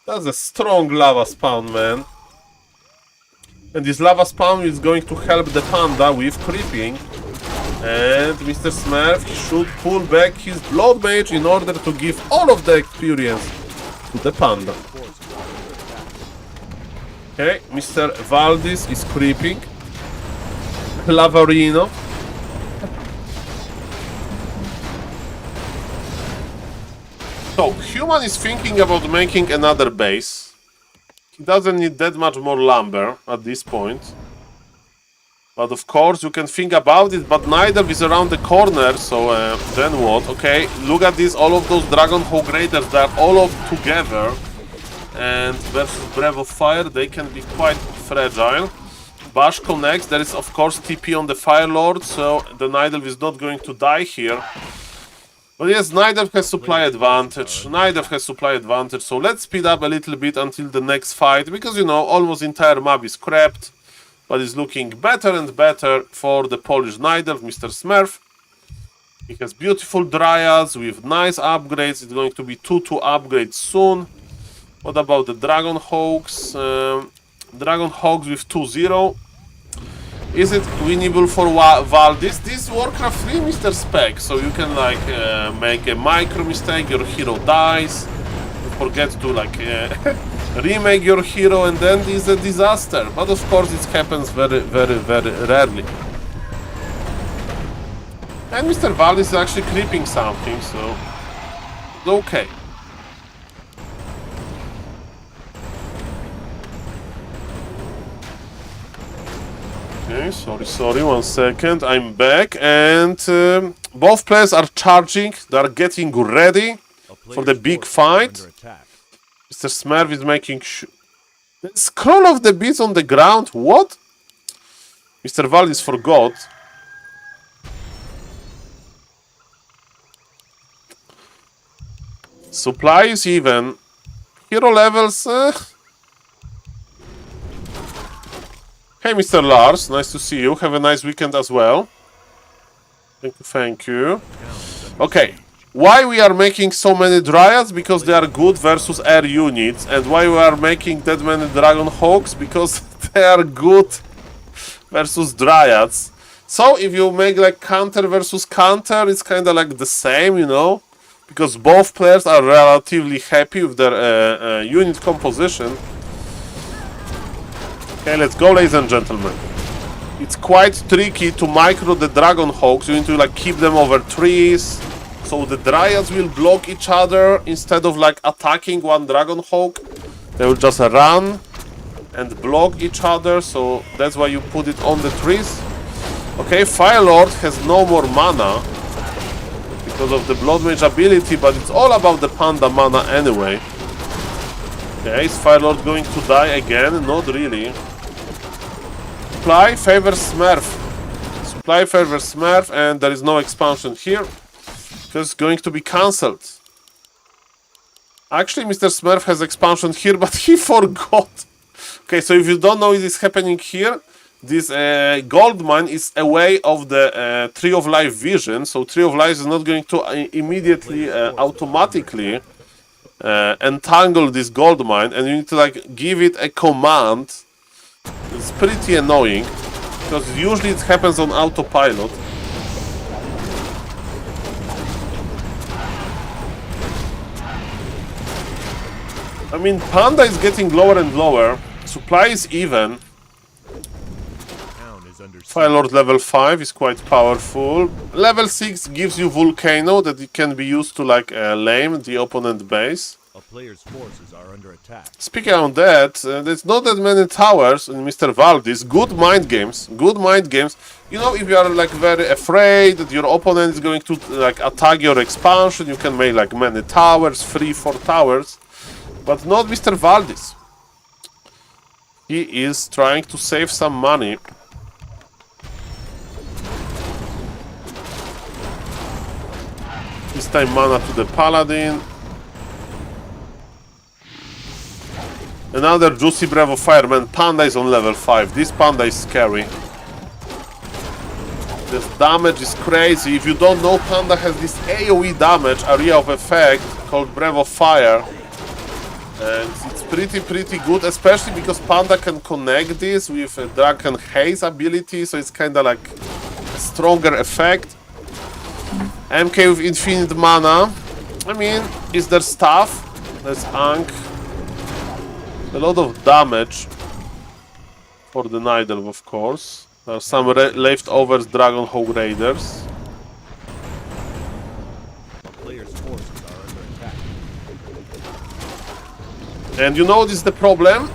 That's a strong lava spawn, man. And this lava spawn is going to help the Panda with creeping. And Mr. Smurf should pull back his Blood Mage in order to give all of the experience to the Panda. Okay, Mr. Valdis is creeping. Lavarino. So, Human is thinking about making another base. He doesn't need that much more lumber at this point. But of course, you can think about it, but neither is around the corner, so then what? Okay, look at this, all of those Dragonhawk Raiders, they're all of together. And versus Breath of Fire, they can be quite fragile. Bash connects, there is of course TP on the Fire Lord, so the Nidal is not going to die here. But yes, neither has supply advantage, so let's speed up a little bit until the next fight, because you know, almost entire map is crapped. But it's looking better and better for the Polish Nidal, Mr. Smurf. He has beautiful Dryads with nice upgrades. It's going to be 2-2 upgrades soon. What about the Dragonhawks? Dragonhawks with 2-0. Is it winnable for Valdis? This is Warcraft 3, Mr. Spec, so you can like make a micro mistake, your hero dies, you forget to like remake your hero and then it's a disaster. But of course it happens very, very, very rarely. And Mr. Valdis is actually creeping something, so it's okay. Okay, sorry, 1 second, I'm back, and both players are charging, they are getting ready for the big fight. Mr. Smurf is making the scroll of the beats on the ground, what? Mr. Valdis forgot. Supply is even. Hero levels, Hey, Mr. Lars, nice to see you. Have a nice weekend as well. Thank you. Okay, why we are making so many Dryads? Because they are good versus air units. And why we are making that many Dragonhawks? Because they are good versus Dryads. So if you make like counter versus counter, it's kind of like the same, you know? Because both players are relatively happy with their unit composition. Okay, let's go, ladies and gentlemen. It's quite tricky to micro the Dragonhawks. You need to like keep them over trees. So the Dryads will block each other instead of like attacking one Dragonhawk. They will just run and block each other. So that's why you put it on the trees. Okay, Firelord has no more mana because of the Blood Mage ability, but it's all about the Panda mana anyway. Okay, is Firelord going to die again? Not really. Supply favors Smurf. Supply favors Smurf, and there is no expansion here. Because it's going to be cancelled. Actually, Mr. Smurf has expansion here, but he forgot. Okay, so if you don't know what is happening here, this gold mine is away of the Tree of Life vision, so Tree of Life is not going to immediately, automatically entangle this gold mine, and you need to like give it a command. It's pretty annoying, because usually it happens on autopilot. I mean, Panda is getting lower and lower. Supply is even. Firelord level 5 is quite powerful. Level 6 gives you Volcano that it can be used to like lame the opponent base. A player's forces are under attack. Speaking of that, there's not that many towers in Mr. Valdis. Good mind games. Good mind games. You know, if you are like very afraid that your opponent is going to like attack your expansion, you can make like many towers, 3-4 towers. But not Mr. Valdis. He is trying to save some money. This time mana to the Paladin. Another juicy Bravo Fireman. Panda is on level 5. This Panda is scary. This damage is crazy. If you don't know, Panda has this AoE damage, area of effect, called Bravo Fire. And it's pretty good, especially because Panda can connect this with a Drunken Haze ability, so it's kinda like a stronger effect. MK with infinite mana. I mean, is there stuff? There's Ankh. A lot of damage for the Nidal, of course. There are some leftovers Dragon Hawk Raiders. And you know what is the problem?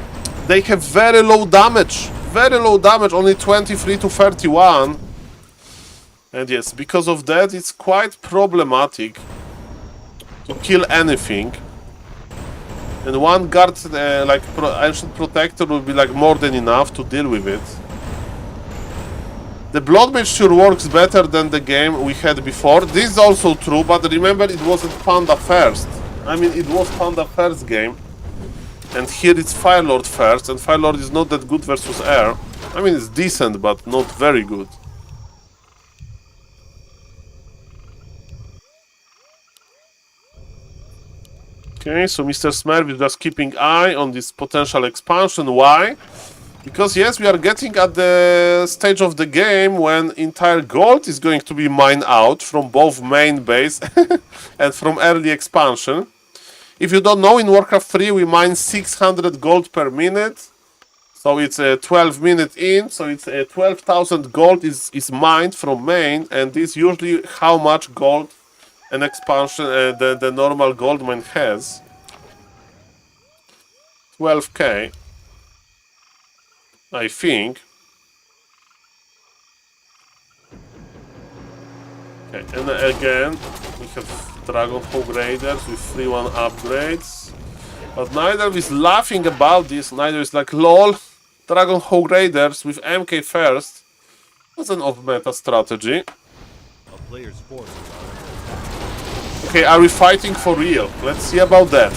They have very low damage. Very low damage, only 23 to 31. And yes, because of that, it's quite problematic to kill anything. And one guard, like Ancient Protector, will be like more than enough to deal with it. The Blood Mage sure works better than the game we had before. This is also true, but remember it wasn't Panda first. I mean, it was Panda first game. And here it's Firelord first, and Firelord is not that good versus air. I mean, it's decent, but not very good. Okay, so Mr. Smurf is just keeping eye on this potential expansion. Why? Because yes, we are getting at the stage of the game when entire gold is going to be mined out from both main base and from early expansion. If you don't know, in Warcraft 3 we mine 600 gold per minute. So it's 12 minutes in, so it's 12,000 gold is mined from main, and this is usually how much gold an expansion, the normal gold mine has. 12k, I think. Okay, and again, we have Dragon Hawk Raiders with 3-1 upgrades. But Nidal is laughing about this. Nidal is like, lol, Dragon Hawk Raiders with MK first. That's an off-meta strategy. Okay, are we fighting for real? Let's see about that.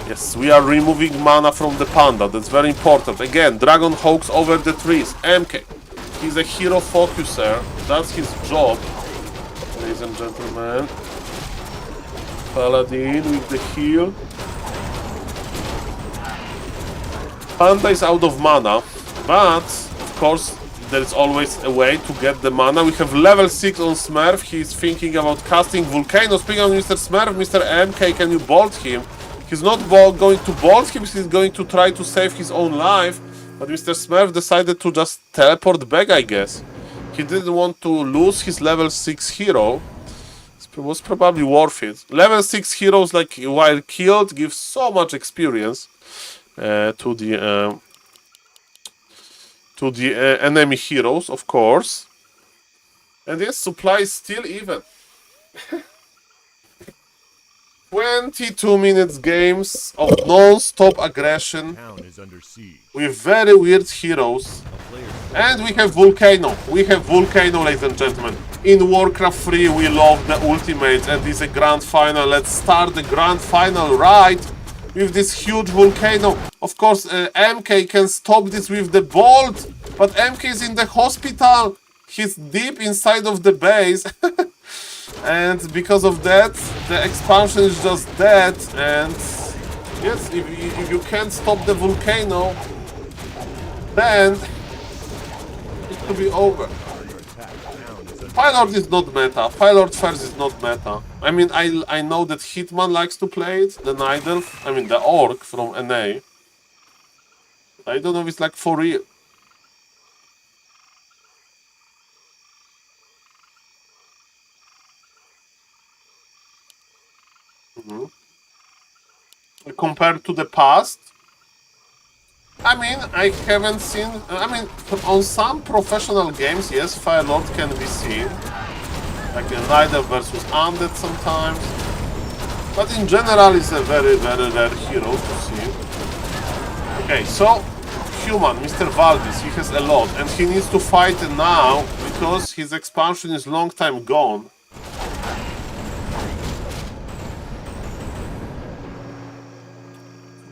Yes, we are removing mana from the Panda. That's very important. Again, Dragon Hawks over the trees. MK. He's a hero focuser. That's his job. Ladies and gentlemen. Paladin with the heal. Panda is out of mana, but of course there is always a way to get the mana. We have level 6 on Smurf. He's thinking about casting Volcano. Speaking of Mr. Smurf, Mr. MK, can you bolt him? He's not going to bolt him, he's going to try to save his own life. But Mr. Smurf decided to just teleport back, I guess. He didn't want to lose his level 6 hero. It was probably worth it. Level 6 heroes, like while killed, give so much experience to the enemy heroes, of course. And yes, supply is still even. 22 minutes games of non-stop aggression Town is under siege. with very weird heroes. And we have Volcano. We have Volcano, ladies and gentlemen. In Warcraft 3, we love the ultimates, and it's a grand final. Let's start the grand final right with this huge Volcano. Of course, MK can stop this with the Bolt, but MK is in the hospital. He's deep inside of the base. And because of that, the expansion is just dead. And yes, if you can't stop the Volcano, then it could be over. Firelord is not meta. Firelord first is not meta. I mean, I know that Hitman likes to play it, the Night Elf, I mean the Orc from NA. I don't know if it's like for real. Compared to the past, I mean, I haven't seen... I mean, on some professional games, yes, Firelord can be seen. Like a Rider versus Undead sometimes. But in general, it's a very, very rare hero to see. Okay, so... Human, Mr. Valdis, he has a lot. And he needs to fight now, because his expansion is long time gone.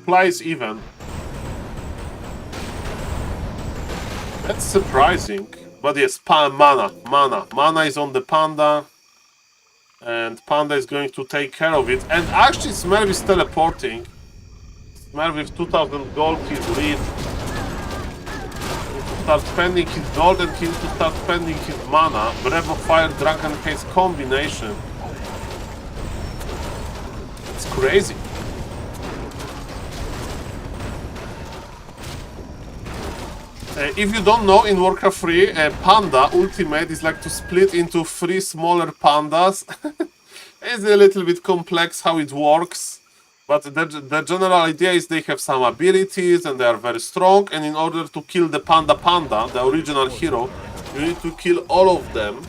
Supply is even. That's surprising. But yes, Mana is on the Panda. And Panda is going to take care of it. And actually Smurf is teleporting. Smurf with 2000 gold, he's lead. He needs to start spending his gold and he needs to start spending his mana. Breath of Fire, Dragon Haze combination. It's crazy. If you don't know, in Warcraft 3, Panda Ultimate is like to split into 3 smaller pandas. It's a little bit complex how it works, but the general idea is they have some abilities and they are very strong, and in order to kill the Panda, the original hero, you need to kill all of them.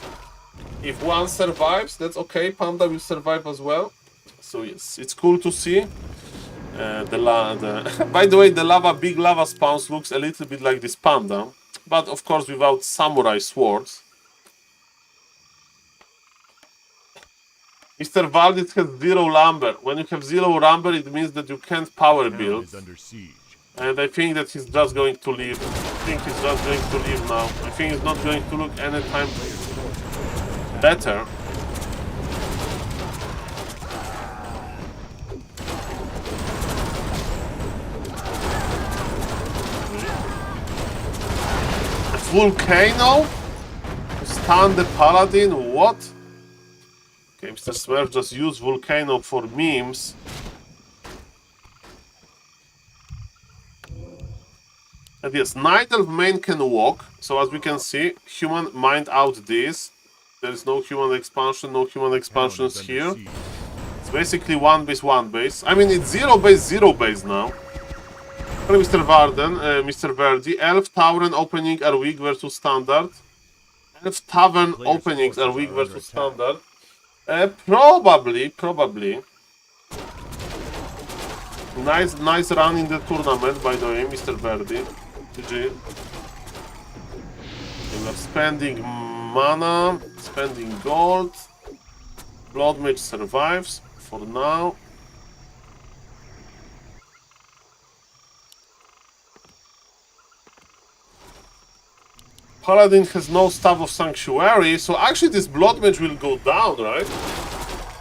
If one survives, that's okay, Panda will survive as well. So yes, it's cool to see. By the way, the big lava spawns looks a little bit like this Panda, but of course without samurai swords. Mr. Valdis has 0 lumber. When you have 0 lumber, it means that you can't power build. And I think that he's just going to leave. Now. I think he's not going to look anytime better. Volcano? Stun the Paladin? What? Okay, Mr. Smurf just used Volcano for memes. And yes, Night Elf main can walk. So as we can see, human mined out this. There is no human expansion, no human expansions here. It's basically 1 base, 1 base. I mean, it's 0 base, 0 base now. Mr. Varden, Mr. Verdi, Elf Tavern opening are weak versus standard. Elf Tavern openings are weak versus standard. Probably. Nice run in the tournament, by the way, Mr. Verdi. GG. We are spending mana, spending gold. Blood Mage survives for now. Paladin has no Staff of Sanctuary, so actually this Blood Mage will go down, right?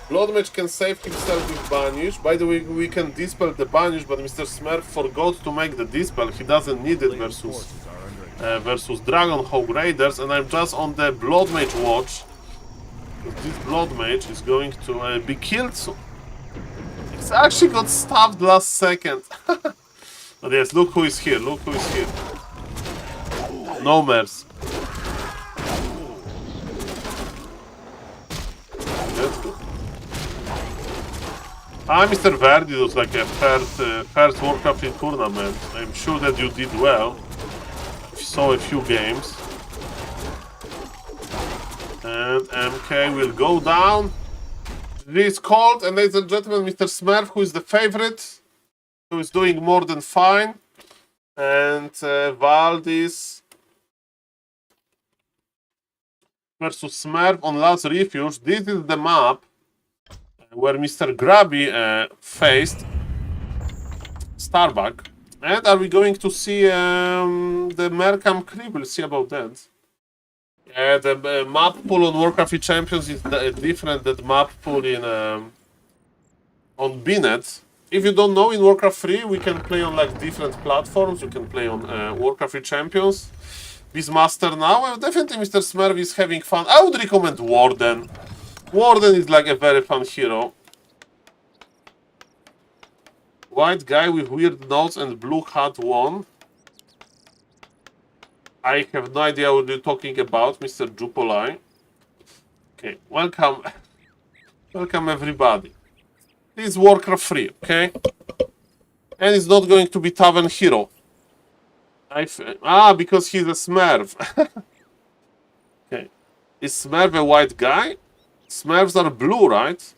Blood Mage can save himself with Banish. By the way, we can dispel the Banish, but Mr. Smurf forgot to make the dispel. He doesn't need it versus Dragonhawk Raiders, and I'm just on the Blood Mage watch. This Blood Mage is going to be killed soon. He's actually got stabbed last second. But yes, look who is here, No mercy. That's good. Mr. Verdi was like a first Warcraft tournament. I'm sure that you did well. I saw a few games. And MK will go down. This called, and ladies and gentlemen, Mr. Smurf, who is the favorite, who is doing more than fine, and Valdis versus Smurf on Last Refuge. This is the map where Mr. Grubby faced Starbuck. And are we going to see the Mercam creep? We'll see about that. The map pool on Warcraft Champions is different than map pool in on Bnet. If you don't know, in Warcraft 3 we can play on like different platforms. You can play on Warcraft Champions. Beastmaster now, definitely Mr. Smurf is having fun. I would recommend Warden. Warden is like a very fun hero. White guy with weird nose and blue hat won. I have no idea what you're talking about, Mr. Jupolai. Okay, welcome. Welcome everybody. This is Warcraft 3, okay? And it's not going to be Tavern Hero. Because he's a Smurf. Okay. Is Smurf a white guy? Smurfs are blue, right?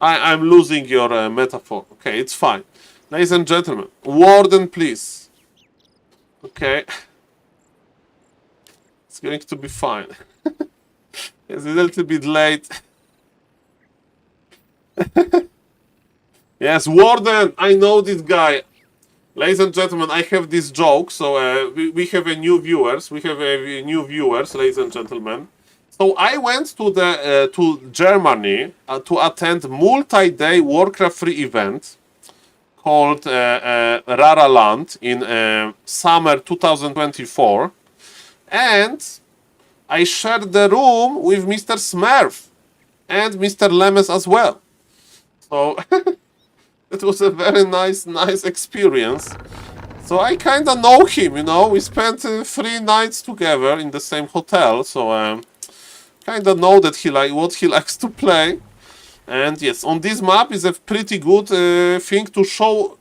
I'm losing your metaphor. Okay, it's fine. Ladies and gentlemen, Warden, please. Okay. It's going to be fine. It's a little bit late. Yes, Warden, I know this guy. Ladies and gentlemen, I have this joke, so we have a new viewers. We have a new viewers, ladies and gentlemen. So I went to the to Germany to attend multi-day Warcraft 3 event called Rara Land in summer 2024, and I shared the room with Mr. Smurf and Mr. Lemes as well. So it was a very nice experience. So I kind of know him, you know. We spent 3 nights together in the same hotel, so kind of know that what he likes to play. And yes, on this map is a pretty good thing to show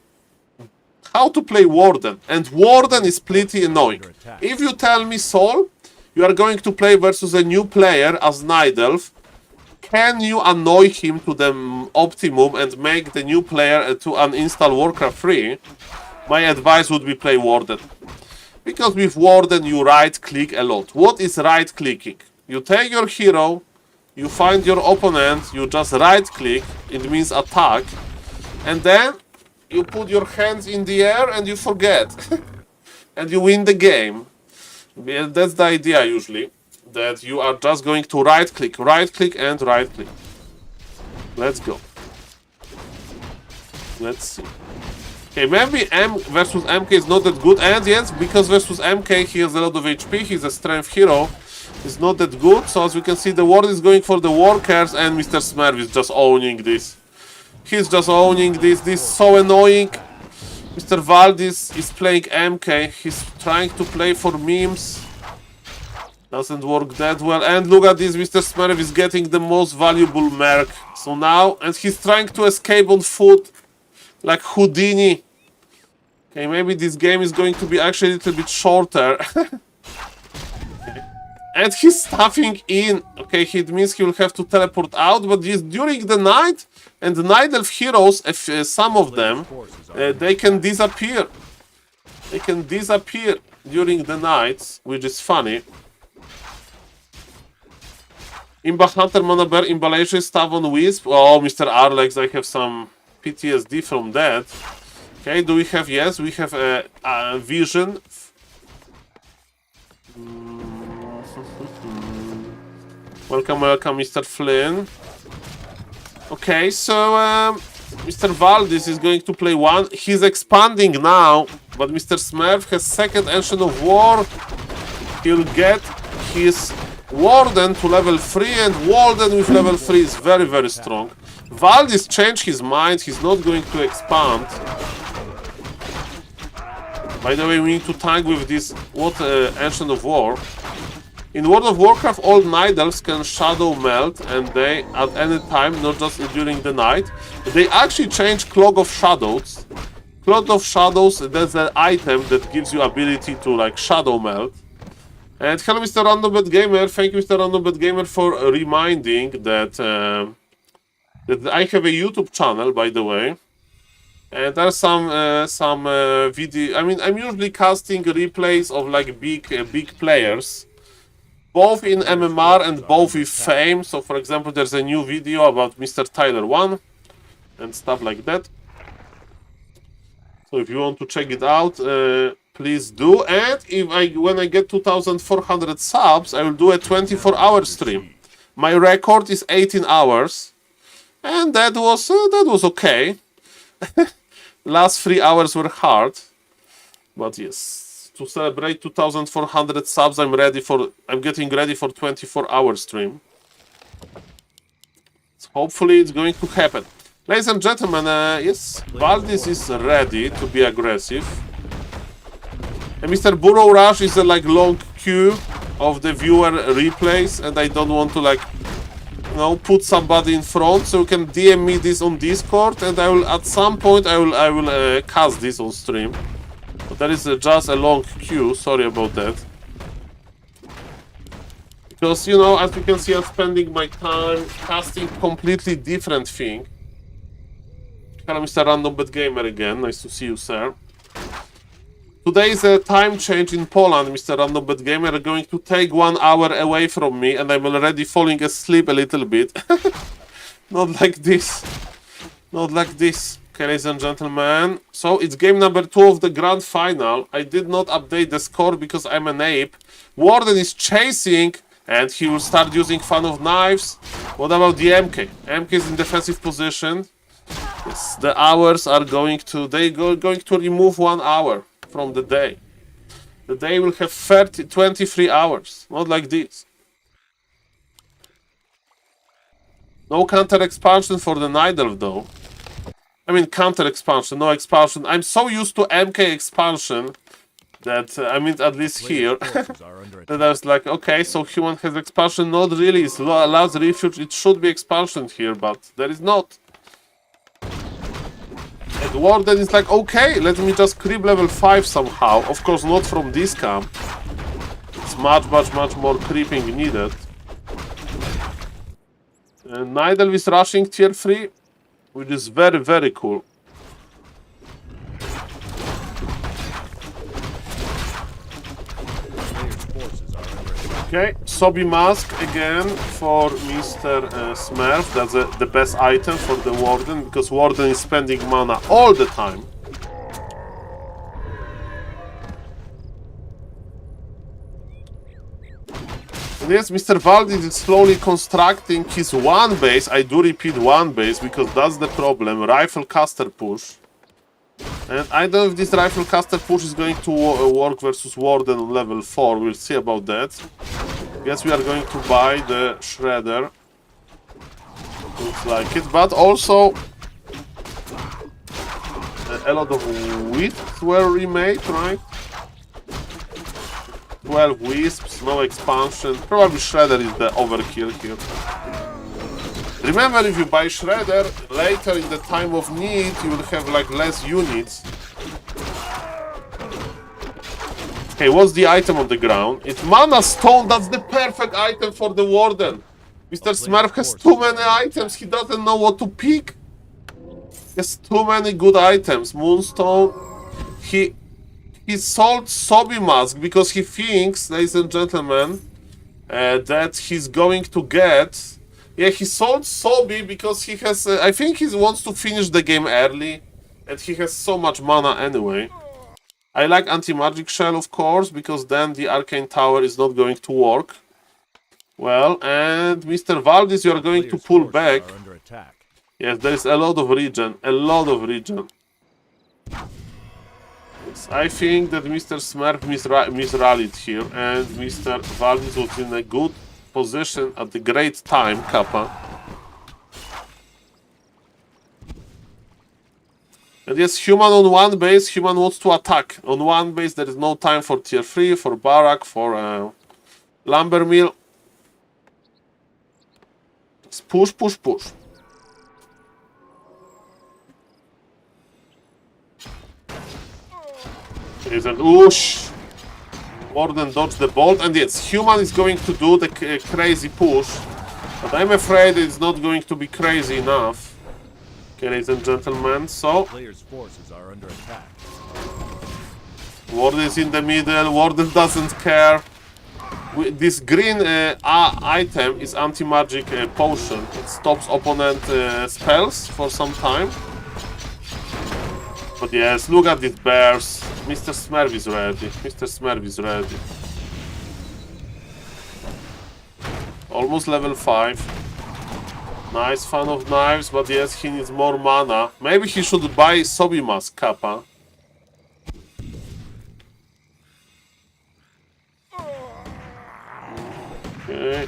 how to play Warden. And Warden is pretty annoying. If you tell me, Saul, you are going to play versus a new player as Night Elf, can you annoy him to the optimum and make the new player to uninstall Warcraft 3? My advice would be play Warden. Because with Warden you right-click a lot. What is right-clicking? You take your hero, you find your opponent, you just right-click, it means attack, and then you put your hands in the air and you forget. And you win the game. That's the idea usually. That you are just going to right-click and right-click. Let's go. Let's see. Okay, maybe M versus MK is not that good, and yes, because versus MK he has a lot of HP, he's a strength hero, it's not that good, so as you can see the Ward is going for the workers and Mr. Smurf is just owning this. He's just owning this, this is so annoying. Mr. Valdis is playing MK, he's trying to play for memes. Doesn't work that well, and look at this, Mr. Smurf is getting the most valuable merc. So now, and he's trying to escape on foot, like Houdini. Okay, maybe this game is going to be actually a little bit shorter. Okay. And he's stuffing in. Okay, it means he will have to teleport out, but during the night, and the Night Elf heroes, some of them, they can disappear. They can disappear during the nights, which is funny. Imba Hunter, Mana Bear, Imbalation, Stavon Wisp. Oh, Mr. Arlex, I have some PTSD from that. Okay, do we have... Yes, we have a Vision. Welcome, welcome, Mr. Flynn. Okay, so Mr. Valdis is going to play one. He's expanding now, but Mr. Smurf has second Ancient of War. He'll get his Warden to level 3, and Warden with level 3 is very, very strong. Valdis changed his mind, he's not going to expand. By the way, we need to tank with this Ancient of War. In World of Warcraft, all Night Elves can Shadow Melt, and they, at any time, not just during the night, they actually change Cloak of Shadows. Cloak of Shadows, that's an item that gives you ability to like Shadow Melt. And hello, Mr. Random Bad Gamer. Thank you, Mr. Random Bad Gamer, for reminding that I have a YouTube channel, by the way, and there's some video. I mean, I'm usually casting replays of like big players, both in MMR and both with Fame. So, for example, there's a new video about Mr. Tyler 1 and stuff like that. So, if you want to check it out, please do. And when I get 2,400 subs, I will do a 24-hour stream. My record is 18 hours, and that was okay. Last 3 hours were hard, but yes, to celebrate 2,400 subs, I'm getting ready for 24-hour stream. So hopefully, it's going to happen. Ladies and gentlemen, yes, Valdis is ready to be aggressive. And Mr. Burrow Rush is a like long queue of the viewer replays, and I don't want to like, you know, put somebody in front. So you can DM me this on Discord, and I will at some point I will cast this on stream. But that is just a long queue. Sorry about that. Because you know, as you can see, I'm spending my time casting completely different thing. Hello, Mr. Random Bet Gamer again. Nice to see you, sir. Today is a time change in Poland, Mr. Random Bet Gamer. Are going to take 1 hour away from me, and I'm already falling asleep a little bit. Not like this. Not like this. Okay, ladies and gentlemen. So it's game number 2 of the grand final. I did not update the score because I'm an ape. Warden is chasing, and he will start using Fan of Knives. What about the MK? MK is in defensive position. Yes, the hours are going to remove 1 hour from the day. The day will have 23 hours, not like this. No counter expansion for the Night Elf though. I mean counter expansion, no expansion. I'm so used to MK expansion that I mean at least here that I was like, okay, so human has expansion, not really. It allows refuge. It should be expansion here, but there is not. And Warden is like, okay, let me just creep level 5 somehow. Of course, not from this camp. It's much more creeping needed. And Night Elf is rushing tier 3, which is very cool. Okay, Sobi Mask again for Mr. Smurf. That's the best item for the Warden, because Warden is spending mana all the time. And yes, Mr. Valdis is slowly constructing his 1 base. I do repeat 1 base, because that's the problem. Rifle caster push. And I don't know if this rifle caster push is going to work versus Warden on level 4. We'll see about that. Guess we are going to buy the Shredder. Looks like it. But also a lot of wisps were remade, right? 12 wisps, no expansion. Probably Shredder is the overkill here. Remember, if you buy Shredder, later in the time of need, you will have like less units. Okay, what's the item on the ground? It's Mana Stone, that's the perfect item for the Warden. Mr. Smurf has too many items, he doesn't know what to pick. He has too many good items. Moonstone. He sold Sobi Mask because he thinks, ladies and gentlemen, that he's going to get... Yeah, he sold Sobi because he has... I think he wants to finish the game early. And he has so much mana anyway. I like Anti-Magic Shell, of course, because then the Arcane Tower is not going to work. Well, and Mr. Valdis, you are going to pull back. Yes, there is a lot of regen. A lot of regen. Yes, I think that Mr. Smurf misrallied here. And Mr. Valdis was in a good position at the great time, Kappa. And yes, human on 1 base, human wants to attack. On 1 base, there is no time for tier 3, for barrack, for lumber mill. It's push. There's an oosh. Warden dodged the bolt, and yes, human is going to do the crazy push. But I'm afraid it's not going to be crazy enough. Okay, ladies and gentlemen, so Player's forces are under attack. Ward is in the middle, Warden doesn't care. This green item is anti-magic potion. It stops opponent spells for some time. But yes, look at these bears. Mr. Smurf is ready. Mr. Smurf is ready. Almost level 5. Nice fan of knives, but yes, he needs more mana. Maybe he should buy Sobima's Kappa. Okay,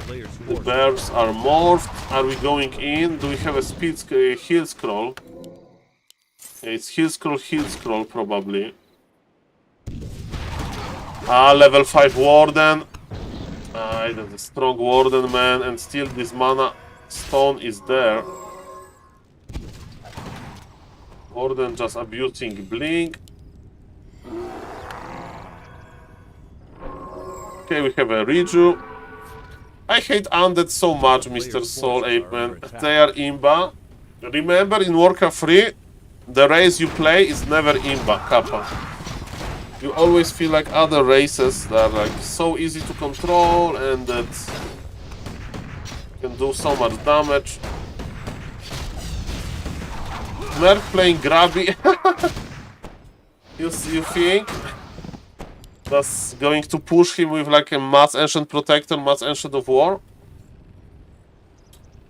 the bears are morphed. Are we going in? Do we have a heal scroll? Yeah, it's heal scroll probably. Ah, level 5 Warden. That's a strong Warden, man, and still this mana stone is there. Warden just abusing Blink. Okay, we have a Riju. I hate undead so much, Mr. SaulPlayerMan. They are imba. Remember, in Warcraft 3, the race you play is never imba, Kappa. You always feel like other races that are like so easy to control and that can do so much damage. Merc playing Grubby. You think? That's going to push him with like a Mass Ancient Protector, Mass Ancient of War.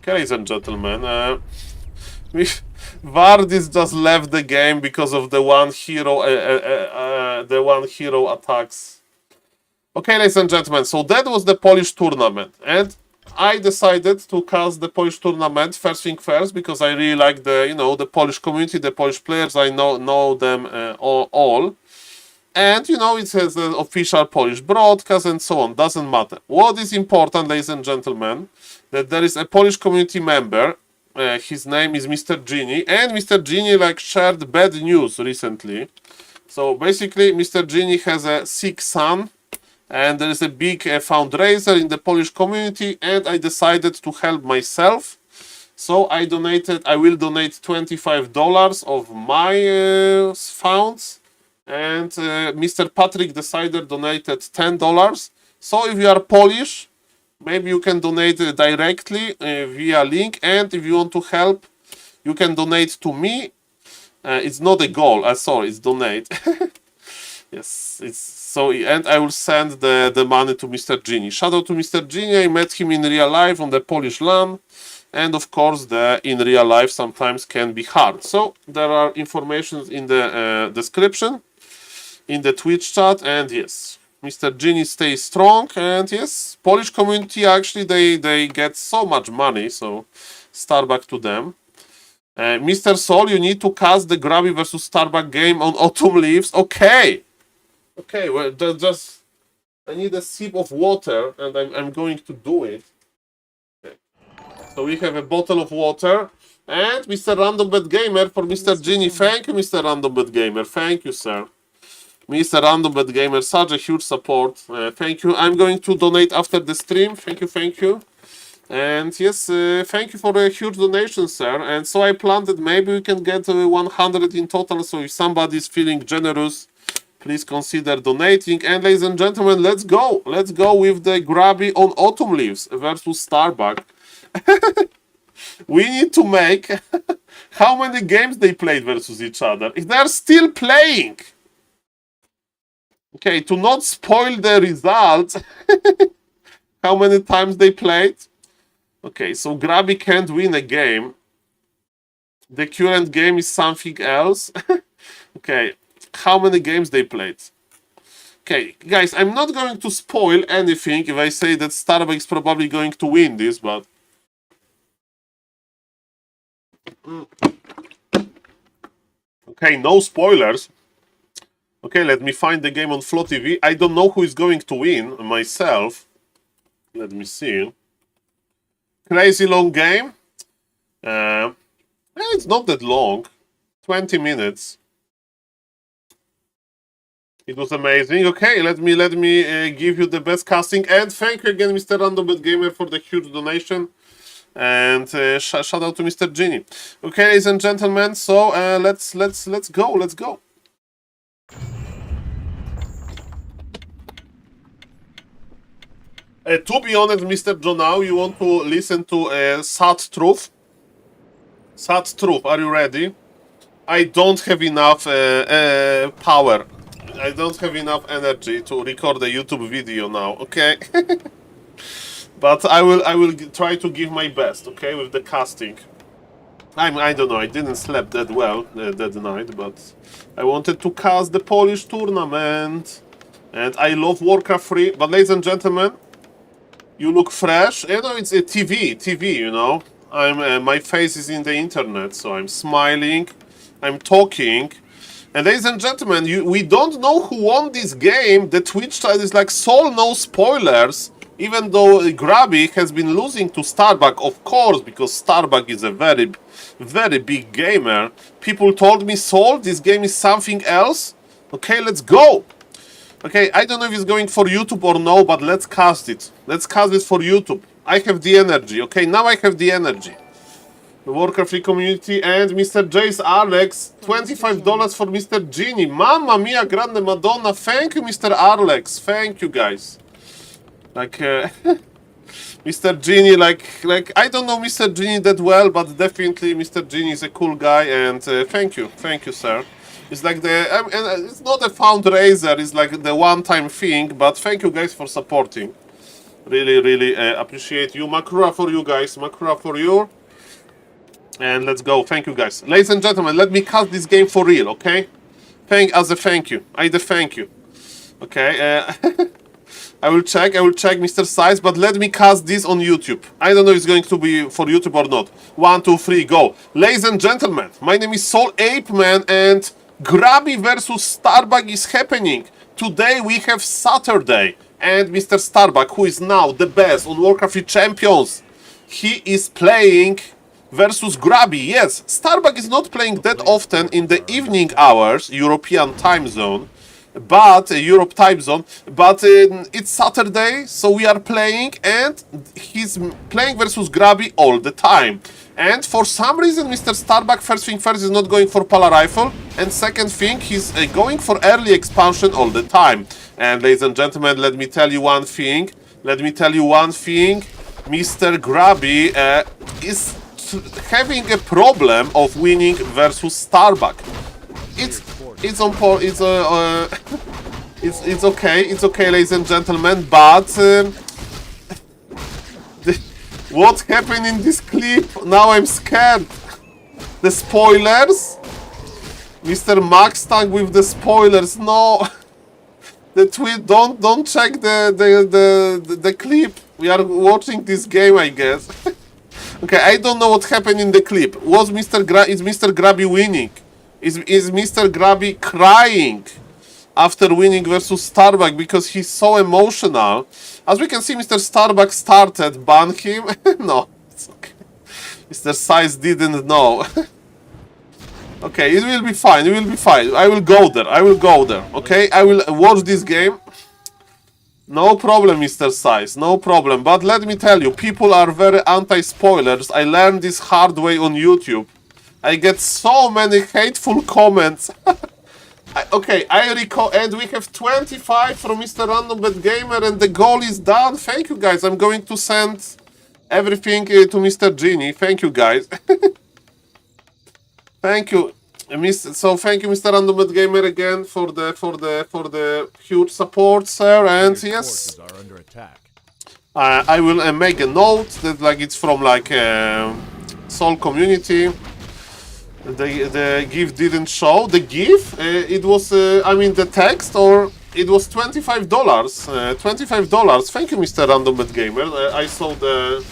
Okay, ladies and gentlemen, Vardis just left the game because of the one hero attacks. Okay, ladies and gentlemen, so that was the Polish tournament, and I decided to cast the Polish tournament first thing first because I really like the the Polish community, the Polish players. I know them all. And, it has an official Polish broadcast and so on. Doesn't matter. What is important, ladies and gentlemen, that there is a Polish community member. His name is Mr. Genie. And Mr. Genie, shared bad news recently. So, basically, Mr. Genie has a sick son. And there is a big fundraiser in the Polish community. And I decided to help myself. So, I will donate $25 of my funds. And Mr. Patrick Decider donated $10. So if you are Polish, maybe you can donate directly via link. And if you want to help, you can donate to me. It's not a goal. Sorry, it's donate. Yes, it's so. And I will send the money to Mr. Genie. Shout out to Mr. Genie. I met him in real life on the Polish LAN. And of course, in real life sometimes can be hard. So there are informations in the description. In the Twitch chat, and yes, Mr. Genie stays strong, and yes, Polish community actually they get so much money, so Starbuck to them. Mr. Saul, you need to cast the Grubby versus Starbuck game on Autumn Leaves. Okay, well, just I need a sip of water, and I'm going to do it. Okay. So we have a bottle of water, and Mr. Random Bet Gamer for Mr. Genie. Thank you, Mr. Random Bet Gamer. Thank you, sir. Mr. Random Bet Gamer, such a huge support. Thank you. I'm going to donate after the stream. Thank you. And yes, thank you for a huge donation, sir. And so I planned that maybe we can get 100 in total. So if somebody is feeling generous, please consider donating. And ladies and gentlemen, let's go. Let's go with the Grubby on Autumn Leaves versus Starbuck. We need to make how many games they played versus each other. If they're still playing. Okay, to not spoil the results, how many times they played. Okay, so Grubby can't win a game. The current game is something else. Okay, how many games they played. Okay, guys, I'm not going to spoil anything if I say that Starbuck is probably going to win this, but... Okay, no spoilers. Okay, let me find the game on Flow TV. I don't know who is going to win myself. Let me see. Crazy long game. It's not that long. 20 minutes. It was amazing. Okay, let me give you the best casting. And thank you again, Mr. Random Bet Gamer, for the huge donation. And shout out to Mr. Genie. Okay, ladies and gentlemen, so let's go. To be honest, Mr. Jonau, you want to listen to sad truth? Sad truth, are you ready? I don't have enough power. I don't have enough energy to record a YouTube video now, okay? But I will try to give my best, okay, with the casting. I don't know, I didn't sleep that well that night, but I wanted to cast the Polish tournament. And I love Warcraft 3, but ladies and gentlemen, you look fresh. You know, it's a TV, you know. My face is in the internet, so I'm smiling, I'm talking. And ladies and gentlemen, we don't know who won this game. The Twitch chat is like Saul no spoilers, even though Grubby has been losing to Starbuck, of course, because Starbuck is a very, very big gamer. People told me, Saul, this game is something else. Okay, let's go. Okay, I don't know if it's going for YouTube or no, but let's cast it. Let's cast it for YouTube. I have the energy, okay? Now I have the energy. The Warcraft 3 community and Mr. Jace Alex, $25 for Mr. Genie. Mamma mia, grande madonna. Thank you, Mr. Alex. Thank you, guys. Like, Mr. Genie, like, I don't know Mr. Genie that well, but definitely Mr. Genie is a cool guy, and thank you, sir. It's like and it's not a fundraiser, it's like the one-time thing, but thank you guys for supporting. Really, really appreciate you. Makura for you guys, Makura for you. And let's go, thank you guys. Ladies and gentlemen, let me cast this game for real, okay? As a thank you, thank you. Okay, I will check Mr. Size, but let me cast this on YouTube. I don't know if it's going to be for YouTube or not. 1, 2, 3, go. Ladies and gentlemen, my name is SaulPlayerMan and Grubby versus Starbuck is happening. Today we have Saturday, and Mr. Starbuck, who is now the best on Warcraft 3 Champions, he is playing versus Grubby. Yes, Starbuck is not playing that often in the evening hours, European time zone, but Europe time zone, but it's Saturday, so we are playing, and he's playing versus Grubby all the time. And for some reason, Mr. Starbuck, first thing first, is not going for Pala Rifle. And second thing, he's going for early expansion all the time. And ladies and gentlemen, let me tell you one thing. Mr. Grubby is having a problem of winning versus Starbuck. It's okay, ladies and gentlemen, but what happened in this clip? Now I'm scared. The spoilers? Mr. Max Tank with the spoilers. No. The tweet. Don't check the clip. We are watching this game, I guess. Okay, I don't know what happened in the clip. Is Mr. Grubby winning? Is Mr. Grubby crying after winning versus Starbuck because he's so emotional? As we can see, Mr. Starbuck started, ban him. No, it's okay. Mr. Size didn't know. Okay, it will be fine, I will go there, okay? I will watch this game. No problem, Mr. Size, no problem. But let me tell you, people are very anti-spoilers. I learned this hard way on YouTube. I get so many hateful comments. I recall, and we have 25 from Mr. Random Bad Gamer, and the goal is done. Thank you, guys. I'm going to send everything to Mr. Genie. Thank you, guys. Thank you, so thank you, Mr. Random Bad Gamer, again for the huge support, sir. And yes, I will make a note that like it's from like Soul community. The GIF didn't show. The GIF, it was, I mean, the text, or it was $25. $25. Thank you, Mr. Random Bad Gamer. I saw the...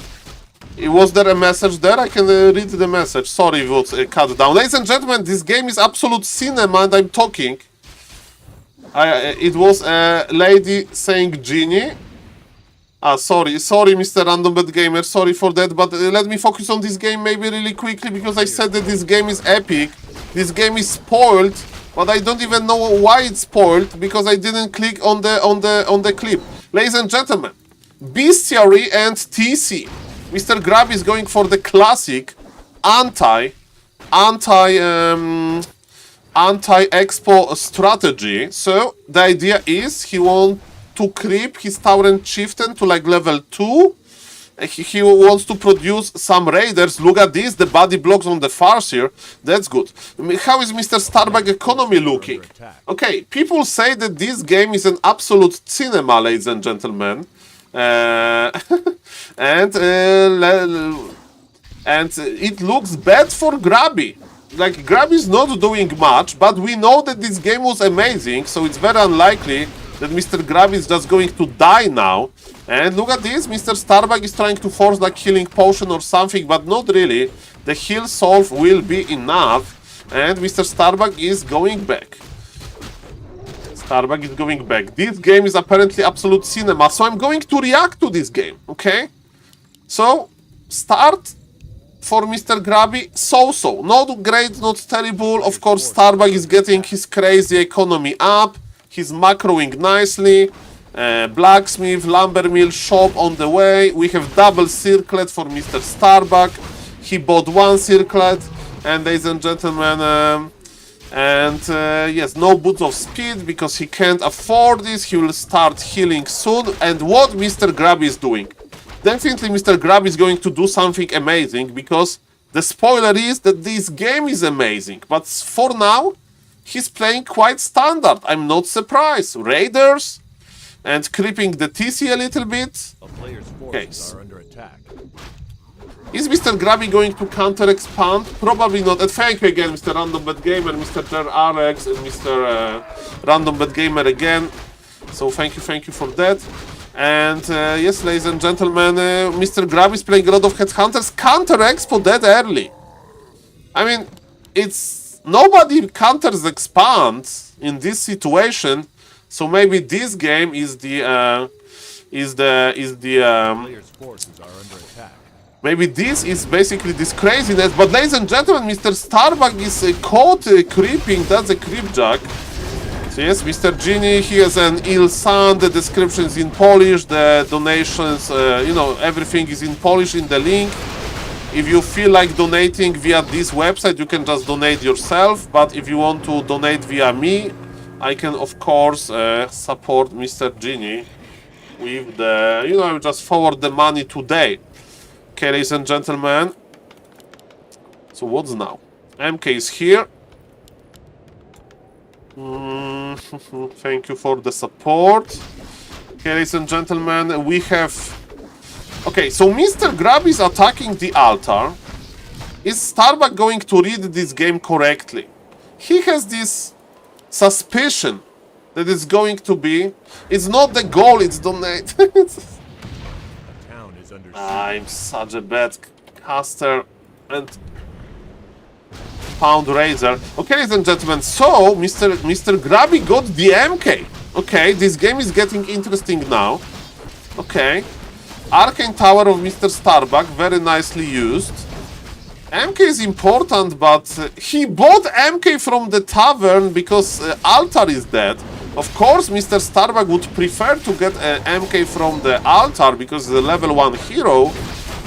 Was there a message there? I can read the message. Sorry if it was cut down. Ladies and gentlemen, this game is absolute cinema and I'm talking. It was a lady saying Genie. Sorry, Mr. Random Bad Gamer, sorry for that, but let me focus on this game maybe really quickly, because I said that this game is epic. This game is spoiled, but I don't even know why it's spoiled, because I didn't click on the clip. Ladies and gentlemen, Bestiary and TC. Mr. Grubby is going for the classic anti-expo strategy. So the idea is he wants to creep his Tauren Chieftain to like level 2. He wants to produce some raiders. Look at this, the body blocks on the Farseer. That's good. How is Mr. Starbuck economy looking? Okay, people say that this game is an absolute cinema, ladies and gentlemen. And it looks bad for Grubby. Like, Grubby is not doing much, but we know that this game was amazing, so it's very unlikely that Mr. Grubby is just going to die now. And look at this, Mr. Starbuck is trying to force like healing potion or something, but not really. The heal solve will be enough, and Mr. Starbuck is going back. Starbuck is going back. This game is apparently absolute cinema, so I'm going to react to this game, okay? So, start for Mr. Grubby, so-so. Not great, not terrible. Of course, Starbuck is getting his crazy economy up. He's macroing nicely. Blacksmith, lumber mill, shop on the way. We have double circlet for Mr. Starbuck. He bought one circlet. And ladies and gentlemen, yes, no boots of speed because he can't afford this. He will start healing soon. And what Mr. Grubby is doing? Definitely Mr. Grubby is going to do something amazing because the spoiler is that this game is amazing. But for now, he's playing quite standard. I'm not surprised. Raiders and creeping the TC a little bit. Okay. Is Mr. Grubby going to counter-expand? Probably not. And thank you again, Mr. Random Bad Gamer, Mr. RX, and Mr. Random Bad Gamer again. So thank you for that. And yes, ladies and gentlemen, Mr. Grubby is playing a lot of Headhunters. Counter-expo that early. I mean, it's... Nobody counters expands in this situation. So maybe this game is maybe this is basically this craziness. But ladies and gentlemen, Mr. Starbuck is caught creeping. That's a creepjack. So yes, Mr. Genie, he has an ill son. The description is in Polish. The donations, you know, everything is in Polish in the link. If you feel like donating via this website, you can just donate yourself. But if you want to donate via me, I can, of course, support Mr. Genie with the, you know, just forward the money today. Okay, ladies and gentlemen. So what's now? MK is here. Thank you for the support. Okay, ladies and gentlemen, we have... Okay, so Mr. Grubby is attacking the altar. Is Starbuck going to read this game correctly? He has this suspicion that it's going to be... It's not the goal, it's donate. I'm such a bad caster and pound raiser. Okay, ladies and gentlemen, so Mr. Grubby got the MK. Okay, this game is getting interesting now. Okay. Arcane Tower of Mr. Starbuck, very nicely used. MK is important, but he bought MK from the tavern because altar is dead. Of course, Mr. Starbuck would prefer to get an MK from the altar because he's a level 1 hero,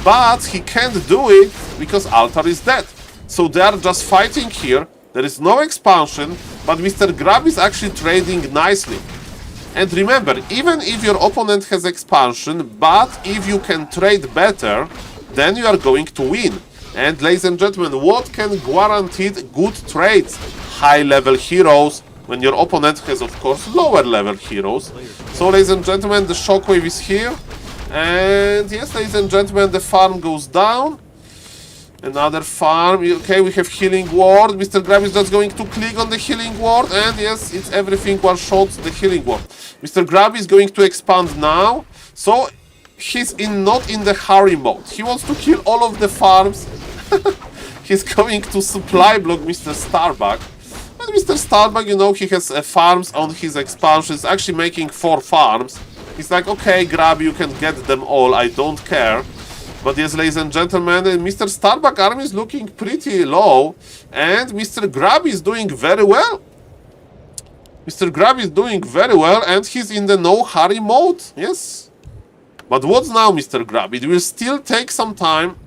but he can't do it because altar is dead. So they are just fighting here. There is no expansion, but Mr. Grubby is actually trading nicely. And remember, even if your opponent has expansion, but if you can trade better, then you are going to win. And ladies and gentlemen, what can guarantee good trades? High-level heroes, when your opponent has, of course, lower-level heroes. So, ladies and gentlemen, the shockwave is here. And yes, ladies and gentlemen, the farm goes down. Another farm. Okay, we have healing ward. Mr. Grubby is just going to click on the healing ward. And yes, it's everything one-shot the healing ward. Mr. Grubby is going to expand now. So he's not in the hurry mode. He wants to kill all of the farms. He's going to supply block Mr. Starbuck. And Mr. Starbuck, you know, he has farms on his expansion. He's actually making 4 farms. He's like, okay, Grubby, you can get them all. I don't care. But yes, ladies and gentlemen, Mr. Starbuck army is looking pretty low. And Mr. Grubby is doing very well. Mr. Grubby is doing very well. And he's in the no hurry mode. Yes. But what's now, Mr. Grubby? It will still take some time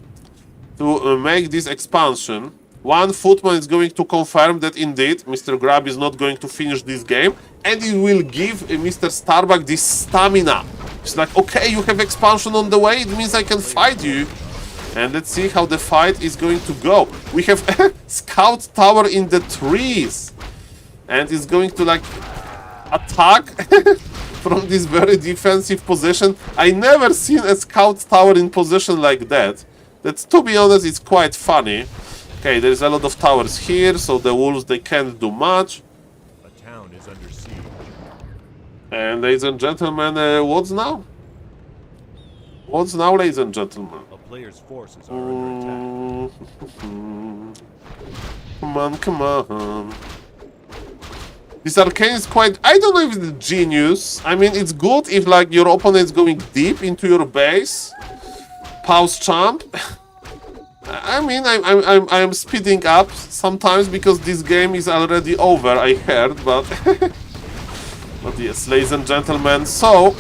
to make this expansion. One footman is going to confirm that indeed Mr. Grubby is not going to finish this game, and it will give Mr. Starbuck this stamina. It's like, okay, you have expansion on the way, it means I can fight you. And let's see how the fight is going to go. We have a scout tower in the trees, and it's going to like attack from this very defensive position. I never seen a scout tower in position like that. That's, to be honest, it's quite funny. Okay, there's a lot of towers here, so the wolves, they can't do much. A town is under siege. And ladies and gentlemen, what's now? What's now, ladies and gentlemen? A player's forces are under attack. Come on, come on. This arcane is quite... I don't know if it's genius. I mean, it's good if like your opponent's going deep into your base. Pause champ. I mean, I'm speeding up sometimes because this game is already over, I heard, but... but yes, ladies and gentlemen, so...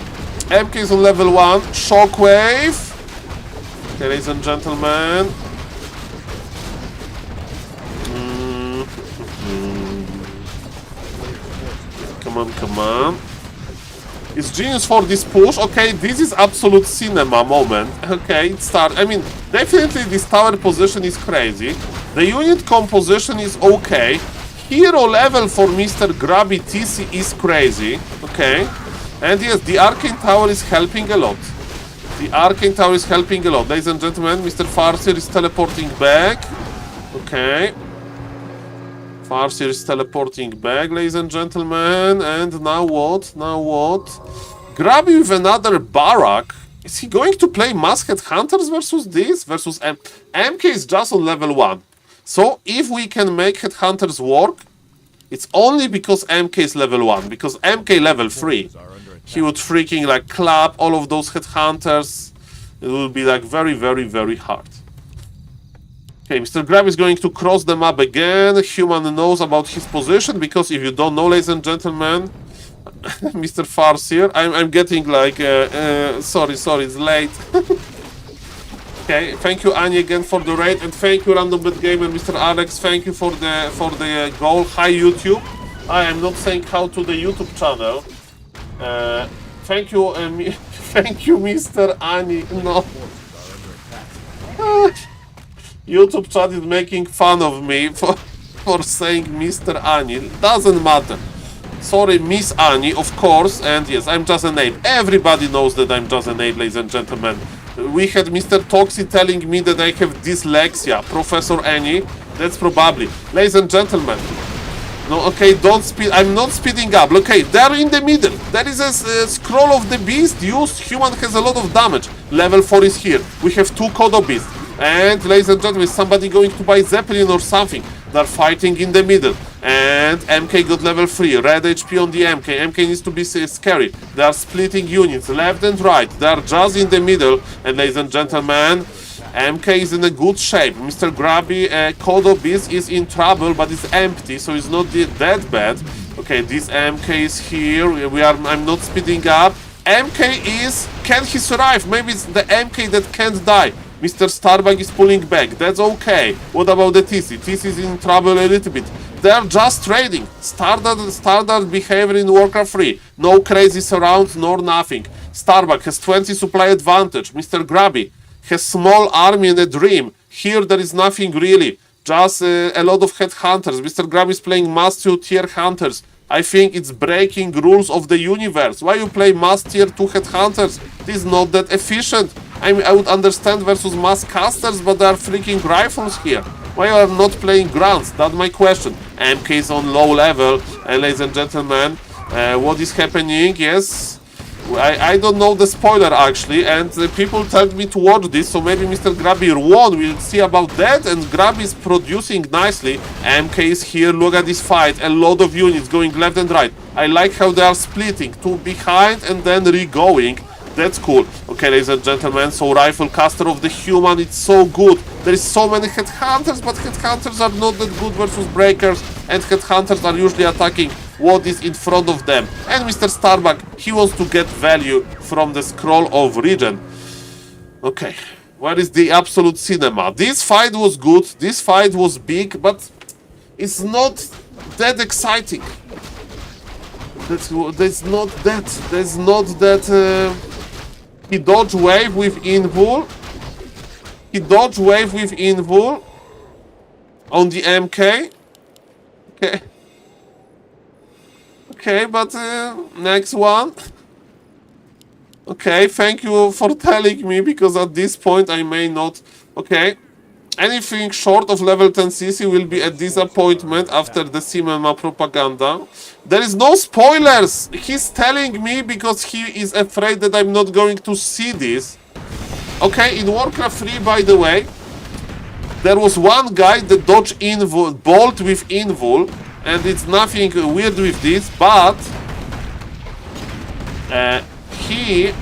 MK is on level 1, Shockwave. Okay, ladies and gentlemen. Come on, come on. It's genius for this push. Okay, this is absolute cinema moment. Okay, it starts. I mean, definitely this tower position is crazy. The unit composition is okay. Hero level for Mr. Grubby TC is crazy. Okay. And yes, the Arcane Tower is helping a lot. The Arcane Tower is helping a lot. Ladies and gentlemen, Mr. Farseer is teleporting back. Okay. Farseer is teleporting back, ladies and gentlemen. And now what? Now what? Grubby with another barrack. Is he going to play Masked Hunters versus this? Versus MK is just on level 1. So if we can make Headhunters work, it's only because MK is level 1. Because MK level 3. He would freaking like clap all of those Headhunters. It will be like very, very, very hard. Okay, Mr. Grab is going to cross the map again. Human knows about his position, because if you don't know, ladies and gentlemen, Mr. Farseer, I'm getting like, sorry, it's late. Okay, thank you Annie again for the raid, and thank you Random Bet Gamer, Mr. Alex, thank you for the goal. Hi YouTube. I am not saying how to the YouTube channel. Thank you, thank you, Mr. Annie. No. YouTube chat is making fun of me for saying Mr. Annie. It doesn't matter. Sorry, Miss Annie, of course, and yes, I'm just a name. Everybody knows that I'm just a name, ladies and gentlemen. We had Mr. Toxi telling me that I have dyslexia. Professor Annie, that's probably. Ladies and gentlemen, no, okay, don't speed. I'm not speeding up. Okay, they're in the middle. There is a scroll of the beast used. Human has a lot of damage. Level 4 is here. We have 2 Kodo beasts. And ladies and gentlemen, somebody going to buy Zeppelin or something. They're fighting in the middle. And MK got level 3. Red HP on the MK. MK needs to be scary. They are splitting units left and right. They are just in the middle. And ladies and gentlemen, MK is in a good shape. Mr. Grubby, Kodo Beast is in trouble, but it's empty, so it's not that bad. Okay, this MK is here. I'm not speeding up. MK is... Can he survive? Maybe it's the MK that can't die. Mr. Starbuck is pulling back. That's okay. What about the TC? TC is in trouble a little bit. They're just trading. Standard behavior in Warcraft 3. No crazy surrounds nor nothing. Starbuck has 20 supply advantage. Mr. Grubby has small army and a dream. Here there is nothing really. Just a lot of headhunters. Mr. Grubby is playing master tier hunters. I think it's breaking rules of the universe. Why you play mass tier 2 headhunters? This is not that efficient. I mean, I would understand versus mass casters, but there are freaking rifles here. Why are not playing grunts? That's my question. MK is on low level. And ladies and gentlemen, what is happening? Yes, I don't know the spoiler actually, and people told me to watch this, so maybe Mr. Grubby won. We'll see about that. And Grubby is producing nicely. MK is here. Look at this fight. A lot of units going left and right. I like how they are splitting. 2 behind and then re-going. That's cool. Okay, ladies and gentlemen, so Rifle Caster of the Human, it's so good. There is so many Headhunters, but Headhunters are not that good versus Breakers, and Headhunters are usually attacking what is in front of them. And Mr. Starbuck, he wants to get value from the scroll of region. Okay, where is the absolute cinema? This fight was good, this fight was big, but it's not that exciting. There's not that. He dodge wave with invul. He dodge wave with invul on the MK. Okay. Okay, but next one. Okay, thank you for telling me, because at this point I may not... Okay. Anything short of level 10 CC will be a disappointment after the cinema propaganda. There is no spoilers! He's telling me because he is afraid that I'm not going to see this. Okay, in Warcraft 3, by the way, there was one guy that dodged invul, bolt with invul, and it's nothing weird with this, but he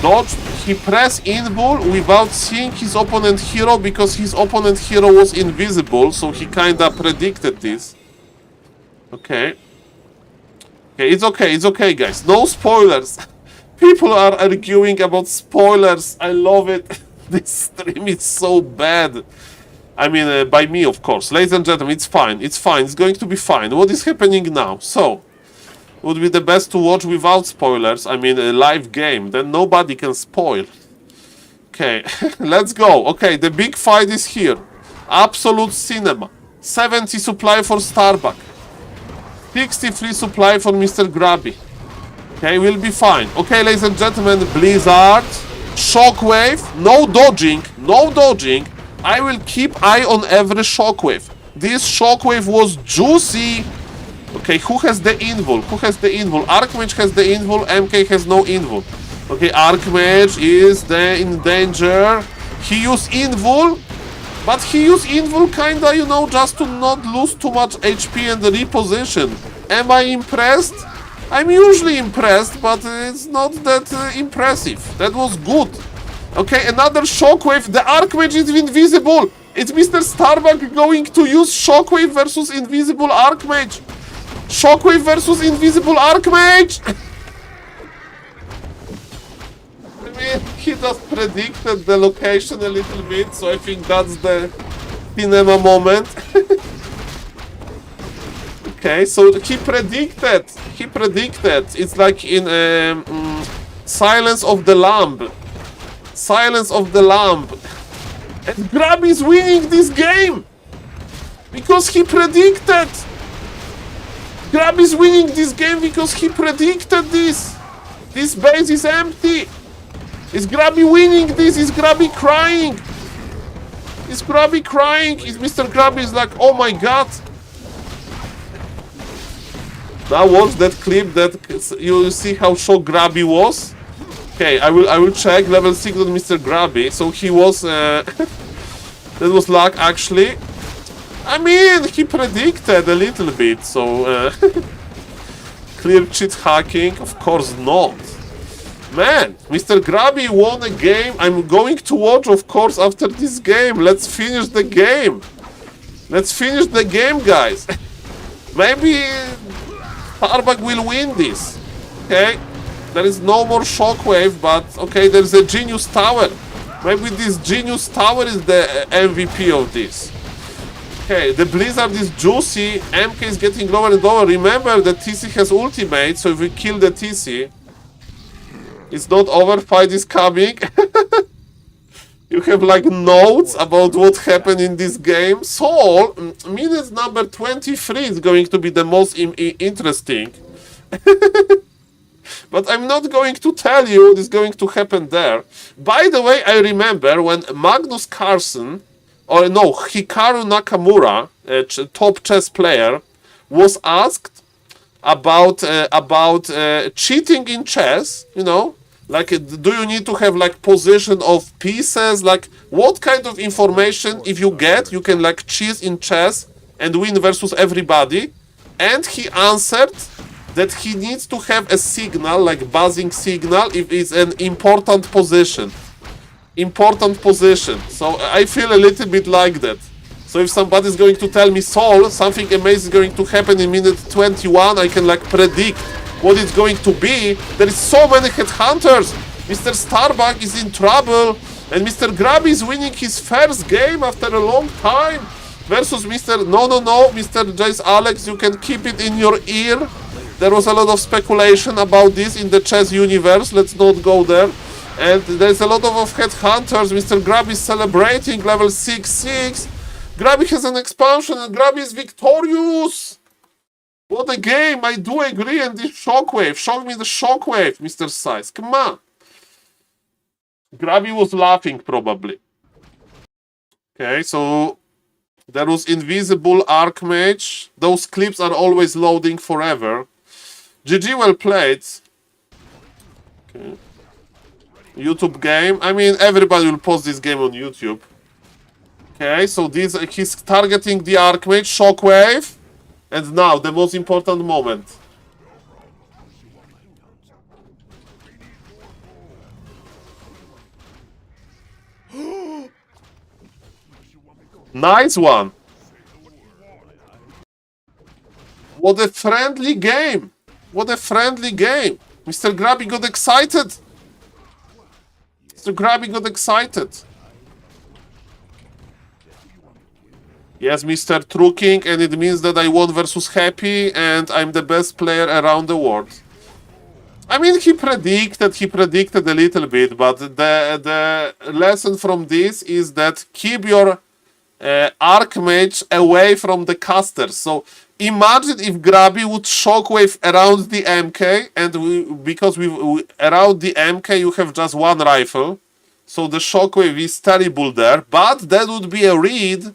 dodged, he pressed invul without seeing his opponent hero because his opponent hero was invisible, so he kinda predicted this. Okay. Okay, it's okay, guys. No spoilers. People are arguing about spoilers. I love it. This stream is so bad. I mean, by me, of course. Ladies and gentlemen, it's fine. It's fine. It's going to be fine. What is happening now? So, would be the best to watch without spoilers. I mean, a live game. Then nobody can spoil. Okay, let's go. Okay, the big fight is here. Absolute cinema. 70 supply for Starbuck. 63 supply for Mr. Grubby. Okay, we'll be fine. Okay, ladies and gentlemen, Blizzard. Shockwave. No dodging. No dodging. I will keep eye on every shockwave. This shockwave was juicy. Okay, who has the invul? Who has the invul? Archmage has the invul, MK has no invul. Okay, Archmage is in danger. He used invul, but he used invul kinda, you know, just to not lose too much HP and reposition. Am I impressed? I'm usually impressed, but it's not that impressive. That was good. Okay, another shockwave. The Archmage is invisible. It's Mr. Starbuck going to use shockwave versus invisible Archmage. Shockwave versus invisible Archmage! I mean, he just predicted the location a little bit, so I think that's the cinema moment. Okay, so he predicted. He predicted. It's like in Silence of the Lamb. Silence of the Lamb. And Grubby is winning this game! Because he predicted! Grubby is winning this game because he predicted this! This base is empty! Is Grubby winning this? Is Grubby crying? Is Grubby crying? Is Mr. Grubby is like, oh my god! Now watch that clip that you see how shocked Grubby was. Okay, I will check level 6 on Mr. Grubby. So he was that was luck actually. I mean, he predicted a little bit, so clear cheat hacking, of course not. Man, Mr. Grubby won a game. I'm going to watch, of course, after this game. Let's finish the game. Let's finish the game, guys. Maybe Starbuck will win this. Okay, there is no more shockwave, but okay, there's a genius tower. Maybe this genius tower is the MVP of this. Okay, the Blizzard is juicy. MK is getting lower and lower. Remember that TC has ultimate, so if we kill the TC, it's not over. Fight is coming. You have like notes about what happened in this game. Saul, minute number 23 is going to be the most interesting. But I'm not going to tell you what is going to happen there. By the way, I remember when Magnus Carlsen, or no, Hikaru Nakamura, a top chess player, was asked about cheating in chess, you know, like do you need to have like position of pieces, like what kind of information if you get, you can like cheat in chess and win versus everybody. And he answered that he needs to have a signal, like buzzing signal, if it's an important position. Important position. So I feel a little bit like that. So if somebody's going to tell me, Saul, something amazing is going to happen in minute 21, I can like predict what it's going to be. There is so many headhunters. Mr. Starbuck is in trouble, and Mr. Grubby is winning his first game after a long time versus Mr. No, Mr. Jace Alex, you can keep it in your ear. There was a lot of speculation about this in the chess universe. Let's not go there. And there's a lot of headhunters. Mr. Grubby is celebrating level 6-6. Grubby has an expansion and Grubby is victorious. What a game. I do agree. And this shockwave. Show me the shockwave, Mr. Size. Come on. Grubby was laughing probably. Okay, so there was invisible Archmage. Those clips are always loading forever. GG, well played. Okay. YouTube game. I mean, everybody will post this game on YouTube. Okay, so this he's targeting the Archmage, Shockwave. And now, the most important moment. Nice one. What a friendly game. What a friendly game. Mr. Grubby got excited. Mr. Grubby got excited. Yes, Mr. True King, and it means that I won versus Happy, and I'm the best player around the world. I mean, he predicted a little bit, but the lesson from this is that keep your Archmage away from the casters. So imagine if Grubby would shockwave around the MK, and because around the MK you have just one rifle, so the shockwave is terrible there. But that would be a read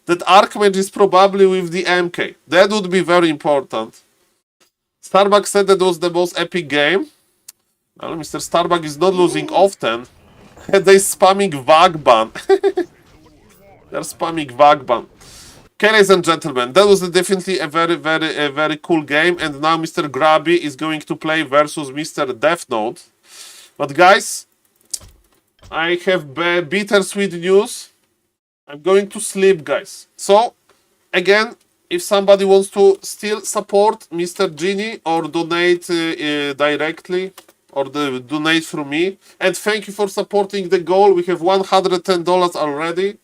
that Archmage is probably with the MK. That would be very important. Starbuck said that was the most epic game. Well, Mr. Starbuck is not losing often. They're spamming Vagban. They're spamming Vagban. Okay, ladies and gentlemen, that was definitely a very cool game. And now Mr. Grubby is going to play versus Mr. Death Note. But guys, I have bittersweet news. I'm going to sleep, guys. So, again, if somebody wants to still support Mr. Genie or donate directly or donate from me, and thank you for supporting the goal. We have $110 already.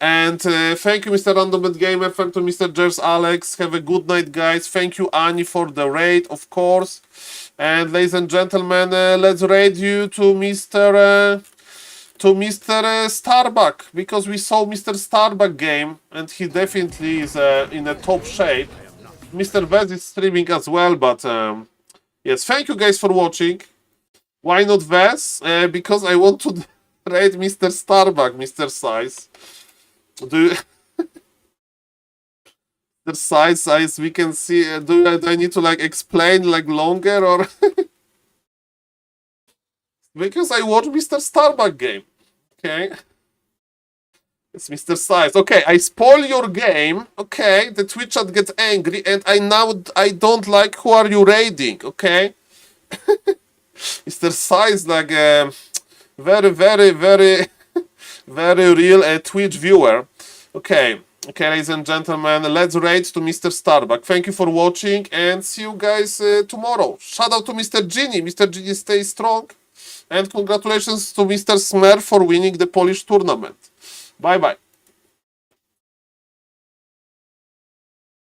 And thank you, Mr. Random Gamer, thank you, Mr. Jers Alex. Have a good night, guys. Thank you, Annie, for the raid, of course. And ladies and gentlemen, let's raid you to Mr. Starbuck, because we saw Mr. Starbuck game and he definitely is in a top shape. Mr. Vez is streaming as well, but yes, thank you guys for watching. Why not Vez? Because I want to raid Mr. Starbuck, Mr. Size. Do the size we can see. Do I need to like explain like longer or because I watch Mr. Starbuck game. Okay, it's Mr. Size. Okay, I spoil your game. Okay, the Twitch chat gets angry, and I don't like who are you raiding. Okay, Mr. Size like very real Twitch viewer. Okay, ladies and gentlemen, let's raid to Mr. Starbuck. Thank you for watching, and see you guys tomorrow. Shout out to Mr. Genie. Mr. Genie, stay strong. And congratulations to Mr. Smer for winning the Polish tournament. Bye-bye.